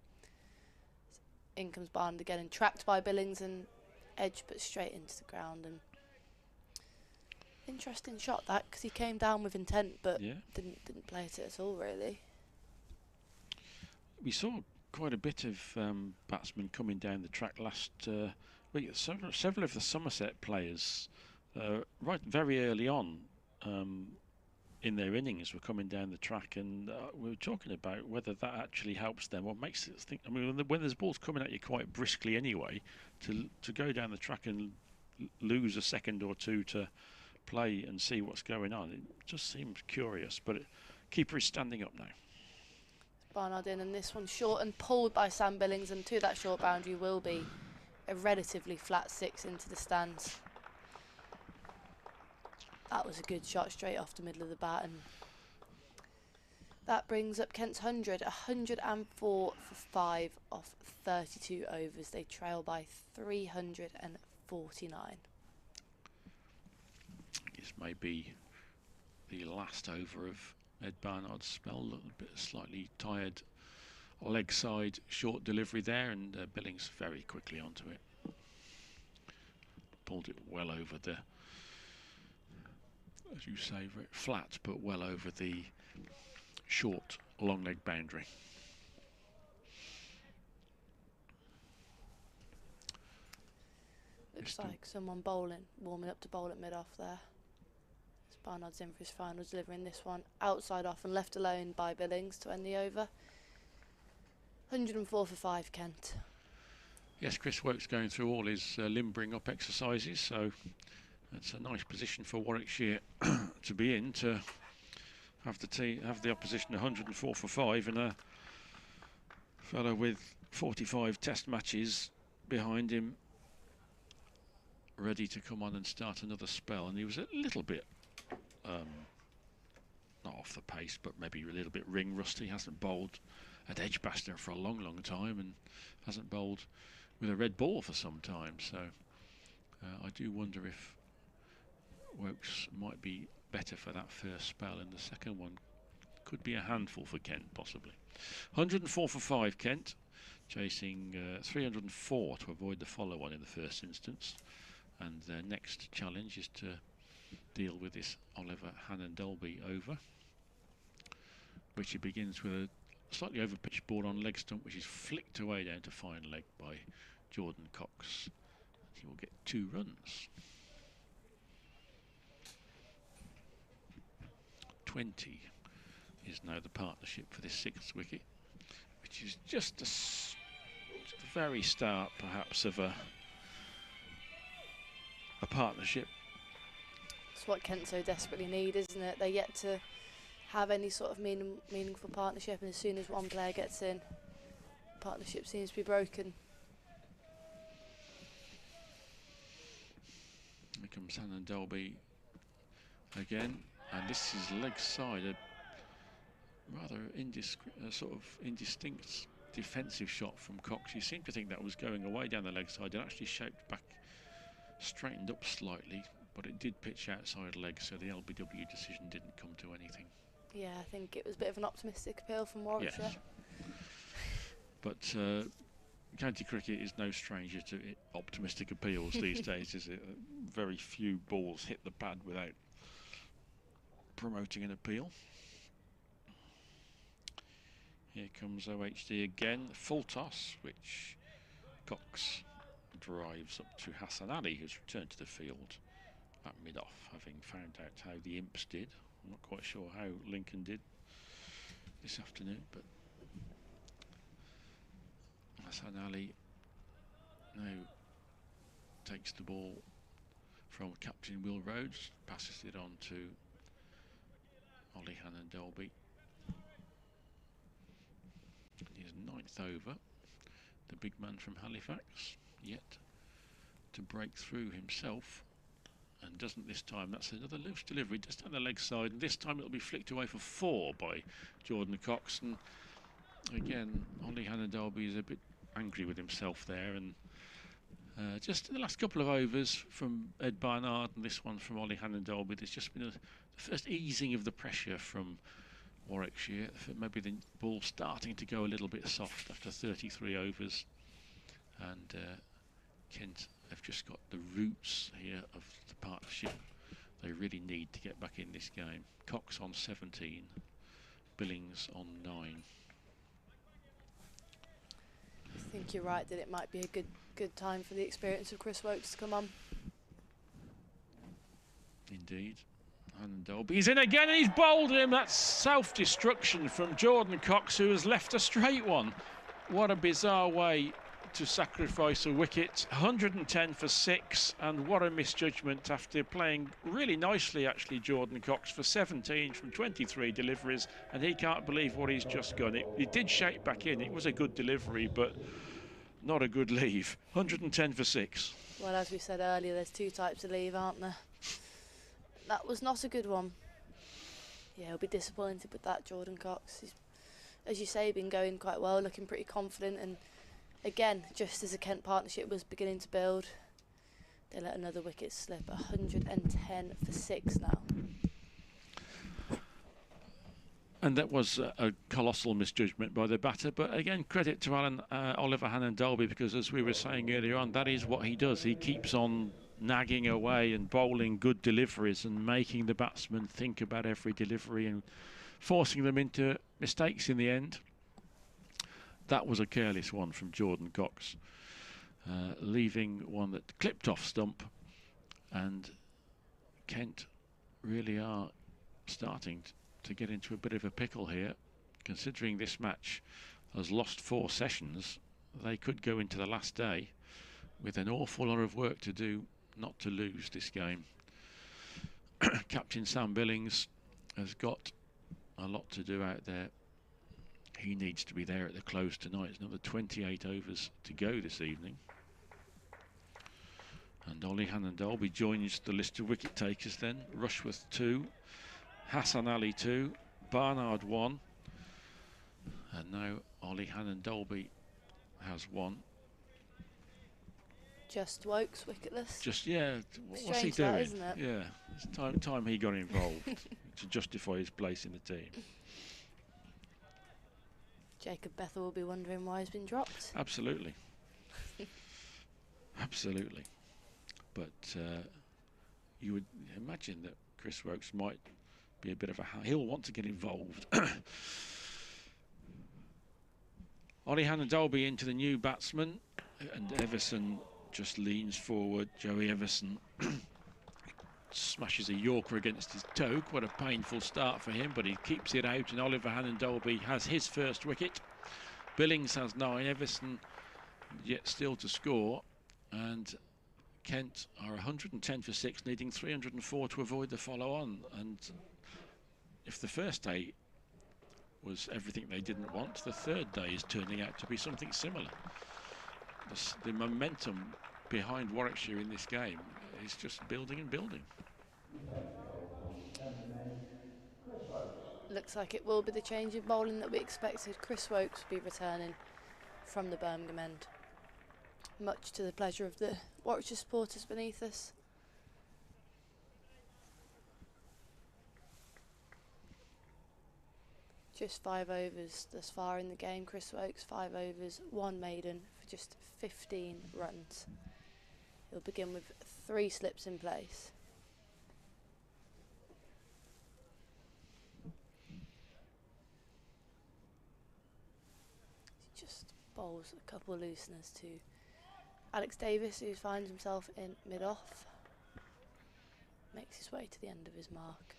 In comes Barnard again, and tracked by Billings, and edge put straight into the ground. And interesting shot that, because he came down with intent, but didn't play at it at all, really. We saw quite a bit of batsmen coming down the track last week. Several of the Somerset players, right very early on in their innings, were coming down the track, and we were talking about whether that actually helps them or makes it think. I mean, when there's balls coming at you quite briskly anyway, to go down the track and lose a second or two to play and see what's going on, it just seems curious. But keeper is standing up now. Barnard in, and this one short and pulled by Sam Billings, and to that short boundary will be a relatively flat 6 into the stands. That was a good shot straight off the middle of the bat, and that brings up Kent's 104 for 5 off 32 overs. They trail by 349. This may be the last over of Ed Barnard's spell. A little bit slightly tired leg side short delivery there, and Billings very quickly onto it. Pulled it well over the, as you say, very flat, but well over the short long leg boundary. Looks like someone bowling, warming up to bowl at mid-off there. Barnard's in for his final, delivering this one outside off and left alone by Billings to end the over. 104 for 5, Kent. Yes, Chris Wokes going through all his limbering up exercises, so it's a nice position for Warwickshire to be in, to have the opposition 104 for 5, and a fellow with 45 test matches behind him ready to come on and start another spell. And he was a little bit not off the pace, but maybe a little bit ring rusty. Hasn't bowled at Edgbaston for a long time, and hasn't bowled with a red ball for some time. So I do wonder if Wokes might be better for that first spell, and the second one could be a handful for Kent, possibly. 104 for 5, Kent, chasing 304 to avoid the follow-on in the first instance, and their next challenge is to deal with this Oliver Hannon-Dolby over, which it begins with a slightly over-pitched ball on leg stump, which is flicked away down to fine leg by Jordan Cox. He will get 2 runs. 20 is now the partnership for this 6th wicket, which is just the very start, perhaps, of a partnership. It's what Kent so desperately need, isn't it? They're yet to have any sort of meaningful partnership, and as soon as one player gets in, partnership seems to be broken. Here comes Hannon-Dolby again, and this is leg side, a rather sort of indistinct defensive shot from Cox. You seem to think that was going away down the leg side. It actually shaped back, straightened up slightly, but it did pitch outside leg, so the LBW decision didn't come to anything. Yeah, I think it was a bit of an optimistic appeal from Warwickshire. Yes. But county cricket is no stranger to optimistic appeals these days, is it? Very few balls hit the pad without promoting an appeal. Here comes OHD again, full toss, which Cox drives up to Hassan Ali, who's returned to the field at mid-off, having found out how the Imps did. I'm not quite sure how Lincoln did this afternoon, but Hassan Ali now takes the ball from Captain Will Rhodes, passes it on to Ollie Hannon-Dolby. His 9th over, the big man from Halifax, yet to break through himself, and doesn't this time. That's another loose delivery just down the leg side, and this time it'll be flicked away for 4 by Jordan Cox. And again, Ollie Hannon-Dolby is a bit angry with himself there, and just in the last couple of overs from Ed Barnard and this one from Ollie Hannon-Dolby, there's just been the first easing of the pressure from Warwickshire. Maybe the ball starting to go a little bit soft after 33 overs, and Kent have just got the roots here of the partnership. They really need to get back in this game. Cox on 17, Billings on 9. I think you're right that it might be a good time for the experience of Chris Wokes to come on. Indeed. Hannon-Dolby, he's in again and he's bowled him. That's self-destruction from Jordan Cox, who has left a straight one. What a bizarre way to sacrifice a wicket. 110 for 6, and what a misjudgment after playing really nicely, actually, Jordan Cox for 17 from 23 deliveries, and he can't believe what he's just done. It did shake back in. It was a good delivery, but not a good leave. 110 for 6. Well, as we said earlier, there's 2 types of leave, aren't there? That was not a good one. Yeah, he'll be disappointed with that, Jordan Cox. He's, as you say, been going quite well, looking pretty confident, and again, just as the Kent partnership was beginning to build, they let another wicket slip. 110 for 6 now. And that was a colossal misjudgment by the batter. But again, credit to Oliver Hannon-Dolby, because as we were saying earlier on, that is what he does. He keeps on nagging away and bowling good deliveries and making the batsmen think about every delivery and forcing them into mistakes in the end. That was a careless one from Jordan Cox, leaving one that clipped off stump, and Kent really are starting to get into a bit of a pickle here. Considering this match has lost 4 sessions, they could go into the last day with an awful lot of work to do not to lose this game. Captain Sam Billings has got a lot to do out there. He needs to be there at the close tonight. It's another 28 overs to go this evening. And Ollie Hannon-Dolby joins the list of wicket takers then. Rushworth 2, Hassan Ali 2, Barnard 1, and now Ollie Hannon-Dolby has 1. Just Wokes wicketless. Just, yeah, what's he doing? Isn't it? Yeah, it's time he got involved to justify his place in the team. Jacob Bethel will be wondering why he's been dropped. Absolutely. Absolutely. But you would imagine that Chris Wokes might be a bit of a... He'll want to get involved. Ollie Hannon-Dolby into the new batsman, and Everson just leans forward. Joey Everson smashes a Yorker against his toe. Quite a painful start for him, but he keeps it out, and Oliver Hannon-Dolby has his first wicket. Billings has 9, Everson yet still to score, and Kent are 110 for 6, needing 304 to avoid the follow-on. And if the first day was everything they didn't want, the third day is turning out to be something similar. The momentum behind Warwickshire in this game is just building and building. Looks like it will be the change in bowling that we expected. Chris Wokes will be returning from the Birmingham end, much to the pleasure of the Warwickshire supporters beneath us. Just 5 overs thus far in the game. Chris Wokes, 5 overs, 1 maiden for just 15 runs. He'll begin with 3 slips in place. bowls a couple of looseners to Alex Davis, who finds himself in mid-off. Makes his way to the end of his mark.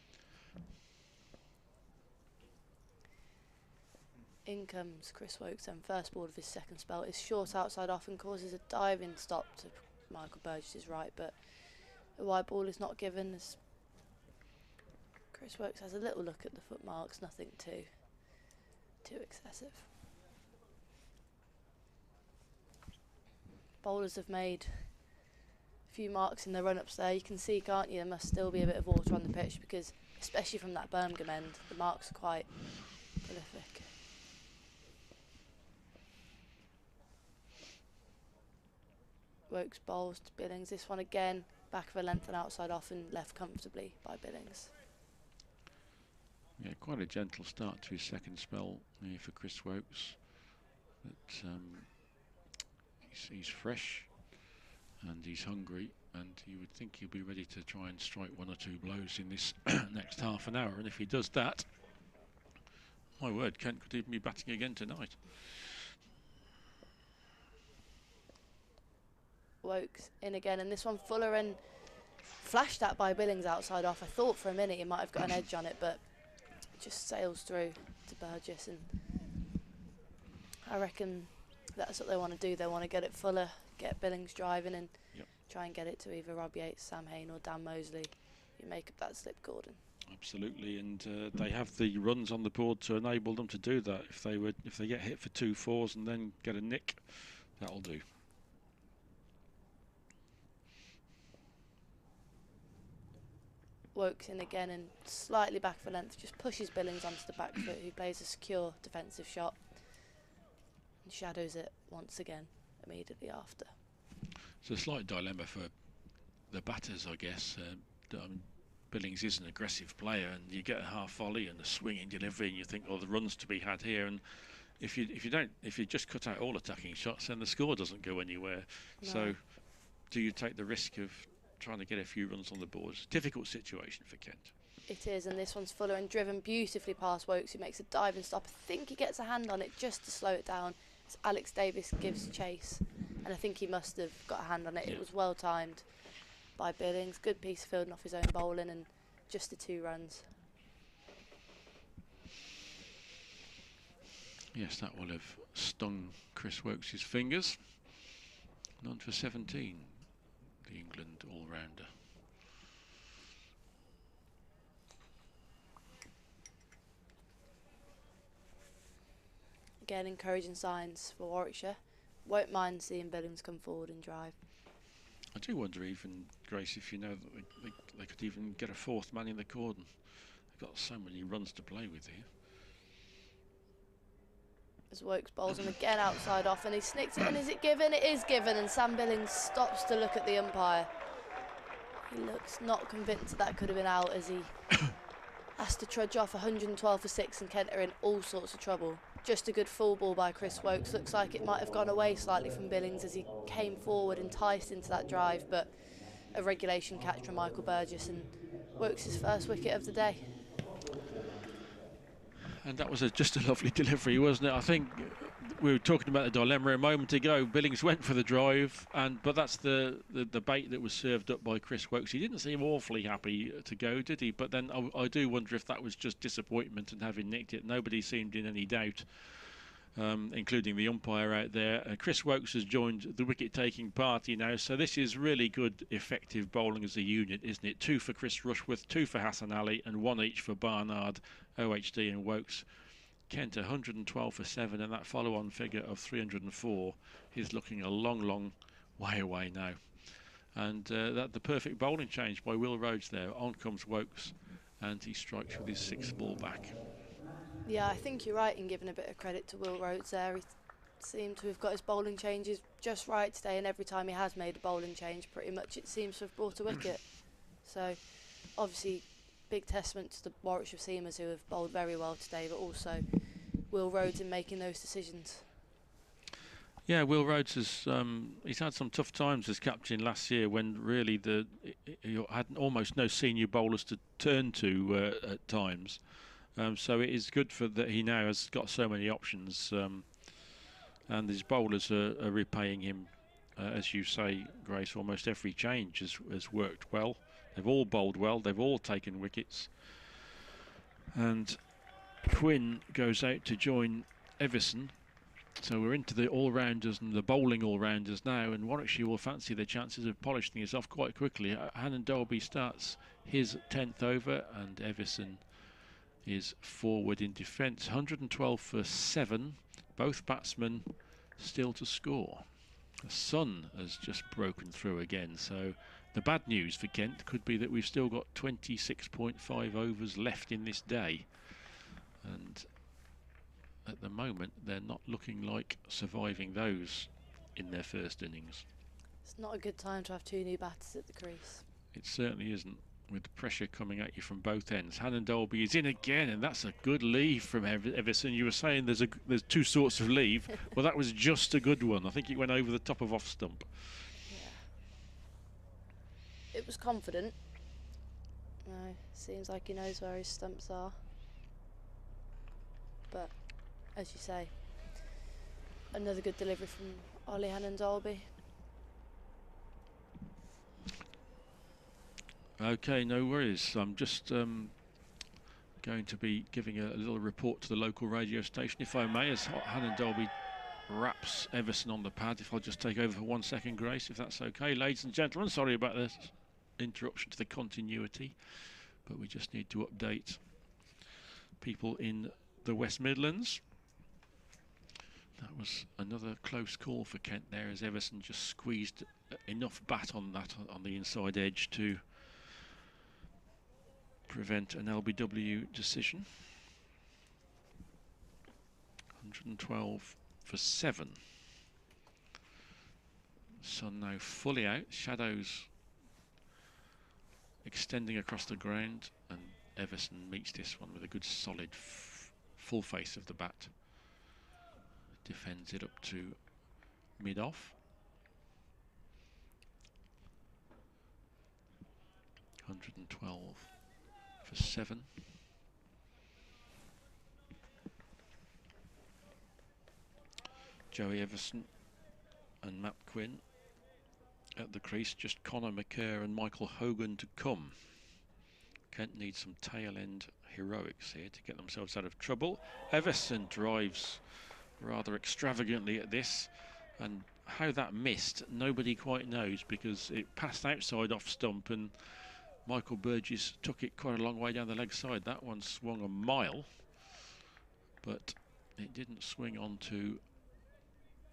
In comes Chris Wokes, and first ball of his second spell is short outside off and causes a diving stop to Michael Burgess's right, but a wide ball is not given as Chris Wokes has a little look at the foot marks, nothing too excessive. Bowlers have made a few marks in their run-ups there. You can see, can't you, there must still be a bit of water on the pitch because, especially from that Birmingham end, the marks are quite prolific. Wokes bowls to Billings. This one again, back of a length and outside off and left comfortably by Billings. Yeah, quite a gentle start to his second spell here for Chris Wokes. But he's fresh and he's hungry, and you would think he'll be ready to try and strike one or two blows in this next half an hour. And if he does that, my word, Kent could even be batting again tonight. Wokes in again, and this one Fuller and flashed at by Billings outside off. I thought for a minute he might have got an edge on it, but just sails through to Burgess, and I reckon that's what they want to do. They want to get it Fuller, get Billings driving, and try and get it to either Rob Yates, Sam Hain or Dan Mosley. You make up that slip, Gordon. Absolutely, and they have the runs on the board to enable them to do that. If they get hit for 2 4s and then get a nick, that'll do. Wokes in again and slightly back for length, just pushes Billings onto the back foot, who plays a secure defensive shot and shadows it once again immediately after. It's a slight dilemma for the batters, I guess. Billings is an aggressive player, and you get a half volley and a swinging delivery, and you think, oh, the run's to be had here. And if you just cut out all attacking shots, then the score doesn't go anywhere. No. So, do you take the risk of trying to get a few runs on the board? It's a difficult situation for Kent. It is, and this one's Fuller and driven beautifully past Wokes, who makes a diving stop. I think he gets a hand on it just to slow it down as Alex Davis gives chase, and I think he must have got a hand on it. Yeah. It was well timed by Billings. Good piece of fielding off his own bowling, and just the 2 runs. Yes, that will have stung Chris Wokes' fingers. And on for 17. The England all-rounder. Again, encouraging signs for Warwickshire. Won't mind seeing Billings come forward and drive. I do wonder even, Grace, if you know that they could even get a 4th man in the cordon. They've got so many runs to play with here. As Wokes bowls him again outside off, and he snicks it, and is it given? It is given, and Sam Billings stops to look at the umpire. He looks not convinced that could have been out, as he has to trudge off 112 for 6, and Kent are in all sorts of trouble. Just a good full ball by Chris Wokes. Looks like it might have gone away slightly from Billings as he came forward, enticed into that drive, but a regulation catch from Michael Burgess, and Wokes' first wicket of the day. And that was just a lovely delivery, wasn't it? I think we were talking about the dilemma a moment ago. Billings went for the drive, but that's the bait that was served up by Chris Wokes. He didn't seem awfully happy to go, did he? But then I do wonder if that was just disappointment and having nicked it. Nobody seemed in any doubt, including the umpire out there. Chris Wokes has joined the wicket-taking party now, so this is really good, effective bowling as a unit, isn't it? 2 for Chris Rushworth, 2 for Hassan Ali, and 1 each for Barnard, OHD and Wokes. Kent 112 for 7, and that follow-on figure of 304 is looking a long way away now. And that the perfect bowling change by Will Rhodes there. On comes Wokes, and he strikes with his 6th ball back. Yeah, I think you're right in giving a bit of credit to Will Rhodes there. He seemed to have got his bowling changes just right today, and every time he has made a bowling change, pretty much it seems to have brought a wicket. So, obviously, big testament to the Warwickshire seamers who have bowled very well today, but also Will Rhodes in making those decisions. Yeah, Will Rhodes has he's had some tough times as captain last year, when really he had almost no senior bowlers to turn to at times. So it is good for that he now has got so many options, and his bowlers are repaying him, as you say, Grace. Almost every change has worked well. They've all bowled well. They've all taken wickets. And Quinn goes out to join Everson. So we're into the all-rounders and the bowling all-rounders now, and Warwickshire will fancy their chances of polishing this off quite quickly. Hannon Dolby starts his 10th over, and Everson is forward in defence. 112 for 7. Both batsmen still to score. The sun has just broken through again, so the bad news for Kent could be that we've still got 26.5 overs left in this day, and at the moment they're not looking like surviving those in their first innings. It's not a good time to have 2 new batters at the crease. It certainly isn't, with the pressure coming at you from both ends. Hannon Dolby is in again, and that's a good leave from Everson. You were saying there's 2 sorts of leave. Well, that was just a good one. I think it went over the top of off stump. It was confident. No, seems like he knows where his stumps are. But, as you say, another good delivery from Ollie Hannon Dolby. Okay, no worries. I'm just going to be giving a little report to the local radio station, if I may, as Hannon Dolby wraps Everson on the pad. If I'll just take over for 1 second, Grace, if that's okay. Ladies and gentlemen, sorry about this interruption to the continuity, but we just need to update people in the West Midlands. That was another close call for Kent there, as Everson just squeezed enough bat on that on the inside edge to prevent an LBW decision. 112 for 7. Sun now fully out, shadows extending across the ground, and Everson meets this one with a good solid full face of the bat. Defends it up to mid-off. 112 for 7. Joey Everson and Matt Quinn at the crease, just Connor McCurr and Michael Hogan to come. Kent needs some tail end heroics here to get themselves out of trouble. Everson drives rather extravagantly at this, and how that missed nobody quite knows, because it passed outside off stump and Michael Burgess took it quite a long way down the leg side. That one swung a mile, but it didn't swing onto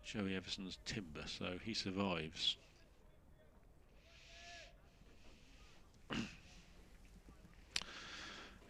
Joey Everson's timber, so he survives.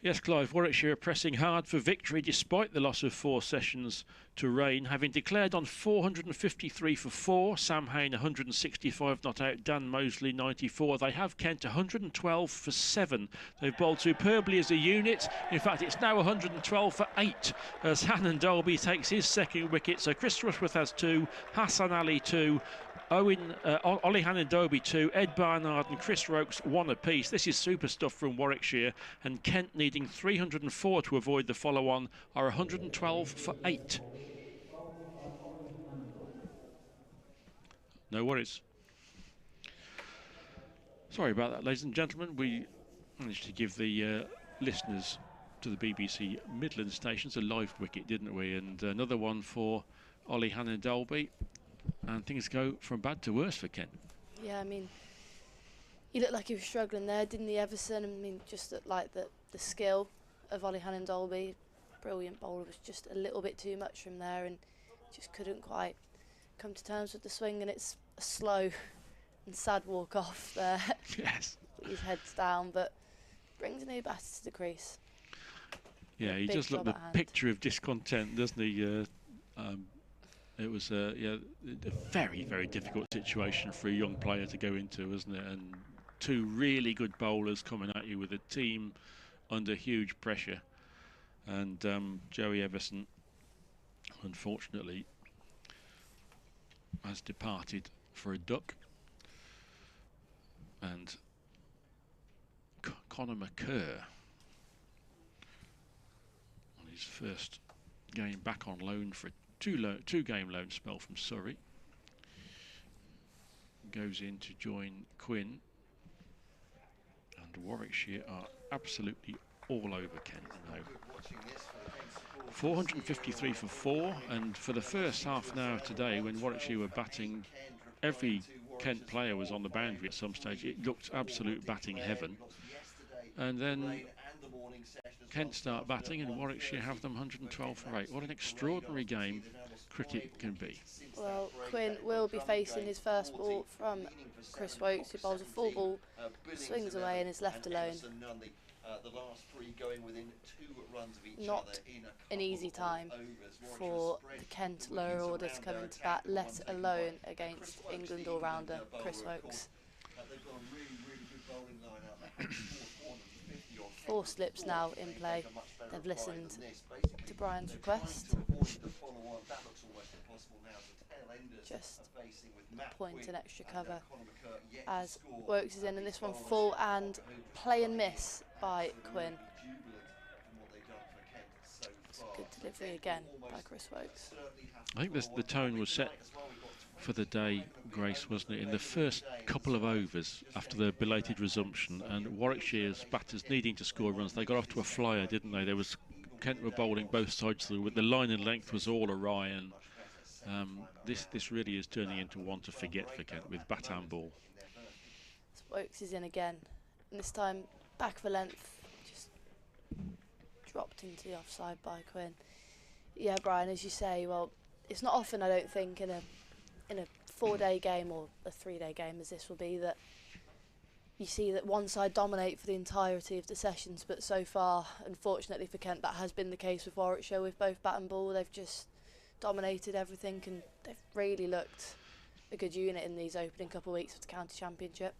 Yes, Clive, Warwickshire are pressing hard for victory despite the loss of 4 sessions to rain, having declared on 453 for 4, Sam Hain 165 not out, Dan Mosley 94. They have Kent 112 for 7. They've bowled superbly as a unit. In fact, it's now 112 for 8 as Hannon Dolby takes his 2nd wicket. So Chris Rushworth has 2, Hassan Ali 2, Ollie Hannon Dolby 2, Ed Barnard and Chris Rokes 1 apiece. This is super stuff from Warwickshire, and Kent, needing 304 to avoid the follow-on, are 112 for 8. No worries. Sorry about that, ladies and gentlemen. We managed to give the listeners to the BBC Midland stations a live wicket, didn't we? And another one for Ollie Hannon Dolby. And things go from bad to worse for Kent. Yeah, I mean, he looked like he was struggling there, didn't he, Everson? I mean, just like the skill of Ollie Hannon Dolby, brilliant bowler, was just a little bit too much from there, and just couldn't quite come to terms with the swing, and it's a slow and sad walk off there. Yes. His head's down, but brings a new batter to the crease. Yeah, he just looked the picture of discontent, doesn't he? It was a very, very difficult situation for a young player to go into, wasn't it? And 2 really good bowlers coming at you with a team under huge pressure. And Joey Everson, unfortunately, has departed for a duck. And Connor McCurr, on his first game back on loan for two-game loan spell from Surrey. Goes in to join Quinn. And Warwickshire are absolutely all over Kent now. 453 for 4, and for the first half an hour today, when Warwickshire were batting, every Kent player was on the boundary at some stage. It looked absolute batting heaven. And then Kent start batting and Warwickshire have them 112 for 8. What an extraordinary game cricket can be. Well, Quinn will be facing his first ball from Chris Wokes, who bowls a full ball, swings away and is left alone. Not an easy time for the Kent lower order to come into bat, let alone against England all-rounder Chris Wokes. 4 slips now in play. They've listened to Brian's request. Just point an extra cover as Wokes is in, and this one full and play and miss by Quinn. It's a good delivery again by Chris Wokes. I think the tone was set for the day, Grace, wasn't it, in the first couple of overs after the belated resumption, and Warwickshire's batters needing to score runs. They got off to a flyer, didn't they? Kent were bowling both sides through, the line and length was all awry, and this really is turning into one to forget for Kent with bat and ball. Wokes is in again, and this time back for length, just dropped into the offside by Quinn. Yeah, Brian, as you say, well, it's not often, I don't think, in a 4-day game or a 3-day game as this will be, that you see that one side dominate for the entirety of the sessions, but so far, unfortunately for Kent, that has been the case with Warwickshire. With both bat and ball, they've just dominated everything, and they've really looked a good unit in these opening couple of weeks of the county championship.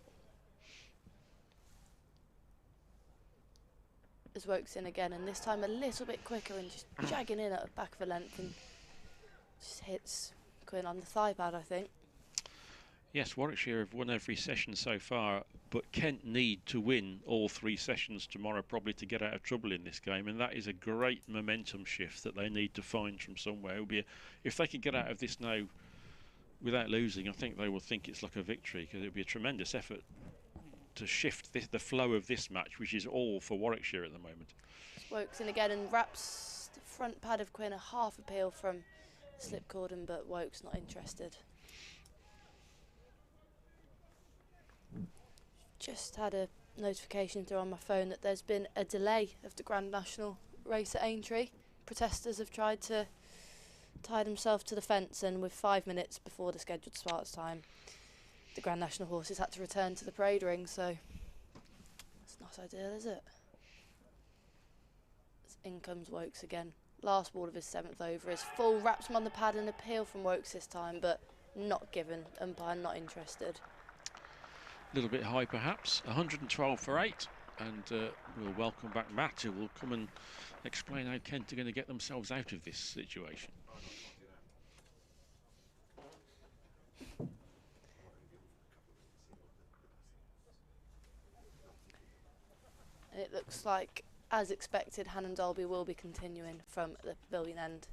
As Wokes in again, and this time a little bit quicker and just jagging in at the back of the length, and just hits Quinn on the thigh pad, I think. Yes, Warwickshire have won every session so far, but Kent need to win all 3 sessions tomorrow probably to get out of trouble in this game, and that is a great momentum shift that they need to find from somewhere. It will be if they can get out of this now without losing, I think they will think it's like a victory, because it will be a tremendous effort to shift the flow of this match, which is all for Warwickshire at the moment. Wokes in again and wraps the front pad of Quinn, a half appeal from slip cordon, but Wokes not interested. Just had a notification through on my phone that there's been a delay of the Grand National race at Aintree. Protesters have tried to tie themselves to the fence, and with 5 minutes before the scheduled start time, the Grand National horses had to return to the parade ring, so it's not ideal, is it? As in comes Wokes again. Last ball of his 7th over is full, wraps him on the pad, and appeal from Wokes this time, but not given. Umpire not interested. A little bit high perhaps. 112 for 8, and we'll welcome back Matt, who will come and explain how Kent are going to get themselves out of this situation. It looks like, as expected, Hannon Dolby will be continuing from the pavilion end.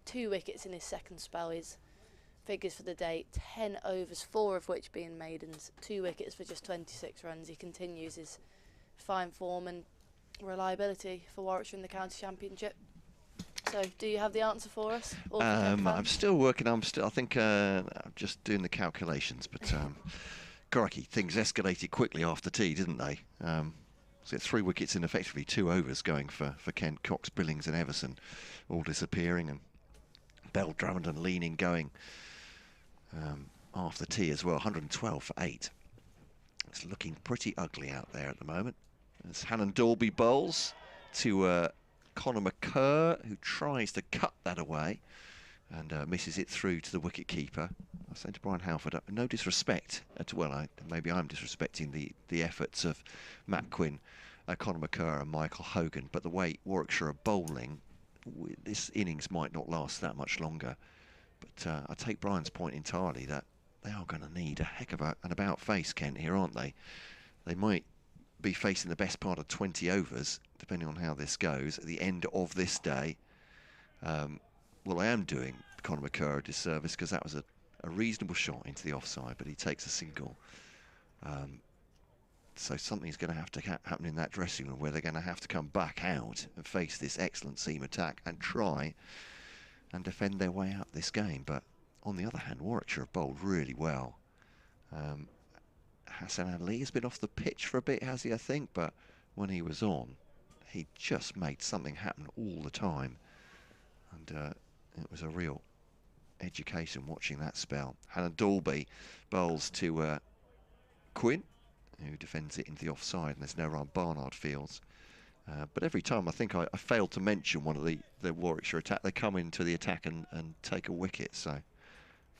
2 wickets in his second spell. His figures for the day, 10 overs, 4 of which being maidens, 2 wickets for just 26 runs. He continues his fine form and reliability for Warwickshire in the county championship. So, do you have the answer for us? I'm still working. I think I'm just doing the calculations, but crikey, things escalated quickly after tea, didn't they? So 3 wickets in effectively 2 overs going for Kent. Cox, Billings and Everson all disappearing, and Bell, Drummond and Leaning going after tea as well. 112 for 8. It's looking pretty ugly out there at the moment. As Hannon Dolby bowls to Conor McCurr, who tries to cut that away and misses it through to the wicket keeper. I say to Brian Halford, no disrespect well, maybe I'm disrespecting the efforts of Matt Quinn, Conor McCurr and Michael Hogan, but the way Warwickshire are bowling, this innings might not last that much longer. But I take Brian's point entirely that they are going to need a heck of an about face, Kent, here, aren't they? They might be facing the best part of 20 overs, depending on how this goes, at the end of this day. Well, I am doing Conor McCurr a disservice, because that was a reasonable shot into the offside, but he takes a single. So something's going to have to happen in that dressing room, where they're going to have to come back out and face this excellent seam attack and try and defend their way out this game. But on the other hand, Warwickshire have bowled really well. Hassan Ali has been off the pitch for a bit, has he, I think, but when he was on, he just made something happen all the time. And it was a real education watching that spell. Hannah Dalby bowls to Quinn, who defends it into the offside, and there's no run. Barnard fields. But every time I think I failed to mention one of the Warwickshire attack, they come into the attack and take a wicket, so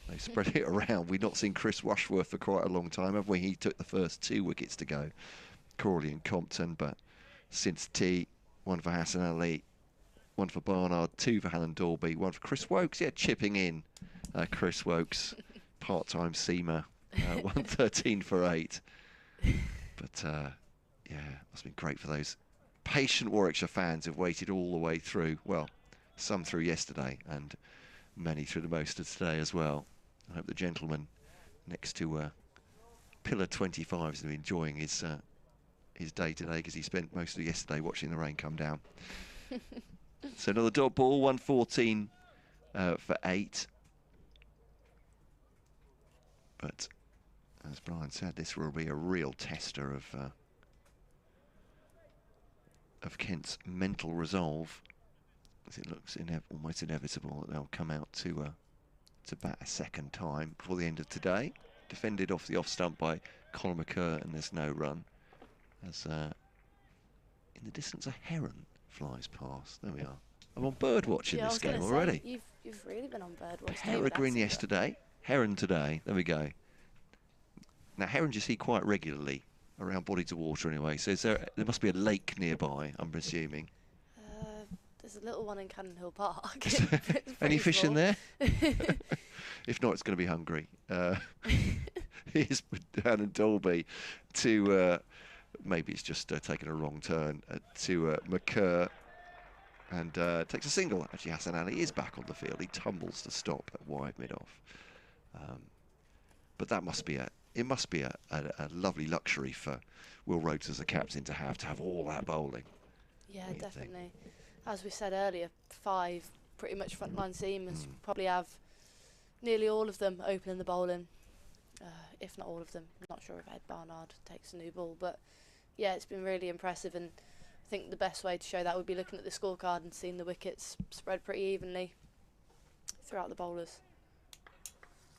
they spread it around. We've not seen Chris Rushworth for quite a long time, have we? He took the first 2 wickets to go, Crawley and Compton, but since tea, 1 for Hassan Ali, 1 for Barnard, 2 for Hannah Dalby, 1 for Chris Wokes, yeah, chipping in. Chris Wokes, part-time seamer, 113 for 8. But yeah, must have been great for those patient Warwickshire fans who've waited all the way through. Well, some through yesterday and many through the most of today as well. I hope the gentleman next to Pillar 25 is enjoying his day today, because he spent most of yesterday watching the rain come down. So another dot ball, 114 for 8. But as Brian said, this will be a real tester of Kent's mental resolve, as it looks almost inevitable that they'll come out to bat a second time before the end of today. Defended off the off stump by Conor McCurr, and there's no run. As in the distance, a heron flies past. There we are. I'm on bird watching this game already. You've really been on bird watching. Peregrine yesterday, heron today. There we go. Now, herons you see quite regularly around bodies of water anyway, so there must be a lake nearby, I'm presuming. There's a little one in Cannon Hill Park. Any fish in there? If not, it's going to be hungry. Here's Hannah Dalby to, maybe it's just taken a wrong turn, to McCurr, and takes a single. Actually, Hassan Ali is back on the field. He tumbles to stop at wide mid-off. But that must be it must be a lovely luxury for Will Rhodes as a captain to have all that bowling. Yeah, definitely. As we said earlier, 5 pretty much frontline seamers, probably have nearly all of them opening the bowling, if not all of them. I'm not sure if Ed Barnard takes a new ball, but yeah, it's been really impressive, and I think the best way to show that would be looking at the scorecard and seeing the wickets spread pretty evenly throughout the bowlers.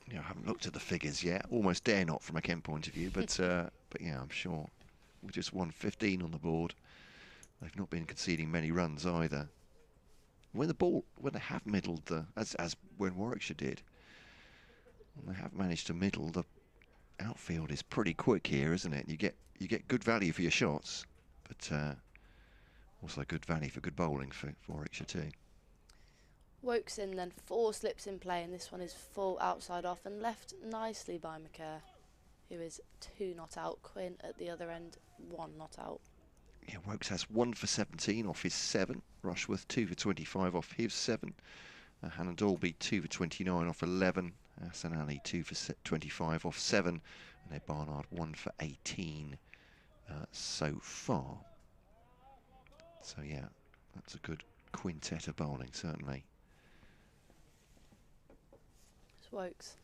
Yeah, I haven't looked at the figures yet. Almost dare not from a Kent point of view, but yeah, I'm sure with just 115 on the board, they've not been conceding many runs either. When they have middled as when Warwickshire did, when they have managed to middle, the outfield is pretty quick here, isn't it? You get good value for your shots, but also good value for good bowling for Warwickshire too. Wokes in then, 4 slips in play, and this one is full outside off and left nicely by McCurr, who is 2 not out. Quinn at the other end, 1 not out. Yeah, Wokes has 1 for 17 off his 7. Rushworth 2 for 25 off his 7. Hannah Dalby 2 for 29 off 11. Hassan Ali 2 for 25 off 7. And Ed Barnard 1 for 18 so far. So yeah, that's a good quintet of bowling, certainly. Wokes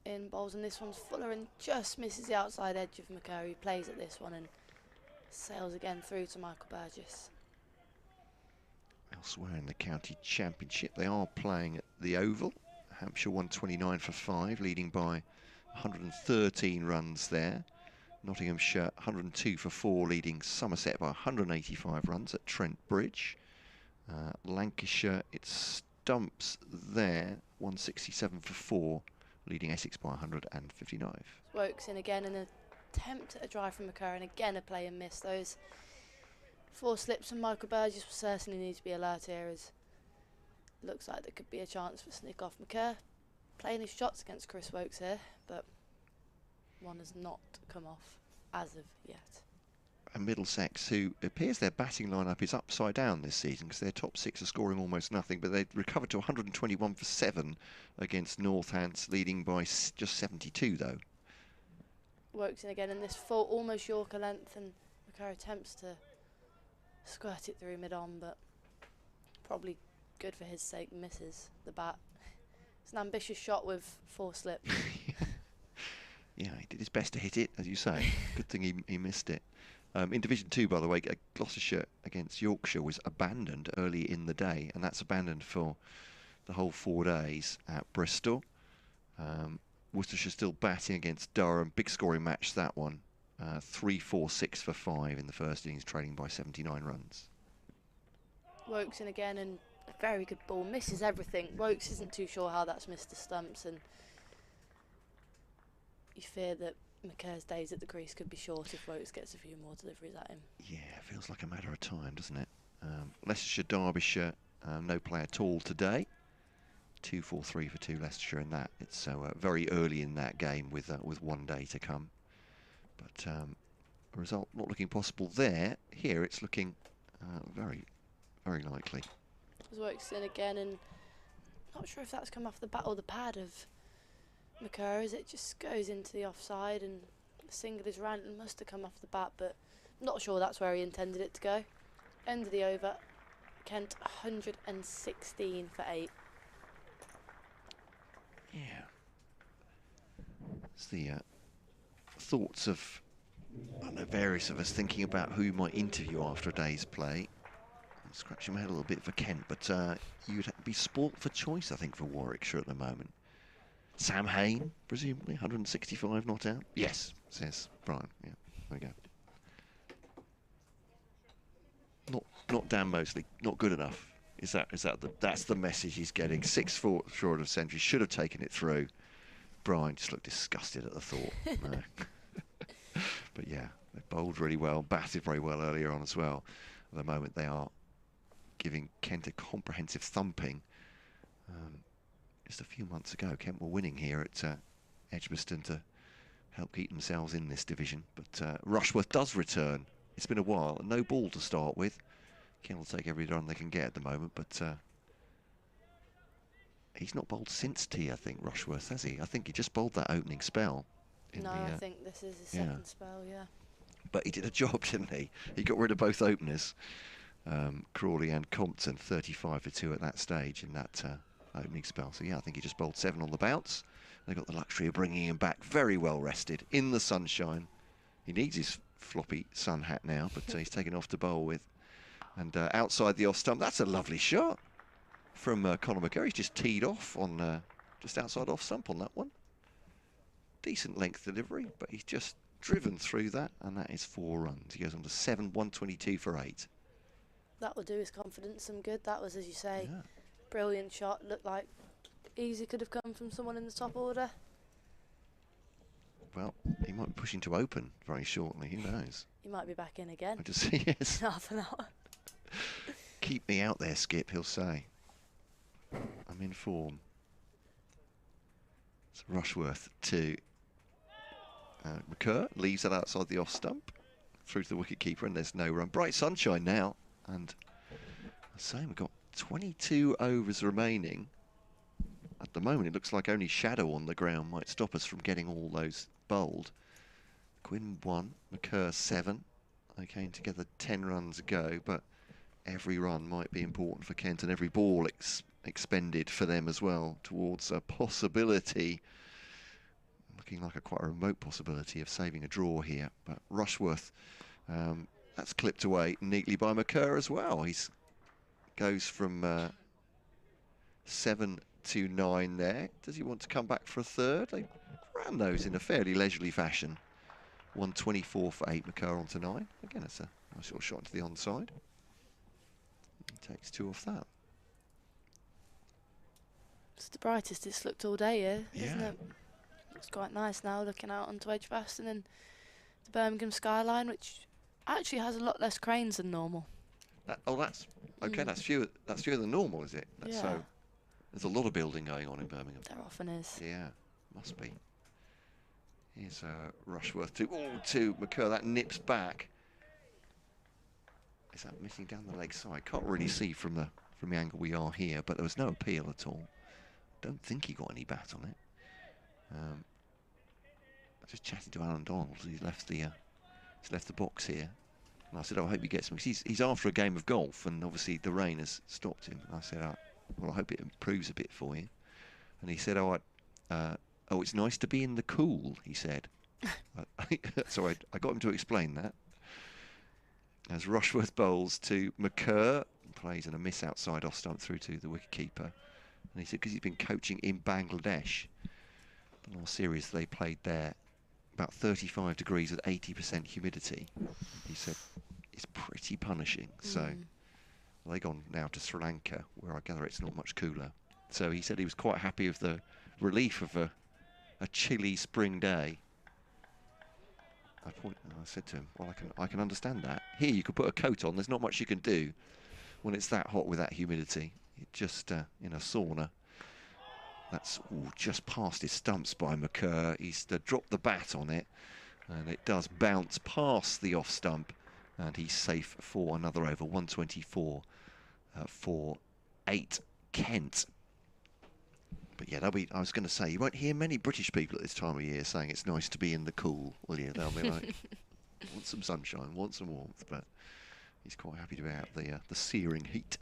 in bowls, and this one's fuller and just misses the outside edge of McCurr, who plays at this one and sails again through to Michael Burgess. Elsewhere in the county championship, they are playing at the Oval. Hampshire 129 for 5, leading by 113 runs there. Nottinghamshire 102 for 4, leading Somerset by 185 runs at Trent Bridge. Lancashire, it's Stumps there, 167 for 4, leading Essex by 159. Wokes in again, an attempt at a drive from McCurr, and again a play and miss. Those 4 slips from Michael Burgess will certainly need to be alert here, as it looks like there could be a chance for snick off. McCurr playing his shots against Chris Wokes here, but one has not come off as of yet. and Middlesex, who appears their batting lineup is upside down this season because their top 6 are scoring almost nothing, but they recovered to 121 for 7 against Northants, leading by just 72 though. Works in again in this full, almost Yorker length, and McCarr attempts to squirt it through mid-on, but probably good for his sake, misses the bat. It's an ambitious shot with 4 slip. Yeah, he did his best to hit it, as you say. Good thing he missed it. In Division 2, by the way, Gloucestershire against Yorkshire was abandoned early in the day, and that's abandoned for the whole 4 days at Bristol. Worcestershire still batting against Durham. Big scoring match, that one. 3-4, 6 for 5 in the first innings, trailing by 79 runs. Wokes in again, and a very good ball. Misses everything. Wokes isn't too sure how that's missed the stumps, and you fear that McCur's days at the crease could be short if Wokes gets a few more deliveries at him. Yeah, feels like a matter of time, doesn't it? Leicestershire, Derbyshire, no play at all today. 2-4-3 for 2 Leicestershire in that. It's so very early in that game with 1 day to come. But a result not looking possible there. Here it's looking very, very likely. Wokes in again, and not sure if that's come off the bat or the pad of McCurr, as it just goes into the offside, and the single is ran and must have come off the bat, but not sure that's where he intended it to go. End of the over. Kent 116 for 8. Yeah. It's the thoughts of, I don't know, various of us thinking about who you might interview after a day's play. I'm scratching my head a little bit for Kent, but you'd be sport for choice, I think, for Warwickshire at the moment. Sam Hain, presumably, 165 not out. Yes, says Brian. Yeah, there we go. Not Dan Mosley, not good enough. That's the message he's getting? 6 short of century, should have taken it through. Brian just looked disgusted at the thought. No. But yeah, they bowled really well, batted very well earlier on as well. At the moment, they are giving Kent a comprehensive thumping. Just a few months ago, Kent were winning here at Edgbaston to help keep themselves in this division. But Rushworth does return. It's been a while. No ball to start with. Kent will take every run they can get at the moment, but he's not bowled since tea, I think, Rushworth, has he? I think he just bowled that opening spell. No, I think this is his second spell, yeah. But he did a job, didn't he? He got rid of both openers, Crawley and Compton, 35 for 2 at that stage in that opening spell. So yeah, I think he just bowled 7 on the bounce. They got the luxury of bringing him back very well rested in the sunshine. He needs his floppy sun hat now, but he's taken off to bowl with. And outside the off stump, that's a lovely shot from Conor McCurr. He's just teed off on just outside off stump on that one. Decent length delivery, but he's just driven through that, and that is 4 runs. He goes on to 7, 122 for 8. That will do his confidence some good. That was, as you say, brilliant shot. Looked like easy could have come from someone in the top order. Well, he might be pushing to open very shortly. Who knows? He might be back in again. I just see, yes. Half an hour. Keep me out there, Skip, he'll say. I'm in form. It's Rushworth to McCurr. Leaves that outside the off stump. Through to the wicket keeper, and there's no run. Bright sunshine now. And I say we've got 22 overs remaining. At the moment, it looks like only shadow on the ground might stop us from getting all those bowled. Quinn 1, McCurr 7. They came together 10 runs ago, but every run might be important for Kent, and every ball expended for them as well towards a possibility, looking like quite a remote possibility of saving a draw here. But Rushworth, that's clipped away neatly by McCurr as well. He goes from 7 to 9 there. Does he want to come back for a third? They ran those in a fairly leisurely fashion. 124 for 8, McCurr on to 9. Again, it's a nice little shot into the onside. He takes 2 off that. It's the brightest it's looked all day here, isn't it? Looks quite nice now, looking out onto Edgbaston and the Birmingham skyline, which actually has a lot less cranes than normal. That's okay. That's fewer than normal, is it? So there's a lot of building going on in Birmingham. There often is. Yeah, must be. Here's Rushworth to McCurr. That nips back. is that missing down the leg side? Can't really see from the angle we are here, but there was no appeal at all. Don't think he got any bat on it. I just chatted to Alan Donald. He's left the box here, and I said, oh, I hope he gets some. He's after a game of golf, and obviously the rain has stopped him. And I said, well, I hope it improves a bit for you. And he said, oh, it's nice to be in the cool. He said. So I got him to explain that. As Rushworth bowls to McCurr, plays in a miss outside off stump through to the wicketkeeper. And he said, because he's been coaching in Bangladesh, the last series they played there, about 35 degrees with 80% humidity. He said it's pretty punishing. So they've gone now to Sri Lanka, where I gather it's not much cooler. So he said he was quite happy with the relief of a chilly spring day. I said to him, well, I can understand that. Here you could put a coat on. There's not much you can do when it's that hot with that humidity. It just in a sauna. That's just past his stumps by McCurr. He's dropped the bat on it, and it does bounce past the off stump, and he's safe for another over. 124 for 8 Kent. But yeah, I was going to say, you won't hear many British people at this time of year saying it's nice to be in the cool, will you? They'll be like, want some sunshine, want some warmth, but he's quite happy to be out the searing heat.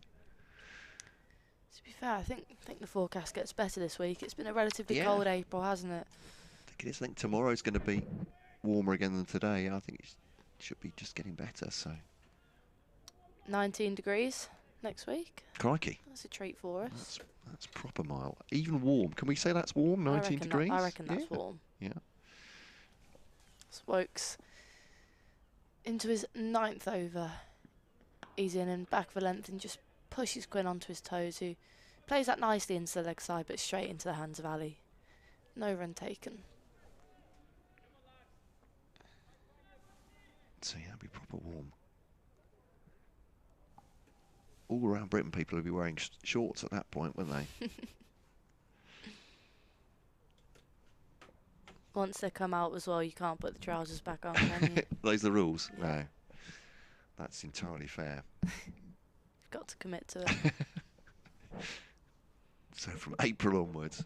To be fair, I think the forecast gets better this week. It's been a relatively cold April, hasn't it? I think it is. I think tomorrow's going to be warmer again than today. I think it should be just getting better. So 19 degrees next week. Crikey. That's a treat for us. That's proper mild. Even warm. Can we say that's warm? 19 degrees? I reckon that's warm. Yeah. Swokes into his 9th over. He's in and back for length and just pushes Quinn onto his toes, who plays that nicely into the leg side, but straight into the hands of Ali. No run taken. So yeah, it'll be proper warm. All around Britain, people will be wearing shorts at that point, won't they? Once they come out as well, you can't put the trousers back on, can you? Those are the rules? Yeah. No. That's entirely fair. You've got to commit to it. So from April onwards.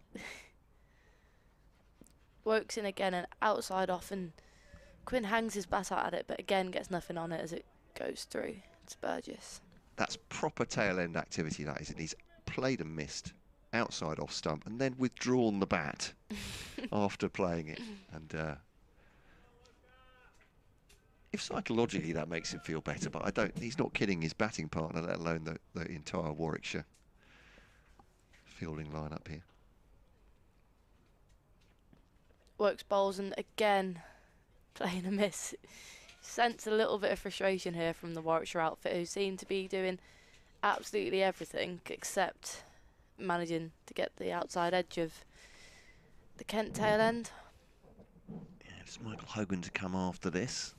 Works in again and outside off, and Quinn hangs his bat out at it, but again gets nothing on it as it goes through. It's Burgess. That's proper tail end activity, that is. He's played and missed outside off stump and then withdrawn the bat after playing it. And if psychologically that makes him feel better, but he's not kidding his batting partner, let alone the entire Warwickshire fielding lineup here. Works bowls and again playing a miss. Sense a little bit of frustration here from the Warwickshire outfit, who seem to be doing absolutely everything except managing to get the outside edge of the Kent tail end. Yeah, it's Michael Hogan to come after this.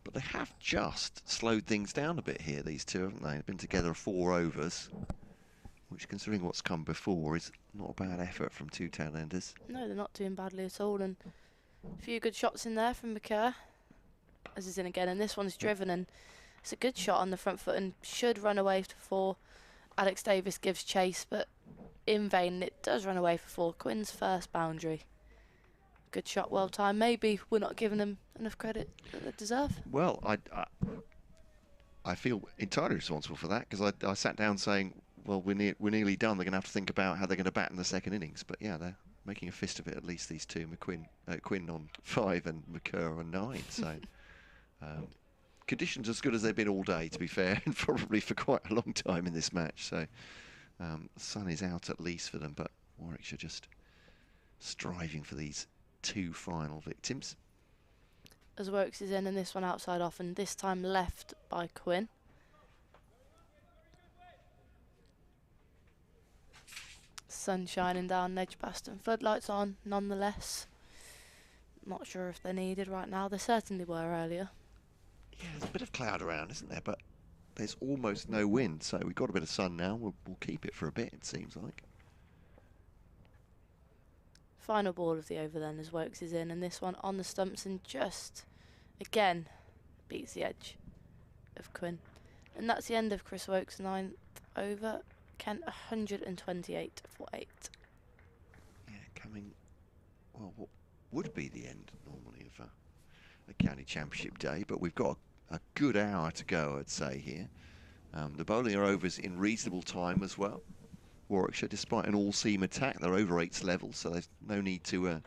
But they have just slowed things down a bit here, these two, haven't they? They've been together 4 overs, which, considering what's come before, is not a bad effort from 2 tail enders. No, they're not doing badly at all, and a few good shots in there from McCurr. As he's in again, and this one's driven, and it's a good shot on the front foot and should run away for 4. Alex Davis gives chase, but in vain, and it does run away for 4. Quinn's first boundary. Good shot, well timed. Maybe we're not giving them enough credit that they deserve. Well, I feel entirely responsible for that, because I sat down saying, well, we're nearly done. They're going to have to think about how they're going to bat in the second innings. But yeah, they're making a fist of it, at least these two. Quinn on 5 and McCurr on 9. So conditions as good as they've been all day, to be fair, and probably for quite a long time in this match. So the sun is out at least for them, but Warwickshire just striving for these 2 final victims. As Works is in, and this one outside off, and this time left by Quinn. Sun shining down Edgbaston, floodlights on nonetheless. Not sure if they're needed right now. They certainly were earlier. Yeah, there's a bit of cloud around, isn't there? But there's almost no wind, so we've got a bit of sun now. We'll keep it for a bit, it seems like. Final ball of the over then as Works is in, and this one on the stumps and just, again, beats the edge of Quinn. And that's the end of Chris Woke's 9th over. Kent 128 for 8. Yeah, coming, well, what would be the end normally of a county championship day, but we've got a good hour to go, I'd say, here. The bowling are overs in reasonable time as well. Warwickshire, despite an all-seam attack, they're over 8's level, so there's no need to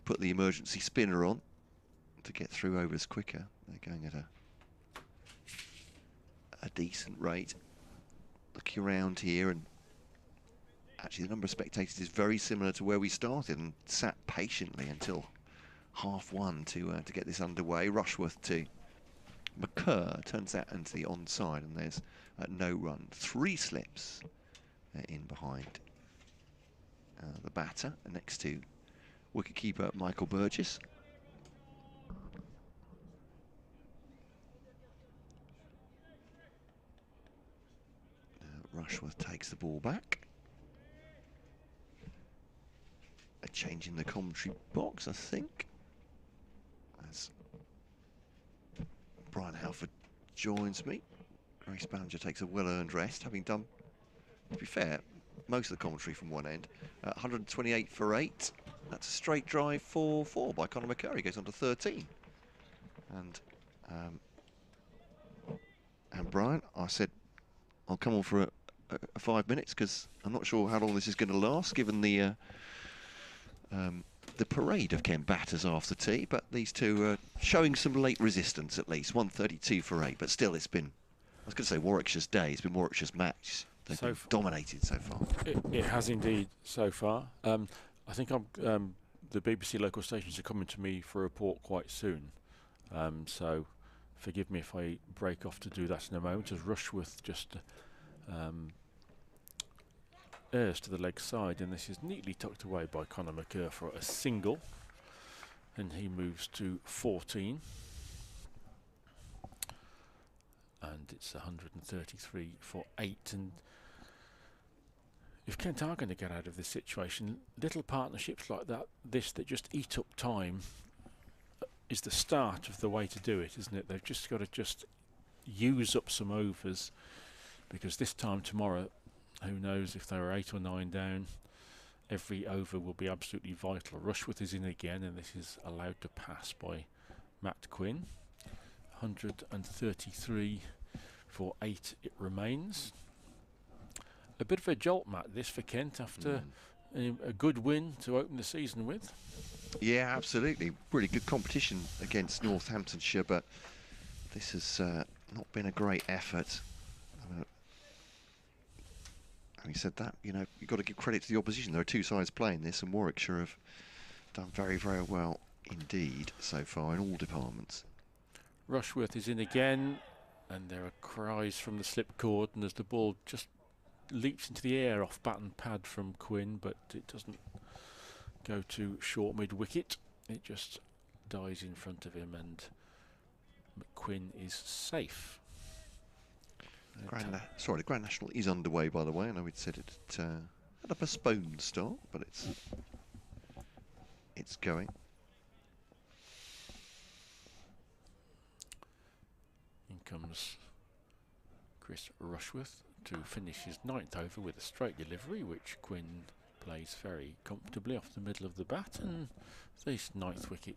put the emergency spinner on to get through overs quicker. They're going at a decent rate. Looking around here, and actually the number of spectators is very similar to where we started, and sat patiently until 1:30 to get this underway. Rushworth to McCurr turns that into the onside, and there's no run. 3 slips in behind the batter, next to wicketkeeper Michael Burgess. Rushworth takes the ball back. A change in the commentary box, I think, as Brian Halford joins me. Grace Ballinger takes a well-earned rest, having done, to be fair, most of the commentary from one end. 128 for 8. That's a straight drive for 4 by Conor McCurry. Goes on to 13. And Brian, I said I'll come on for a 5 minutes because I'm not sure how long this is going to last, given the parade of Kent batters after tea. But these two are showing some late resistance at least. 132 for 8, but still, it's been, I was going to say Warwickshire's day. It's been Warwickshire's match. They've been dominated so far. It has indeed so far. I think the BBC local stations are coming to me for a report quite soon. So forgive me if I break off to do that in a moment, as Rushworth just airs to the leg side, and this is neatly tucked away by Conor McCurr for a single, and he moves to 14. And it's 133 for 8. And if Kent are going to get out of this situation, little partnerships like that just eat up time is the start of the way to do it, isn't it? They've just got to use up some overs, because this time tomorrow, who knows if they were 8 or 9 down, every over will be absolutely vital. Rushworth is in again, and this is allowed to pass by Matt Quinn. 133 for 8 it remains. A bit of a jolt, Matt, this for Kent after a good win to open the season with. Yeah, absolutely. Really good competition against Northamptonshire, but this has not been a great effort. Having said that, you know, you've got to give credit to the opposition. There are 2 sides playing this, and Warwickshire have done very, very well indeed so far in all departments. Rushworth is in again, and there are cries from the slip cord, and as the ball just leaps into the air off bat and pad from Quinn, but it doesn't go to short mid-wicket. It just dies in front of him, and McQuinn is safe. The Grand National is underway, by the way. I know we'd said it had a postponed start, but it's going. In comes Chris Rushworth to finish his 9th over with a straight delivery, which Quinn plays very comfortably off the middle of the bat, and this 9th wicket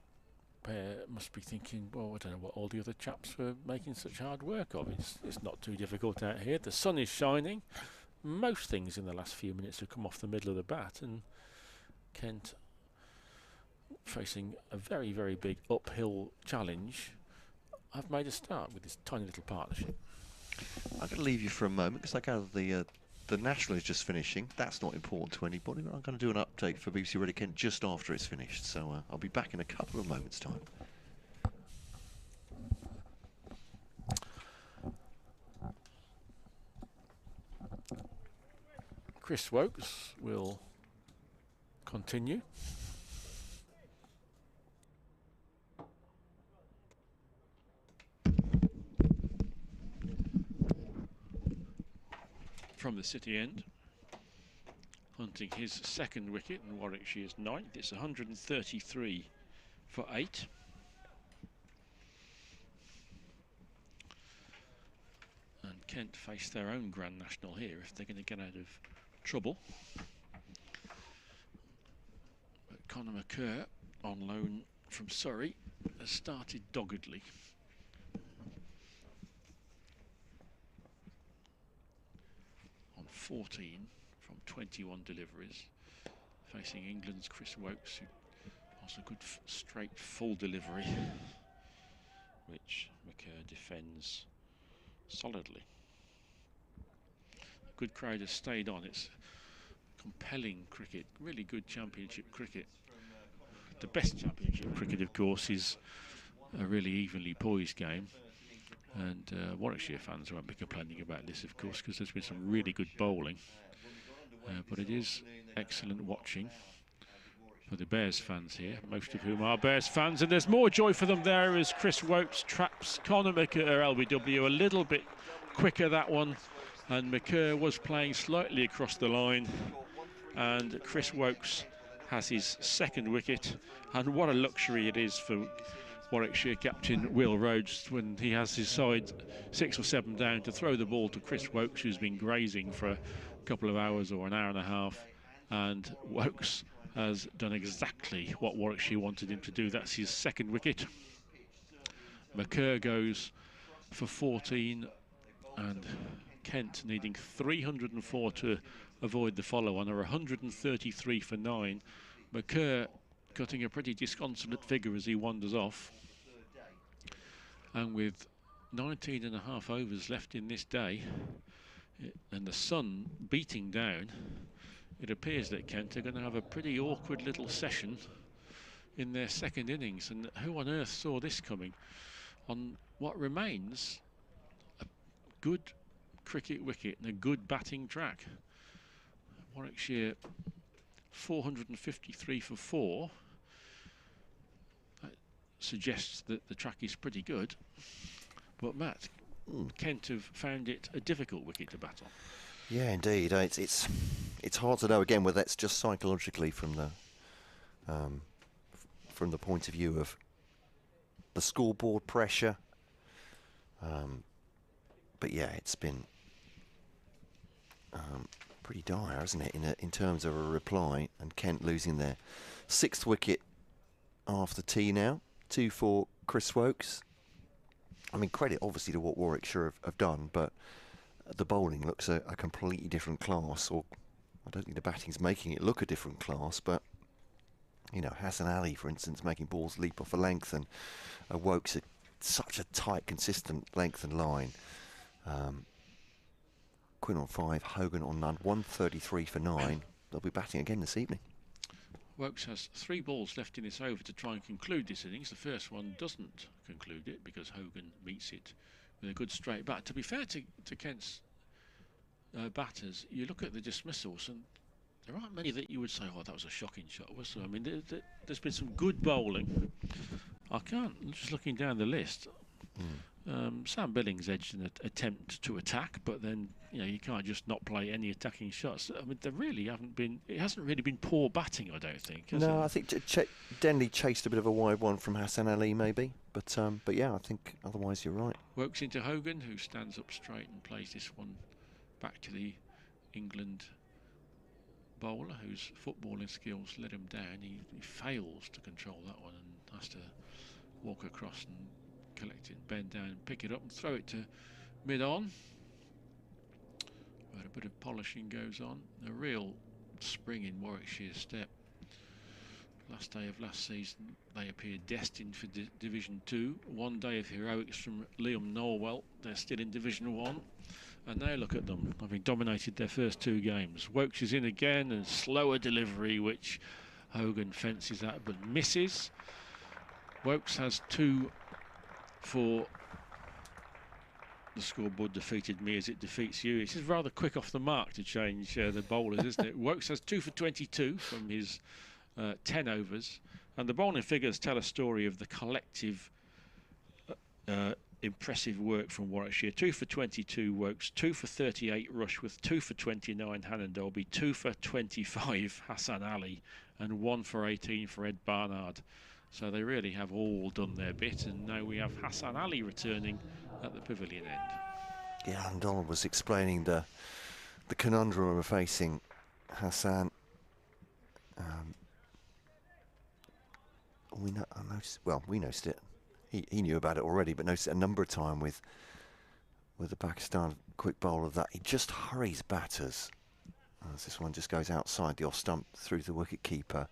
pair must be thinking, well, I don't know what all the other chaps were making such hard work of. It's not too difficult out here. The sun is shining. Most things in the last few minutes have come off the middle of the bat, and Kent, facing a very, very big uphill challenge, have made a start with this tiny little partnership. I'm going to leave you for a moment because I gather the National is just finishing. That's not important to anybody, but I'm going to do an update for BBC Radio Kent just after it's finished. So I'll be back in a couple of moments' time. Chris Wokes will continue. From the City end, hunting his 2nd wicket and Warwickshire's 9th. It's 133 for 8. And Kent face their own Grand National here if they're going to get out of trouble. But Conor McCurr, on loan from Surrey, has started doggedly. On 14 from 21 deliveries, facing England's Chris Wokes, who has a good straight full delivery, which McCurr defends solidly. A good crowd has stayed on. It's compelling cricket, really good championship cricket. The best championship cricket, of course, is a really evenly poised game, and Warwickshire fans won't be complaining about this, of course, because there's been some really good bowling, but it is excellent watching for the Bears fans here, most of whom are Bears fans, and there's more joy for them there as Chris Wokes traps Conor McCurr, LBW, a little bit quicker that one, and McCurr was playing slightly across the line, and Chris Wokes has his second wicket, and what a luxury it is for Warwickshire captain Will Rhodes when he has his side 6 or 7 down to throw the ball to Chris Wokes, who's been grazing for a couple of hours or an hour and a half, and Wokes has done exactly what Warwickshire wanted him to do. That's his second wicket. McCurr goes for 14, and Kent needing 304 to avoid the follow-on, or 133 for 9. McCurr cutting a pretty disconsolate figure as he wanders off. And with 19.5 overs left in this day, and the sun beating down, it appears that Kent are going to have a pretty awkward little session in their second innings. And who on earth saw this coming on what remains a good cricket wicket and a good batting track? Warwickshire 453 for 4. That suggests that the track is pretty good. But Matt, Kent have found it a difficult wicket to bat on. Yeah, indeed. It's hard to know again whether that's just psychologically from the point of view of the scoreboard pressure. But yeah, it's been pretty dire, hasn't it, in terms of a reply, and Kent losing their 6th wicket after tea now. 2 for Chris Wokes. I mean, credit obviously to what Warwickshire have done, but the bowling looks a completely different class, or I don't think the batting's making it look a different class, but you know, Hassan Ali, for instance, making balls leap off a length, and Wokes at such a tight, consistent length and line. Quinn on 5, Hogan on none, 133 for 9. They'll be batting again this evening. Wokes has 3 balls left in this over to try and conclude this innings. The first one doesn't conclude it because Hogan meets it with a good straight bat. To be fair to Kent's batters, you look at the dismissals and there aren't many that you would say, oh, that was a shocking shot, was there? I mean, there's been some good bowling. I'm just looking down the list. Sam Billings edged an attempt to attack, but then you know you can't just not play any attacking shots. I mean, there really haven't been. It hasn't really been poor batting, I don't think. No, I think Denley chased a bit of a wide one from Hassan Ali, maybe, but yeah, I think otherwise you're right. Wokes into Hogan, who stands up straight and plays this one back to the England bowler, whose footballing skills let him down. He fails to control that one and has to walk across and collect it, bend down, pick it up and throw it to mid-on. But a bit of polishing goes on. A real spring in Warwickshire's step. Last day of last season, they appeared destined for Division 2. 1 day of heroics from Liam Norwell. They're still in Division 1. And now look at them, having dominated their first 2 games. Wokes is in again, and slower delivery, which Hogan fences at but misses. Wokes has 2 for the scoreboard defeated me as it defeats you. It's just rather quick off the mark to change the bowlers, isn't it? Wokes has 2 for 22 from his 10 overs, and the bowling figures tell a story of the collective impressive work from Warwickshire. 2 for 22 Wokes, 2 for 38 Rushworth, 2 for 29 Hannon Dolby, 2 for 25 Hassan Ali, and 1 for 18 for Ed Barnard. So they really have all done their bit, and now we have Hassan Ali returning at the pavilion end. Yeah, and Donald was explaining the conundrum we're facing, Hassan. We noticed it. He knew about it already, but noticed it a number of times with the Pakistan quick bowler that he just hurries batters. As this one just goes outside the off stump through the wicket keeper.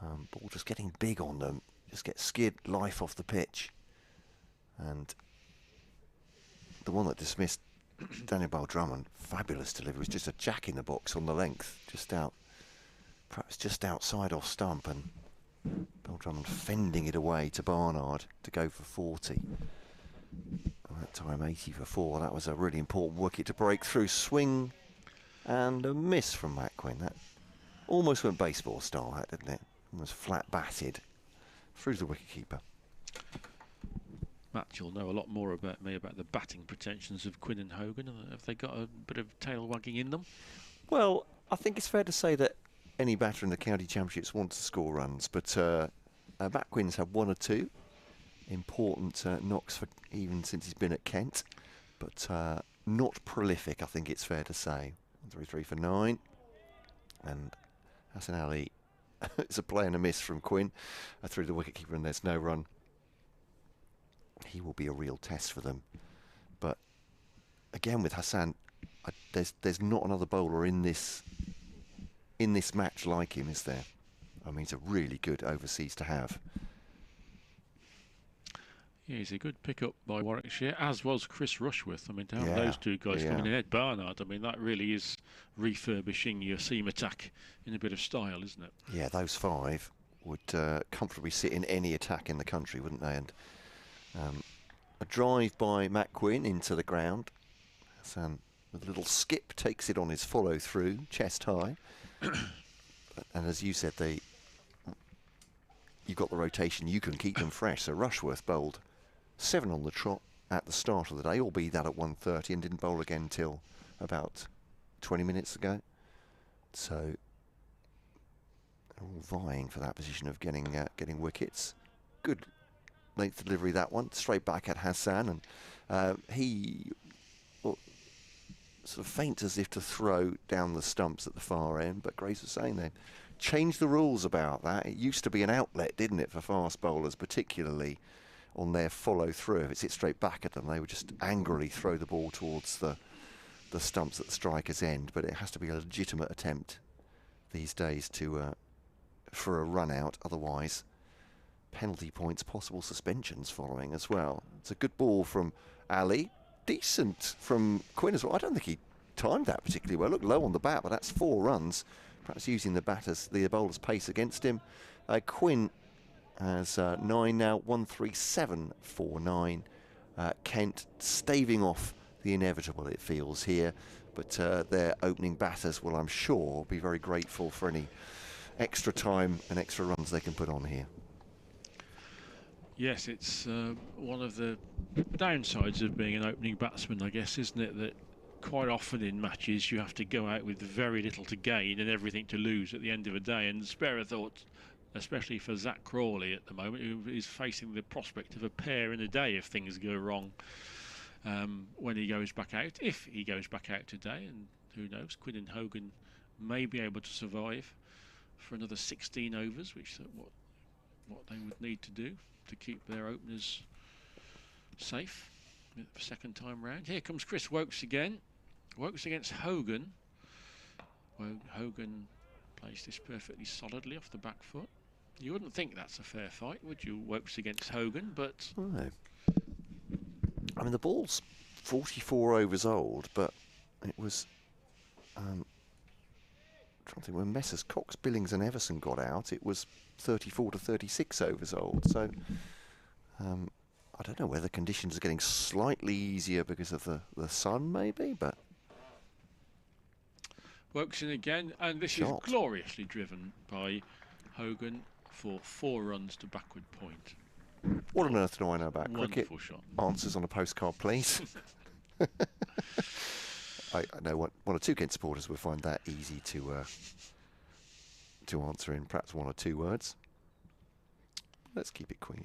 Ball just getting big on them, just get skid life off the pitch. And the one that dismissed Daniel Drummond, fabulous delivery, was just a jack in the box on the length, perhaps just outside off stump, and Drummond fending it away to Barnard to go for 40. And that time 80 for 4. That was a really important wicket to break through. Swing and a miss from Matt Quinn. That almost went baseball style, that, didn't it? Almost flat batted through the wicketkeeper. Matt, you'll know a lot more about me about the batting pretensions of Quinn and Hogan. Have they got a bit of tail wagging in them? Well, I think it's fair to say that any batter in the county championships wants to score runs, but Matt Quinn's had 1 or 2 important knocks for even since he's been at Kent, but not prolific, I think it's fair to say. 3 for 9, and Hassan Ali it's a play and a miss from Quinn through the wicketkeeper, and there's no run. He will be a real test for them, but again with Hassan, there's not another bowler in this match like him, is there? I mean, he's a really good overseas to have. Yeah, he's a good pick-up by Warwickshire, as was Chris Rushworth. I mean, to have those two guys coming in, Ed Barnard, I mean, that really is refurbishing your seam attack in a bit of style, isn't it? Yeah, those 5 would comfortably sit in any attack in the country, wouldn't they? And a drive by Matt Quinn into the ground. Hassan, with a little skip, takes it on his follow-through, chest high. And as you said, you've got the rotation, you can keep them fresh. So Rushworth bowled 7 on the trot at the start of the day, albeit that at 1:30, and didn't bowl again till about 20 minutes ago. So they're all vying for that position of getting wickets. Good length delivery, that one, straight back at Hassan, and he sort of feints as if to throw down the stumps at the far end, but Grace was saying they changed the rules about that. It used to be an outlet, didn't it, for fast bowlers, particularly on their follow-through. If it's hit straight back at them, they would just angrily throw the ball towards the stumps at the striker's end, but it has to be a legitimate attempt these days for a run-out, otherwise penalty points, possible suspensions following as well. It's a good ball from Ali. Decent from Quinn as well. I don't think he timed that particularly well. Looked low on the bat, but that's 4 runs. Perhaps using the bowler's pace against him. Quinn has 9 now, 137 for 9. Kent staving off the inevitable, it feels here, but their opening batters will, I'm sure, be very grateful for any extra time and extra runs they can put on here. Yes, it's one of the downsides of being an opening batsman, I guess, isn't it? That quite often in matches you have to go out with very little to gain and everything to lose at the end of a day. And spare a thought, especially for Zach Crawley at the moment, who is facing the prospect of a pair in a day if things go wrong when he goes back out. If he goes back out today, and who knows, Quinn and Hogan may be able to survive for another 16 overs, which is what they would need to do to keep their openers safe for second time round. Here comes Chris Woakes again. Woakes against Hogan. Hogan plays this perfectly solidly off the back foot. You wouldn't think that's a fair fight, would you? Woakes against Hogan, but no. I mean, the ball's 44 overs old, but it was I'm trying to think when Messrs Cox, Billings and Everson got out, it was 34 to 36 overs old. So I don't know whether conditions are getting slightly easier because of the sun, maybe, but Woakes in again, and this is gloriously driven by Hogan for 4 runs to backward point. What on earth do I know about cricket? Shot. Answers on a postcard, please. I know one or two Kent supporters will find that easy to answer in perhaps 1 or 2 words. Let's keep it clean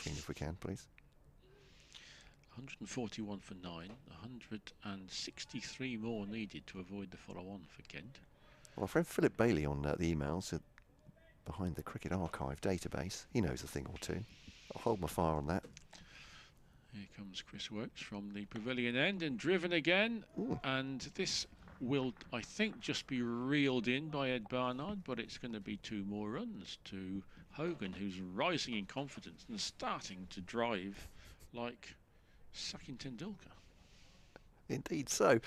if we can, please. 141 for 9, 163 more needed to avoid the follow-on for Kent. Well, our friend Philip Bailey on the emails behind the Cricket Archive database, he knows a thing or two. I'll hold my fire on that. Here comes Chris Wokes from the pavilion end and driven again. Ooh. And this will, I think, just be reeled in by Ed Barnard, but it's going to be 2 more runs to Hogan, who's rising in confidence and starting to drive like Sachin Tendulkar. Indeed so.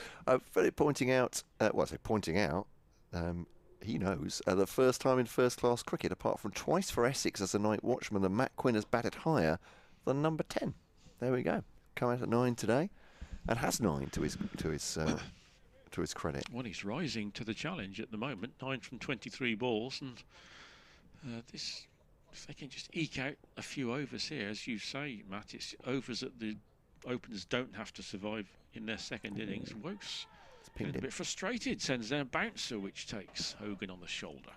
Philip pointing out, well, I say pointing out, he knows the first time in first-class cricket, apart from twice for Essex as a night watchman, that Matt Quinn has batted higher than number 10. There we go. Come out at 9 today, and has 9 to his credit. Well, he's rising to the challenge at the moment. 9 from 23 balls, and this, if they can just eke out a few overs here, as you say, Matt, it's overs that the openers don't have to survive in their second innings. Wokes a bit frustrated, sends down bouncer, which takes Hogan on the shoulder.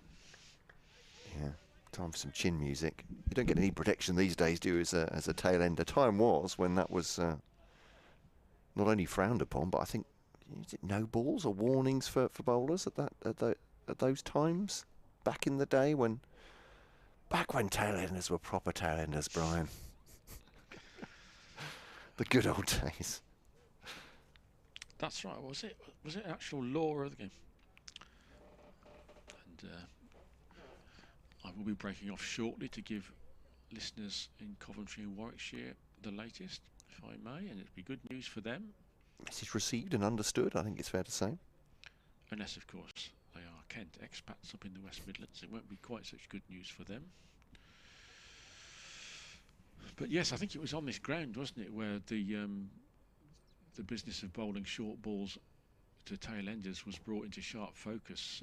Yeah. Time for some chin music. You don't get any protection these days, do you, as a tail ender? Time was when that was not only frowned upon, but I think, is it no balls or warnings for bowlers at those times back in the day when tail enders were proper tail enders, Brian. The good old days. That's right. Was it actual law of the game? And I will be breaking off shortly to give listeners in Coventry and Warwickshire the latest, if I may, and it'd be good news for them. Message received and understood, I think it's fair to say. Unless, of course, they are Kent expats up in the West Midlands. It won't be quite such good news for them. But yes, I think it was on this ground, wasn't it, where the business of bowling short balls to tail enders was brought into sharp focus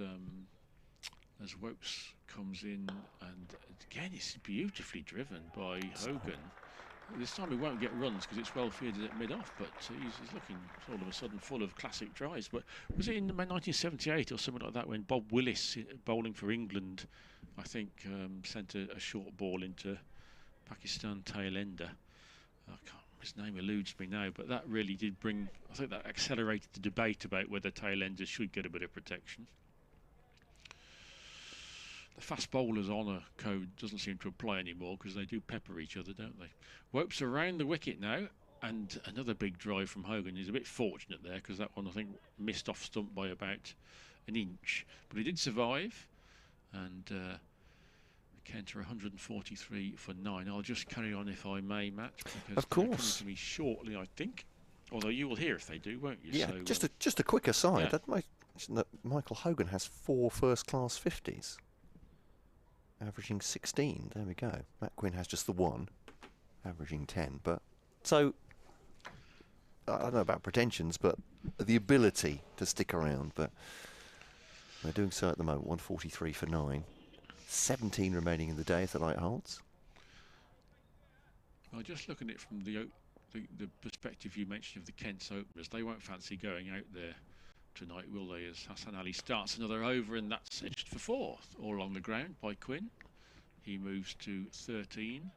as Wokes comes in, and again it's beautifully driven by Hogan. This time he won't get runs because it's well fielded at mid-off, but he's looking all of a sudden full of classic drives. But was it in 1978 or something like that when Bob Willis, bowling for England, I think sent a short ball into Pakistan tail ender? His name eludes me now, but that really did bring, I think that accelerated the debate about whether tail enders should get a bit of protection. The fast bowlers honour code doesn't seem to apply anymore because they do pepper each other, don't they? Wokes around the wicket now, and another big drive from Hogan. He's a bit fortunate there because that one, I think, missed off stump by about an inch, but he did survive. And Kent are 143 for 9. I'll just carry on if I may, Matt, because of course, they're coming to me shortly, I think. Although you will hear if they do, won't you? Yeah, so, just a quick aside. Yeah. That might mention that Michael Hogan has 4 first-class 50s, averaging 16. There we go. Matt Quinn has just the 1, averaging 10. But so I don't know about pretensions, but the ability to stick around. But they're doing so at the moment. 143 for 9. 17 remaining in the day if the light holds. Well, just looking at it from the perspective you mentioned of the Kent's openers, they won't fancy going out there tonight, will they? As Hassan Ali starts another over, and that's edged for 4, all along the ground by Quinn. He moves to 13,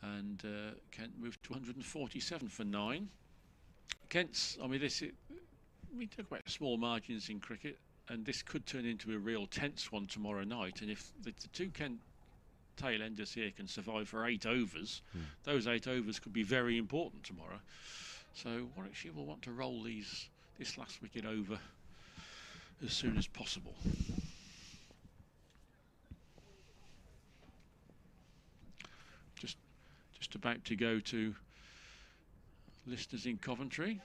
and Kent moves to 147 for 9. Kent's, I mean, we talk about small margins in cricket, and this could turn into a real tense one tomorrow night. And if the 2 Kent tail enders here can survive for 8 overs, those 8 overs could be very important tomorrow. So Warwickshire will want to roll this last wicket over as soon as possible. Just about to go to listeners in Coventry.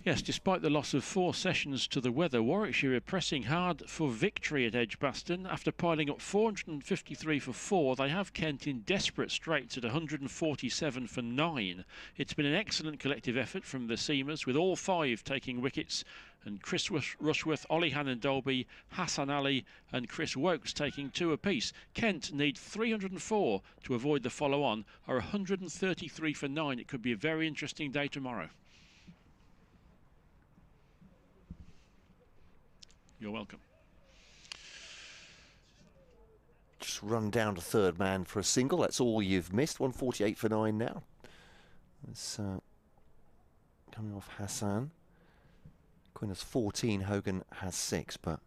Yes, despite the loss of 4 sessions to the weather, Warwickshire are pressing hard for victory at Edgbaston. After piling up 453 for 4, they have Kent in desperate straits at 147 for 9. It's been an excellent collective effort from the seamers, with all 5 taking wickets, and Chris Rushworth, Ollie Hannon-Dolby, Hassan Ali and Chris Wokes taking 2 apiece. Kent need 304 to avoid the follow-on, are 133 for 9. It could be a very interesting day tomorrow. You're welcome. Just run down to third man for a single. That's all you've missed. 148 for 9 now. It's coming off Hassan. Quinn has 14, Hogan has 6, but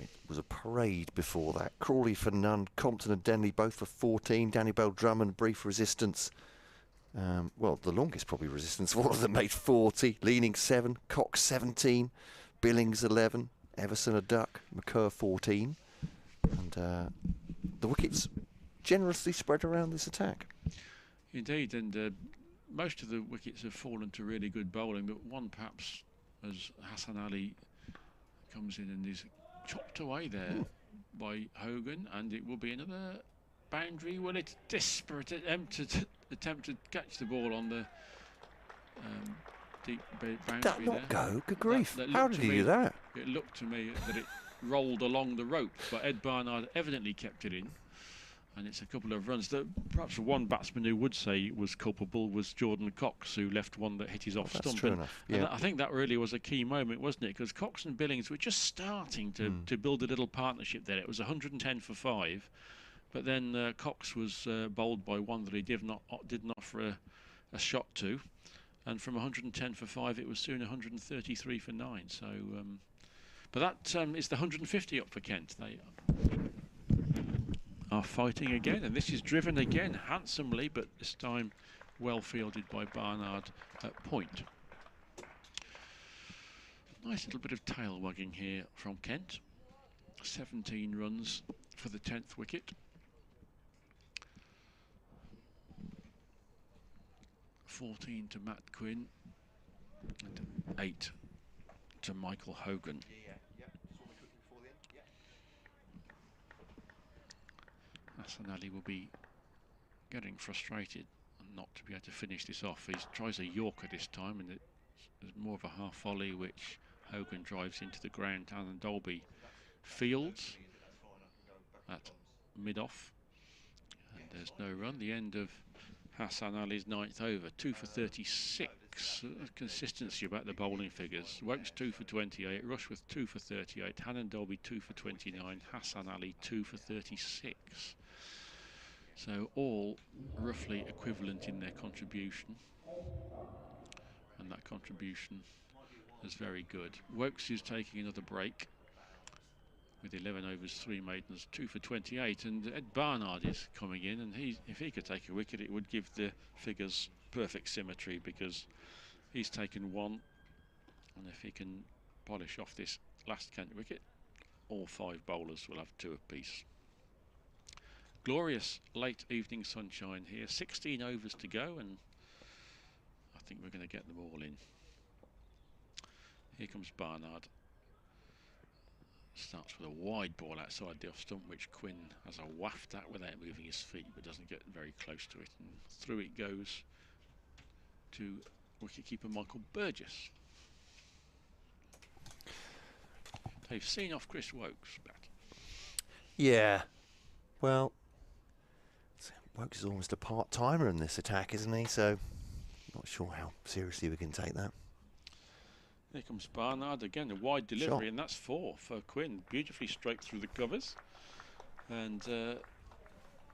it was a parade before that. Crawley for none, Compton and Denley both for 14. Danny Bell Drummond, brief resistance. Well, the longest probably resistance, one of them made 40. Leaning 7, Cox 17, Billings 11, Everson a duck, McCurr 14. And the wickets generously spread around this attack. Indeed, and most of the wickets have fallen to really good bowling, but one perhaps as Hassan Ali comes in and is chopped away there by Hogan, and it will be another boundary. Well, it's desperate attempt to catch the ball on the deep boundary. Did that not go? Good grief. That How did he do that? It looked to me that it rolled along the rope, but Ed Barnard evidently kept it in. And it's a couple of runs. Perhaps one batsman who would say was culpable was Jordan Cox, who left one that hit his off stump. That's true enough. Yeah. And I think that really was a key moment, wasn't it? Because Cox and Billings were just starting to build a little partnership there. It was 110 for 5, but then Cox was bowled by one that he didn't offer a shot to, and from 110 for 5, it was soon 133 for 9. So, but that is the 150 up for Kent. They are fighting again, and this is driven again handsomely, but this time well fielded by Barnard at point. Nice little bit of tail wagging here from Kent. 17 runs for the 10th wicket. 14 to Matt Quinn and 8 to Michael Hogan. Hassan Ali will be getting frustrated and not to be able to finish this off. He tries a Yorker this time, and it's more of a half volley which Hogan drives into the ground. Alan Dolby fields at mid-off, and there's no run. The end of Hassan Ali's 9th over. 2 for 36. Consistency about the bowling figures. Wokes 2 for 28, Rushworth 2 for 38, Hannon Dolby 2 for 29, Hassan Ali 2 for 36. So all roughly equivalent in their contribution, and that contribution is very good. Wokes is taking another break with 11 overs, 3 maidens, 2 for 28, and Ed Barnard is coming in, and if he could take a wicket, it would give the figures perfect symmetry, because he's taken 1, and if he can polish off this last Kent wicket, all 5 bowlers will have 2 apiece. Glorious late evening sunshine here, 16 overs to go, and I think we're going to get them all in. Here comes Barnard. Starts with a wide ball outside the off stump, which Quinn has a waft at without moving his feet, but doesn't get very close to it, and through it goes to wicketkeeper Michael Burgess. They've seen off Chris Wokes' bat. Yeah, well, Wokes is almost a part-timer in this attack, isn't he? So, not sure how seriously we can take that. Here comes Barnard again, a wide delivery, and that's 4 for Quinn. Beautifully straight through the covers. And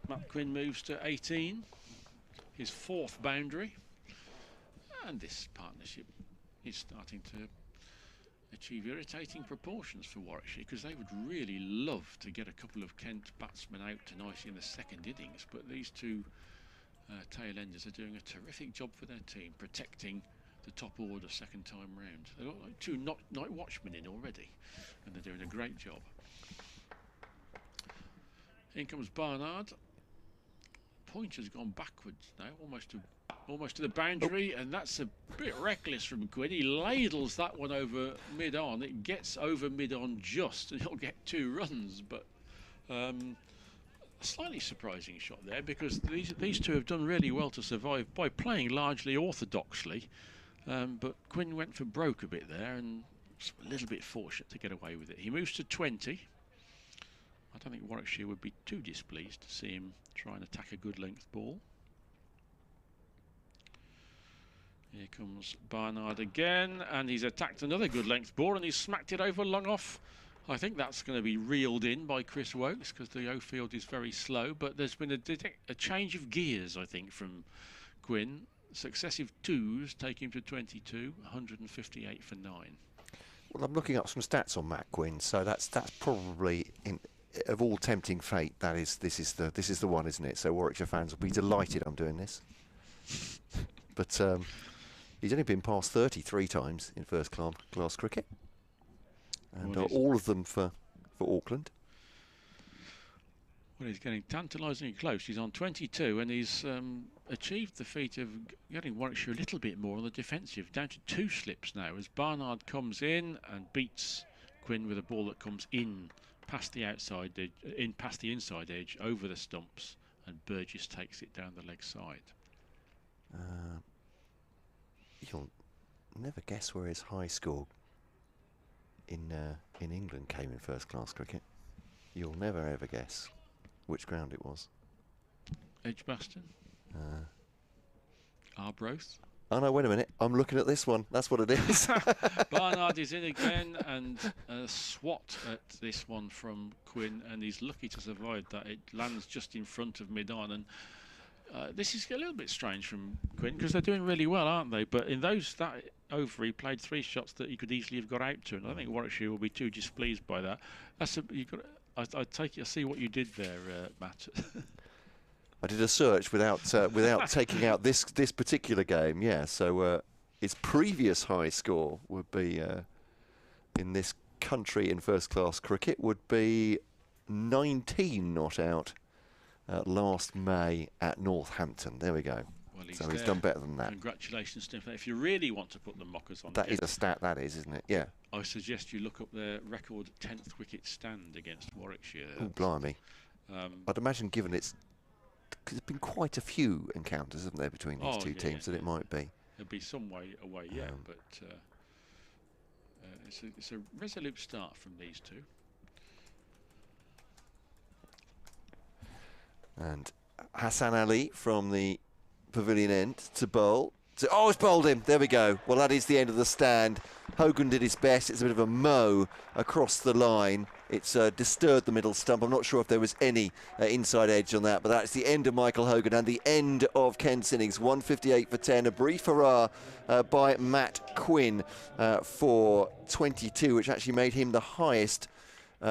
Matt Quinn moves to 18, his 4th boundary. And this partnership is starting to achieve irritating proportions for Warwickshire, because they would really love to get a couple of Kent batsmen out tonight in the second innings, but these two tail-enders are doing a terrific job for their team, protecting the top order second time round. They've got like 2 night watchmen in already, and they're doing a great job. In comes Barnard. Point has gone backwards now, almost to the boundary, and that's a bit reckless from Quinn. He ladles that one over mid-on. It gets over mid-on just, and he'll get 2 runs, but a slightly surprising shot there, because these two have done really well to survive by playing largely orthodoxly, but Quinn went for broke a bit there, and was a little bit fortunate to get away with it. He moves to 20. I don't think Warwickshire would be too displeased to see him try and attack a good length ball. Here comes Barnard again, and he's attacked another good length ball, and he's smacked it over long off. I think that's going to be reeled in by Chris Wokes, because the O field is very slow, but there's been a change of gears, I think, from Quinn. Successive twos take him to 22, 158 for 9. Well, I'm looking up some stats on Matt Quinn, so that's probably of all tempting fate. This is the one, isn't it? So Warwickshire fans will be delighted I'm doing this. But he's only been past 33 times in first class cricket, and all of them for Auckland. Well, he's getting tantalisingly close. He's on 22, and he's achieved the feat of getting Warwickshire a little bit more on the defensive, down to 2 slips now, as Barnard comes in and beats Quinn with a ball that comes in past the outside edge, past the inside edge, over the stumps, and Burgess takes it down the leg side. You'll never guess where his high score in England came in first class cricket. You'll never ever guess which ground it was. Edgbaston? Arbroath? Oh no, wait a minute. I'm looking at this one. That's what it is. Barnard is in again, and a swat at this one from Quinn, and he's lucky to survive that. It lands just in front of mid-on, and this is a little bit strange from Quinn, because they're doing really well, aren't they? But in that over, he played 3 shots that he could easily have got out to, and I think Warwickshire will be too displeased by that. I take it. I see what you did there, Matt. I did a search without taking out this particular game. Yeah, so his previous high score would be in this country in first class cricket would be 19 not out last May at Northampton. There we go. Well, so he's done better than that. Congratulations to him. If you really want to put the mockers on, that is a stat, that is, isn't it? Yeah. I suggest you look up their record 10th wicket stand against Warwickshire. Oh, blimey. I'd imagine, given it's, because there's been quite a few encounters, haven't there, between these two teams, that it might be. There'll be some way away, yeah, but it's a resolute start from these two. And Hassan Ali from the pavilion end to bowl. Oh, it's bowled him. There we go. Well, that is the end of the stand. Hogan did his best. It's a bit of a mow across the line. It's disturbed the middle stump. I'm not sure if there was any inside edge on that, but that's the end of Michael Hogan and the end of Kent's innings. 158 for 10. A brief hurrah by Matt Quinn for 22, which actually made him the highest,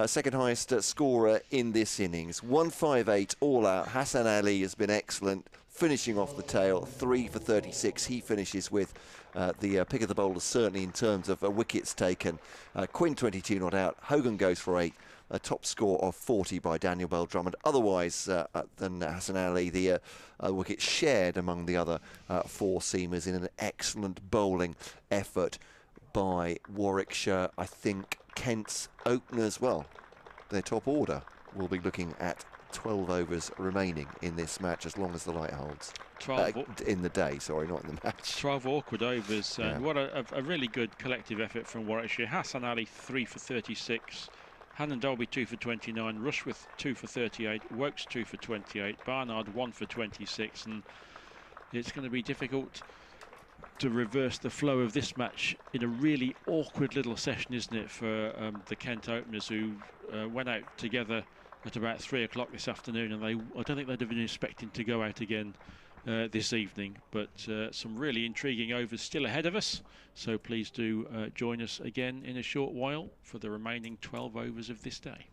second highest scorer in this innings. 158 all out. Hassan Ali has been excellent, finishing off the tail. 3 for 36. He finishes with the pick of the bowlers, certainly in terms of wickets taken. Quinn 22 not out. Hogan goes for 8. A top score of 40 by Daniel Bell Drummond. Otherwise than Hassan Ali, the wicket shared among the other 4 seamers in an excellent bowling effort by Warwickshire. I think Kent's openers, well, their top order will be looking at 12 overs remaining in this match, as long as the light holds. 12 in the day, sorry, not in the match. 12 awkward overs. Yeah. What a really good collective effort from Warwickshire. Hassan Ali 3 for 36. Hannon Dolby 2 for 29. Rushworth 2 for 38. Wokes 2 for 28. Barnard 1 for 26. And it's going to be difficult to reverse the flow of this match in a really awkward little session, isn't it, for the Kent openers, who went out together at about 3 o'clock this afternoon, and I don't think they'd have been expecting to go out again this evening. But some really intriguing overs still ahead of us, so please do join us again in a short while for the remaining 12 overs of this day.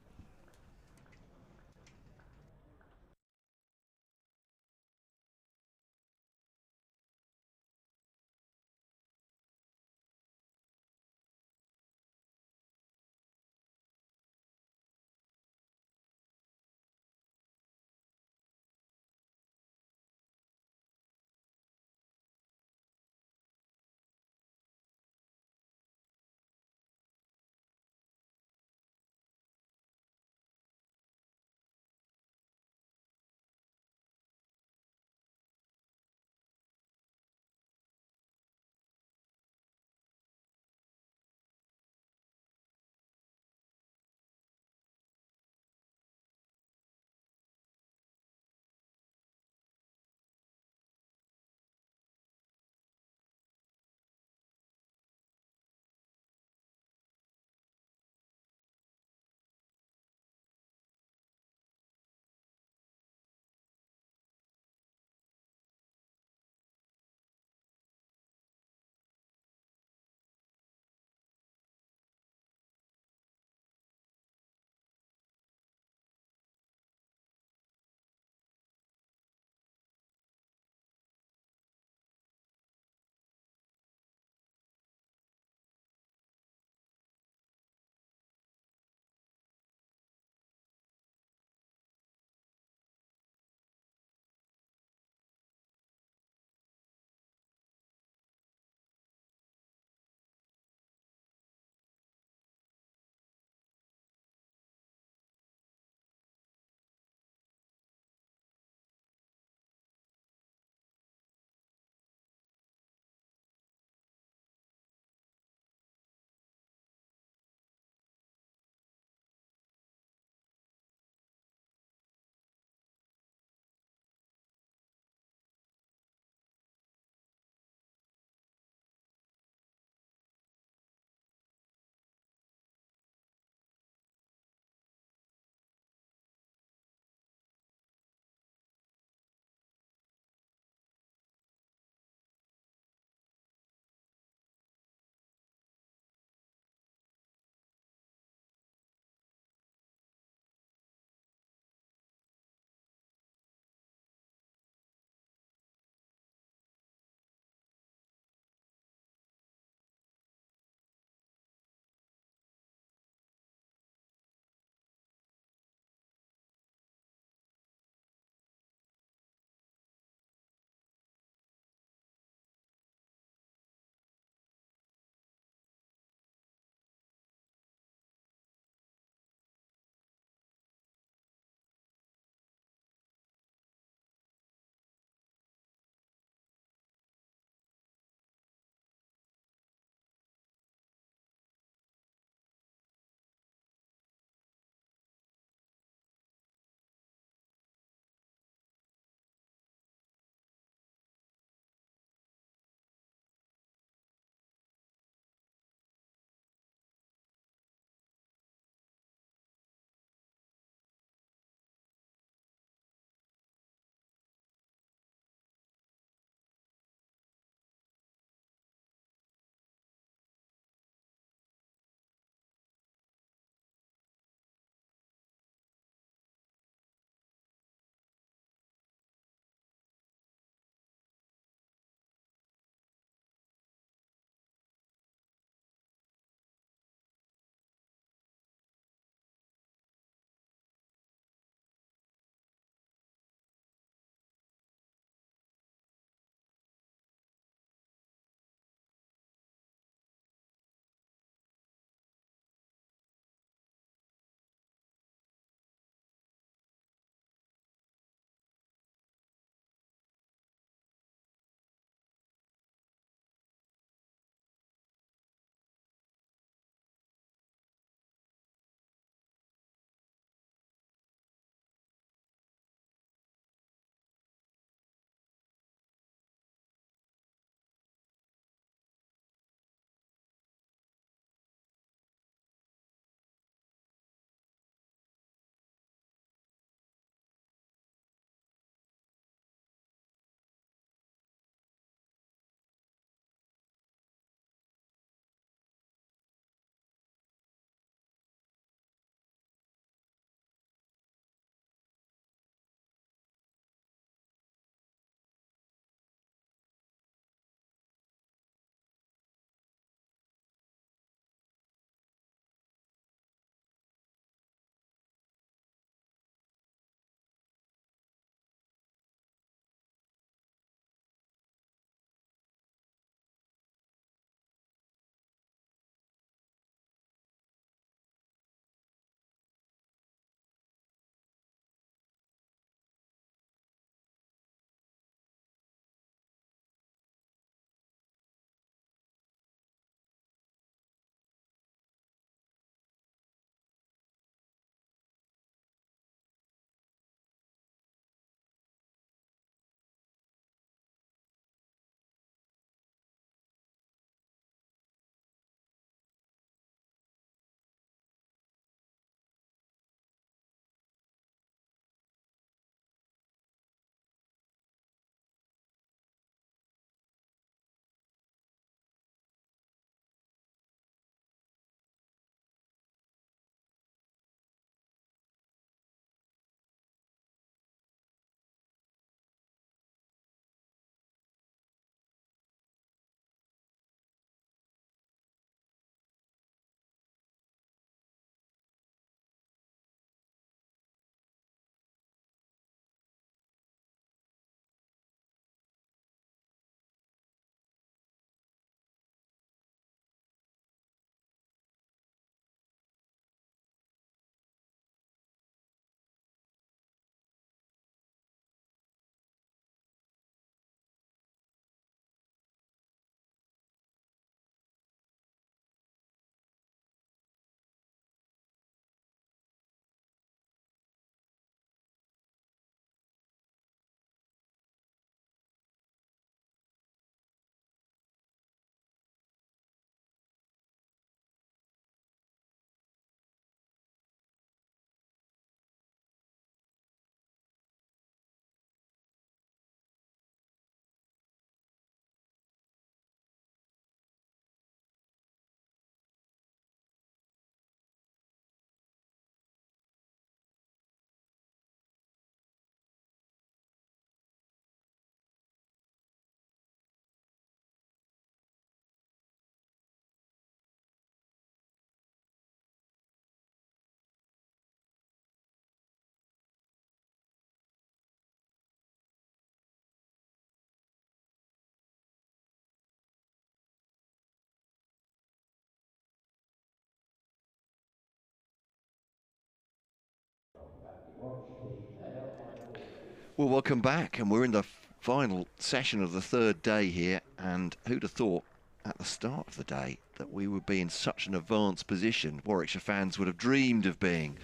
Well, welcome back, and we're in the final session of the third day here, and who'd have thought at the start of the day that we would be in such an advanced position. Warwickshire fans would have dreamed of being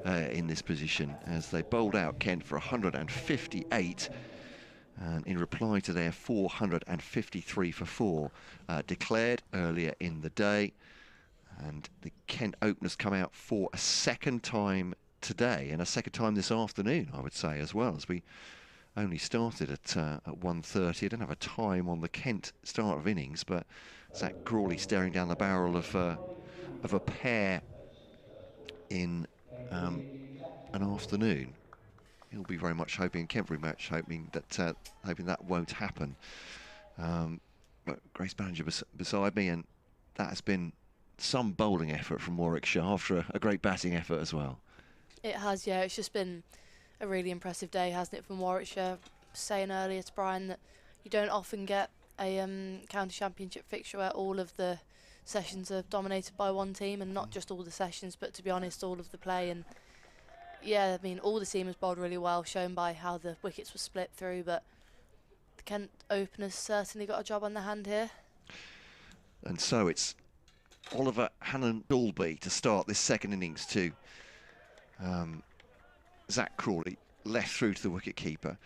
in this position as they bowled out Kent for 158, and in reply to their 453 for 4 declared earlier in the day. And the Kent openers come out for a second time today and a second time this afternoon, I would say, as well, as we only started at 1:30. I don't have a time on the Kent start of innings, but Zach Crawley staring down the barrel of a pair in an afternoon. He'll be very much hoping, Kent very much hoping that won't happen. But Grace Ballinger beside me, and that has been some bowling effort from Warwickshire after a great batting effort as well. It has, yeah. It's just been a really impressive day, hasn't it, from Warwickshire? Saying earlier to Brian that you don't often get a county championship fixture where all of the sessions are dominated by one team, and not just all the sessions, but to be honest, all of the play. And yeah, I mean, all the teamers bowled really well, shown by how the wickets were split through. But the Kent openers certainly got a job on their hand here. And so it's Oliver Hannon-Dalby to start this second innings too. Zach Crawley left through to the wicket-keeper.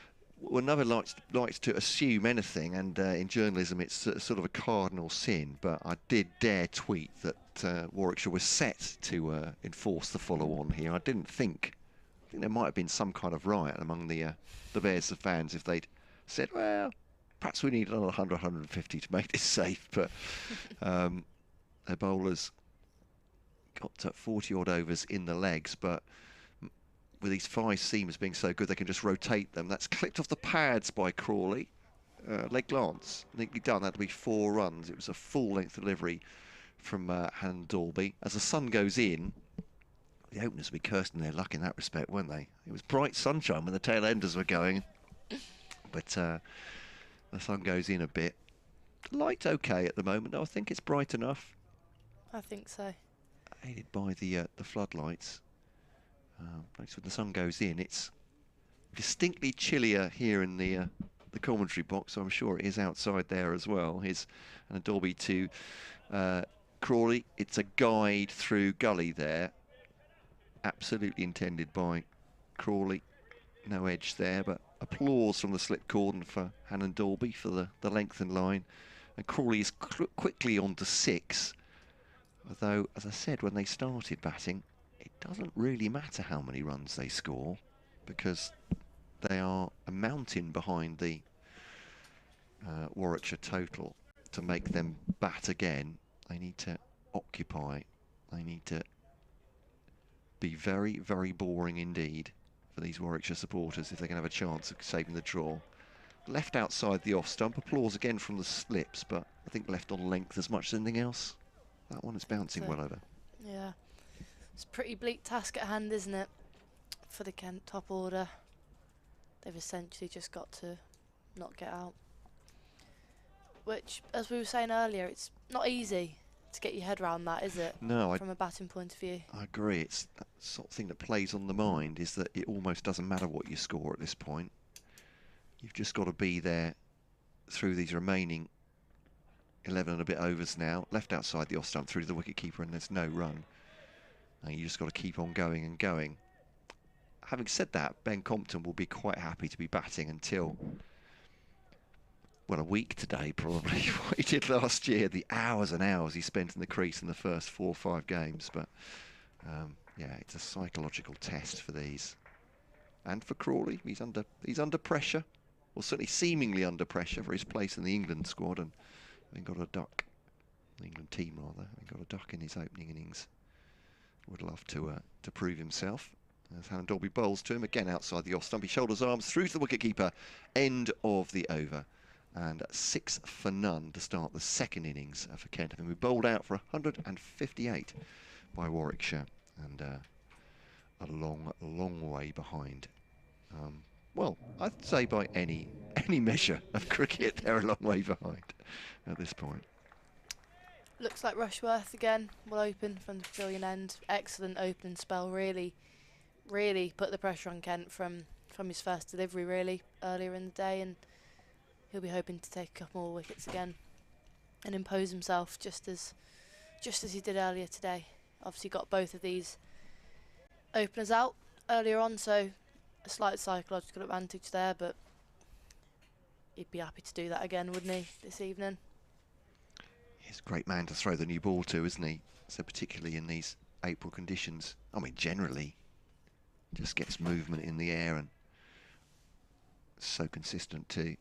We're never likes to assume anything, and in journalism it's sort of a cardinal sin, but I did dare tweet that Warwickshire was set to enforce the follow-on here. I think there might have been some kind of riot among the Bears fans if they'd said, well, perhaps we need another 100, 150 to make this safe, but their bowlers got 40-odd overs in the legs, but with these 5 seamers being so good, they can just rotate them. That's clipped off the pads by Crawley. Leg glance, neatly done. That'll be 4 runs. It was a full-length delivery from Hannon-Dalby. As the sun goes in, the openers will be cursing their luck in that respect, weren't they? It was bright sunshine when the tail enders were going, but the sun goes in a bit. The light's okay at the moment, though. I think it's bright enough. I think so. Aided by the floodlights. When the sun goes in, it's distinctly chillier here in the commentary box, so I'm sure it is outside there as well. Here's Hannon-Dalby to Crawley. It's a guide through gully there. Absolutely intended by Crawley. No edge there, but applause from the slip cordon for Hannon-Dalby for the lengthened line. And Crawley is quickly on to 6. Although, as I said, when they started batting, it doesn't really matter how many runs they score, because they are a mountain behind the Warwickshire total. To make them bat again, they need to occupy. They need to be very, very boring indeed for these Warwickshire supporters if they can have a chance of saving the draw. Left outside the off stump. Applause again from the slips, but I think left on length as much as anything else. That one is bouncing well over. Yeah. It's a pretty bleak task at hand, isn't it, for the Kent top order? They've essentially just got to not get out. Which, as we were saying earlier, it's not easy to get your head around that, is it? No. From a batting point of view. I agree. It's that sort of thing that plays on the mind, is that it almost doesn't matter what you score at this point. You've just got to be there through these remaining 11 and a bit overs now. Left outside the off stump through to the wicket-keeper, and there's no run. And you just got to keep on going and going. Having said that, Ben Compton will be quite happy to be batting until, well, a week today probably. What he did last year, the hours and hours he spent in the crease in the first 4 or 5 games. But yeah, it's a psychological test for these, and for Crawley. He's under pressure, or certainly seemingly under pressure for his place in the England squad, and having got a duck, the England team rather, having got a duck in his opening innings. Would love to prove himself. As Hannon-Dalby bowls to him again outside the off stump. He shoulders arms through to the wicket-keeper. End of the over. And 6 for none to start the second innings for Kent. And we bowled out for 158 by Warwickshire. And a long, long way behind. Well, I'd say by any measure of cricket, they're a long way behind at this point. Looks like Rushworth again will open from the pavilion end. Excellent opening spell, really put the pressure on Kent from from his first delivery really earlier in the day, and he'll be hoping to take a couple more wickets again and impose himself just as he did earlier today. Obviously got both of these openers out earlier on, so a slight psychological advantage there, but he'd be happy to do that again, wouldn't he, this evening? He's a great man to throw the new ball to, isn't he? So particularly in these April conditions. I mean, generally, just gets movement in the air and so consistent too.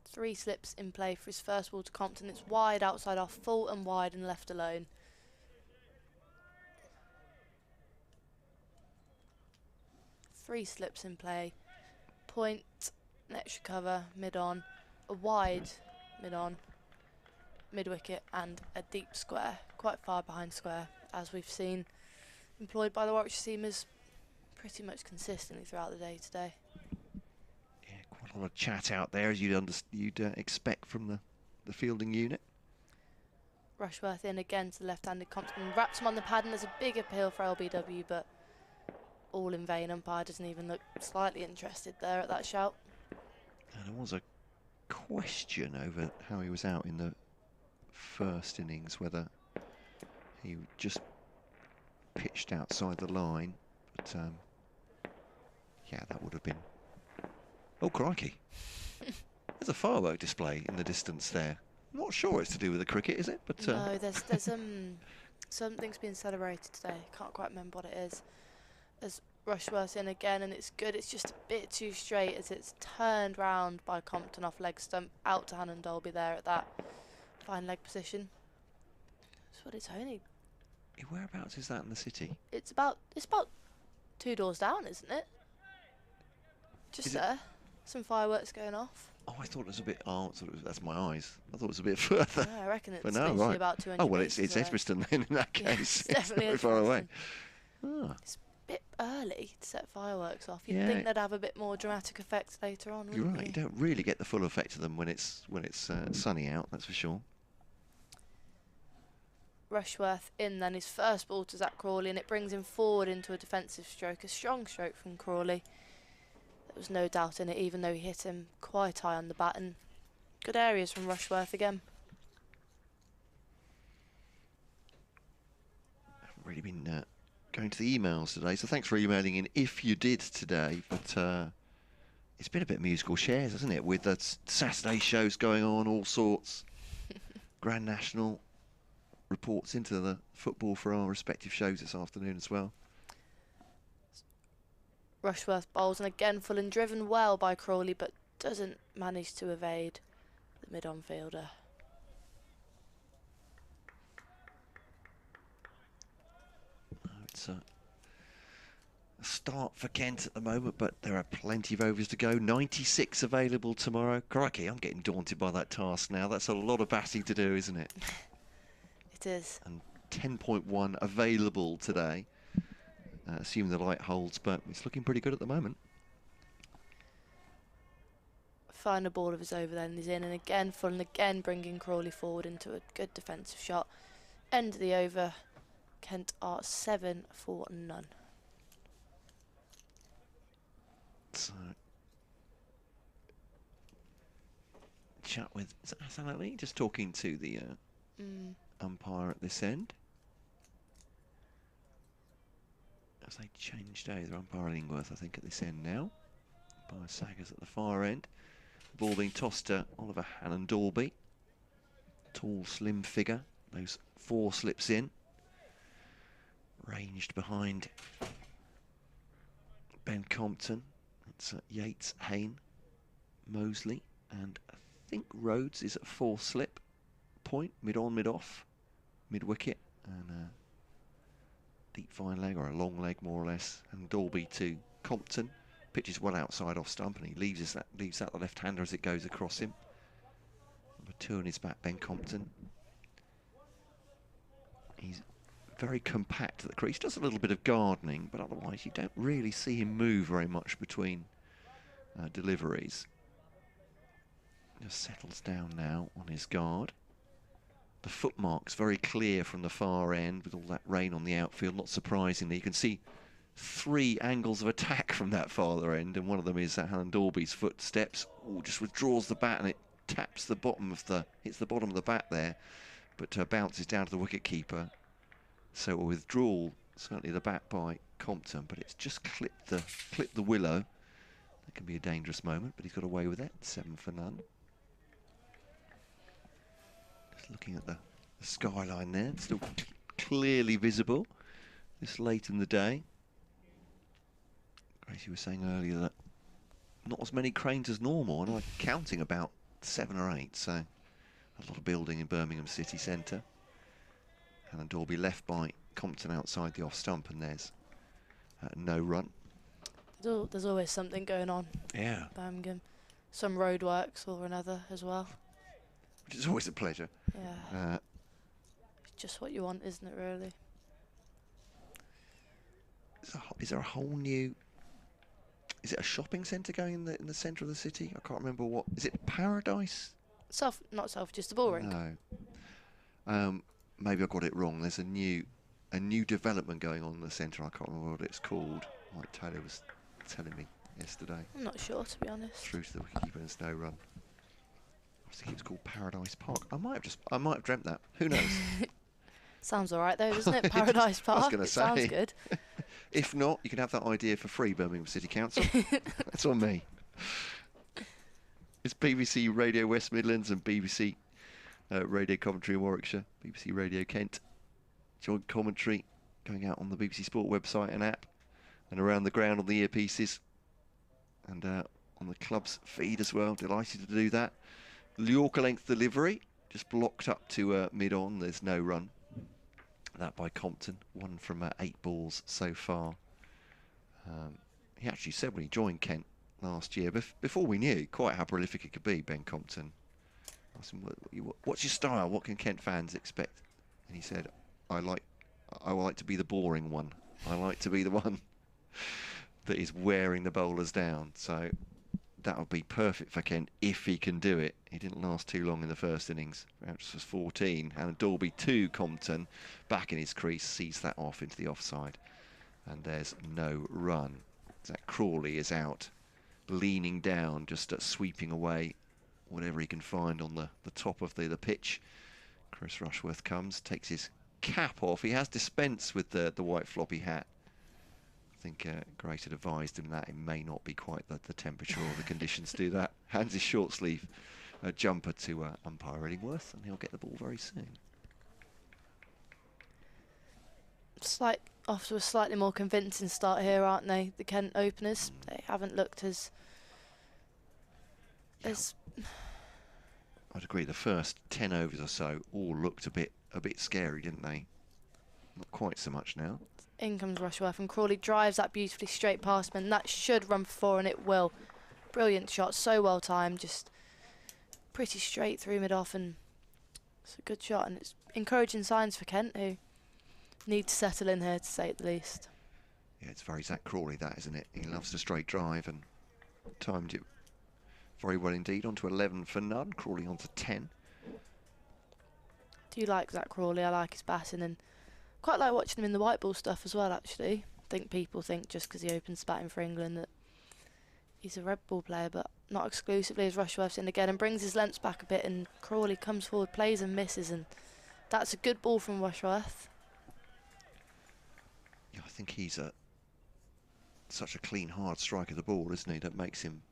3 slips in play for his first ball to Compton. It's wide outside off, full and wide and left alone. Three slips in play. Point, an extra cover, mid-on, a wide mid-on, mid-wicket and a deep square, quite far behind square, as we've seen employed by the Warwickshire seamers pretty much consistently throughout the day today. Yeah, quite a lot of chat out there, as you'd expect from the fielding unit. Rushworth in again to the left-handed Compton, wraps him on the pad, and there's a big appeal for LBW, but all in vain. Umpire doesn't even look slightly interested there at that shout. And there was a question over how he was out in the first innings, whether he just pitched outside the line, but yeah, that would have been... Oh, crikey. There's a firework display in the distance there. I'm not sure it's to do with the cricket, is it? But no, there's something's being celebrated today. Can't quite remember what it is. As Rushworth in again, and it's good. It's just a bit too straight as it's turned round by Compton off leg stump out to Hannon Dolby there at that fine leg position. That's what it's only. Whereabouts is that in the city? It's about 2 doors down, isn't it? Just is there. Some fireworks going off. Oh, I thought it was a bit. Oh, that's my eyes. I thought it was a bit further. Yeah, I reckon it's no, literally right. about 200 Oh well, it's metres Edgbaston then in that Yeah, case. it's definitely not very far away. Edgbaston. It's a bit early to set fireworks off. You'd Yeah. think they'd have a bit more dramatic effect later on. You're wouldn't right. you? You don't really get the full effect of them when it's sunny out. That's for sure. Rushworth in then, his first ball to Zach Crawley, and it brings him forward into a defensive stroke, a strong stroke from Crawley. There was no doubt in it, even though he hit him quite high on the bat, and good areas from Rushworth again. I haven't really been going to the emails today, so thanks for emailing in if you did today, but it's been a bit musical chairs, hasn't it, with the Saturday shows going on, all sorts. Grand National reports into the football for our respective shows this afternoon as well. Rushworth bowls, and again full and driven well by Crawley, but doesn't manage to evade the mid-on fielder. It's a start for Kent at the moment, but there are plenty of overs to go. 96 available tomorrow. Crikey, I'm getting daunted by that task now. That's a lot of batting to do, isn't it? It is. And 10.1 available today, assuming the light holds, but it's looking pretty good at the moment. Final ball of his over then is in, and again full, and again bringing Crawley forward into a good defensive shot. End of the over. Kent are 7 for none. So, chat with Hassan Ali, just talking to the umpire at this end. As they change days, they're umpiring Ingworth, I think, at this end now. Umpire Saggers at the far end. Ball being tossed to Oliver Hannon Dolby. Tall, slim figure. Those 4 slips in. Ranged behind Ben Compton. It's Yates, Hayne, Mosley, and I think Rhodes is at 4 slip. Point, mid-on, mid-off, mid-wicket, and a deep fine leg, or a long leg more or less. And Dolby to Compton. Pitches well outside off stump, and he leaves that the left-hander as it goes across him. Number 2 on his back, Ben Compton. He's very compact at the crease, does a little bit of gardening, but otherwise you don't really see him move very much between deliveries. Just settles down now on his guard. The footmark's very clear from the far end with all that rain on the outfield. Not surprisingly, you can see three angles of attack from that farther end, and one of them is Alan Dorby's footsteps. Oh, just withdraws the bat and it taps the bottom of the, hits the bottom of the bat there, but bounces down to the wicket keeper. So a withdrawal, certainly the bat by Compton, but it's just clipped the willow. That can be a dangerous moment, but he's got away with it. 7 for none. Just looking at the skyline there, it's still clearly visible this late in the day. Gracie was saying earlier that not as many cranes as normal, and I'm counting about 7 or 8, so a lot of building in Birmingham city centre. And Dorby left by Compton outside the off stump, and there's no run. There's always something going on. Yeah. Birmingham. Some roadworks or another as well. Which is always a pleasure. Yeah. It's just what you want, isn't it, really? Is there a whole new... Is it a shopping centre going in the centre of the city? I can't remember what... Is it Paradise? Just the Bullring. No. Maybe I got it wrong. There's a new development going on in the centre. I can't remember what it's called. Mike Taylor was telling me yesterday. I'm not sure, to be honest. Through to the wicketkeeper and Snow Run. I think it's called Paradise Park. I might have dreamt that. Who knows? Sounds all right though, doesn't it? Paradise Park. I was going to say. Sounds good. If not, you can have that idea for free, Birmingham City Council. That's on me. It's BBC Radio West Midlands and BBC Radio Commentary in Warwickshire, BBC Radio Kent. Joint commentary going out on the BBC Sport website and app, and around the ground on the earpieces, and on the club's feed as well. Delighted to do that. Yorker length delivery, just blocked up to mid-on. There's no run. That by Compton, 1 from 8 balls so far. He actually said when he joined Kent last year, before we knew quite how prolific it could be, Ben Compton. I asked him, what's your style? What can Kent fans expect? And he said, I like to be the boring one. I like to be the one that is wearing the bowlers down. So that would be perfect for Kent if he can do it. He didn't last too long in the first innings. Perhaps was 14. And Dorby to Compton, back in his crease, sees that off into the offside. And there's no run. Zach Crawley is out, leaning down, just sweeping away whatever he can find on the top of the pitch. Chris Rushworth comes, takes his cap off. He has dispensed with the white floppy hat. I think Grace had advised him that it may not be quite the temperature or the conditions to do that. Hands his short sleeve jumper to umpire Illingworth, and he'll get the ball very soon. Off to a slightly more convincing start here, aren't they? The Kent openers. They haven't looked as I'd agree. The first 10 overs or so all looked a bit scary, didn't they? Not quite so much now. In comes Rushworth, and Crawley drives that beautifully straight past him, and that should run for 4, and it will. Brilliant shot, so well timed, just pretty straight through mid-off, and it's a good shot, and it's encouraging signs for Kent, who need to settle in here, to say it the least. Yeah, it's very Zach Crawley, that, isn't it? He loves the straight drive and timed it very well indeed. On to 11 for none, Crawley on to 10. Do you like Zach Crawley? I like his batting, and quite like watching him in the white ball stuff as well, actually. I think people think just because he opens batting for England that he's a red ball player, but not exclusively, as Rushworth's in again and brings his lengths back a bit, and Crawley comes forward, plays and misses, and that's a good ball from Rushworth. Yeah, I think he's such a clean, hard strike of the ball, isn't he? That makes him,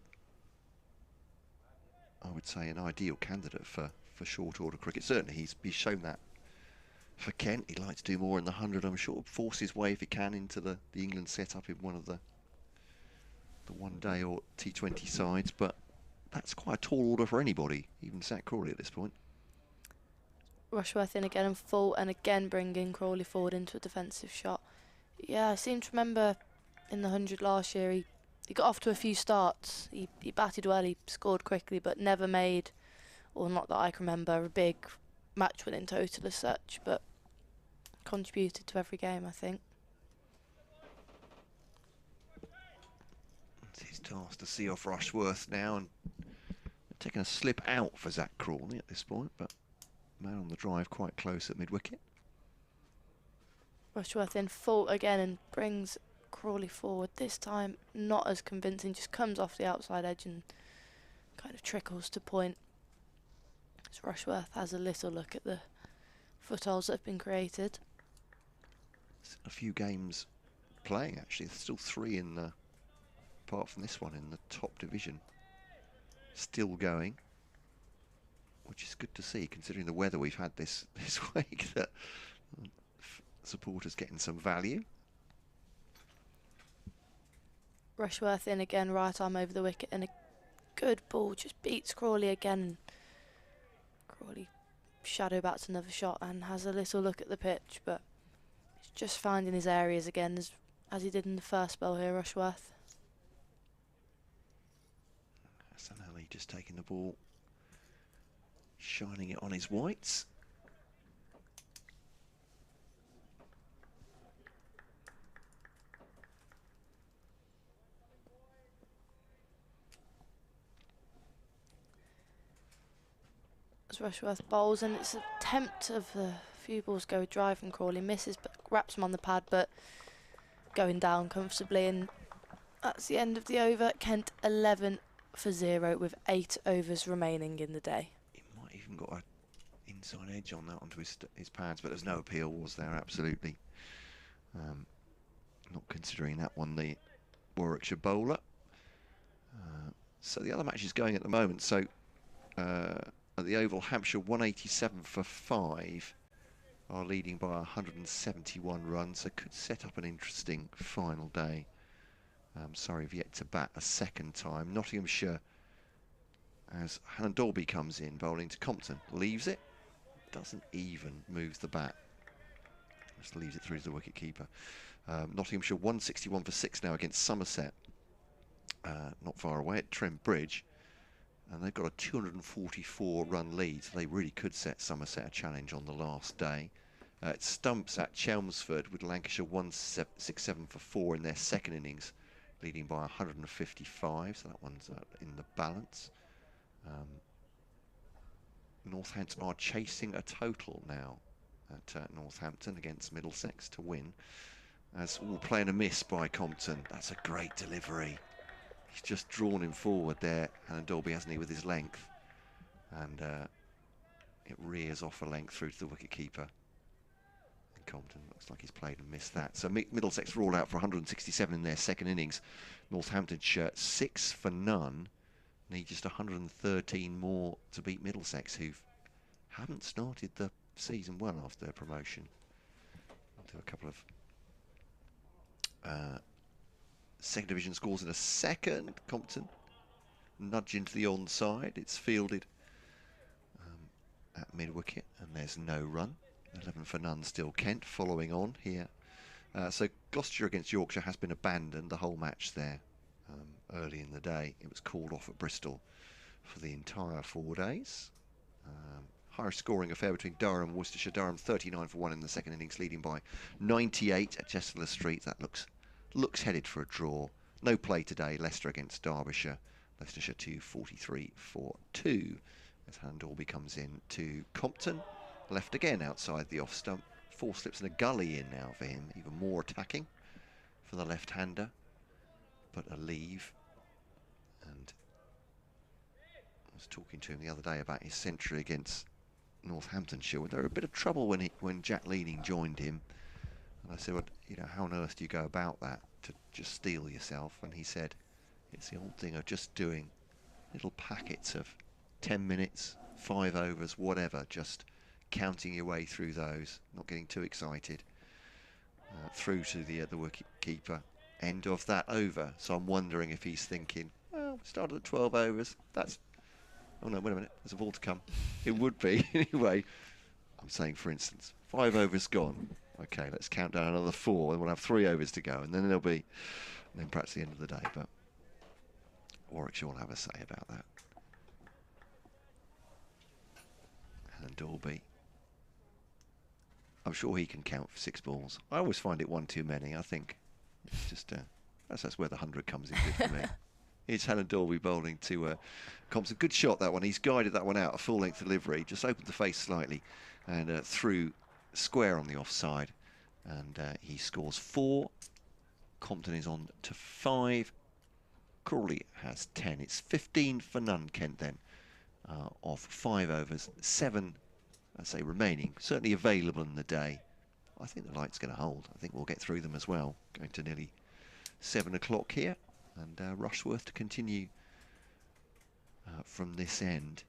I would say, an ideal candidate for short order cricket. Certainly he's shown that for Kent. He'd like to do more in the 100, I'm sure. Force his way, if he can, into the England setup in one of the one-day or T20 sides, but that's quite a tall order for anybody, even Zach Crawley at this point. Rushworth in again and full, and again bringing Crawley forward into a defensive shot. Yeah, I seem to remember in the 100 last year he got off to a few starts. He batted well, he scored quickly, but never made, or not that I can remember, a big match-winning total as such, but contributed to every game, I think. It's his task to see off Rushworth now, and taking a slip out for Zach Crawley at this point, but man on the drive quite close at mid-wicket. Rushworth in full again and brings Crawley forward. This time, not as convincing, just comes off the outside edge and kind of trickles to point. As Rushworth has a little look at the footholds that have been created. A few games playing, actually. There's still 3 in the, apart from this one, in the top division. Still going, which is good to see, considering the weather we've had this week, that supporters getting some value. Rushworth in again, right arm over the wicket, and a good ball just beats Crawley again. Crawley shadow bats another shot and has a little look at the pitch, but he's just finding his areas again as he did in the first spell here, Rushworth. Hassan Ali just taking the ball, shining it on his whites. As Rushworth bowls, and it's an attempt of a few balls go dry from Crawley, misses but wraps him on the pad, but going down comfortably, and that's the end of the over. Kent 11 for 0 with 8 overs remaining in the day. He might even got an inside edge on that onto his pads, but there's no appeal, was there? Absolutely. Not considering that one, the Warwickshire bowler. So the other match is going at the moment. So at the Oval, Hampshire 187 for 5 are leading by 171 runs, so could set up an interesting final day. Surrey have yet to bat a second time. Nottinghamshire, as Hannah Dolby comes in, bowling to Compton, leaves it, doesn't even move the bat, just leaves it through to the wicket-keeper. Nottinghamshire 161 for 6 now against Somerset, not far away at Trent Bridge, and they've got a 244 run lead, so they really could set Somerset a challenge on the last day. It's Stumps at Chelmsford with Lancashire 167 for 4 in their second innings, leading by 155, so that one's in the balance. Northampton are chasing a total now at Northampton against Middlesex to win. As all playing a miss by Compton. That's a great delivery. He's just drawn him forward there, Hannah Dolby, hasn't he, with his length. And it rears off a length through to the wicket-keeper. And Compton looks like he's played and missed that. So Middlesex were all out for 167 in their second innings. Northamptonshire 6 for none. Need just 113 more to beat Middlesex, who haven't started the season well after their promotion. I'll do a couple of second division scores in a second. Compton nudge into the onside. It's fielded at mid-wicket, and there's no run. 11 for none still. Kent following on here. So Gloucestershire against Yorkshire has been abandoned, the whole match there. Early in the day, it was called off at Bristol for the entire 4 days. Higher scoring affair between Durham and Worcestershire. Durham 39 for 1 in the second innings, leading by 98 at Chester Street. That looks headed for a draw. No play today. Leicester against Derbyshire. Leicestershire 243 for 2. As Hannah Dolby comes in to Compton. Left again outside the off stump. 4 slips and a gully in now for him. Even more attacking for the left-hander. But a leave. And I was talking to him the other day about his century against Northamptonshire. They were a bit of trouble when Jack Leading joined him. And I said, well, you know, how on earth do you go about that to just steel yourself? And he said, it's the old thing of just doing little packets of 10 minutes, 5 overs, whatever, just counting your way through those, not getting too excited, through to the wicket keeper. End of that over. So I'm wondering if he's thinking, well, we started at 12 overs. That's, oh no, wait a minute, there's a ball to come. It would be, anyway. I'm saying, for instance, 5 overs gone. Okay, let's count down another 4, and we'll have 3 overs to go, and then there'll be, and then perhaps the end of the day. But Warwickshire will have a say about that. And Dolby, I'm sure he can count for 6 balls. I always find it 1 too many. I think it's just that's where the 100 comes in good for me. Here's Hannah Dolby bowling to Compton. Good shot, that one. He's guided that one out, a full-length delivery. Just opened the face slightly and threw square on the offside. And he scores 4. Compton is on to 5. Crawley has 10. It's 15 for none, Kent, then, of 5 overs. 7, I say, remaining. Certainly available in the day. I think the light's going to hold. I think we'll get through them as well. Going to nearly 7 o'clock here. And Rushworth to continue from this end.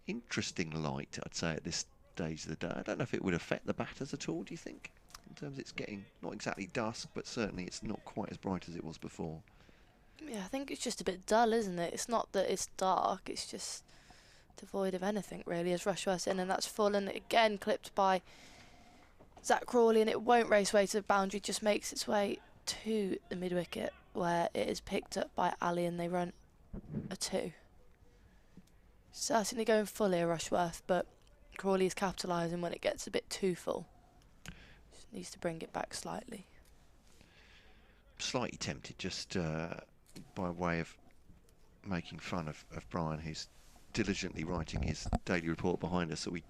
Interesting light, I'd say, at this stage of the day. I don't know if it would affect the batters at all, do you think? In terms of it's getting not exactly dusk, but certainly it's not quite as bright as it was before. Yeah, I think it's just a bit dull, isn't it? It's not that it's dark, it's just devoid of anything, really, as Rushworth's in, and that's full, and again clipped by Zach Crawley, and it won't race way to the boundary, just makes its way to the mid-wicket, where it is picked up by Ali, and they run a 2. Certainly going full here, Rushworth, but Crawley is capitalising when it gets a bit too full. Just needs to bring it back slightly. Slightly tempted, just by way of making fun of Brian, who's diligently writing his daily report behind us, so we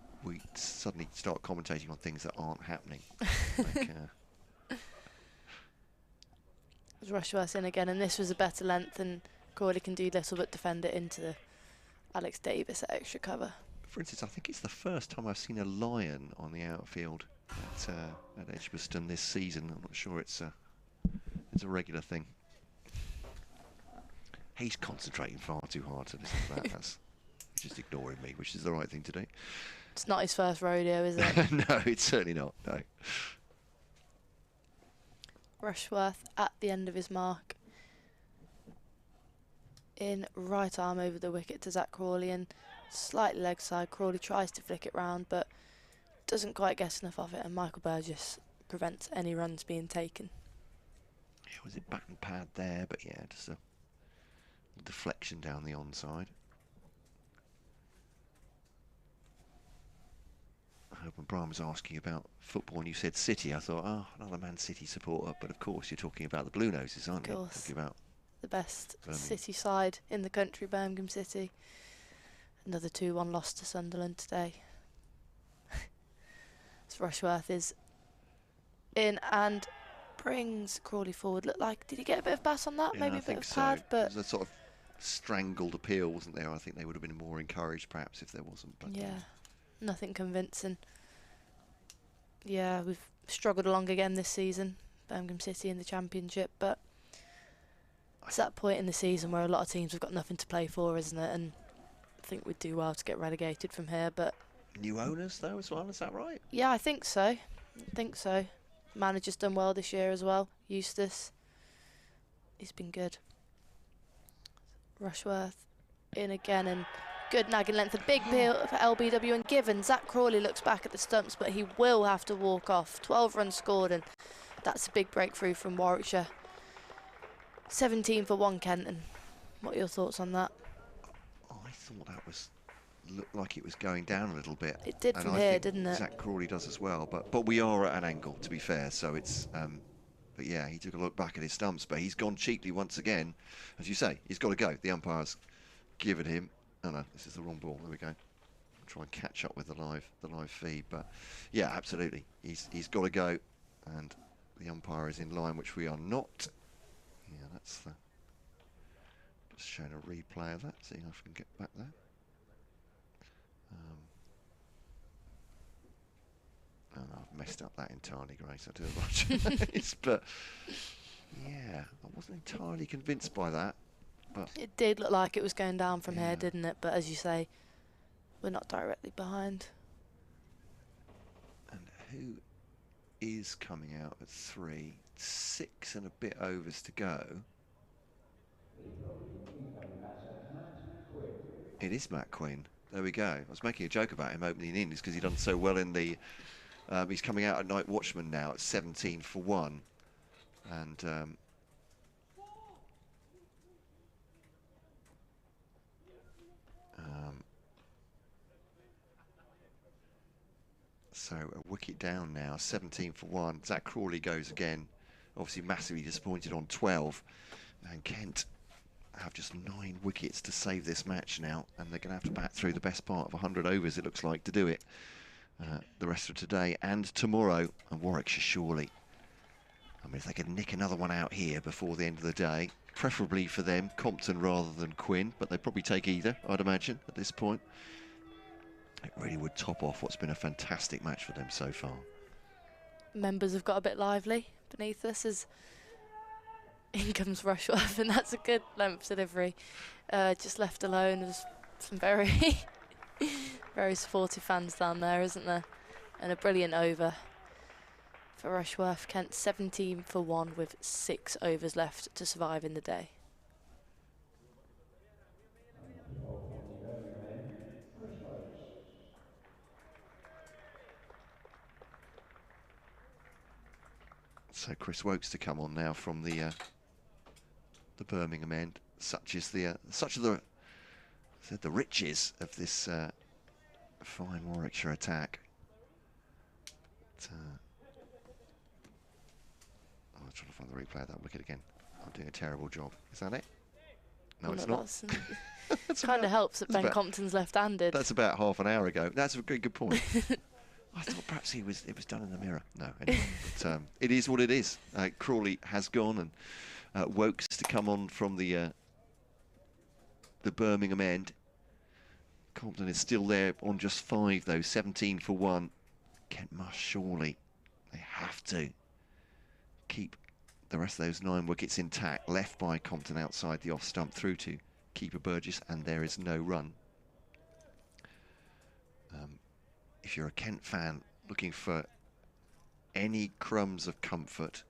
suddenly start commentating on things that aren't happening. Like, Rushworth's in again, and this was a better length, and Crawley can do little but defend it into the Alex Davis at extra cover. For instance, I think it's the first time I've seen a lion on the outfield at Edgbaston this season. I'm not sure it's a regular thing. He's concentrating far too hard to listen to that. That's just ignoring me, which is the right thing to do. It's not his first rodeo, is it? No, it's certainly not, no. Rushworth at the end of his mark. In right arm over the wicket to Zach Crawley, and slightly leg side. Crawley tries to flick it round, but doesn't quite get enough of it, and Michael Burgess prevents any runs being taken. Yeah, was it back and pad there? But yeah, just a deflection down the onside. When Brian was asking about football and you said City, I thought, oh, another Man City supporter. But of course, you're talking about the Blue Noses, aren't you? Talking about the best Birmingham. City side in the country, Birmingham City. Another 2-1 loss to Sunderland today. So Rushworth is in and brings Crawley forward. Looked like, did he get a bit of bass on that? Yeah, Maybe I a bit think of so. pad, but it was a sort of strangled appeal, wasn't there? I think they would have been more encouraged, perhaps, if there wasn't. But yeah, nothing convincing. Yeah, we've struggled along again this season, Birmingham City in the Championship, but it's that point in the season where a lot of teams have got nothing to play for, isn't it? And I think we'd do well to get relegated from here, but... New owners, though, as well, is that right? Yeah, I think so. I think so. Manager's done well this year as well, Eustace. He's been good. Rushworth in again, and good nagging length, a big peel for LBW, and given Zach Crawley looks back at the stumps, but he will have to walk off. 12 runs scored, and that's a big breakthrough from Warwickshire. 17 for 1 Kenton. What are your thoughts on that? I thought that looked like it was going down a little bit. It did and from I here, think didn't it? Zach Crawley does as well, but we are at an angle, to be fair, so it's but yeah, he took a look back at his stumps, but he's gone cheaply once again. As you say, he's got to go. The umpire's given him. Oh no, this is the wrong ball. There we go. I'll try and catch up with the live feed, but yeah, absolutely, he's got to go, and the umpire is in line, which we are not. Yeah, that's the. Just showing a replay of that, seeing if I can get back there. Oh, I've messed up that entirely, Grace. I do apologise, but yeah, I wasn't entirely convinced by that. But it did look like it was going down from here, didn't it? But as you say, we're not directly behind. And who is coming out at 3? 6 and a bit overs to go. It is Matt Quinn. There we go. I was making a joke about him opening innings because he'd done so well in the. He's coming out at Night Watchman now at 17 for 1, and so a wicket down now, 17 for 1. Zach Crawley goes again, obviously massively disappointed on 12, and Kent have just 9 wickets to save this match now, and they're going to have to bat through the best part of 100 overs, it looks like, to do it. The rest of today and tomorrow, and Warwickshire surely I mean, if they could nick another one out here before the end of the day, preferably for them, Compton rather than Quinn, but they'd probably take either, I'd imagine, at this point. It really would top off what's been a fantastic match for them so far. Members have got a bit lively beneath us as in comes Rushworth, and that's a good length delivery. Just left alone. There's some very, very supportive fans down there, isn't there? And a brilliant over for Rushworth. Kent 17 for 1 with 6 overs left to survive in the day. So Chris Wokes to come on now from the Birmingham end. Such are the riches of this fine Warwickshire attack. I'm trying to find the replay of that wicket again. I'm doing a terrible job. Is that it? No, it's not. It kind of helps that Ben Compton's left-handed. That's about half an hour ago. That's a very good point. I thought perhaps it was done in the mirror. No, anyway, but, it is what it is. Crawley has gone, and Wokes to come on from the Birmingham end. Compton is still there on just 5 though, 17 for 1. Kent must surely, they have to keep the rest of those 9 wickets intact. Left by Compton outside the off stump through to keeper Burgess, and there is no run. If you're a Kent fan looking for any crumbs of comfort,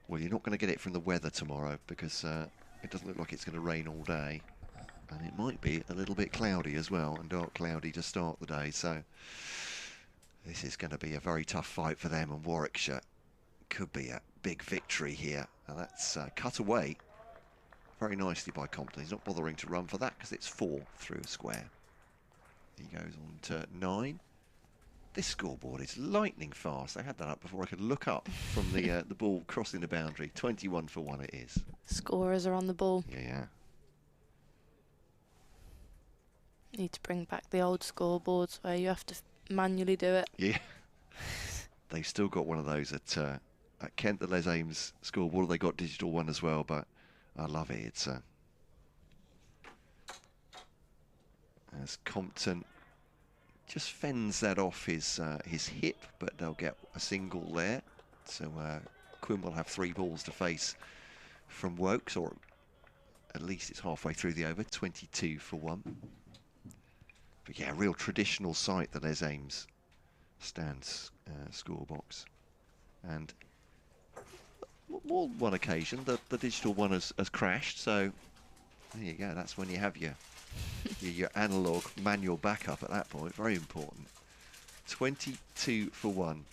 well, you're not going to get it from the weather tomorrow, because it doesn't look like it's going to rain all day, and it might be a little bit cloudy as well, and dark cloudy to start the day. So this is going to be a very tough fight for them, and Warwickshire could be a big victory here. And that's cut away very nicely by Compton. He's not bothering to run for that because it's 4 through a square. He goes on to 9. This scoreboard is lightning fast. I had that up before I could look up from the ball crossing the boundary. 21 for 1 it is. Scorers are on the ball. Yeah. Need to bring back the old scoreboards where you have to manually do it. Yeah. They've still got one of those at Kent, the Les Ames scoreboard. They got digital one as well, but I love it. It's as Compton just fends that off his hip, but they'll get a single there. So Quinn will have 3 balls to face from Wokes, or at least it's halfway through the over. 22 for 1. But yeah, real traditional site, the Les Ames stands scorebox. And more than one occasion, the digital one has crashed. So there you go. That's when you have your analog manual backup at that point. Very important. 22 for 1.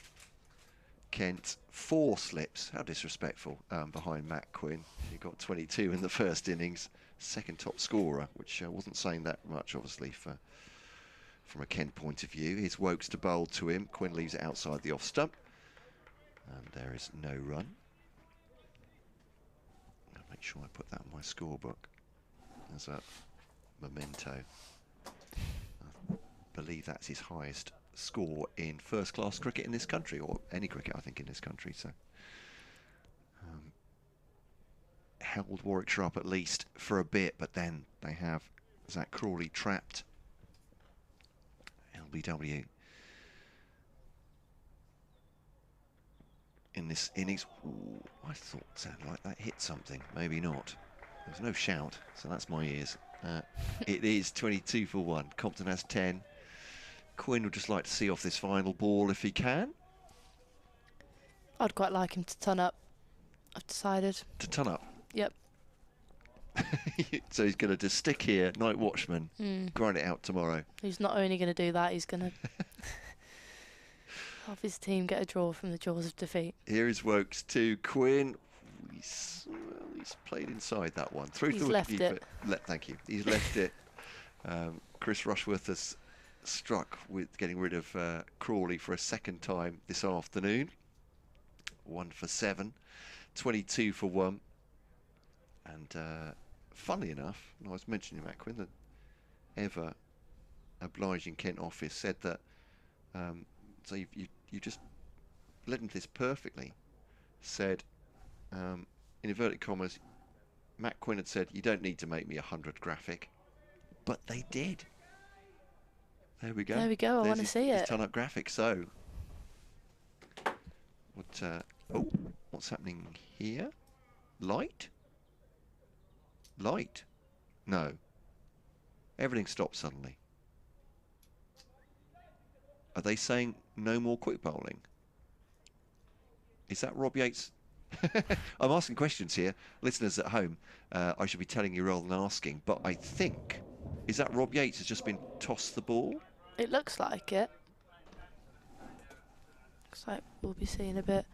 Kent, 4 slips. How disrespectful behind Matt Quinn. He got 22 in the first innings. Second top scorer, which wasn't saying that much, obviously, from a Kent point of view. Here's Wokes to bowl to him. Quinn leaves it outside the off stump. And there is no run. I'll make sure I put that in my scorebook as a memento. I believe that's his highest score in first-class cricket in this country, or any cricket, I think, in this country. So held Warwickshire up at least for a bit, but then they have Zach Crawley trapped. LBW in this innings. Ooh, I thought it sounded like that hit something. Maybe not. There's no shout, so that's my ears. It is 22 for 1. Compton has 10. Quinn would just like to see off this final ball if he can. I'd quite like him to ton up, I've decided. To ton up? Yep. So he's going to just stick here, night watchman, grind it out tomorrow. He's not only going to do that, he's going to have his team get a draw from the jaws of defeat. Here is Wokes to Quinn. He's played inside that one. Through he's left it. Thank you. He's left it. Chris Rushworth has struck with getting rid of Crawley for a second time this afternoon. 1 for 7. 22 for 1. And funnily enough, I was mentioning Matt Quinn, the ever obliging Kent office said that so you just led into this perfectly. said, in inverted commas, Matt Quinn had said, "You don't need to make me 100 graphic," but they did. There we go. There we go. I want to see it. Ton-up graphic. So, what? Oh, what's happening here? Light? Light? No. Everything stopped suddenly. Are they saying no more quick bowling? Is that Rob Yates? I'm asking questions here. Listeners at home, I should be telling you rather than asking, but I think, is that Rob Yates has just been tossed the ball? It looks like it. Looks like we'll be seeing a bit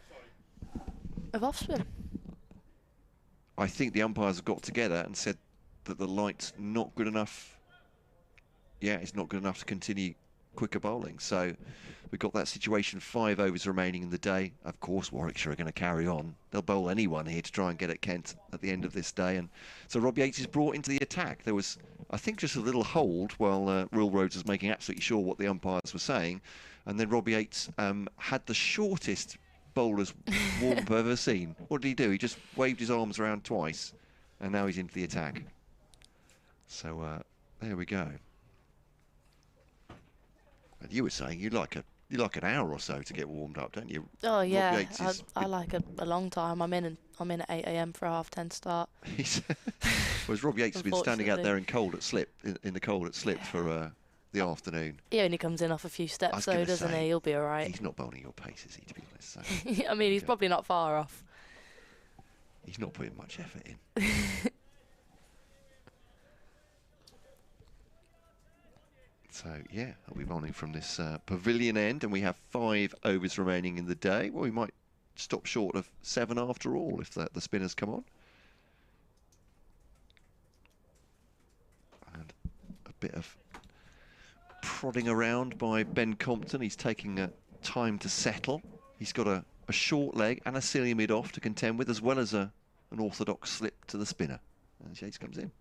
of off spin. I think the umpires have got together and said that the light's not good enough. Yeah, it's not good enough to continue quicker bowling. So we've got that situation, 5 overs remaining in the day. Of course, Warwickshire are going to carry on. They'll bowl anyone here to try and get at Kent at the end of this day. And so Rob Yates is brought into the attack. There was, I think, just a little hold while Will Rhodes was making absolutely sure what the umpires were saying. And then Rob Yates had the shortest bowler's warm I've ever seen. What did he do? He just waved his arms around twice, and now he's into the attack. So there we go. And you were saying you like an hour or so to get warmed up, don't you? Oh yeah, I like a long time. I'm in at 8 AM for a 10:30 start. Whereas Rob Yates has been standing out there in cold at slip in the cold at slip for the afternoon. He only comes in off a few steps though, doesn't he? He'll be all right. He's not bowling your pace, is he, to be honest? So. I mean, he's probably not far off. He's not putting much effort in. So, yeah, I'll be bowling from this pavilion end, and we have 5 overs remaining in the day. Well, we might stop short of 7 after all if the spinners come on. And a bit of prodding around by Ben Compton. He's taking time to settle. He's got a short leg and a silly mid-off to contend with, as well as an orthodox slip to the spinner. And Yates comes in.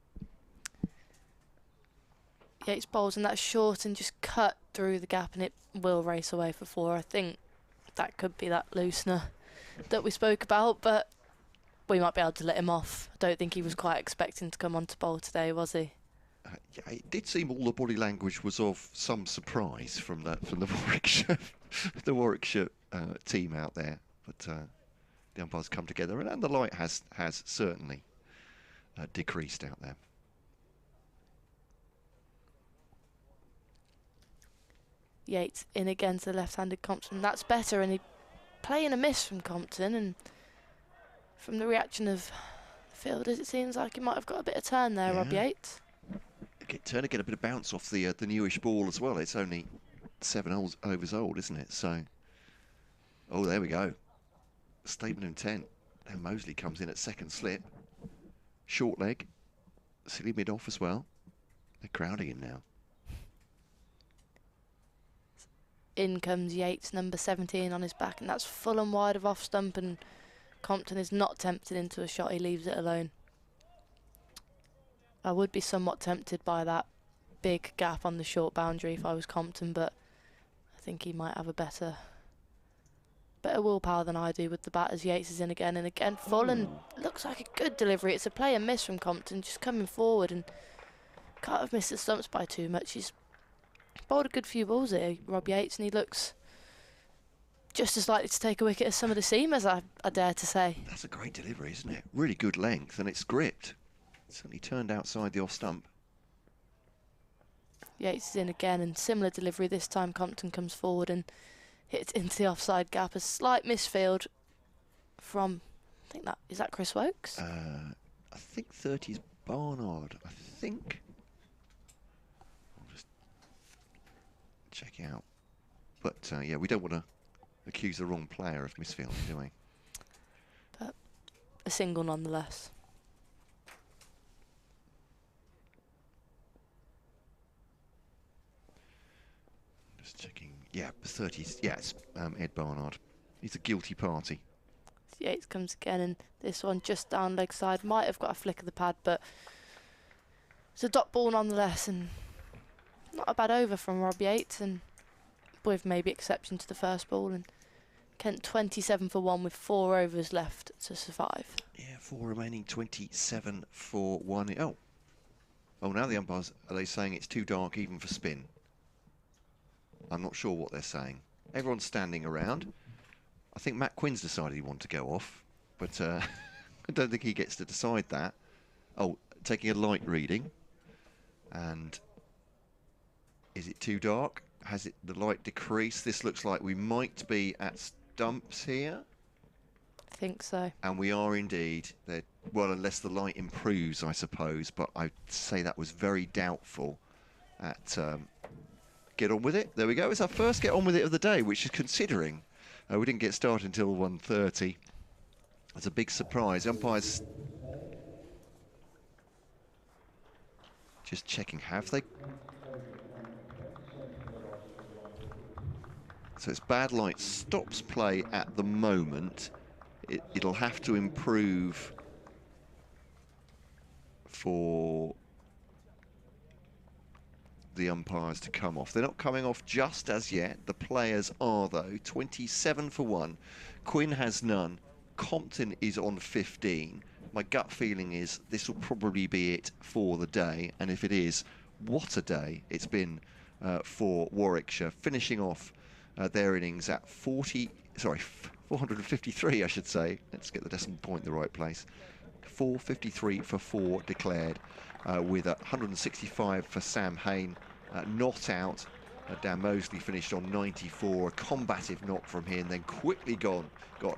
Yates bowls and that's short and just cut through the gap, and it will race away for 4. I think that could be that loosener that we spoke about, but we might be able to let him off. I don't think he was quite expecting to come on to bowl today, was he? Yeah, it did seem all the body language was of some surprise from the Warwickshire team out there, but the umpires come together, and the light has certainly decreased out there. Yates in against the left-handed Compton. That's better, and he playing a miss from Compton, and from the reaction of the fielders, it seems like he might have got a bit of turn there, Rob Yates. Turn to get a bit of bounce off the newish ball as well. It's only 7 overs old, isn't it? So, oh, there we go. Statement intent. And Mosley comes in at second slip. Short leg. Silly mid-off as well. They're crowding in now. In comes Yates, number 17 on his back, and that's full and wide of off stump, and Compton is not tempted into a shot. He leaves it alone. I would be somewhat tempted by that big gap on the short boundary if I was Compton, but I think he might have a better willpower than I do with the bat as Yates is in again and again. Full, and looks like a good delivery. It's a play and miss from Compton, just coming forward, and can't have missed the stumps by too much. He's bowled a good few balls here, Rob Yates, and he looks just as likely to take a wicket as some of the seamers, I dare to say. That's a great delivery, isn't it? Really good length, and it's gripped. Certainly turned outside the off stump. Yates is in again, and similar delivery this time. Compton comes forward and hits into the offside gap. A slight misfield from, I think is that Chris Wokes? I think 30's Barnard, I think. I'll just check out. But yeah, we don't want to accuse the wrong player of misfielding, do we? But a single nonetheless. Checking, yeah, 30s, yes, Ed Barnard. He's a guilty party. Yates comes again, and this one just down leg side. Might have got a flick of the pad, but it's a dot ball nonetheless, and not a bad over from Rob Yates, and with maybe exception to the first ball, and Kent 27 for 1 with 4 overs left to survive. Yeah, 4 remaining, 27 for 1. Oh, now the umpires, are they saying it's too dark even for spin? I'm not sure what they're saying. Everyone's standing around. I think Matt Quinn's decided he wanted to go off, but I don't think he gets to decide that. Oh, taking a light reading. And is it too dark? Has the light decreased? This looks like we might be at Stumps here. I think so. And we are indeed. Well, unless the light improves, I suppose. But I'd say that was very doubtful at Get On With It. There we go. It's our first Get On With It of the day, which is considering we didn't get started until 1:30. That's a big surprise. Umpires just checking. Have they? So it's bad light stops play at the moment. It'll have to improve for the umpires to come off. They're not coming off just as yet. The players are, though. 27 for 1. Quinn has none. Compton is on 15. My gut feeling is this will probably be it for the day. And if it is, what a day it's been for Warwickshire, finishing off their innings at 453, I should say. Let's get the decimal point in the right place. 453 for 4 declared, with 165 for Sam Hain, not out. Dan Mosley finished on 94, a combative knock from here, and then quickly got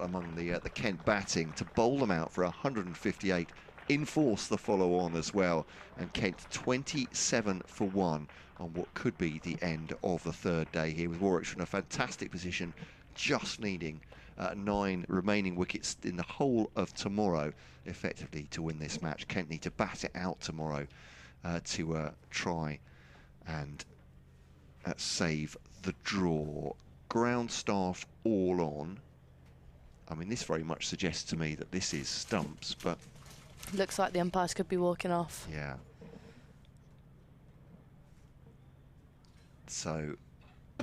among the Kent batting to bowl them out for 158, enforce the follow-on as well, and Kent 27 for 1 on what could be the end of the third day here, with Warwickshire in a fantastic position, just needing 9 remaining wickets in the whole of tomorrow, effectively, to win this match. Kent need to bat it out tomorrow to try and save the draw. Ground staff all on. I mean, this very much suggests to me that this is Stumps, but... Looks like the umpires could be walking off. Yeah. So,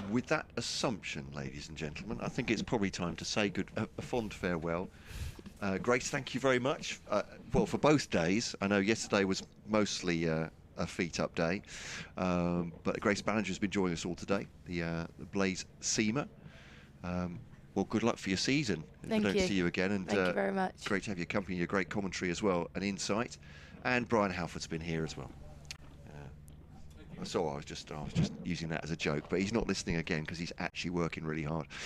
with that assumption, ladies and gentlemen, I think it's probably time to say a fond farewell. Grace, thank you very much. Well, for both days. I know yesterday was mostly a feet-up day, but Grace Ballinger has been joining us all today, the Blaze Seamer. Well, good luck for your season. Thank you. If I don't see you again. And, thank you very much. Great to have your company, your great commentary as well, and insight. And Brian Halford's been here as well. So I was just using that as a joke, but he's not listening again because he's actually working really hard.